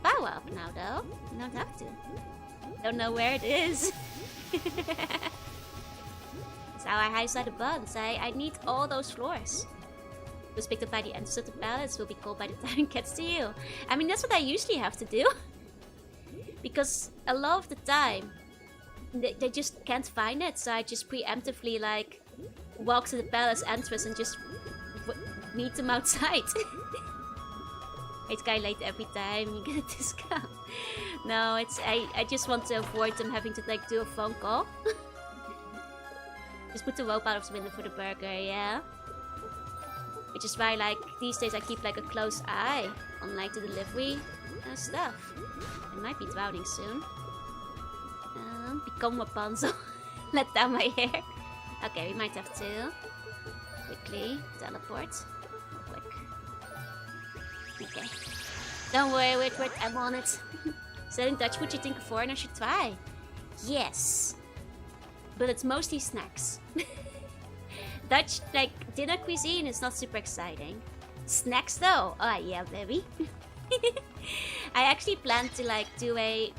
power up now though. You don't have to. Don't know where it is. That's how I hide the buns. I need all those floors. Was picked up by the entrance of the palace will be called by the time it gets to you. I mean, that's what I usually have to do. Because a lot of the time, they just can't find it. So I just preemptively, like, walk to the palace entrance and just meet them outside. It's guy late every time, you get a discount. No, it's I just want to avoid them having to, like, do a phone call. Just put the rope out of the window for the burger, yeah. Which is why, like, these days I keep, like, a close eye on, like, the delivery stuff. I might be drowning soon. Become Rapunzel. Let down my hair. Okay, we might have to quickly teleport. Quick. Okay. Don't worry, wait, I'm on it. Selling Dutch food you think a foreigner should try? Yes. But it's mostly snacks. Dutch, like, dinner cuisine is not super exciting. Snacks though? Oh yeah, baby. I actually plan to, like, do I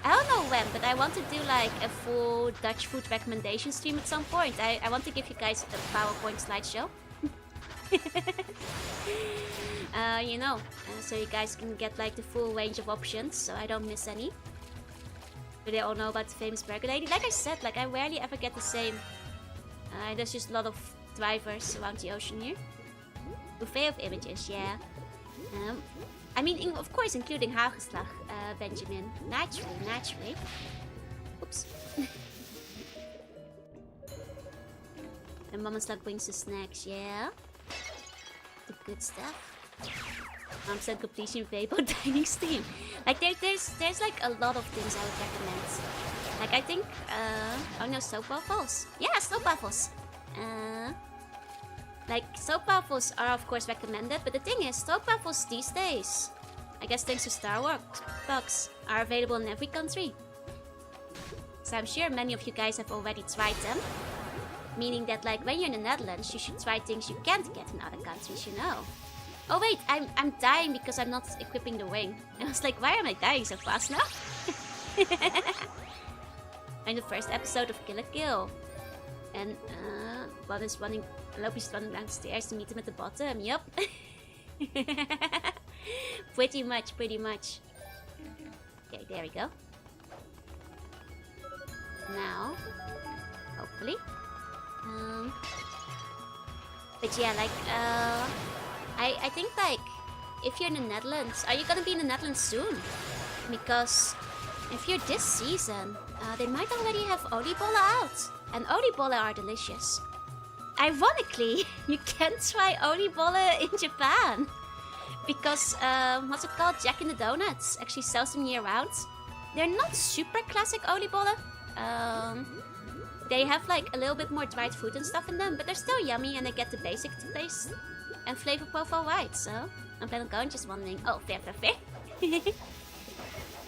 don't know when, but I want to do, like, a full Dutch food recommendation stream at some point. I want to give you guys a PowerPoint slideshow. You know, so you guys can get, like, the full range of options, so I don't miss any. Do they all know about the famous burger lady? Like I said, like, I rarely ever get the same. There's just a lot of drivers around the ocean here. Buffet of images, yeah. I mean, of course, including Hagelslag, Benjamin. Naturally. Oops. And Mamaslag brings the snacks, yeah. The good stuff. Said completion Vapor dining steam. Like there's like a lot of things I would recommend. Like I think oh no, soap waffles. Yeah, soap waffles. Like soap waffles are of course recommended, but the thing is, soap waffles these days, I guess thanks to Star Wars bugs, are available in every country. So I'm sure many of you guys have already tried them. Meaning that, like, when you're in the Netherlands, you should try things you can't get in other countries, you know. Oh wait, I'm dying because I'm not equipping the wing. I was like, why am I dying so fast now? I'm the first episode of Kill la Kill. And Lopi's running downstairs to meet him at the bottom. Yup. Pretty much. Okay, there we go. Now, hopefully. But yeah, like, I think, like, if you're in the Netherlands, are you gonna be in the Netherlands soon? Because if you're this season, they might already have oliebollen out. And oliebollen are delicious. Ironically, you can try oliebollen in Japan. Because, what's it called? Jack in the Donuts actually sells them year round. They're not super classic oliebollen. They have, like, a little bit more dried fruit and stuff in them, but they're still yummy and they get the basic taste and flavor profile right, so I'm planning on going, just wondering. Oh, fair.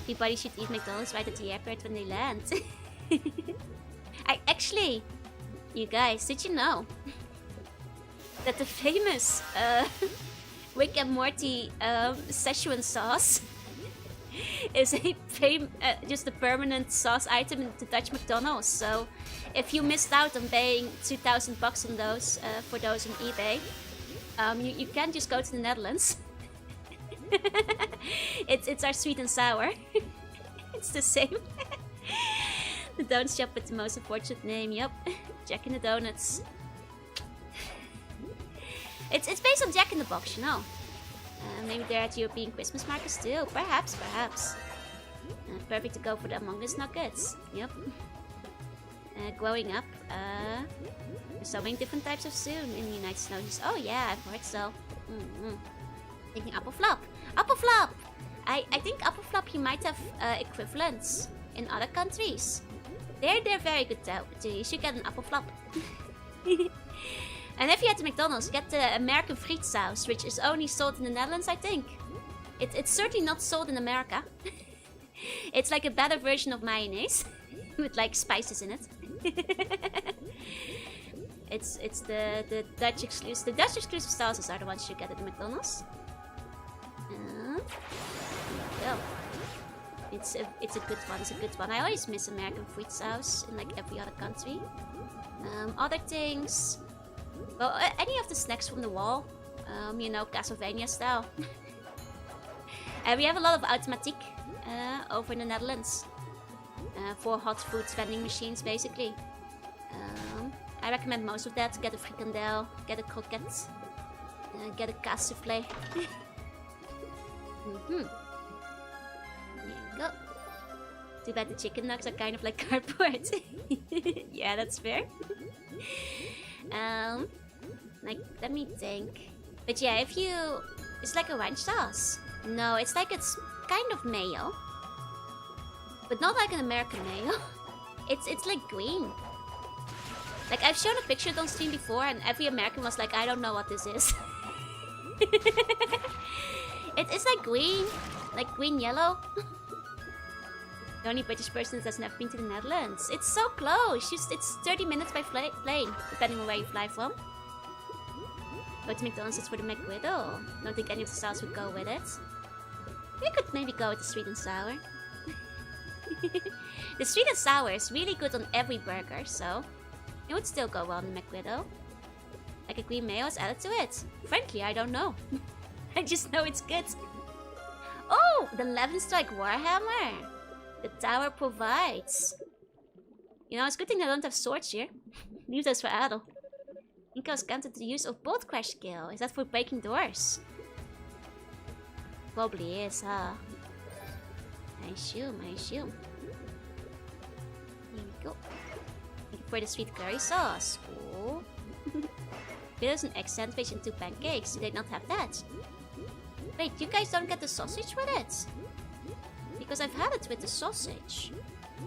Everybody should eat McDonald's right at the airport when they land. Actually, you guys, did you know that the famous Rick and Morty Szechuan sauce is just a permanent sauce item in the Dutch McDonald's. So if you missed out on paying $2,000 on those for those on eBay, you can just go to the Netherlands. It's our sweet and sour. It's the same. The donut shop with the most unfortunate name. Yep, Jack in the Donuts. It's based on Jack in the Box, you know. Maybe they're at European Christmas markets too. Perhaps. Perfect to go for the Among Us nuggets. Yep. Growing up, there's so many different types of soon in the United States. Oh yeah, I've heard so. Thinking apple flop. Apple flop! I think apple flop you might have equivalents in other countries. They're very good though. You should get an apple flop. And if you at the McDonald's, get the American friet sauce, which is only sold in the Netherlands, I think. It's certainly not sold in America. It's like a better version of mayonnaise with like spices in it. It's the Dutch exclusive. The Dutch exclusive sauces are the ones you get at the McDonald's. Oh. It's a good one. It's a good one. I always miss American friet sauce in like every other country. Other things. Well, any of the snacks from the wall, you know, Castlevania style. We have a lot of automatic over in the Netherlands for hot food vending machines, basically. I recommend most of that. Get a frikandel, get a croquette, get a casse soufflé. There you go. Too bad the chicken nuggets are kind of like cardboard. Yeah, that's fair. Like, let me think. But yeah, if you... It's like a ranch sauce. No, it's like it's kind of mayo. But not like an American mayo. It's like green. Like, I've shown a picture on stream before and every American was like, I don't know what this is. It's like green. Like green-yellow. The only British person that's never been to the Netherlands. It's so close. It's 30 minutes by plane, depending on where you fly from. Go to McDonald's is for the McGriddle. Don't think any of the sauce would go with it. You could maybe go with the sweet and sour. The sweet and sour is really good on every burger, so it would still go well on the McGriddle. Like a green mayo is added to it. Frankly, I don't know. I just know it's good. Oh, the 11-strike Warhammer. The tower provides. You know, it's a good thing I don't have swords here. Leave those for Adel. I think I was counted the use of bolt crash skill. Is that for breaking doors? Probably is, huh? I assume. Here we go. Thank you for the sweet curry sauce. Cool. There's an egg sandwich and 2 pancakes. Do they not have that? Wait, you guys don't get the sausage with it? Because I've had it with the sausage.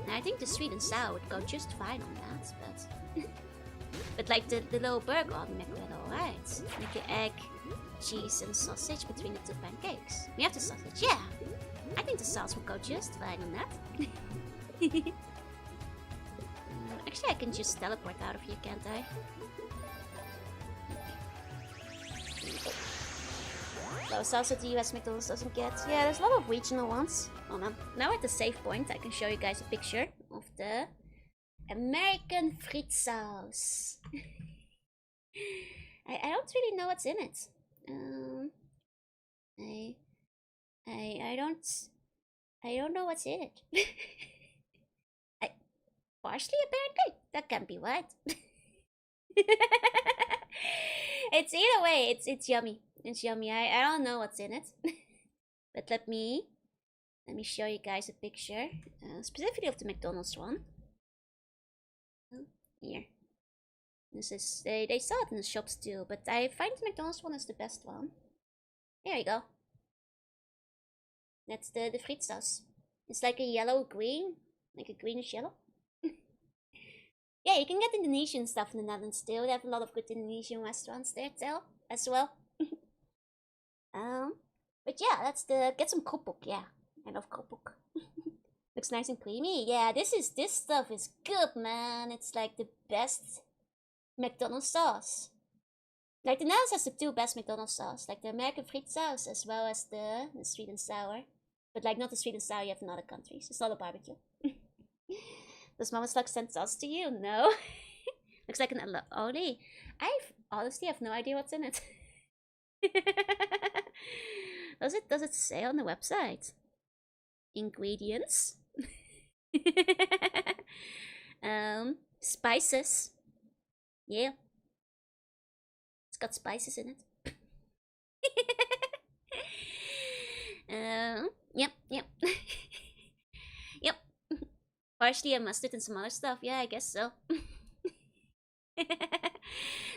And I think the sweet and sour would go just fine on that, but... but like the little burger on McGriddle, right? Like the egg, cheese and sausage between the 2 pancakes. We have the sausage, yeah! I think the sauce will go just fine on that. Actually, I can just teleport out of here, can't I? Those also the US McDonald's doesn't get. Yeah, there's a lot of regional ones. Oh no. Now at the save point, I can show you guys a picture of the American friet sauce. I don't really know what's in it. I don't know what's in it. Parsley apparently? That can't be right. It's either way, it's yummy. It's yummy. I don't know what's in it. But let me show you guys a picture. Specifically of the McDonald's one. Here. This is they sell it in the shops too, but I find the McDonald's one is the best one. There you go. That's the friet sauce. It's like a yellow green. Like a greenish yellow. Yeah, you can get Indonesian stuff in the Netherlands too. They have a lot of good Indonesian restaurants there too, as well. But yeah, that's the get some kerupuk. Yeah, I love kerupuk. Looks nice and creamy. Yeah, this stuff is good, man. It's like the best McDonald's sauce. Like the Netherlands has the 2 best McDonald's sauce, like the American friet sauce as well as the sweet and sour. But like not the sweet and sour you have in other countries. It's not a barbecue. Does Mama Slug send sauce to you? No. Looks like an aioli. I honestly have no idea what's in it. Does it say on the website? Ingredients? Spices. Yeah. It's got spices in it. Yep. Yep. Partially a mustard and some other stuff. Yeah, I guess so.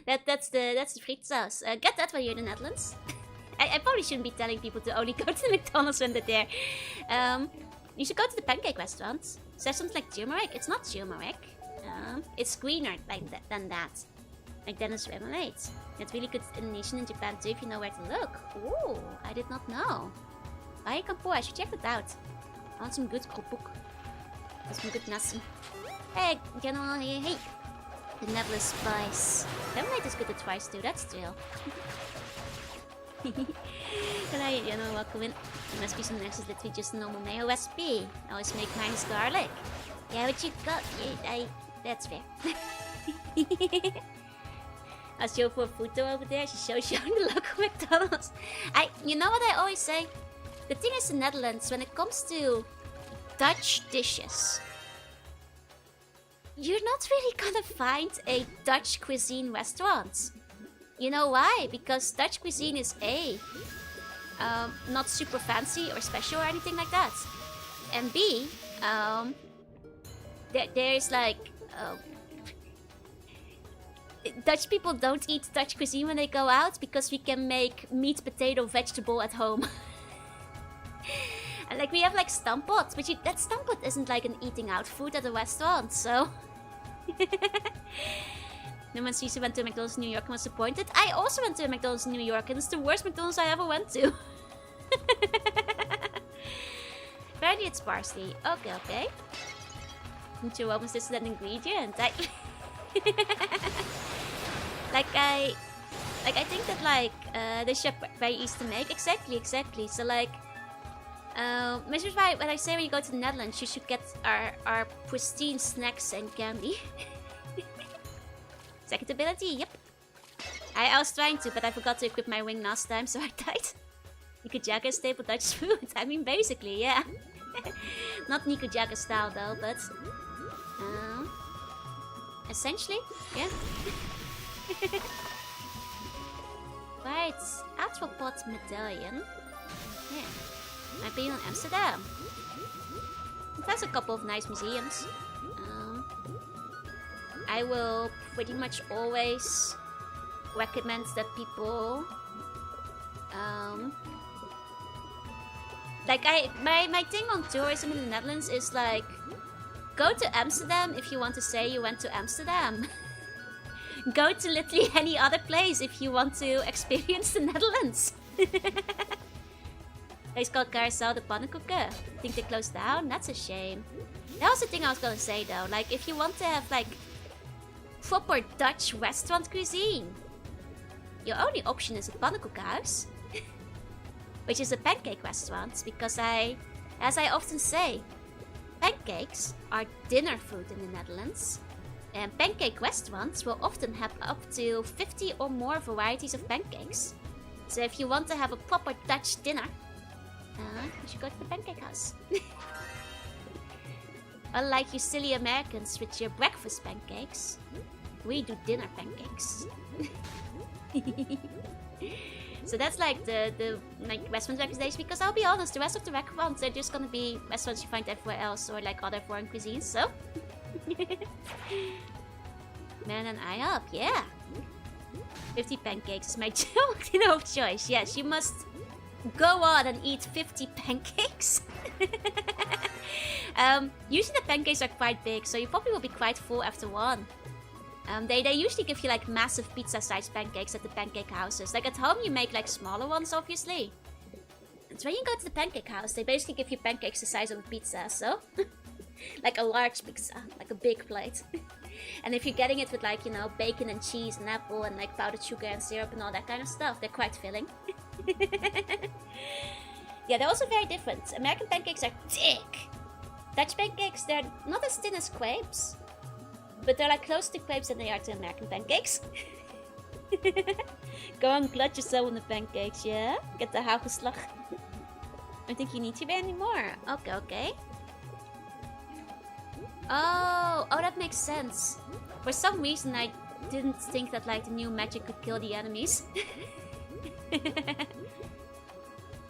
That's the friet sauce. Get that when you're in the Netherlands. I probably shouldn't be telling people to only go to the McDonald's when they're there. You should go to the pancake restaurant. So there's something like turmeric. It's not turmeric. It's greener than that. Like Dennis Remoulade. It's really good Indonesian in Japan too if you know where to look. Ooh, I did not know. Bye, Kampo. I should check that out. I want some good kroephoek. Some good nasi. Hey, General, hey. The Nebulous Spice. Remoulade is good at twice too, that's true. Can I, welcome in? There must be some dishes that we just normal mayo recipe. I always make mine is garlic. Yeah, but you got that's fair. I'll show for a photo over there. She shows you the local McDonald's. You know what I always say? The thing is in the Netherlands, when it comes to Dutch dishes, you're not really gonna find a Dutch cuisine restaurant. You know why? Because Dutch cuisine is not super fancy or special or anything like that. And B, there's like... Dutch people don't eat Dutch cuisine when they go out because we can make meat, potato, vegetable at home. And like we have like stampot, but that stampot isn't like an eating out food at a restaurant, so... No one sees who went to a McDonald's in New York and was disappointed. I also went to a McDonald's in New York and it's the worst McDonald's I ever went to. Apparently it's parsley. Okay. And to opens this is an ingredient. I think that like they should very easy to make. Exactly. So like which is why when I say when you go to the Netherlands you should get our pristine snacks and candy. Second ability, yep. I was trying to, but I forgot to equip my wing last time, so I died. Nikujaga is staple Dutch food. I mean, basically, yeah. Not Nikujaga style though, but essentially, yeah. Right, arthropod medallion. Yeah, I've been in Amsterdam. It has a couple of nice museums. I will pretty much always recommend that people my thing on tourism in the Netherlands is like go to Amsterdam if you want to say you went to Amsterdam. Go to literally any other place if you want to experience the Netherlands. It's called Carousel de Pannenkoeken. I think they closed down. That's a shame. That was the thing I was gonna say though. Like if you want to have like proper Dutch restaurant cuisine, your only option is a pannenkoekhuis, which is a pancake restaurant, because as I often say, pancakes are dinner food in the Netherlands, and pancake restaurants will often have up to 50 or more varieties of pancakes. So if you want to have a proper Dutch dinner, you should go to the pancake house. Unlike you silly Americans with your breakfast pancakes, we do dinner pancakes. So that's like the restaurant recommendations, because I'll be honest, the rest of the restaurants are just gonna be restaurants you find everywhere else or like other foreign cuisines, so. Man and I up, yeah. 50 pancakes is my dinner of choice. Yes, you must go on and eat 50 pancakes. Usually the pancakes are quite big, so you probably will be quite full after one. They usually give you like massive pizza-sized pancakes at the pancake houses. Like at home you make like smaller ones, obviously. And so when you go to the pancake house, they basically give you pancakes the size of a pizza, so... like a large pizza, like a big plate. And if you're getting it with like, you know, bacon and cheese and apple and like powdered sugar and syrup and all that kind of stuff, they're quite filling. Yeah, they're also very different. American pancakes are thick. Dutch pancakes, they're not as thin as crepes. But they're like close to crepes than they are to American pancakes. Go on, clutch yourself on the pancakes, yeah? Get the hagelslag. I don't think you need to be anymore. Okay. Oh, that makes sense. For some reason, I didn't think that like the new magic could kill the enemies. An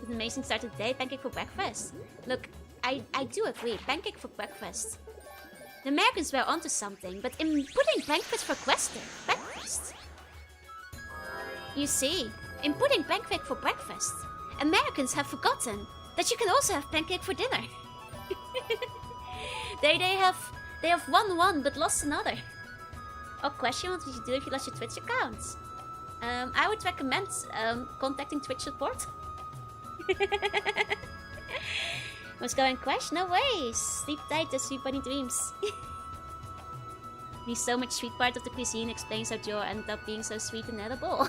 amazing start to the day. Pancake for breakfast. Look, I do agree. Pancake for breakfast. The Americans were onto something, but in putting breakfast for breakfast. You see, in putting pancake for breakfast, Americans have forgotten that you can also have pancake for dinner. They have won one but lost another. Oh, question, what would you do if you lost your Twitch account? I would recommend contacting Twitch support. What's going, Crash? No way! Sleep tight, just sweet bunny dreams. The so much sweet part of the cuisine explains how Joe ended up being so sweet and edible.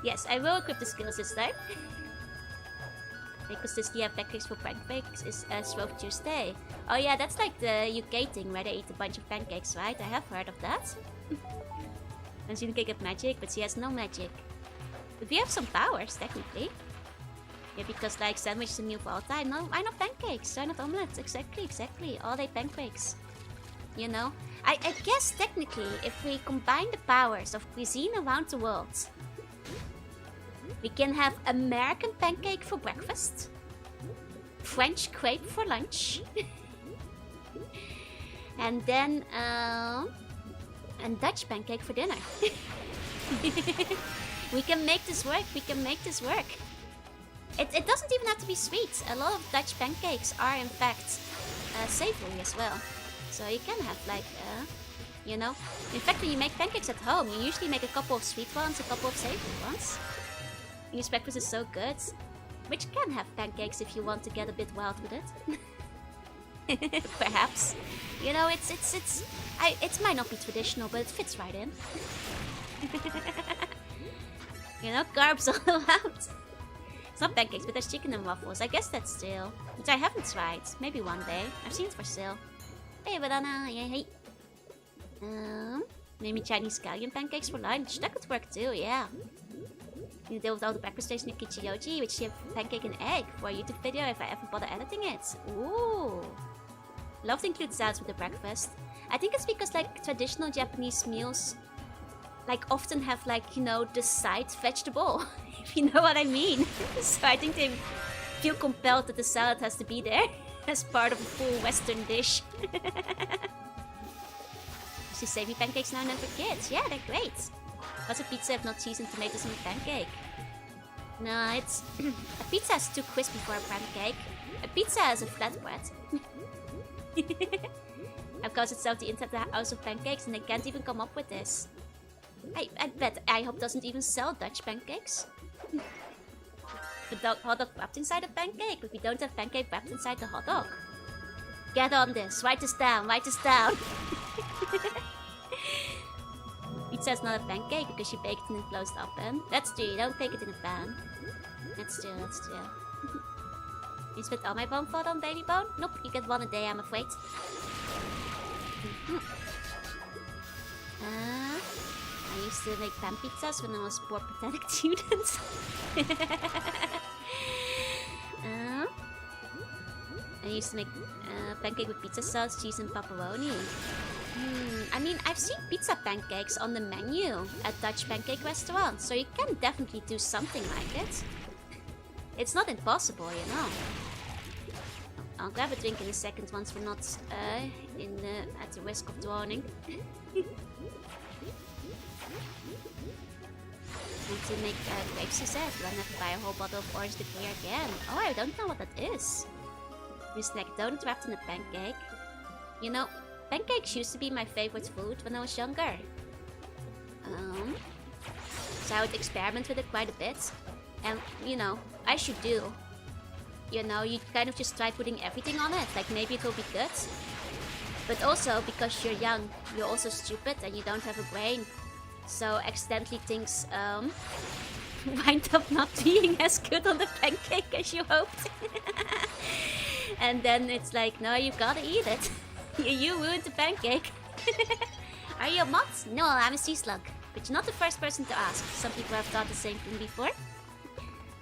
Yes, I will equip the skills this time. Because this have pancakes for pancakes is Shrove Tuesday. Oh yeah, that's like the UK thing where they eat a bunch of pancakes, right? I have heard of that. And she can get magic, but she has no magic. But we have some powers, technically. Yeah, because like sandwich is a meal for all time. No, why not pancakes? Why not omelets? Exactly. All day pancakes. You know? I guess technically, if we combine the powers of cuisine around the world, we can have American pancake for breakfast, French crepe for lunch, and then and Dutch pancake for dinner. We can make this work. It doesn't even have to be sweet. A lot of Dutch pancakes are in fact savory as well. So you can have like, you know. In fact, when you make pancakes at home, you usually make a couple of sweet ones, a couple of savory ones. This breakfast is so good. Which can have pancakes if you want to get a bit wild with it. Perhaps. You know, it might not be traditional, but it fits right in. You know, carbs all around. It's not pancakes, but there's chicken and waffles. I guess that's stale. Which I haven't tried. Maybe one day. I've seen it for sale. Hey, banana. Hey. Maybe Chinese scallion pancakes for lunch. That could work too, yeah. You deal with all the breakfast station in Kichiyoji, which you have pancake and egg for a YouTube video if I ever bother editing it. Ooh. Love to include salads with the breakfast. I think it's because like traditional Japanese meals like often have like, you know, the side vegetable, if you know what I mean. So I think they feel compelled that the salad has to be there as part of a full Western dish. See savory pancakes now and then for kids. Yeah, they're great. What's a pizza if not cheese and tomatoes on a pancake? No, it's... a pizza is too crispy for a pancake. A pizza is a flatbread. I've caused itself the internet house of pancakes and they can't even come up with this. I bet IHOP doesn't even sell Dutch pancakes. The hot dog wrapped inside a pancake, but we don't have pancake wrapped inside the hot dog. Get on this. Write this down. Pizza is not a pancake because you bake it in a closed oven. That's true, you don't bake it in a pan. That's true. You spent all my bone fodder on baby bone? Nope, you get one a day, I'm afraid. I used to make pan pizzas when I was a poor pathetic student. I used to make pancake with pizza sauce, cheese, and pepperoni. I mean, I've seen pizza pancakes on the menu at Dutch pancake restaurants, so you can definitely do something like it. It's not impossible, you know. I'll grab a drink in a second once we're not at the risk of drowning. Need to make grape Suzette. Do I have to buy a whole bottle of orange liqueur again? Oh, I don't know what that is. Just like donut wrapped in a pancake. You know, pancakes used to be my favorite food when I was younger. So I would experiment with it quite a bit. And, you know, I should do. You know, you kind of just try putting everything on it. Like, maybe it will be good. But also, because you're young, you're also stupid and you don't have a brain. So, accidentally things wind up not being as good on the pancake as you hoped. And then it's like, no, you gotta eat it. You ruined the pancake. Are you a moth? No, I'm a sea slug. But you're not the first person to ask. Some people have thought the same thing before.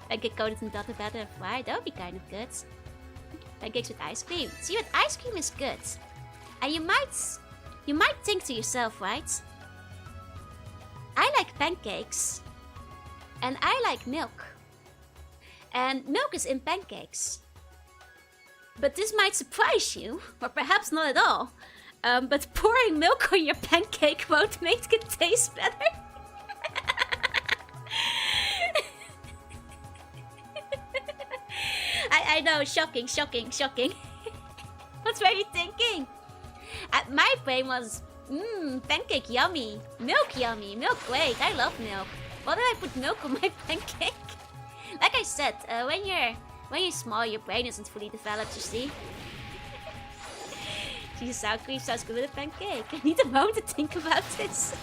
Pancake coated in butter batter. Why? That would be kind of good. Pancakes with ice cream. See, with ice cream is good. And you might think to yourself, right? I like pancakes. And I like milk. And milk is in pancakes. But this might surprise you, or perhaps not at all. But pouring milk on your pancake won't make it taste better. I know, shocking. What were you thinking? My brain was, pancake yummy, milk great, I love milk. Why did I put milk on my pancake? Like I said, when you're small, your brain isn't fully developed, you see. Cheese sour cream sounds good with a pancake. I need a moment to think about this.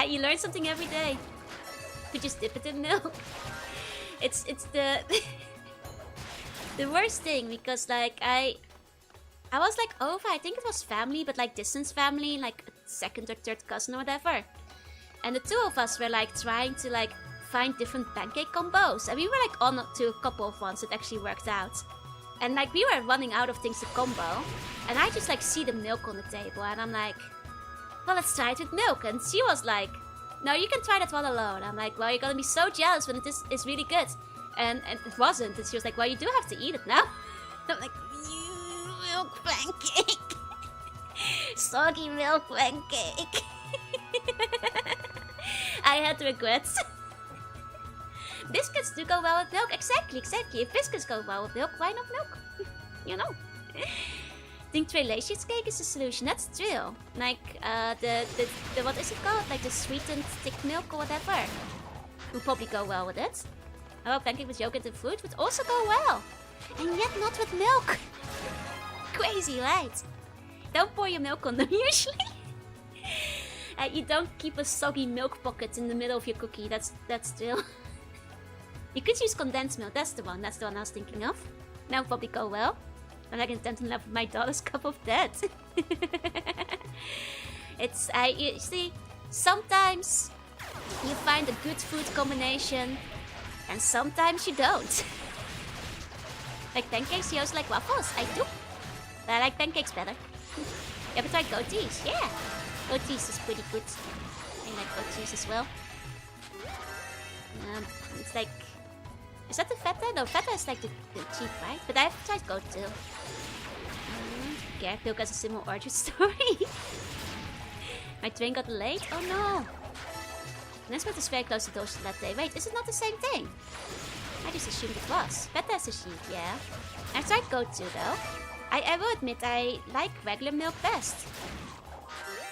You learn something every day. You just dip it in milk. It's the the worst thing, because like I was like over, I think it was family, but like distance family, like a second or third cousin or whatever. And the two of us were like trying to like find different pancake combos. And we were like on to a couple of ones that actually worked out. And like we were running out of things to combo. And I just like see the milk on the table and I'm like, well, let's try it with milk. And she was like, no, you can try that one alone. I'm like, well, you're gonna be so jealous when it is really good. And it wasn't. And she was like, well, you do have to eat it now. I'm like, milk pancake. Soggy milk pancake. I had regrets. Biscuits do go well with milk. Exactly. If biscuits go well with milk, why not milk? You know. Think Trelacious cake is the solution. That's true. Like the what is it called? Like the sweetened thick milk or whatever. Will probably go well with it. Oh, pancake with yogurt and fruit would also go well. And yet not with milk. Crazy, right? Don't pour your milk on them usually. You don't keep a soggy milk pocket in the middle of your cookie. That's true. You could use condensed milk. That's the one I was thinking of. That would probably go well. I'm like intent on love with my daughter's cup of that. You see, sometimes you find a good food combination, and sometimes you don't. Like pancakes, you also like waffles. I do. But I like pancakes better. You ever tried goatees? Yeah. Goatees is pretty good. I like goatees as well. It's like... Is that the feta? No, feta is like the cheap, right? But I have tried goat too. Garfield has a similar origin story. My train got delayed? Oh no! Nesmith is very close to toasted latte. Wait, is it not the same thing? I just assumed it was. Feta is a sheep, yeah. I've tried goat too though. I will admit I like regular milk best.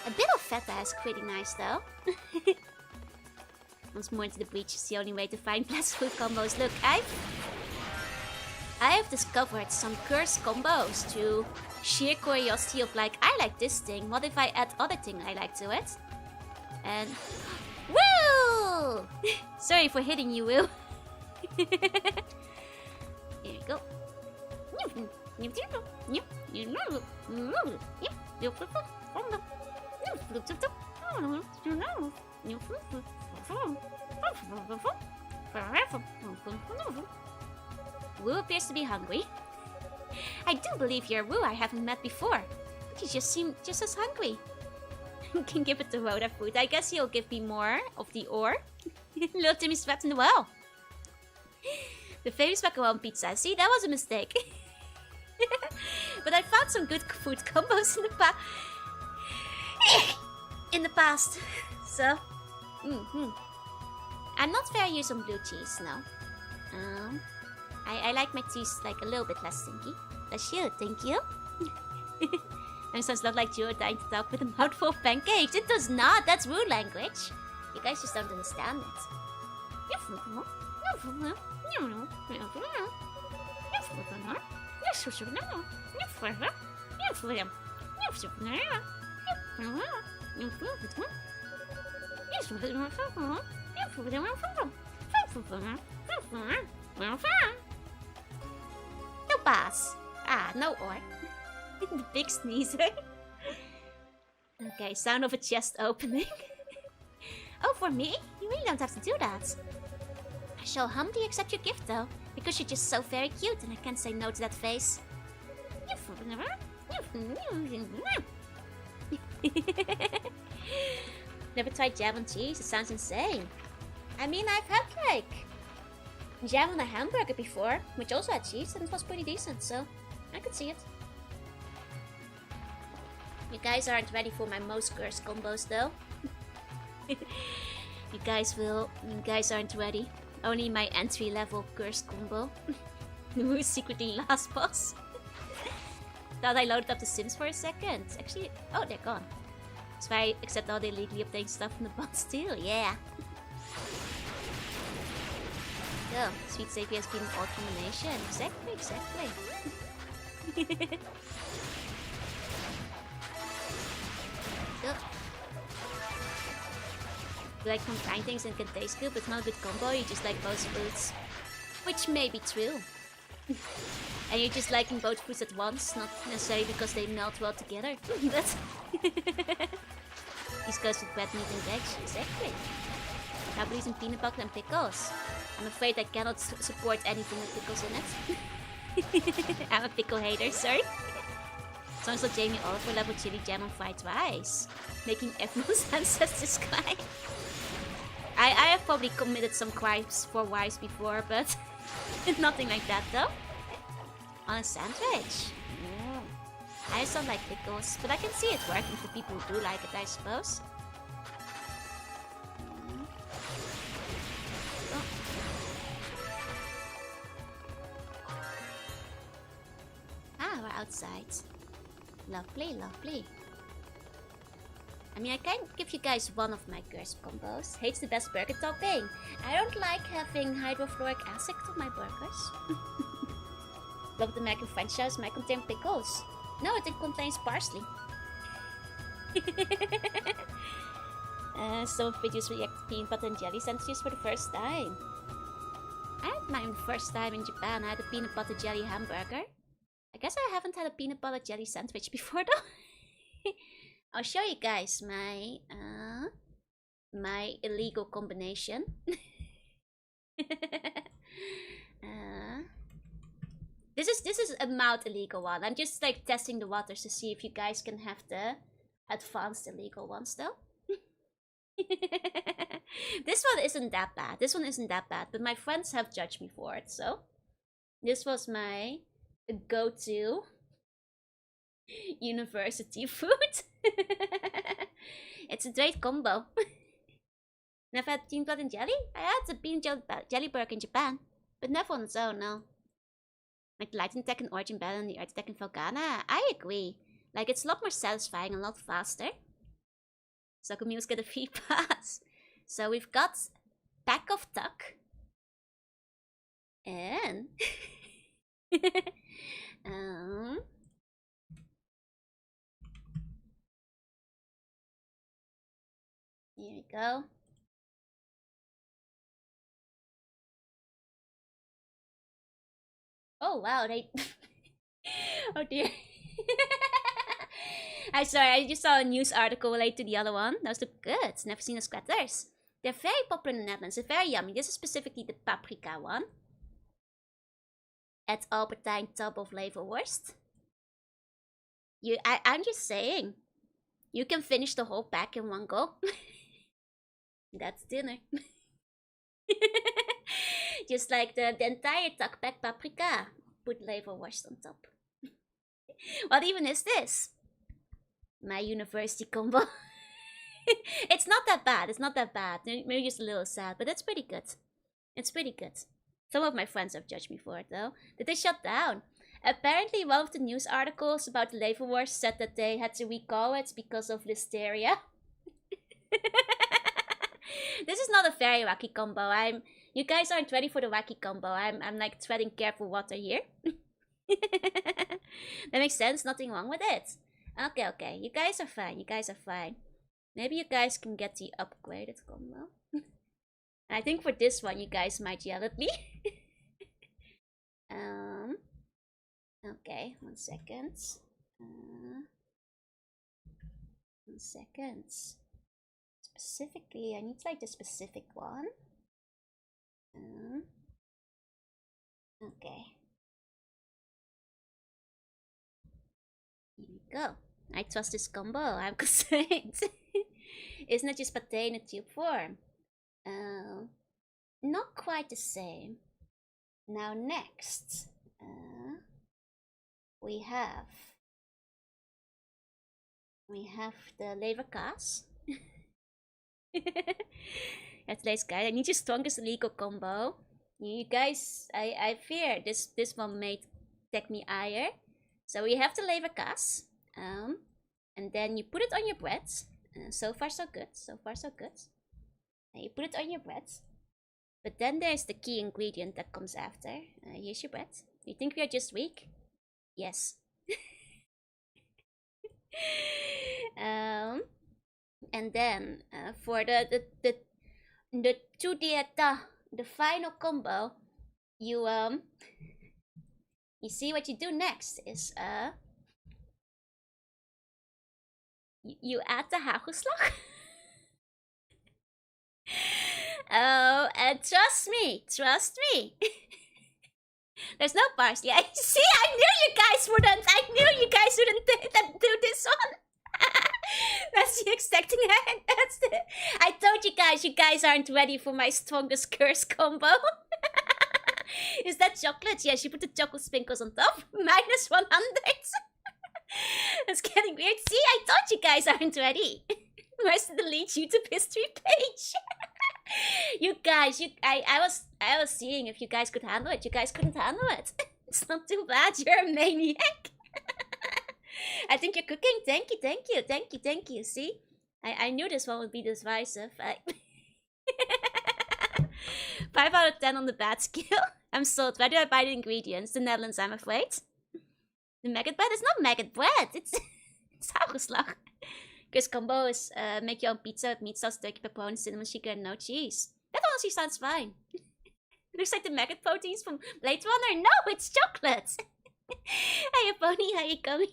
A bit of feta is pretty nice though. Once more into the breach is the only way to find blessed food combos. Look, I have discovered some cursed combos through sheer curiosity of like, I like this thing, what if I add other thing I like to it? And... Woo! Sorry for hitting you, Will. Here we go. Wu appears to be hungry. I do believe you're Wu I haven't met before. But you just seem just as hungry. Can give it to Rhoda food. I guess he'll give me more of the ore. Little Timmy's trapped in the well. The famous macaroni pizza. See, that was a mistake. But I found some good food combos in the past. So, I'm not very used on blue cheese, no. I like my cheese like a little bit less stinky. Bless you, thank you. And sounds not like you're trying to talk with a mouthful of pancakes. It does not. That's rude language. You guys just don't understand it. No pass. Ah, no or. The big sneezer. Okay, sound of a chest opening. Oh, for me? You really don't have to do that. I shall humbly accept your gift, though, because you're just so very cute, and I can't say no to that face. Never tried jam on cheese? It sounds insane. I mean, I've had, like, jam on a hamburger before, which also had cheese, and it was pretty decent, so I could see it. You guys aren't ready for my most cursed combos, though. You guys aren't ready. Only my entry-level cursed combo. Who's secretly last boss? Thought I loaded up the Sims for a second. Actually, oh, they're gone. That's why I accept all the illegally obtained stuff from the bots too. Yeah. Go. Sweet Savvy has been an odd combination. Exactly. Go. You like combine things and can taste good, but not a good combo. You just like both foods. Which may be true. And you're just liking both foods at once, not necessarily because they melt well together. That's This goes with red meat and veg. Exactly. Cowboys and peanut butter and pickles. I'm afraid I cannot support anything with pickles in it. I'm a pickle hater, sorry. Songs like Jamie Oliver level chili jam on fried rice. Making everyone's ancestors cry. I have probably committed some crimes for wives before, but nothing like that though. On a sandwich. I just don't like pickles, but I can see it working for people who do like it, I suppose. Oh. Ah, we're outside. Lovely. I mean, I can give you guys one of my curse combos. Hates the best burger topping. I don't like having hydrofluoric acid on my burgers. Love the American French sauce might contain pickles. No, it contains parsley. Some videos react to peanut butter and jelly sandwiches for the first time. I had mine first time in Japan. I had a peanut butter jelly hamburger. I guess I haven't had a peanut butter jelly sandwich before though. I'll show you guys my my illegal combination. This is a mild illegal one. I'm just like testing the waters to see if you guys can have the advanced illegal ones though. This one isn't that bad. But my friends have judged me for it, so this was my go-to university food. It's a great combo. Never had peanut butter and jelly? I had the peanut jelly burger in Japan, but never on its own, no. Like the Lightning Attack and Origin Battle and the Earth Attack in Volcana. I agree. Like, it's a lot more satisfying and a lot faster. So Camille's get a free pass. So we've got Pack of Tuck. And... Here we go. Oh wow, they... Oh dear. I'm sorry, I just saw a news article related to the other one. Those look good. Never seen the squatters. They're very popular in the Netherlands. They're very yummy. This is specifically the paprika one. At Albertine tub of leverwurst. I'm just saying. You can finish the whole pack in one go. That's dinner. Just like the entire tuck pack paprika. Put leverwurst on top. What even is this? My university combo. It's not that bad. It's not that bad. Maybe just a little sad, but it's pretty good. It's pretty good. Some of my friends have judged me for it though. Did they shut down? Apparently one of the news articles about the leverwurst said that they had to recall it because of listeria. This is not a very wacky combo. You guys aren't ready for the wacky combo. I'm like treading careful water here. That makes sense. Nothing wrong with it. Okay. You guys are fine. Maybe you guys can get the upgraded combo. I think for this one, you guys might yell at me. Okay, 1 second. 1 second. Specifically, I need like the specific one. Okay. Here we go. I trust this combo, I'm concerned. Isn't it just pate in a tube form? Not quite the same. Now next, we have the leverkas. At today's guide, I need your strongest legal combo. You guys, I fear this one may take me ire. So we have the leverkas, and then you put it on your bread. So far so good. So far so good. And you put it on your bread. But then there's the key ingredient that comes after. Here's your bread. You think we are just weak? Yes. And then for the two dieta, the final combo, you see what you do next is you add the hagelslag. Oh, and trust me. There's no parsley. See, I knew you guys wouldn't do this one. That's the expecting hand. I told you guys aren't ready for my strongest curse combo. Is that chocolate? Yes, you put the chocolate sprinkles on top. -100. That's getting weird. See, I thought you guys aren't ready. Where's the delete YouTube history page? You guys, I was seeing if you guys could handle it. You guys couldn't handle it. It's not too bad. You're a maniac. I think you're cooking. Thank you. See, I knew this one would be divisive. 5 out of 10 on the bad skill. I'm sold. Where do I buy the ingredients? The Netherlands, I'm afraid. The maggot bread is not maggot bread. It's hagelslag. Chris combo is make your own pizza with meat sauce, turkey, pepperoni, cinnamon sugar, and no cheese. That honestly sounds fine. Looks like the maggot proteins from Blade Runner. No, it's chocolate. Hey, Pony, how you coming?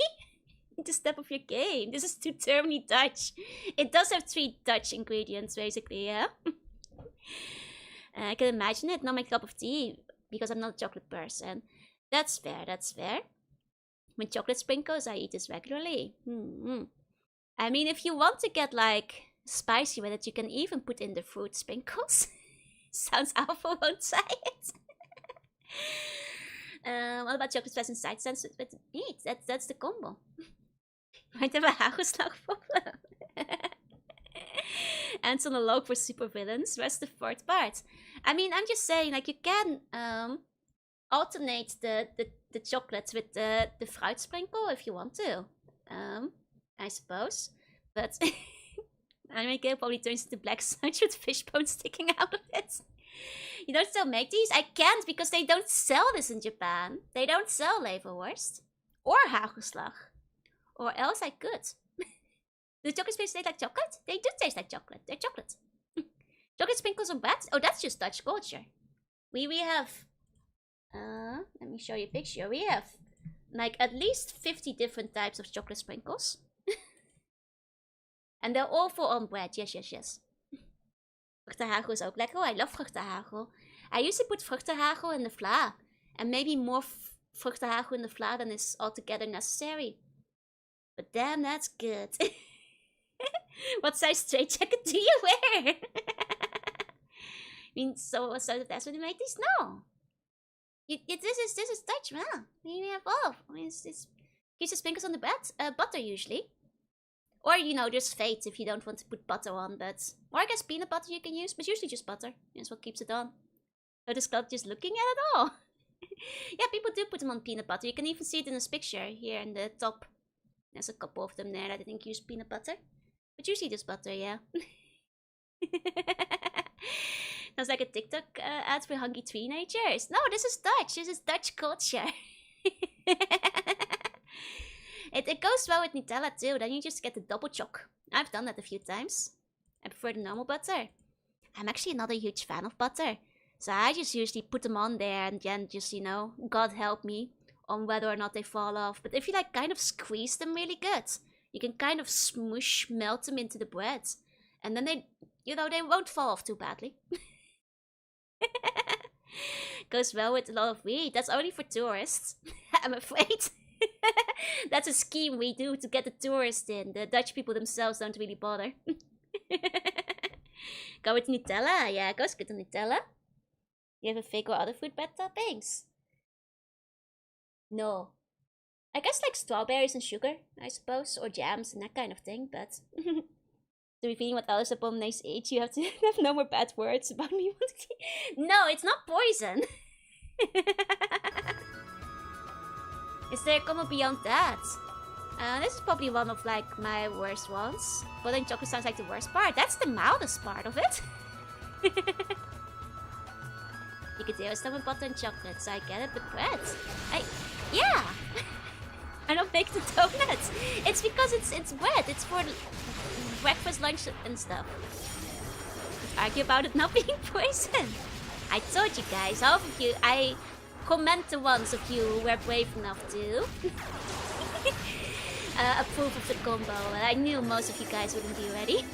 Need to step up your game. This is too termly Dutch. It does have 3 Dutch ingredients, basically, yeah? I can imagine it. Not my cup of tea, because I'm not a chocolate person. That's fair. With chocolate sprinkles, I eat this regularly. I mean, if you want to get, like, spicy with it, you can even put in the fruit sprinkles. Sounds awful, won't say it? What about chocolate spreads and side stands with meat? That's the combo. Might have a hagelslag problem. Ants on the log for super villains. Where's the 4th part? I mean, I'm just saying, like, you can alternate the chocolates with the fruit sprinkle if you want to. I suppose. But anime kid probably turns into black sludge with fish bones sticking out of it. You don't still make these? I can't because they don't sell this in Japan. They don't sell leverwurst. Or hagelslag. Or else I could. Do chocolate sprinkles taste like chocolate? They do taste like chocolate. They're chocolate. Chocolate sprinkles on bread? Oh, that's just Dutch culture. We have... let me show you a picture. We have like at least 50 different types of chocolate sprinkles. And they're all for on bread. Yes. Vruchtenhagel is ook lekker. Oh, I love vruchtenhagel. I usually put vruchtenhagel in the vla. And maybe more vruchtenhagel in the vla than is altogether necessary. But damn, that's good. What size straitjacket do you wear? I mean, so that's what you make these? No. This is Dutch, man. We have all. I mean, it's just sprinkles on the bread. Butter usually. Or, you know, just fate if you don't want to put butter on, but... Or I guess peanut butter you can use, but usually just butter. That's what keeps it on. So this club just looking at it all. Yeah, people do put them on peanut butter. You can even see it in this picture here in the top. There's a couple of them there that I think use peanut butter. But usually just butter, yeah. That's like a TikTok ad for hungry teenagers. No, this is Dutch. This is Dutch culture. It goes well with Nutella too. Then you just get the double choc. I've done that a few times. I prefer the normal butter. I'm actually not a huge fan of butter. So I just usually put them on there and then just, you know, God help me on whether or not they fall off. But if you like kind of squeeze them really good, you can kind of smoosh, melt them into the bread. And then they, you know, they won't fall off too badly. Goes well with a lot of wheat. That's only for tourists, I'm afraid. That's a scheme we do to get the tourists in. The Dutch people themselves don't really bother. Go with Nutella. Yeah, goes good on Nutella. You have a fake or other fruit bread toppings? No. I guess like strawberries and sugar, I suppose, or jams and that kind of thing, but... To be feeling what others upon nice age, you have to have no more bad words about me. No, it's not poison. Is there a combo beyond that? This is probably one of like my worst ones. Butter and chocolate sounds like the worst part. That's the mildest part of it. You could do stuff with butter and chocolate, so I get it, but bread. Yeah. I don't bake the donuts. It's because it's bread. It's for breakfast, lunch, and stuff. Let's argue about it not being poison. I told you guys, half of you, I commend the ones of you who were brave enough to approve of the combo. I knew most of you guys wouldn't be ready.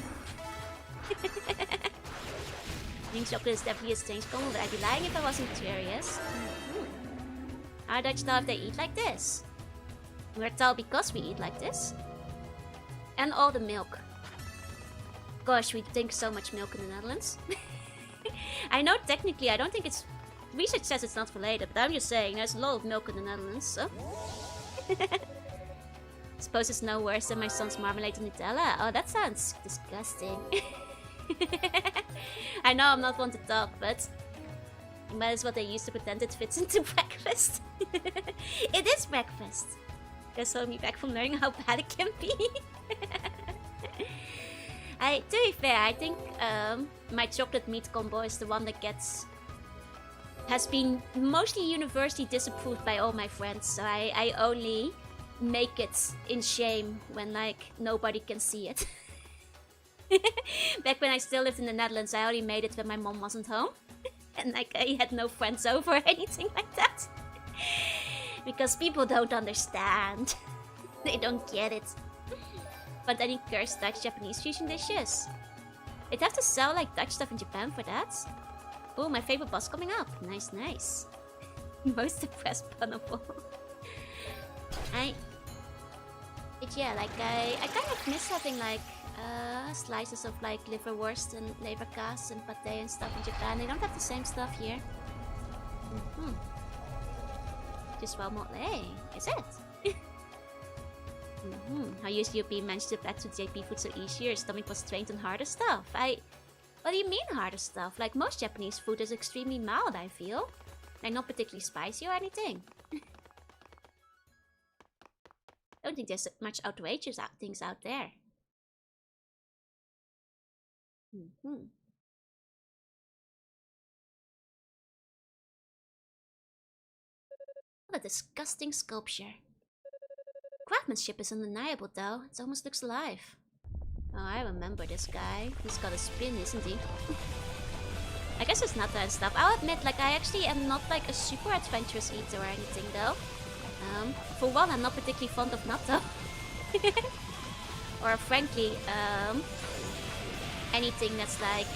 I think chocolate is definitely a strange combo, but I'd be lying if I wasn't curious. Are Dutch tall if they eat like this? We're tall because we eat like this. And all the milk. Gosh, we drink so much milk in the Netherlands. I know technically, I don't think it's... Research says it's not related, but I'm just saying, there's a lot of milk in the Netherlands, so... Suppose it's no worse than my son's marmalade and Nutella. Oh, that sounds disgusting. I know I'm not one to talk, but... You might as well they used to pretend it fits into breakfast. It is breakfast. Guys hold me back from learning how bad it can be. To be fair, I think my chocolate meat combo is the one that has been mostly universally disapproved by all my friends. So I only make it in shame when like nobody can see it. Back when I still lived in the Netherlands, I only made it when my mom wasn't home. And like I had no friends over or anything like that. Because people don't understand. They don't get it. But any cursed Dutch Japanese fusion dishes? They'd have to sell like Dutch stuff in Japan for that. Oh, my favorite boss coming up. Nice, nice. Most depressed punnable. Yeah, like I kind of miss having like slices of like liverwurst and leverkaas and pate and stuff in Japan. They don't have the same stuff here. Just one more lay, is it? How used European managed to adapt to JP food so easier? Stomach was trained on harder stuff. What do you mean harder stuff? Like most Japanese food is extremely mild, I feel. Like not particularly spicy or anything. I don't think there's much outrageous things out there. What a disgusting sculpture. Craftsmanship is undeniable though. It almost looks alive. Oh, I remember this guy. He's got a spin, isn't he? I guess it's natto and stuff. I'll admit, like, I actually am not like a super adventurous eater or anything though. For one, I'm not particularly fond of natto. Or frankly, anything that's like,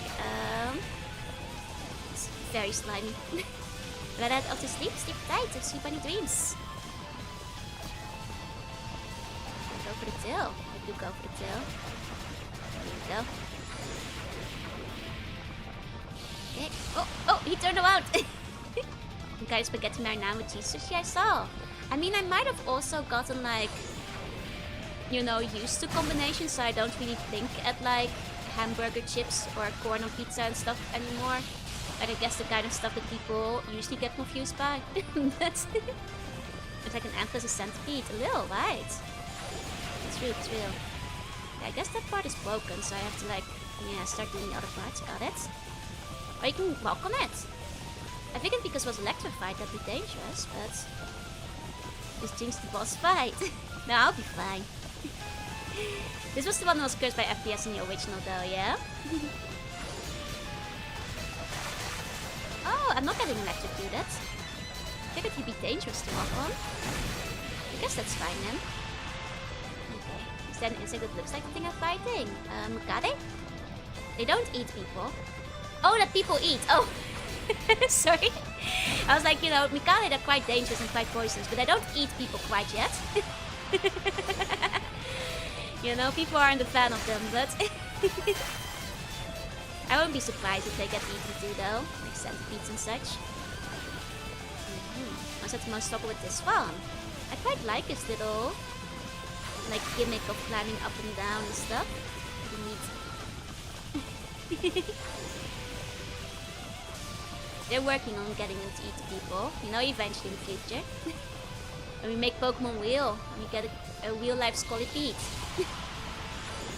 it's very slimy. But I'd off to sleep tight, and sleep any dreams. Go for the tail. I do go for the tail. There we go. Okay. Oh, he turned around! You got a spaghetti marinara with cheese sushi, I saw. I mean, I might have also gotten like, you know, used to combinations, so I don't really think at like hamburger chips or corn on pizza and stuff anymore. Like, I guess the kind of stuff that people usually get confused by. It's like an ant as a centipede. A little, right? It's real, it's real. Yeah, I guess that part is broken, so I have to like, yeah, start doing the other parts. Got it? Or you can walk on it. I figured because it was electrified that'd be dangerous, but... Just jinxed the boss fight. No, I'll be fine. This was the one that was cursed by FPS in the original though, yeah? I'm not getting electrocuted. Figured he'd be dangerous to walk on. I guess that's fine then. Okay. Is that an insect that looks like the thing I'm fighting? Mikade? They don't eat people. Oh, that people eat! Oh! Sorry. I was like, you know, Mikade, they're quite dangerous and quite poisonous, but they don't eat people quite yet. You know, people aren't a fan of them, but... I won't be surprised if they get eaten too, though. Like centipedes and such. What's the most trouble with this farm? I quite like his little... like, gimmick of climbing up and down and stuff. Neat. They're working on getting them to eat people. You know, eventually in the future. And we make Pokemon Wheel. And we get a real life Scolipede.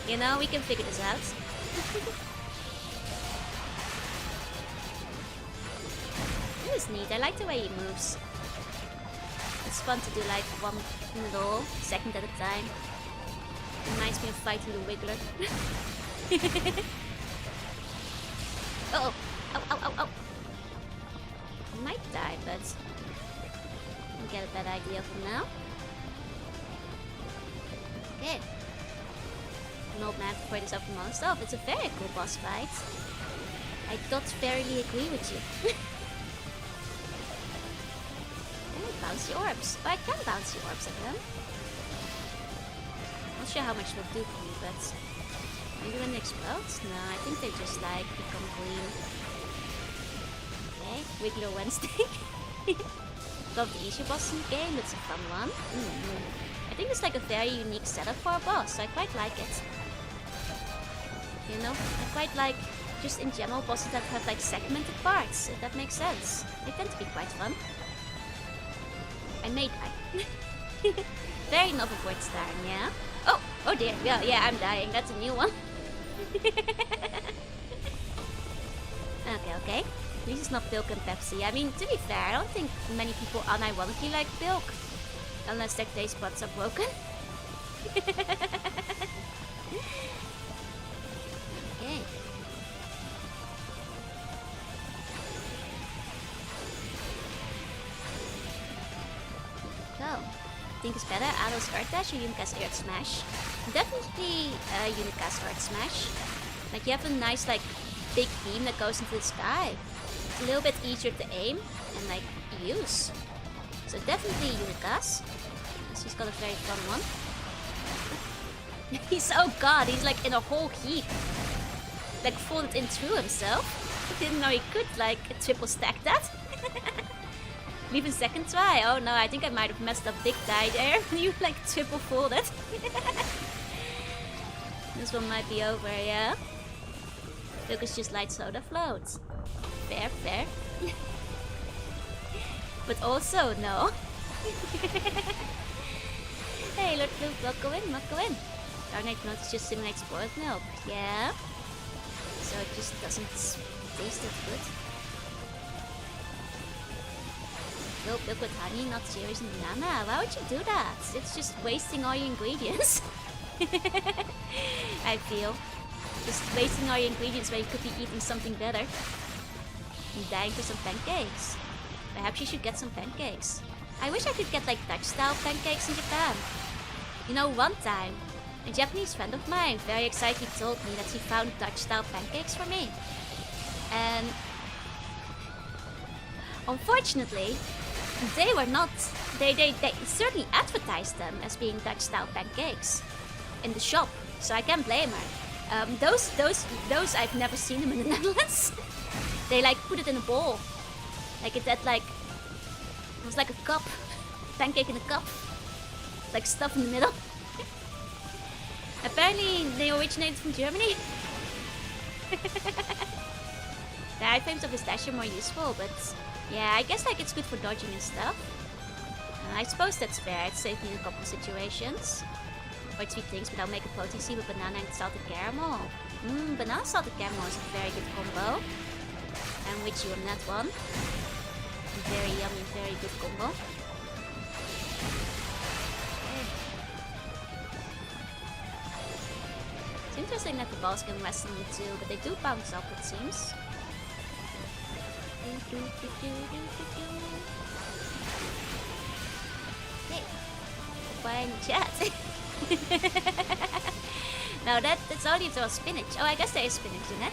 You know, we can figure this out. This is neat. I like the way he moves. It's fun to do like one little second at a time. Reminds me of fighting the Wiggler. Uh oh! Ow, ow, ow, ow! I might die, but I'll get a better idea for now. Okay. An old man prepared this up for most of. It's a very cool boss fight. I don't fairly agree with you. Bouncy orbs. Oh, I can bouncy orbs at them. Not sure how much they'll do for me, but maybe when they explode? No, I think they just like become green. Okay, Wiggler Wednesday. Love the easier boss in the game. It's a fun one. I think it's like a very unique setup for a boss, so I quite like it. You know, I quite like just in general bosses that have like segmented parts, if that makes sense. They tend to be quite fun. I may die. Very novel for its time, yeah? Oh! Oh dear, well, yeah, I'm dying. That's a new one. Okay. At least it's not Pilk and Pepsi. I mean, to be fair, I don't think many people unironically like Pilk. Unless their taste buds are broken. Okay. So, think it's better, Ado's Earth Dash or Yunika's Earth Smash? Definitely Yunika's Earth Smash. Like, you have a nice, like, big beam that goes into the sky. It's a little bit easier to aim and, like, use. So definitely Yunika's. He's got a very fun one. He's, oh god, he's like in a whole heap. Like, folded in through himself. Didn't know he could, like, triple stack that. Even second try. Oh no, I think I might have messed up big die there. You like triple folded. This one might be over, yeah? Lucas just light soda floats. Fair, fair. But also, no. Hey, Lord Blue, welcome in. Darnate Notes just simulates spoiled milk. Yeah? So it just doesn't taste that good. Milk with honey, not cherries and banana. Why would you do that? It's just wasting all your ingredients. I feel. Just wasting all your ingredients when you could be eating something better. And dying for some pancakes. Perhaps you should get some pancakes. I wish I could get like Dutch style pancakes in Japan. You know, one time, a Japanese friend of mine very excitedly told me that he found Dutch style pancakes for me. And unfortunately, they were not. They certainly advertised them as being Dutch style pancakes in the shop, so I can't blame her. Those I've never seen them in the Netherlands. They like put it in a bowl, like it had like it was like a cup, pancake in a cup, like stuff in the middle. Apparently they originated from Germany. The iframes of his dash are more useful, but yeah, I guess like it's good for dodging and stuff. I suppose that's fair. It saved me in a couple of situations. Or sweet things, but I'll make a potency with banana and salted caramel. Banana salted caramel is a very good combo. I'm with you on that one. Very yummy, very good combo. It's interesting that the balls can rest on them too, but they do bounce up, it seems. Hey, goodbye in the chat. No, that's only to spinach. Oh, I guess there is spinach in it.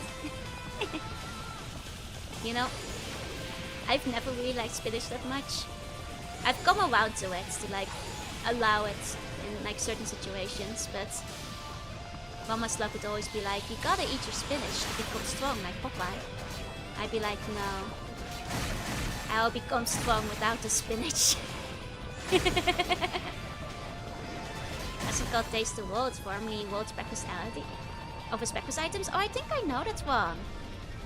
You know, I've never really liked spinach that much. I've come around to it, to like allow it in like certain situations, but Mama's luck would always be like, you gotta eat your spinach to become strong like Popeye. I'd be like, no, I'll become strong without the spinach. As it called Taste the World, formerly World's Breakfast items. Oh, I think I know that one.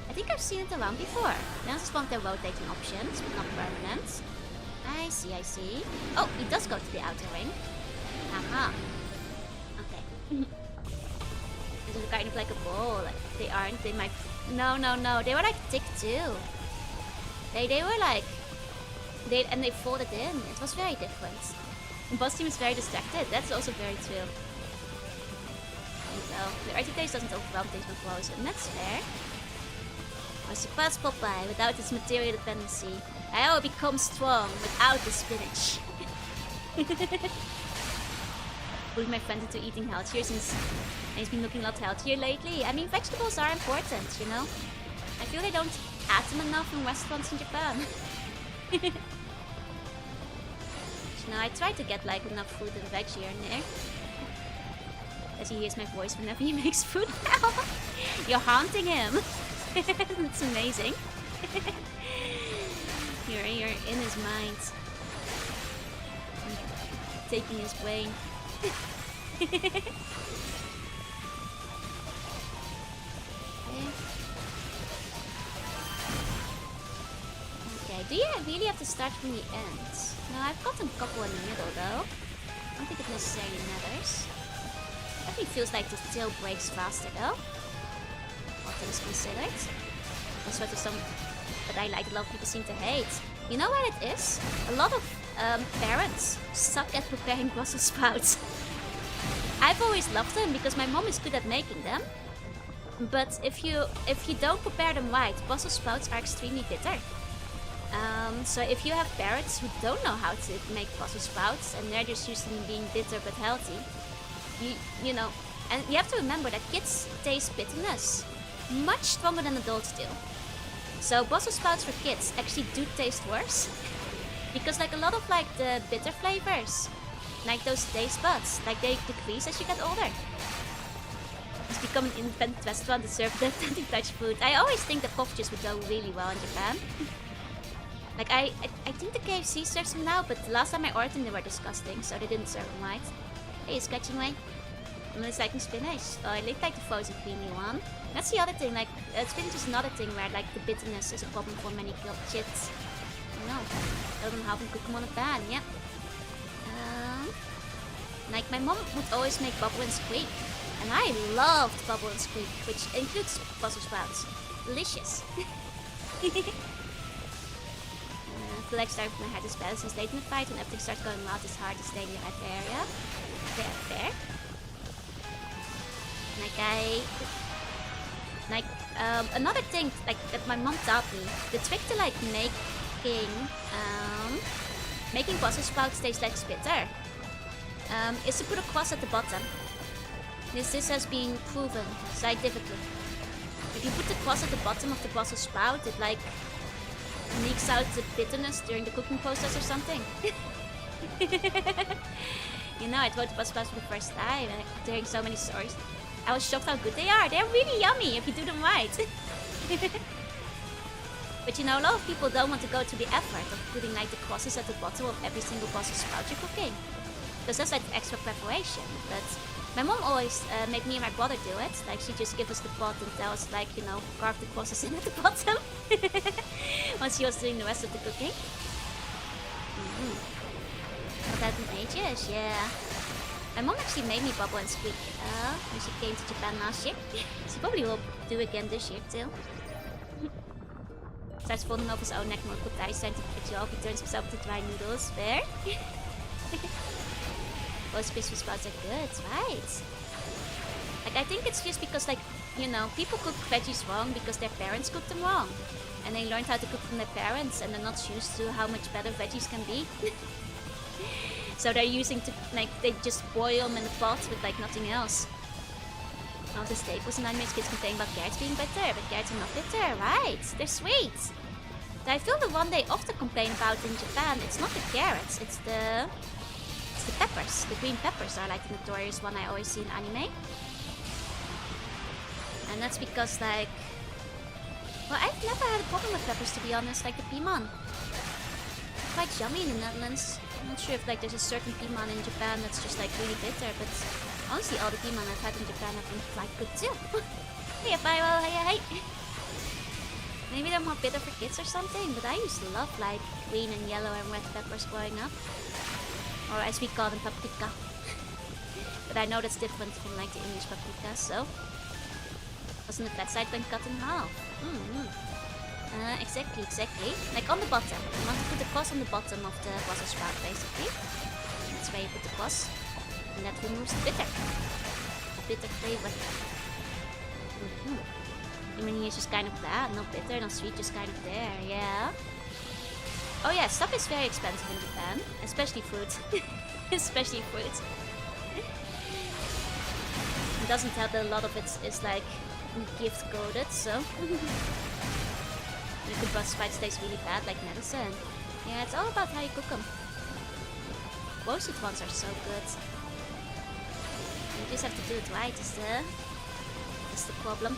I think I've seen it around before. Now just want their rotating options, but not permanent. I see. Oh, he does go to the outer ring. Aha. Okay. These are kind of like a ball. They aren't. They might. No. They were like thick too. They were like. They folded in. It was very different. Boss team is very distracted. That's also very true. So the earthy taste doesn't overwhelm things with frozen. That's fair. I suppose Popeye without its material dependency. I will become strong without the spinach. Putting my friend into eating healthier since he's been looking a lot healthier lately. I mean, vegetables are important, you know? I feel they don't add them enough in restaurants in Japan. You know, I try to get like enough fruit and veg here and there. As he hears my voice whenever he makes food now. You're haunting him. It's amazing. You're in his mind. Taking his brain. Okay, do you really have to start from the end? No, I've got a couple in the middle though. I don't think it necessarily matters. Definitely feels like the tail breaks faster though. All things considered. That's sort of some that I like a lot of people seem to hate. You know what it is? A lot of parents suck at preparing Brussels sprouts. I've always loved them because my mom is good at making them. But if you don't prepare them right, Brussels sprouts are extremely bitter. So if you have parents who don't know how to make Brussels sprouts and they're just used to them being bitter but healthy, you know, and you have to remember that kids taste bitterness much stronger than adults do. So Brussels sprouts for kids actually do taste worse because like a lot of like the bitter flavors, like those taste buds, like they decrease as you get older. It's become an independent restaurant to serve the authentic Dutch food. I always think that poffertjes would go really well in Japan. Like I think the KFC serves them now, but the last time I ordered them they were disgusting, so they didn't serve them right. Hey, it's catching away. I'm really liking spinach. Oh, I like the frozen creamy one. That's the other thing, like spinach is another thing where like the bitterness is a problem for many kids. No, tell them how to cook them on a pan, yeah. Like my mom would always make bubble and squeak, and I loved bubble and squeak, which includes Brussels sprouts. Delicious. I feel like starting from my head is better since late in the fight when everything starts going wild. It's hard to stay in the right area. Fair. Another thing like that my mom taught me, the trick to like making Brussels sprouts taste less bitter, is to put a crust at the bottom. This has been proven scientifically. If you put the crust at the bottom of the Brussels sprout, it like leaks out the bitterness during the cooking process or something. You know, I tried Brussels sprouts for the first time and hearing so many stories. I was shocked how good they are. They're really yummy if you do them right. But you know, a lot of people don't want to go to the effort of putting like the crosses at the bottom of every single Brussels sprout you're cooking. Because that's like extra preparation. But my mom always made me and my brother do it. Like she just give us the pot and tell us like, you know, carve the crosses in at the bottom. Once she was doing the rest of the cooking. Not that in ages, yeah. My mom actually made me bubble and squeak when she came to Japan last year. She probably will do again this year too. Starts folding off his own neck more Kotai trying to pick you off. He turns himself into dry noodles. Fair. Most crispy sprouts are good, right? Like I think it's just because like, you know, people cook veggies wrong because their parents cooked them wrong. And they learned how to cook from their parents, and they're not used to how much better veggies can be. So they're using to, like, they just boil them in the pot with like nothing else. One of the staples in animes, kids complain about carrots being bitter, but carrots are not bitter, right? They're sweet. I feel the one they often complain about in Japan, it's not the carrots, it's the peppers. The green peppers are like the notorious one I always see in anime. And that's because like, well, I've never had a problem with peppers, to be honest, like the pimon. Quite yummy in the Netherlands. I'm not sure if like there's a certain pimon in Japan that's just like really bitter, but honestly all the pimon I've had in Japan have been quite good too. Hey Pyro, hey. Maybe they're more bitter for kids or something, but I used to love like green and yellow and red peppers growing up. Or as we call them, paprika. But I know that's different from like the English paprika, so... Wasn't the flat side when cut in half? Exactly. Like on the bottom. You want to put the cross on the bottom of the Brussels sprout, basically. That's where you put the cross. And that removes the bitter. The bitter flavor. Lemon is just kind of bad, not bitter, not sweet, just kind of there, yeah. Oh yeah, stuff is very expensive in Japan, especially fruit. Especially fruit. It doesn't help that a lot of it is like gift coded, so the Brussels sprouts taste really bad, like medicine. Yeah, it's all about how you cook them. Roasted ones are so good. You just have to do it right, is the problem.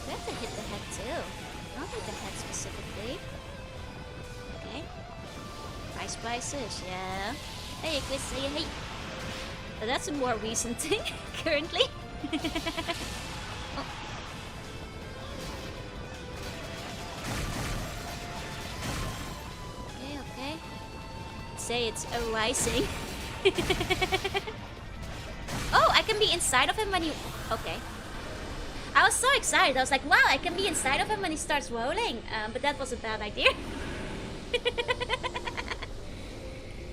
We have to hit the head too. Not hit the head specifically. Okay. Prices, yeah. Hey, Chris, hey. But that's a more recent thing, currently. Oh. Okay. Say it's arising. Oh, I can be inside of him when you... Okay. I was so excited. I was like, wow, I can be inside of him when he starts rolling. But that was a bad idea.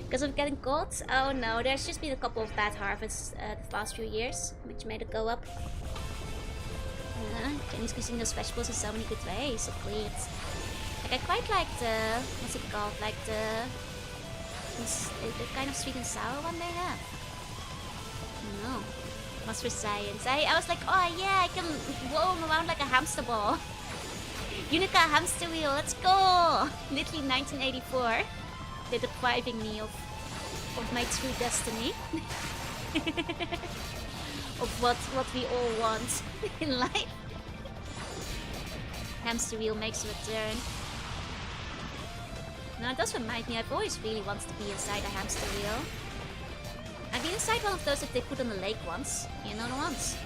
Because of getting caught? Oh no, there's just been a couple of bad harvests the past few years, which made it go up. Chinese cuisine does vegetables in so many good ways, agreed. Like, I quite like the... What's it called? Like the kind of sweet and sour one they have. No. Was for science. I was like, oh yeah, I can roam around like a hamster ball. Unica hamster wheel, let's go! Literally 1984. They're depriving me of my true destiny. Of what we all want in life. Hamster wheel makes a return. Now it does remind me, I've always really wanted to be inside a hamster wheel. I've been inside one of those that they put on the lake once. You know the ones.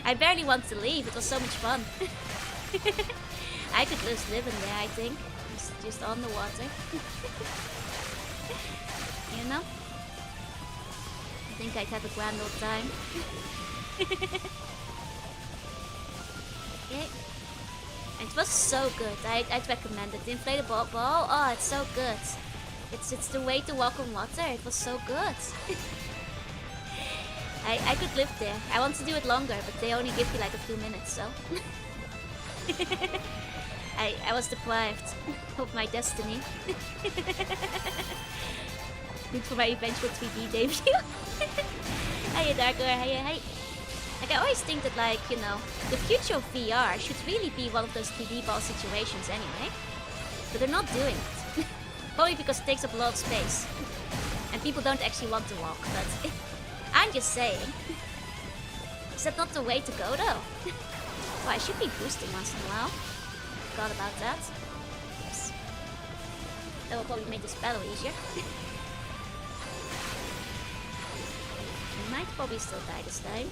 I barely wanted to leave, it was so much fun. I could just live in there, I think. Just on the water. You know? I think I'd have a grand old time. Okay. It was so good. I'd recommend it. The inflatable ball, oh, it's so good. It's the way to walk on water. It was so good. I could live there. I want to do it longer, but they only give you like a few minutes, so... I was deprived of my destiny. Good for my eventual 3D debut. Hiya Darker, hiya. Like, I always think that, like, you know, the future of VR should really be one of those 3D ball situations anyway. But they're not doing it. Probably because it takes up a lot of space. And people don't actually want to walk, but... I'm just saying. Is that not the way to go, though? Well, I should be boosting once in a while. Forgot about that. Yes. That will probably make this battle easier. I might probably still die this time.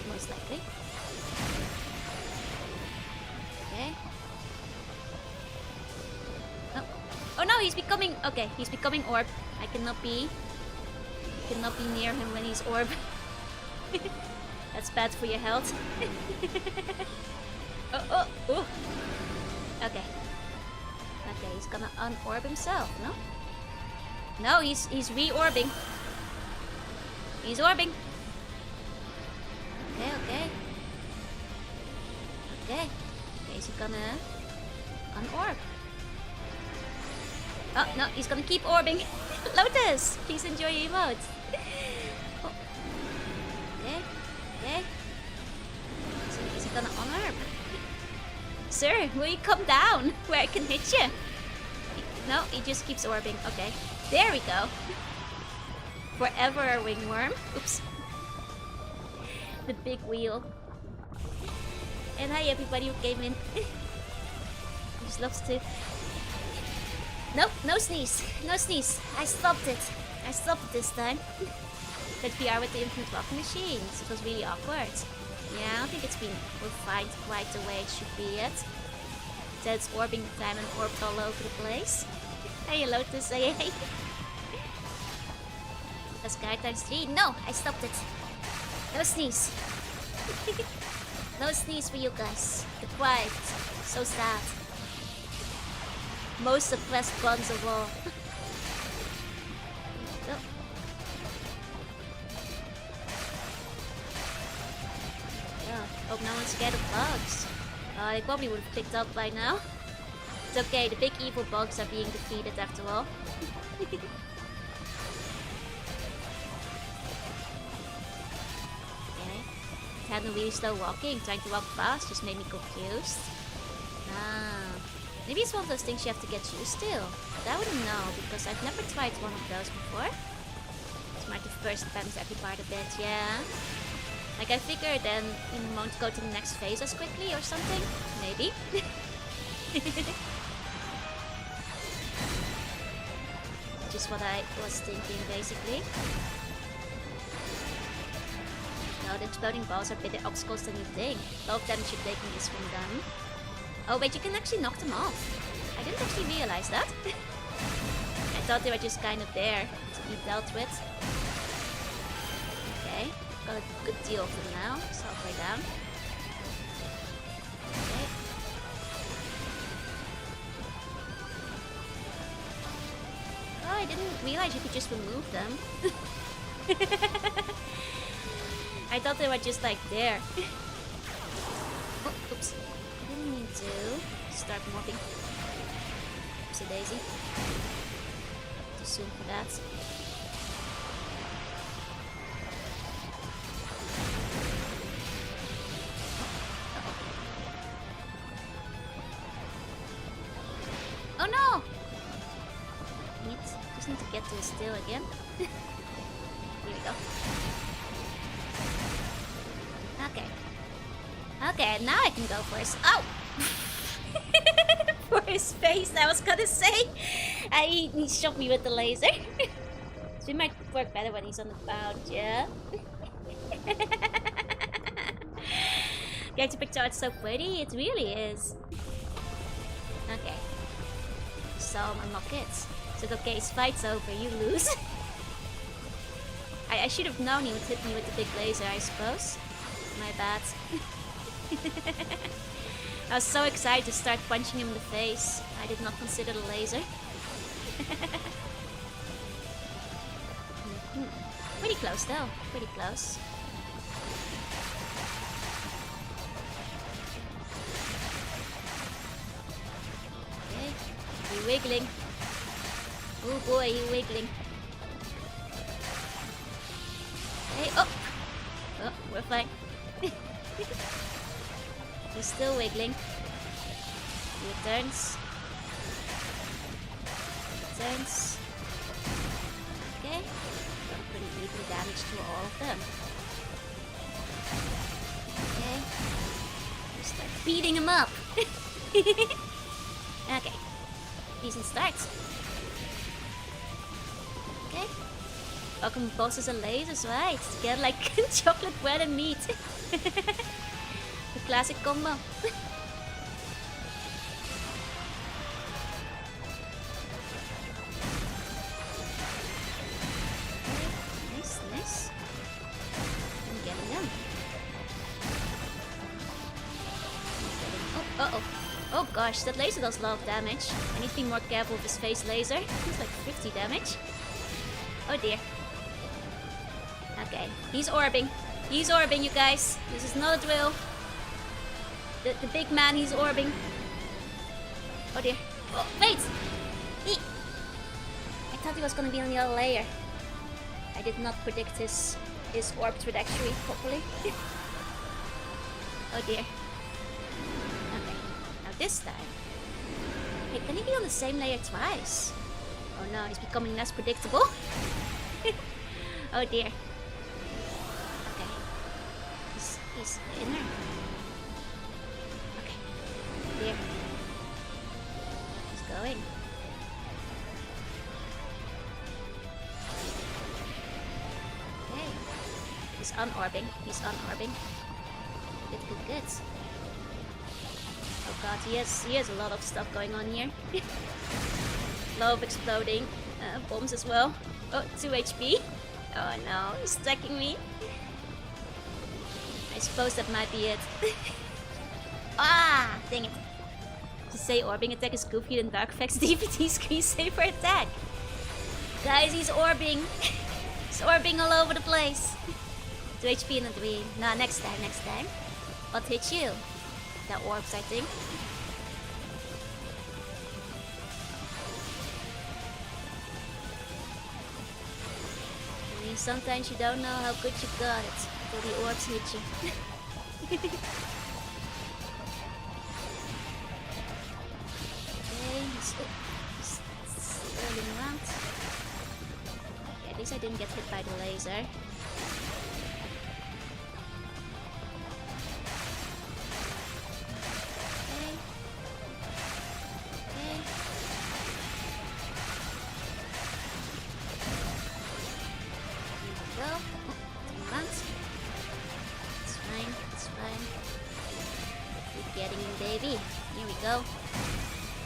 Most likely. Okay. Oh no, he's becoming... Okay, he's becoming orb. I cannot be near him when he's orb. That's bad for your health. Oh. Okay. Okay, he's gonna unorb himself, no? No, he's re-orbing. He's orbing. Okay, okay. Okay. Okay, is he gonna unorb? Oh, no, he's gonna keep orbing. Lotus, please enjoy your emotes. Oh. Okay, okay. Is he gonna unorb? Sir, will you come down where I can hit you? No, he just keeps orbing. Okay, there we go. Forever a wingworm. Oops. The big wheel. And hi everybody who came in. Just loves to... Nope, no sneeze. No sneeze. I stopped it. I stopped it this time. But we are with the infinite walking machines. It was really awkward. Yeah, I don't think it's been refined quite the way it should be yet. So it's orbing the time and orbed all over the place. Hey Lotus, hey hey. That's guy times 3. No, I stopped it. No sneeze. No sneeze for you guys. Deprived. So sad. Most suppressed buns of all. Oh. Yeah, hope no one's scared of bugs. They probably would have picked up by now. It's okay, the big evil bugs are being defeated after all. Had no really slow walking, trying to walk fast just made me confused. Ah, maybe it's one of those things you have to get used to. But I wouldn't know because I've never tried one of those before. It's might have first bends every part a bit, yeah. Like I figured then you won't go to the next phase as quickly or something. Maybe. Just what I was thinking basically. No, the exploding balls are bigger obstacles than you think. A lot of damage you're taking is from them. Oh wait, you can actually knock them off. I didn't actually realize that. I thought they were just kind of there to be dealt with. Okay, got a good deal of them now. So halfway down. Okay. Oh, I didn't realize you could just remove them. I thought they were just like there. Oh, oops. I didn't mean to start mopping. Oopsie daisy. Too soon for that. Oh no! Just need to get to a still again. Here we go. Okay. Okay, now I can go first. Oh! For his face, I was gonna say. He shot me with the laser. So it might work better when he's on the ground, yeah? Getting picture art's so pretty, it really is. Okay. So I'm unlock it. So okay, his fight's over, you lose. I should have known he would hit me with the big laser, I suppose. My bad. I was so excited to start punching him in the face. I did not consider the laser. Pretty close though. Pretty close. Okay. You're wiggling. Oh boy, you're wiggling. Hey, oh! Oh, we're fine. He's still wiggling. He returns. Returns. Okay. Done pretty even damage to all of them. Okay. Just start beating him up. Okay. Decent start. Okay. Welcome bosses and lasers, right? Get like chocolate bread and meat. The classic combo. Nice, nice. I'm getting them. Oh, uh-oh. Oh gosh, that laser does a lot of damage. I need to be more careful with his phase laser. It's like 50 damage. Oh dear. Okay, he's orbing. He's orbing, you guys. This is not a drill. The big man, he's orbing. Oh dear. Oh, wait! I thought he was gonna be on the other layer. I did not predict his orb trajectory properly. Oh dear. Okay, now this time. Hey, can he be on the same layer twice? Oh no, he's becoming less predictable. Oh dear. Okay. He's inner. Okay. Dear. He's going. Okay. He's unorbing. He's unorbing. Good, good, good. Oh god, he has a lot of stuff going on here. A lot of exploding bombs as well. Oh, 2 HP. Oh no, he's attacking me. I suppose that might be it. Ah, dang it. To say orbing attack is goofier than Dark Effects DPT screensaver attack. Guys, he's orbing. He's orbing all over the place. 2 HP in a dream. No, next time, next time. What hit you? That orbs, I think. I mean, sometimes you don't know how good you got it until the orbs hit you. Okay, he's swirling around. Okay, at least I didn't get hit by the laser.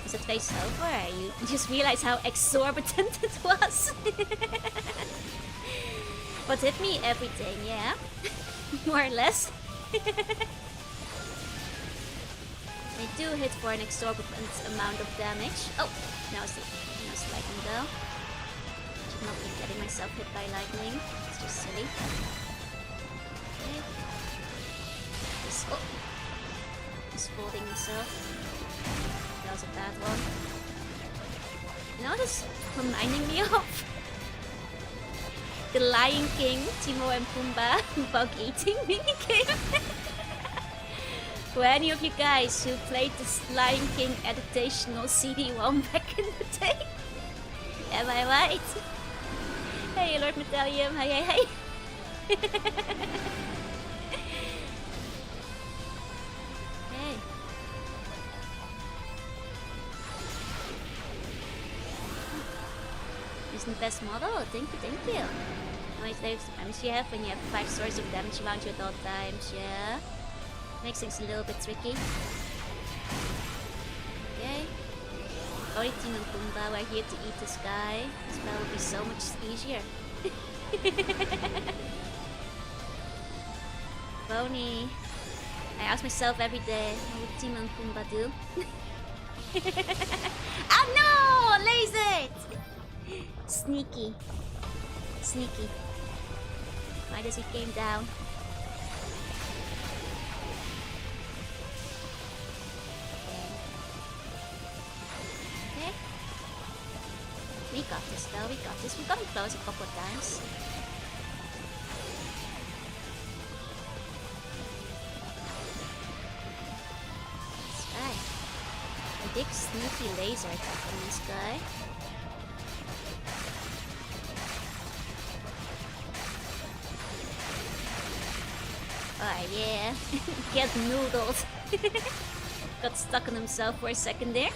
Is it face over? You just realize how exorbitant it was. But hit me everything, yeah? More or less. They do hit for an exorbitant amount of damage. Oh, now it's lightning though. Should not be getting myself hit by lightning. It's just silly. Okay. He's folding himself. That was a bad one. You know what's reminding me of? The Lion King, Timon and Pumbaa bug eating minigame. For any of you guys who played this Lion King adaptational CD-ROM back in the day, am I right? Hey Lord Metallium, hey hey hey. The best model? Thank you. How much damage you have when you have 5 sources of damage around you at all times, yeah? Makes things a little bit tricky. Okay. Only Timon and Pumbaa, we're here to eat this guy. This battle will be so much easier. Boney. I ask myself every day, what would Timon and Pumbaa do? Oh no! Lasered! Sneaky. Sneaky. Why does he came down? Okay. We got this though, we got this. We've gotten close a couple of times. That's right. A big sneaky laser attack on this guy. Oh yeah, get noodled. Got stuck on himself for a second there.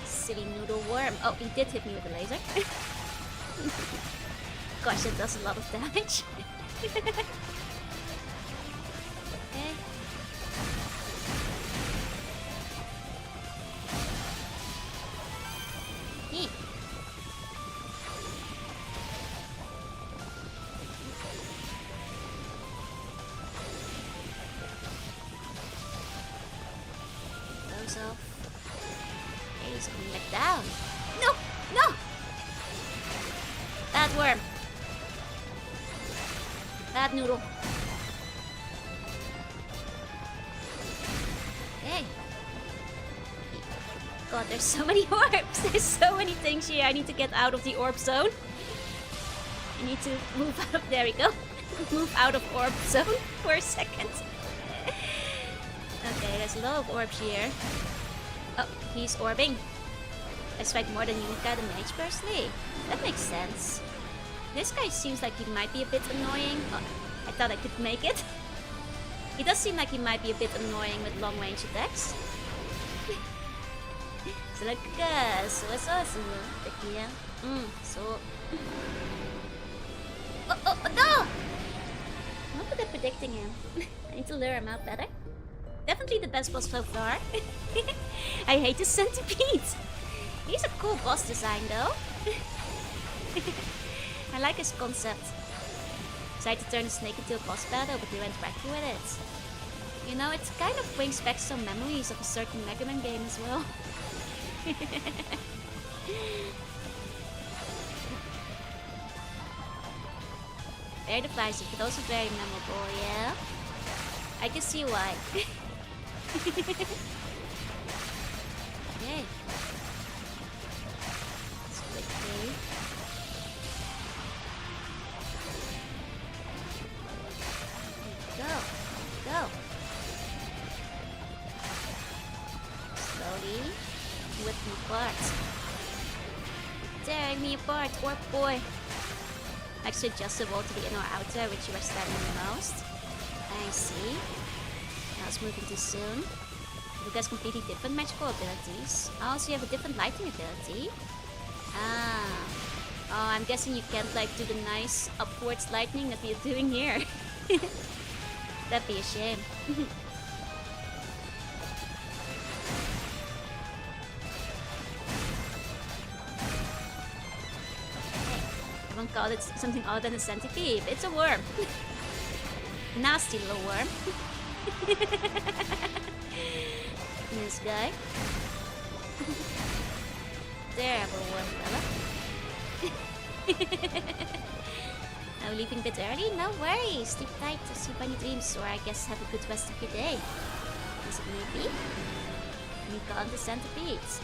Silly noodle worm. Oh, he did hit me with a laser. Gosh, it does a lot of damage. Okay. Off. Okay, he's coming back down. No! No! Bad worm. Bad noodle. Okay. God, there's so many orbs. There's so many things here. I need to get out of the orb zone. I need to move out of... There we go. Move out of orb zone for a second. Okay, there's a lot of orbs here. Oh, he's orbing. I strike more than you got a mage personally. That makes sense. This guy seems like he might be a bit annoying. Oh, I thought I could make it. He does seem like he might be a bit annoying with long range attacks. So like, so oh no! I'm not good at predicting him. I need to lure him out better. Definitely the best boss so far. I hate the centipede. He's a cool boss design though. I like his concept. Tried to turn the snake into a boss battle, but he went wacky with it. You know, it kind of brings back some memories of a certain Mega Man game as well. Very divisive, but also very memorable, yeah? I can see why. Okay. Let's quickly. Go. Go. Slowly. Whip me apart. Tearing me apart, orc boy. Actually adjustable to the inner or outer, which you are standing the most. I see. Now it's moving too soon. You guys completely different magical abilities. Oh, so you have a different lighting ability. Ah. Oh, I'm guessing you can't like do the nice upwards lightning that we are doing here. That'd be a shame. I won't call it something other than a centipede. It's a worm. Nasty little worm. This guy. Terrible worm fella. Now leaving a bit early? No worries. Sleep tight to sleep any dreams, or I guess have a good rest of your day. Is it maybe? You got the centipedes.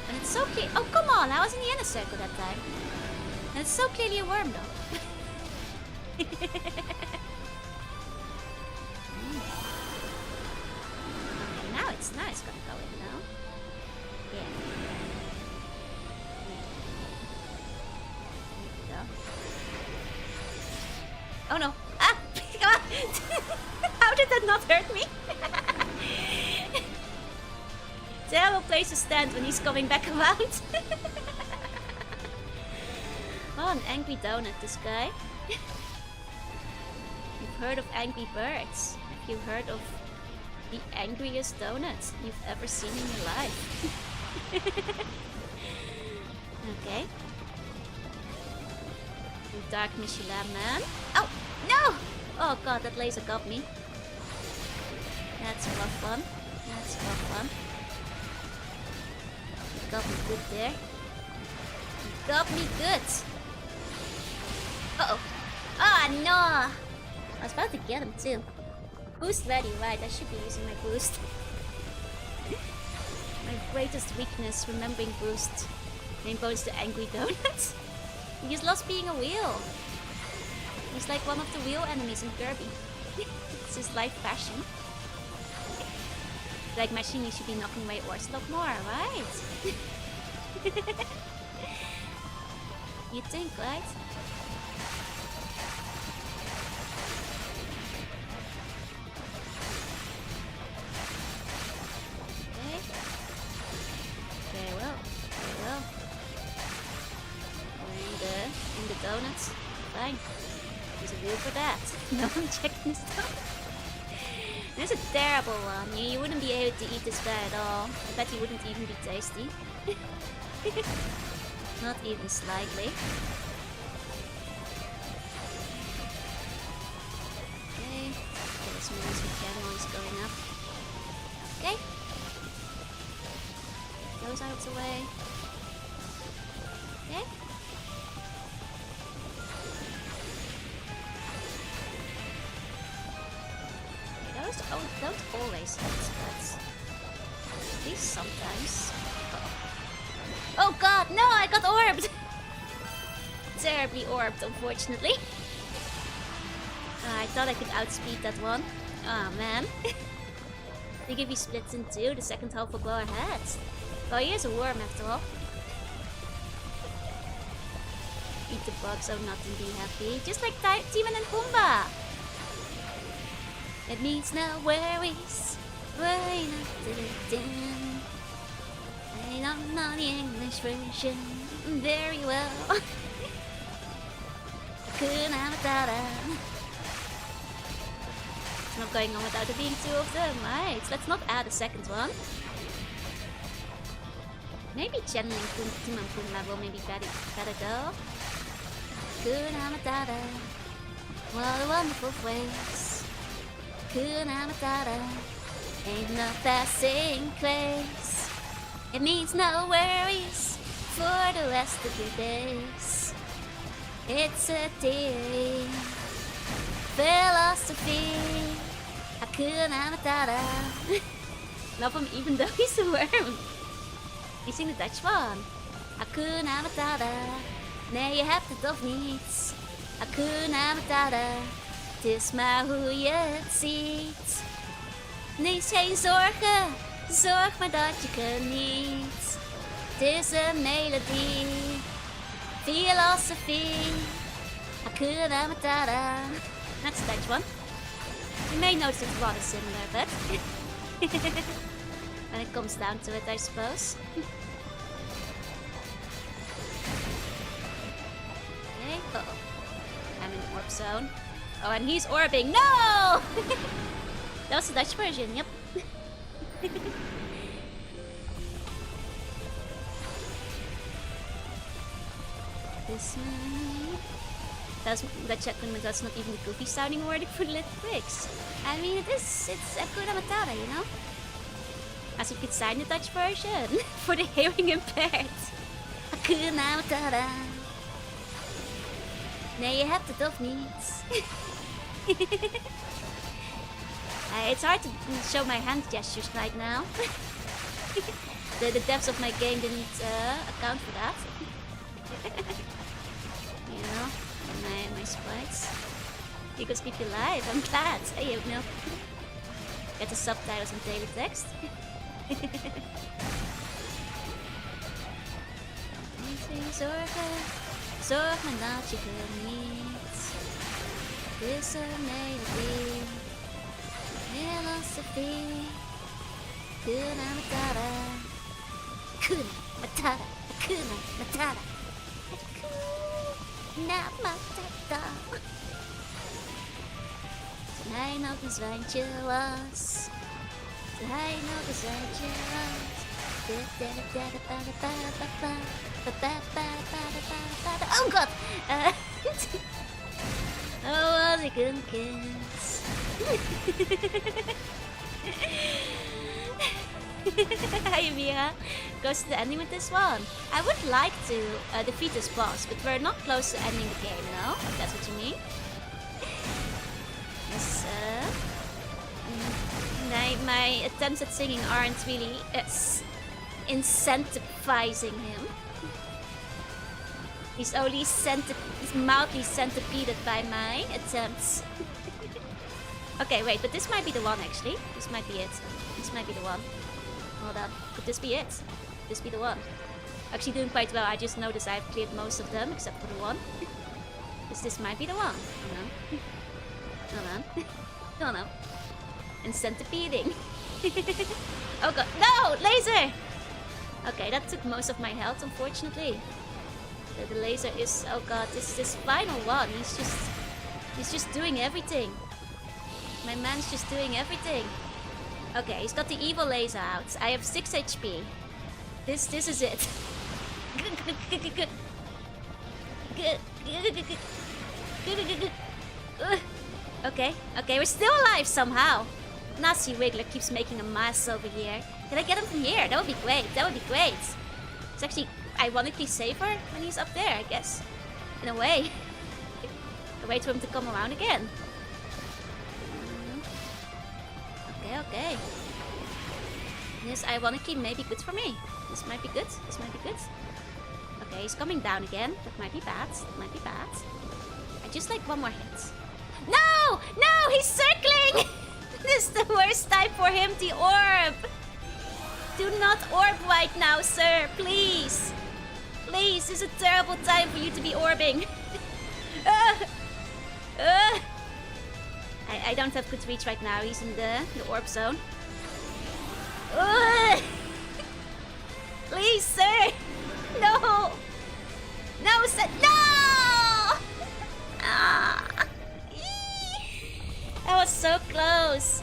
And it's so clear. Oh, come on! I was in the inner circle that time. And it's so clearly a worm, though. Okay, now it's gonna go in now. Yeah. There we go. Oh no! Ah! Come on! How did that not hurt me? Terrible place to stand when he's coming back around. Oh, an angry donut, this guy. You've heard of angry birds. Have you heard of the angriest donut you've ever seen in your life? Okay. You dark Michelin man. Oh, no! Oh god, that laser got me. That's a rough one. That's a rough one. You got me good there. You got me good. Uh-oh. Ah, no! I was about to get him, too. Boost ready, right. I should be using my boost. My greatest weakness, remembering boost. Main bonus to angry donuts. He just loves being a wheel. He's like one of the wheel enemies in Kirby. It's his life passion. Like, imagine you should be knocking away Orslop more, right? You think, right? Very well. In the donuts. Fine. There's a wheel for that. No one checking this stuff. This is a terrible one. You wouldn't be able to eat this guy at all. I bet he wouldn't even be tasty. Not even slightly. Okay. Get as many as we can while he's going up. Okay. Goes out of the way. Okay. don't always hit, but at least sometimes. Oh god, no, I got orbed! Terribly orbed, unfortunately. I thought I could outspeed that one. Oh man. They give you splits in two, the second half will go ahead. Well, he is a worm after all. Eat the bugs, oh not and be happy. Just like Timon and Pumbaa. It means no worries. Worry not to the dim. I don't know the English version very well. Hakuna Matata. It's not going on without there being two of them, right? Let's not add a second one. Maybe channeling Timon and Pumbaa will maybe better go. Hakuna Matata. What a wonderful phrase. Hakuna Matata. Ain't no passing craze. It means no worries for the rest of your days. It's a theory, philosophy. Hakuna Matata. Love him even though he's a worm. You sing the Dutch one. Hakuna Matata. Nee, je hebt het of niet. Hakuna Matata. Het is maar hoe je het ziet. Nee, geen zorgen. Zorg maar dat je geniet. Het is een melodie. Philosophy. Hakuna Matata. That's the Dutch one. You may notice it's rather similar, but when it comes down to it, I suppose. Okay. Uh-oh. I'm in the orb zone. Oh, and he's orbing. No! That was the Dutch version, yep. This one. That checkpoint that's not even the goofy sounding word for lit bricks. I mean, it's Hakuna Matata, you know? As you could sign the Dutch version for the hearing impaired. Hakuna Matata. Nee, je hebt het of niet. It's hard to show my hand gestures right now. the depths of my game didn't account for that. You know, my sprites. You could keep you alive, I'm glad. Hey, you know. Get the subtitles in daily text. Zorg maar dat je geniet. Het is een melodie. Philosophy. Hakuna Matata. Hakuna Matata. Hakuna Matata. Hakuna Matata. Toen hij nog een zwijntje was. Toen hij nog een zwijntje was. Oh god! Oh, was ik een kind. Hi Mira, goes to the ending with this one. I would like to defeat this boss, but we're not close to ending the game, no? If that's what you mean. Yes, my attempts at singing aren't really incentivizing him. He's only he's mildly centipeded by my attempts. Okay, wait, but this might be the one actually. This might be it. This might be the one. Hold up. Could this be it? Could this be the one? Actually doing quite well. I just noticed I've cleared most of them except for the one. This might be the one. Hold on. Hold on. And centipeding. Oh god. No! Laser! Okay, that took most of my health, unfortunately. The laser is... Oh god, this final one. He's just doing everything. My man's just doing everything. Okay, he's got the evil laser out. I have 6 HP. This is it. Okay, we're still alive somehow. Nasty Wiggler keeps making a mess over here. Can I get him from here? That would be great. It's actually ironically safer when he's up there, I guess. In a way. I wait for him to come around again. Okay. This ironically may be good for me. This might be good. This might be good. Okay, he's coming down again. That might be bad. That might be bad. I just like one more hit. No! No! He's circling! This is the worst time for him to orb. Do not orb right now, sir. Please. Please, this is a terrible time for you to be orbing. I don't have good reach right now. He's in the orb zone. Please, sir. No. No, sir. No! That was so close.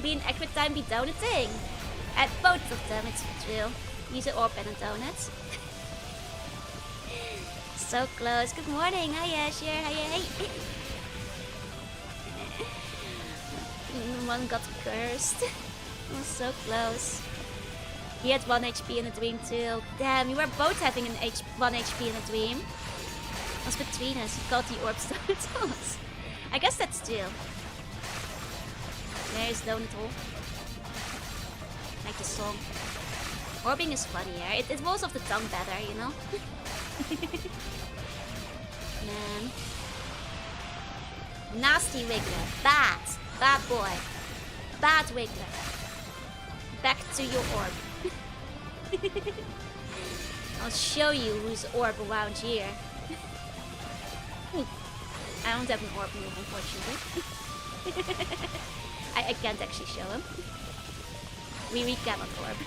Be an accurate time, be donating. At both of them, it's real. Use an orb and a donut. So close. Good morning. Hiya, Cher. Hiya, hey. One got cursed. It was so close. He had 1 HP in a dream too. Damn, we were both having 1 HP in a dream. It was between us. He called the orbs donuts. I guess that's true. There's Donut Hole. Like the song. Orbing is funnier. It rolls off the tongue better, you know? Man. Nasty Wiggler. Bad. Bad boy. Bad Wiggler. Back to your orb. I'll show you who's orb around here. I don't have an orb move, unfortunately. I can't actually show him. We cannot orb.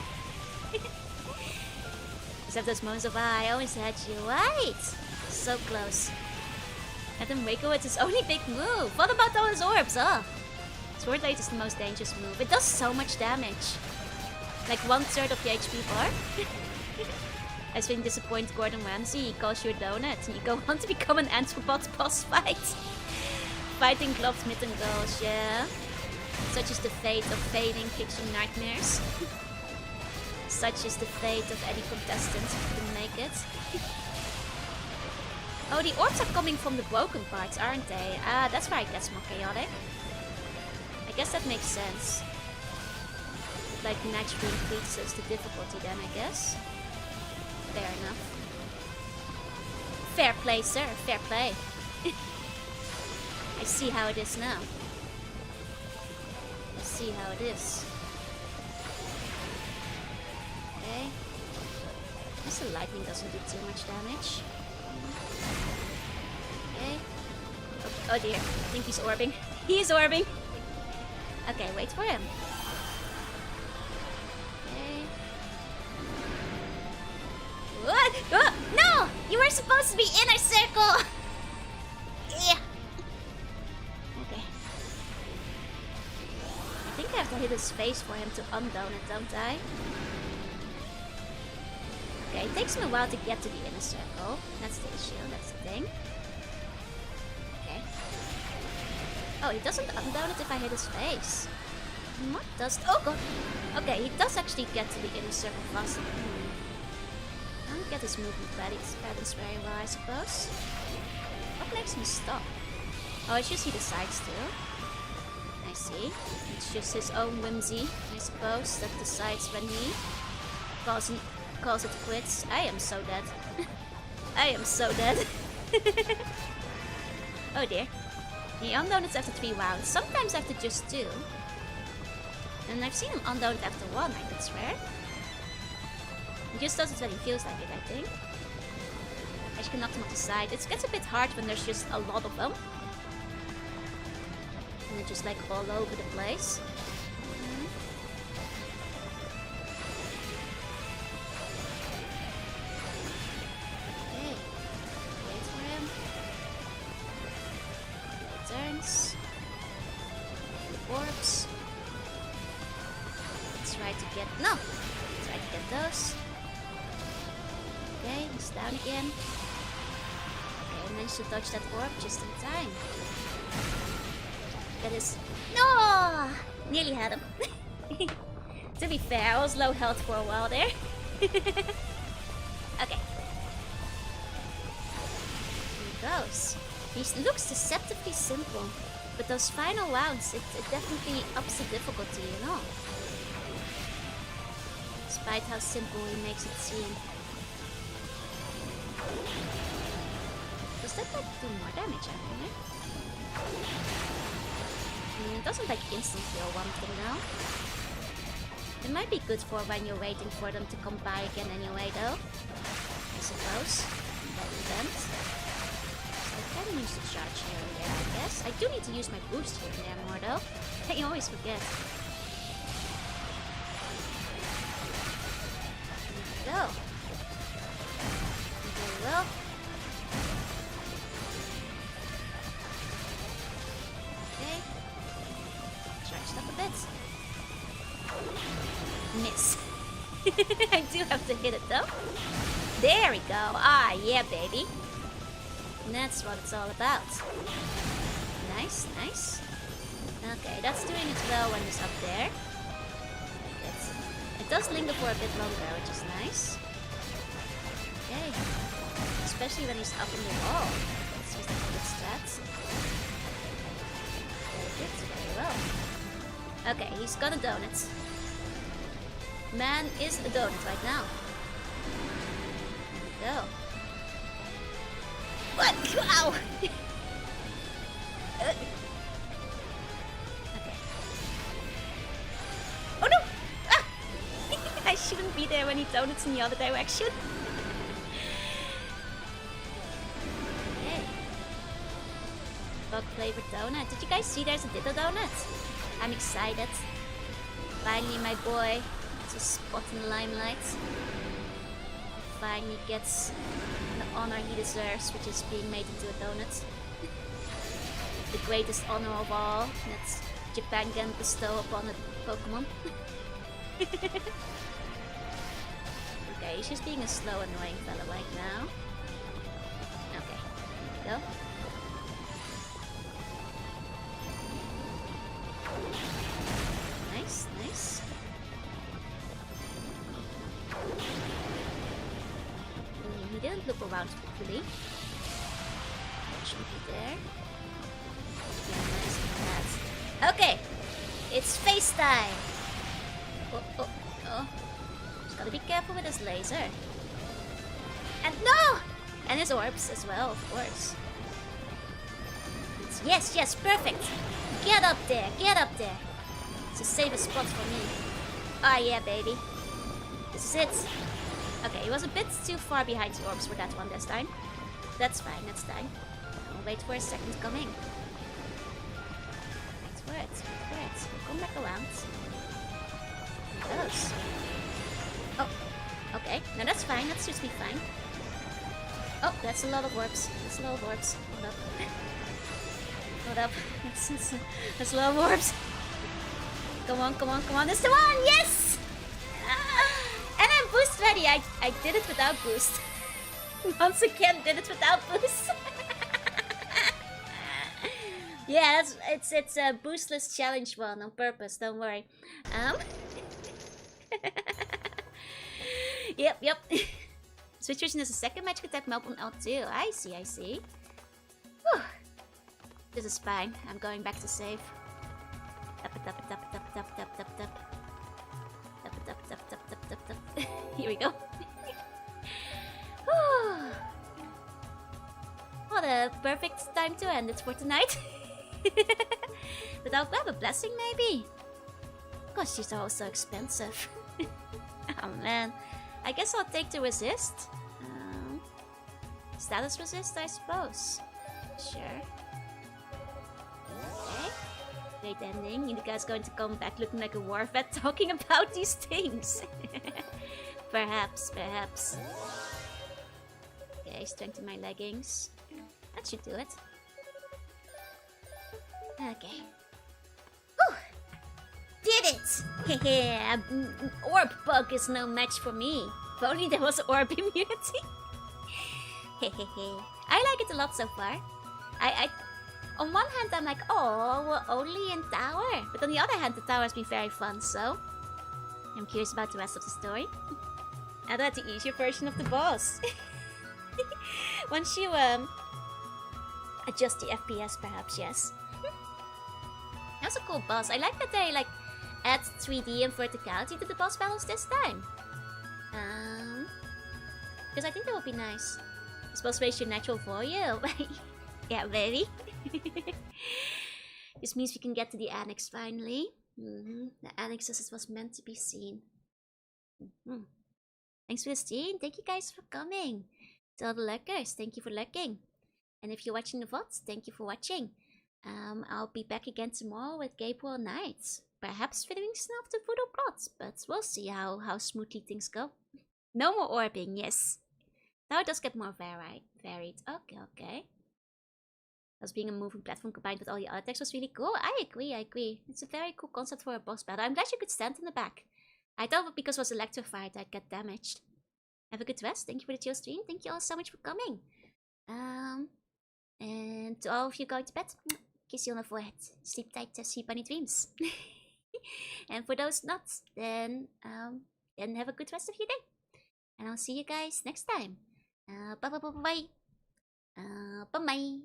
Just have those moments of I always had you right. So close. Adam Wakowitz is only big move. What about those orbs? Oh. Sword Blade is the most dangerous move. It does so much damage. Like 1/3 of the HP bar. As when you disappoint Gordon Ramsay, he calls you a donut and you go on to become an Anthrobot boss fight. Fighting gloves, mitten goals, yeah. Such is the fate of fading kitchen nightmares. Such is the fate of any contestant who can make it. Oh, the orbs are coming from the broken parts, aren't they? Ah, that's why it gets more chaotic. I guess that makes sense. Like naturally increases the difficulty then, I guess. Fair enough. Fair play, sir. Fair play. I see how it is now. I see how it is. Okay. Guess the lightning doesn't do too much damage. Okay. Oh dear. I think he's orbing. He's orbing! Okay, wait for him. Okay. What? Oh, no! You were supposed to be inner circle! Yeah. Okay. I think I have to hit his face for him to undone it, don't I? Okay, it takes me a while to get to the inner circle. That's the issue, that's the thing. Okay. Oh, he doesn't undone it if I hit his face. What does... Oh god! Okay, he does actually get to the inner circle faster. I don't get his movement patterns very well, I suppose. What makes him stop? Oh, I should see the sides too. I see. It's just his own whimsy, I suppose, that decides when he calls it quits. I am so dead. I am so dead. Oh dear. He undone it after 3 rounds, sometimes after just 2. And I've seen him undone it after 1, I could swear. He just does it when he feels like it, I think. I should knock them off the side. It gets a bit hard when there's just a lot of them. And they're just like all over the place. Okay. Wait for him. Turns. Orbs. Let's try to get... No! Let's try to get those. Okay, he's down again. Okay, I managed to dodge that orb just in time. That is... No! Nearly had him. To be fair, I was low health for a while there. Okay. Here he goes. He looks deceptively simple. But those final rounds, it definitely ups the difficulty, you know? Despite how simple he makes it seem. Does that like do more damage, I wonder? It doesn't like instant heal one thing though. It might be good for when you're waiting for them to come by again anyway though. I suppose. That event. I can use the charge here and there, I guess. I do need to use my boost here and there more though. I always forget. There we go. Very well. Okay. Charged up a bit. Miss. I do have to hit it though. There we go. Ah, yeah, baby. And that's what it's all about. Nice, nice. Okay, that's doing its well when it's up there. It does linger for a bit longer, which is nice. Okay. Especially when he's up in the wall. That's just a good stats. Very good, very well. Okay, he's got a donut. Man is a donut right now. There we go. What? Wow! Okay. Oh no! Ah! I shouldn't be there when he donuts in the other direction. Okay. Bug flavored donut. Did you guys see there's a Ditto donut? I'm excited. Finally, my boy has a spot in the limelight. He finally gets the honor he deserves, which is being made into a donut. The greatest honor of all that Japan can bestow upon a Pokemon. Okay, he's just being a slow, annoying fella right now. Okay, there we go. Nice, nice. He didn't look around properly. Should be there. Yeah, nice and that. Okay, it's face time. Oh, oh, oh. Just gotta be careful with his laser. And no! And his orbs as well, of course. Yes, yes, perfect. Get up there, get up there. It's a safe spot for me. Ah, yeah, baby. This is it. Okay, he was a bit too far behind the orbs for that one this time. That's fine, that's fine. I'll wait for a second coming. Wait for it, wait for it. Come back around. There it goes. Oh, okay. No, that's fine, that suits me fine. Oh, that's a lot of orbs. That's a lot of orbs. Hold up. Hold up. That's a lot of orbs. Come on, come on, come on. That's the one! Yes! And I'm boost ready. I did it without boost. Once again, did it without boost. Yeah, it's a boostless challenge one on purpose. Don't worry. Yep. Switch vision is a second magic attack map on L2. I see. Whew. This is fine. I'm going back to save. Tap. Here we go. What a perfect time to end it for tonight. But I'll grab a blessing maybe. Gosh, these are all so expensive. Oh man. I guess I'll take the resist. Status resist, I suppose. Sure. Okay. Great ending. You guys going to come back looking like a war vet talking about these things. Perhaps. Okay, strengthen my leggings. That should do it. Okay. Whew. Did it! Yeah, orb bug is no match for me. If only there was orb immunity. I like it a lot so far. I on one hand I'm like, oh, we're only in tower. But on the other hand, the tower has been very fun, so I'm curious about the rest of the story. Now that's the easier version of the boss. Once you adjust the FPS, perhaps, yes. That's a cool boss. I like that they like add 3D and verticality to the boss battles this time. Because I think that would be nice. You're supposed to raise your natural volume. Yeah, baby. This means we can get to the annex finally. The annex as it was meant to be seen. Thanks for the stream. Thank you guys for coming. To all the lurkers, thank you for lurking. And if you're watching the VODs, thank you for watching. I'll be back again tomorrow with Gabriel Nights. Perhaps filming some of the voodoo plots, but we'll see how smoothly things go. No more orbing, yes. Now it does get more varied. Okay. As being a moving platform combined with all the other text was really cool. I agree. It's a very cool concept for a boss battle. I'm glad you could stand in the back. I thought because it was electrified I'd get damaged. Have a good rest. Thank you for the chill stream. Thank you all so much for coming. And to all of you going to bed, kiss you on the forehead. Sleep tight, sleep bunny dreams. And for those not, then have a good rest of your day. And I'll see you guys next time. Bye. Bye.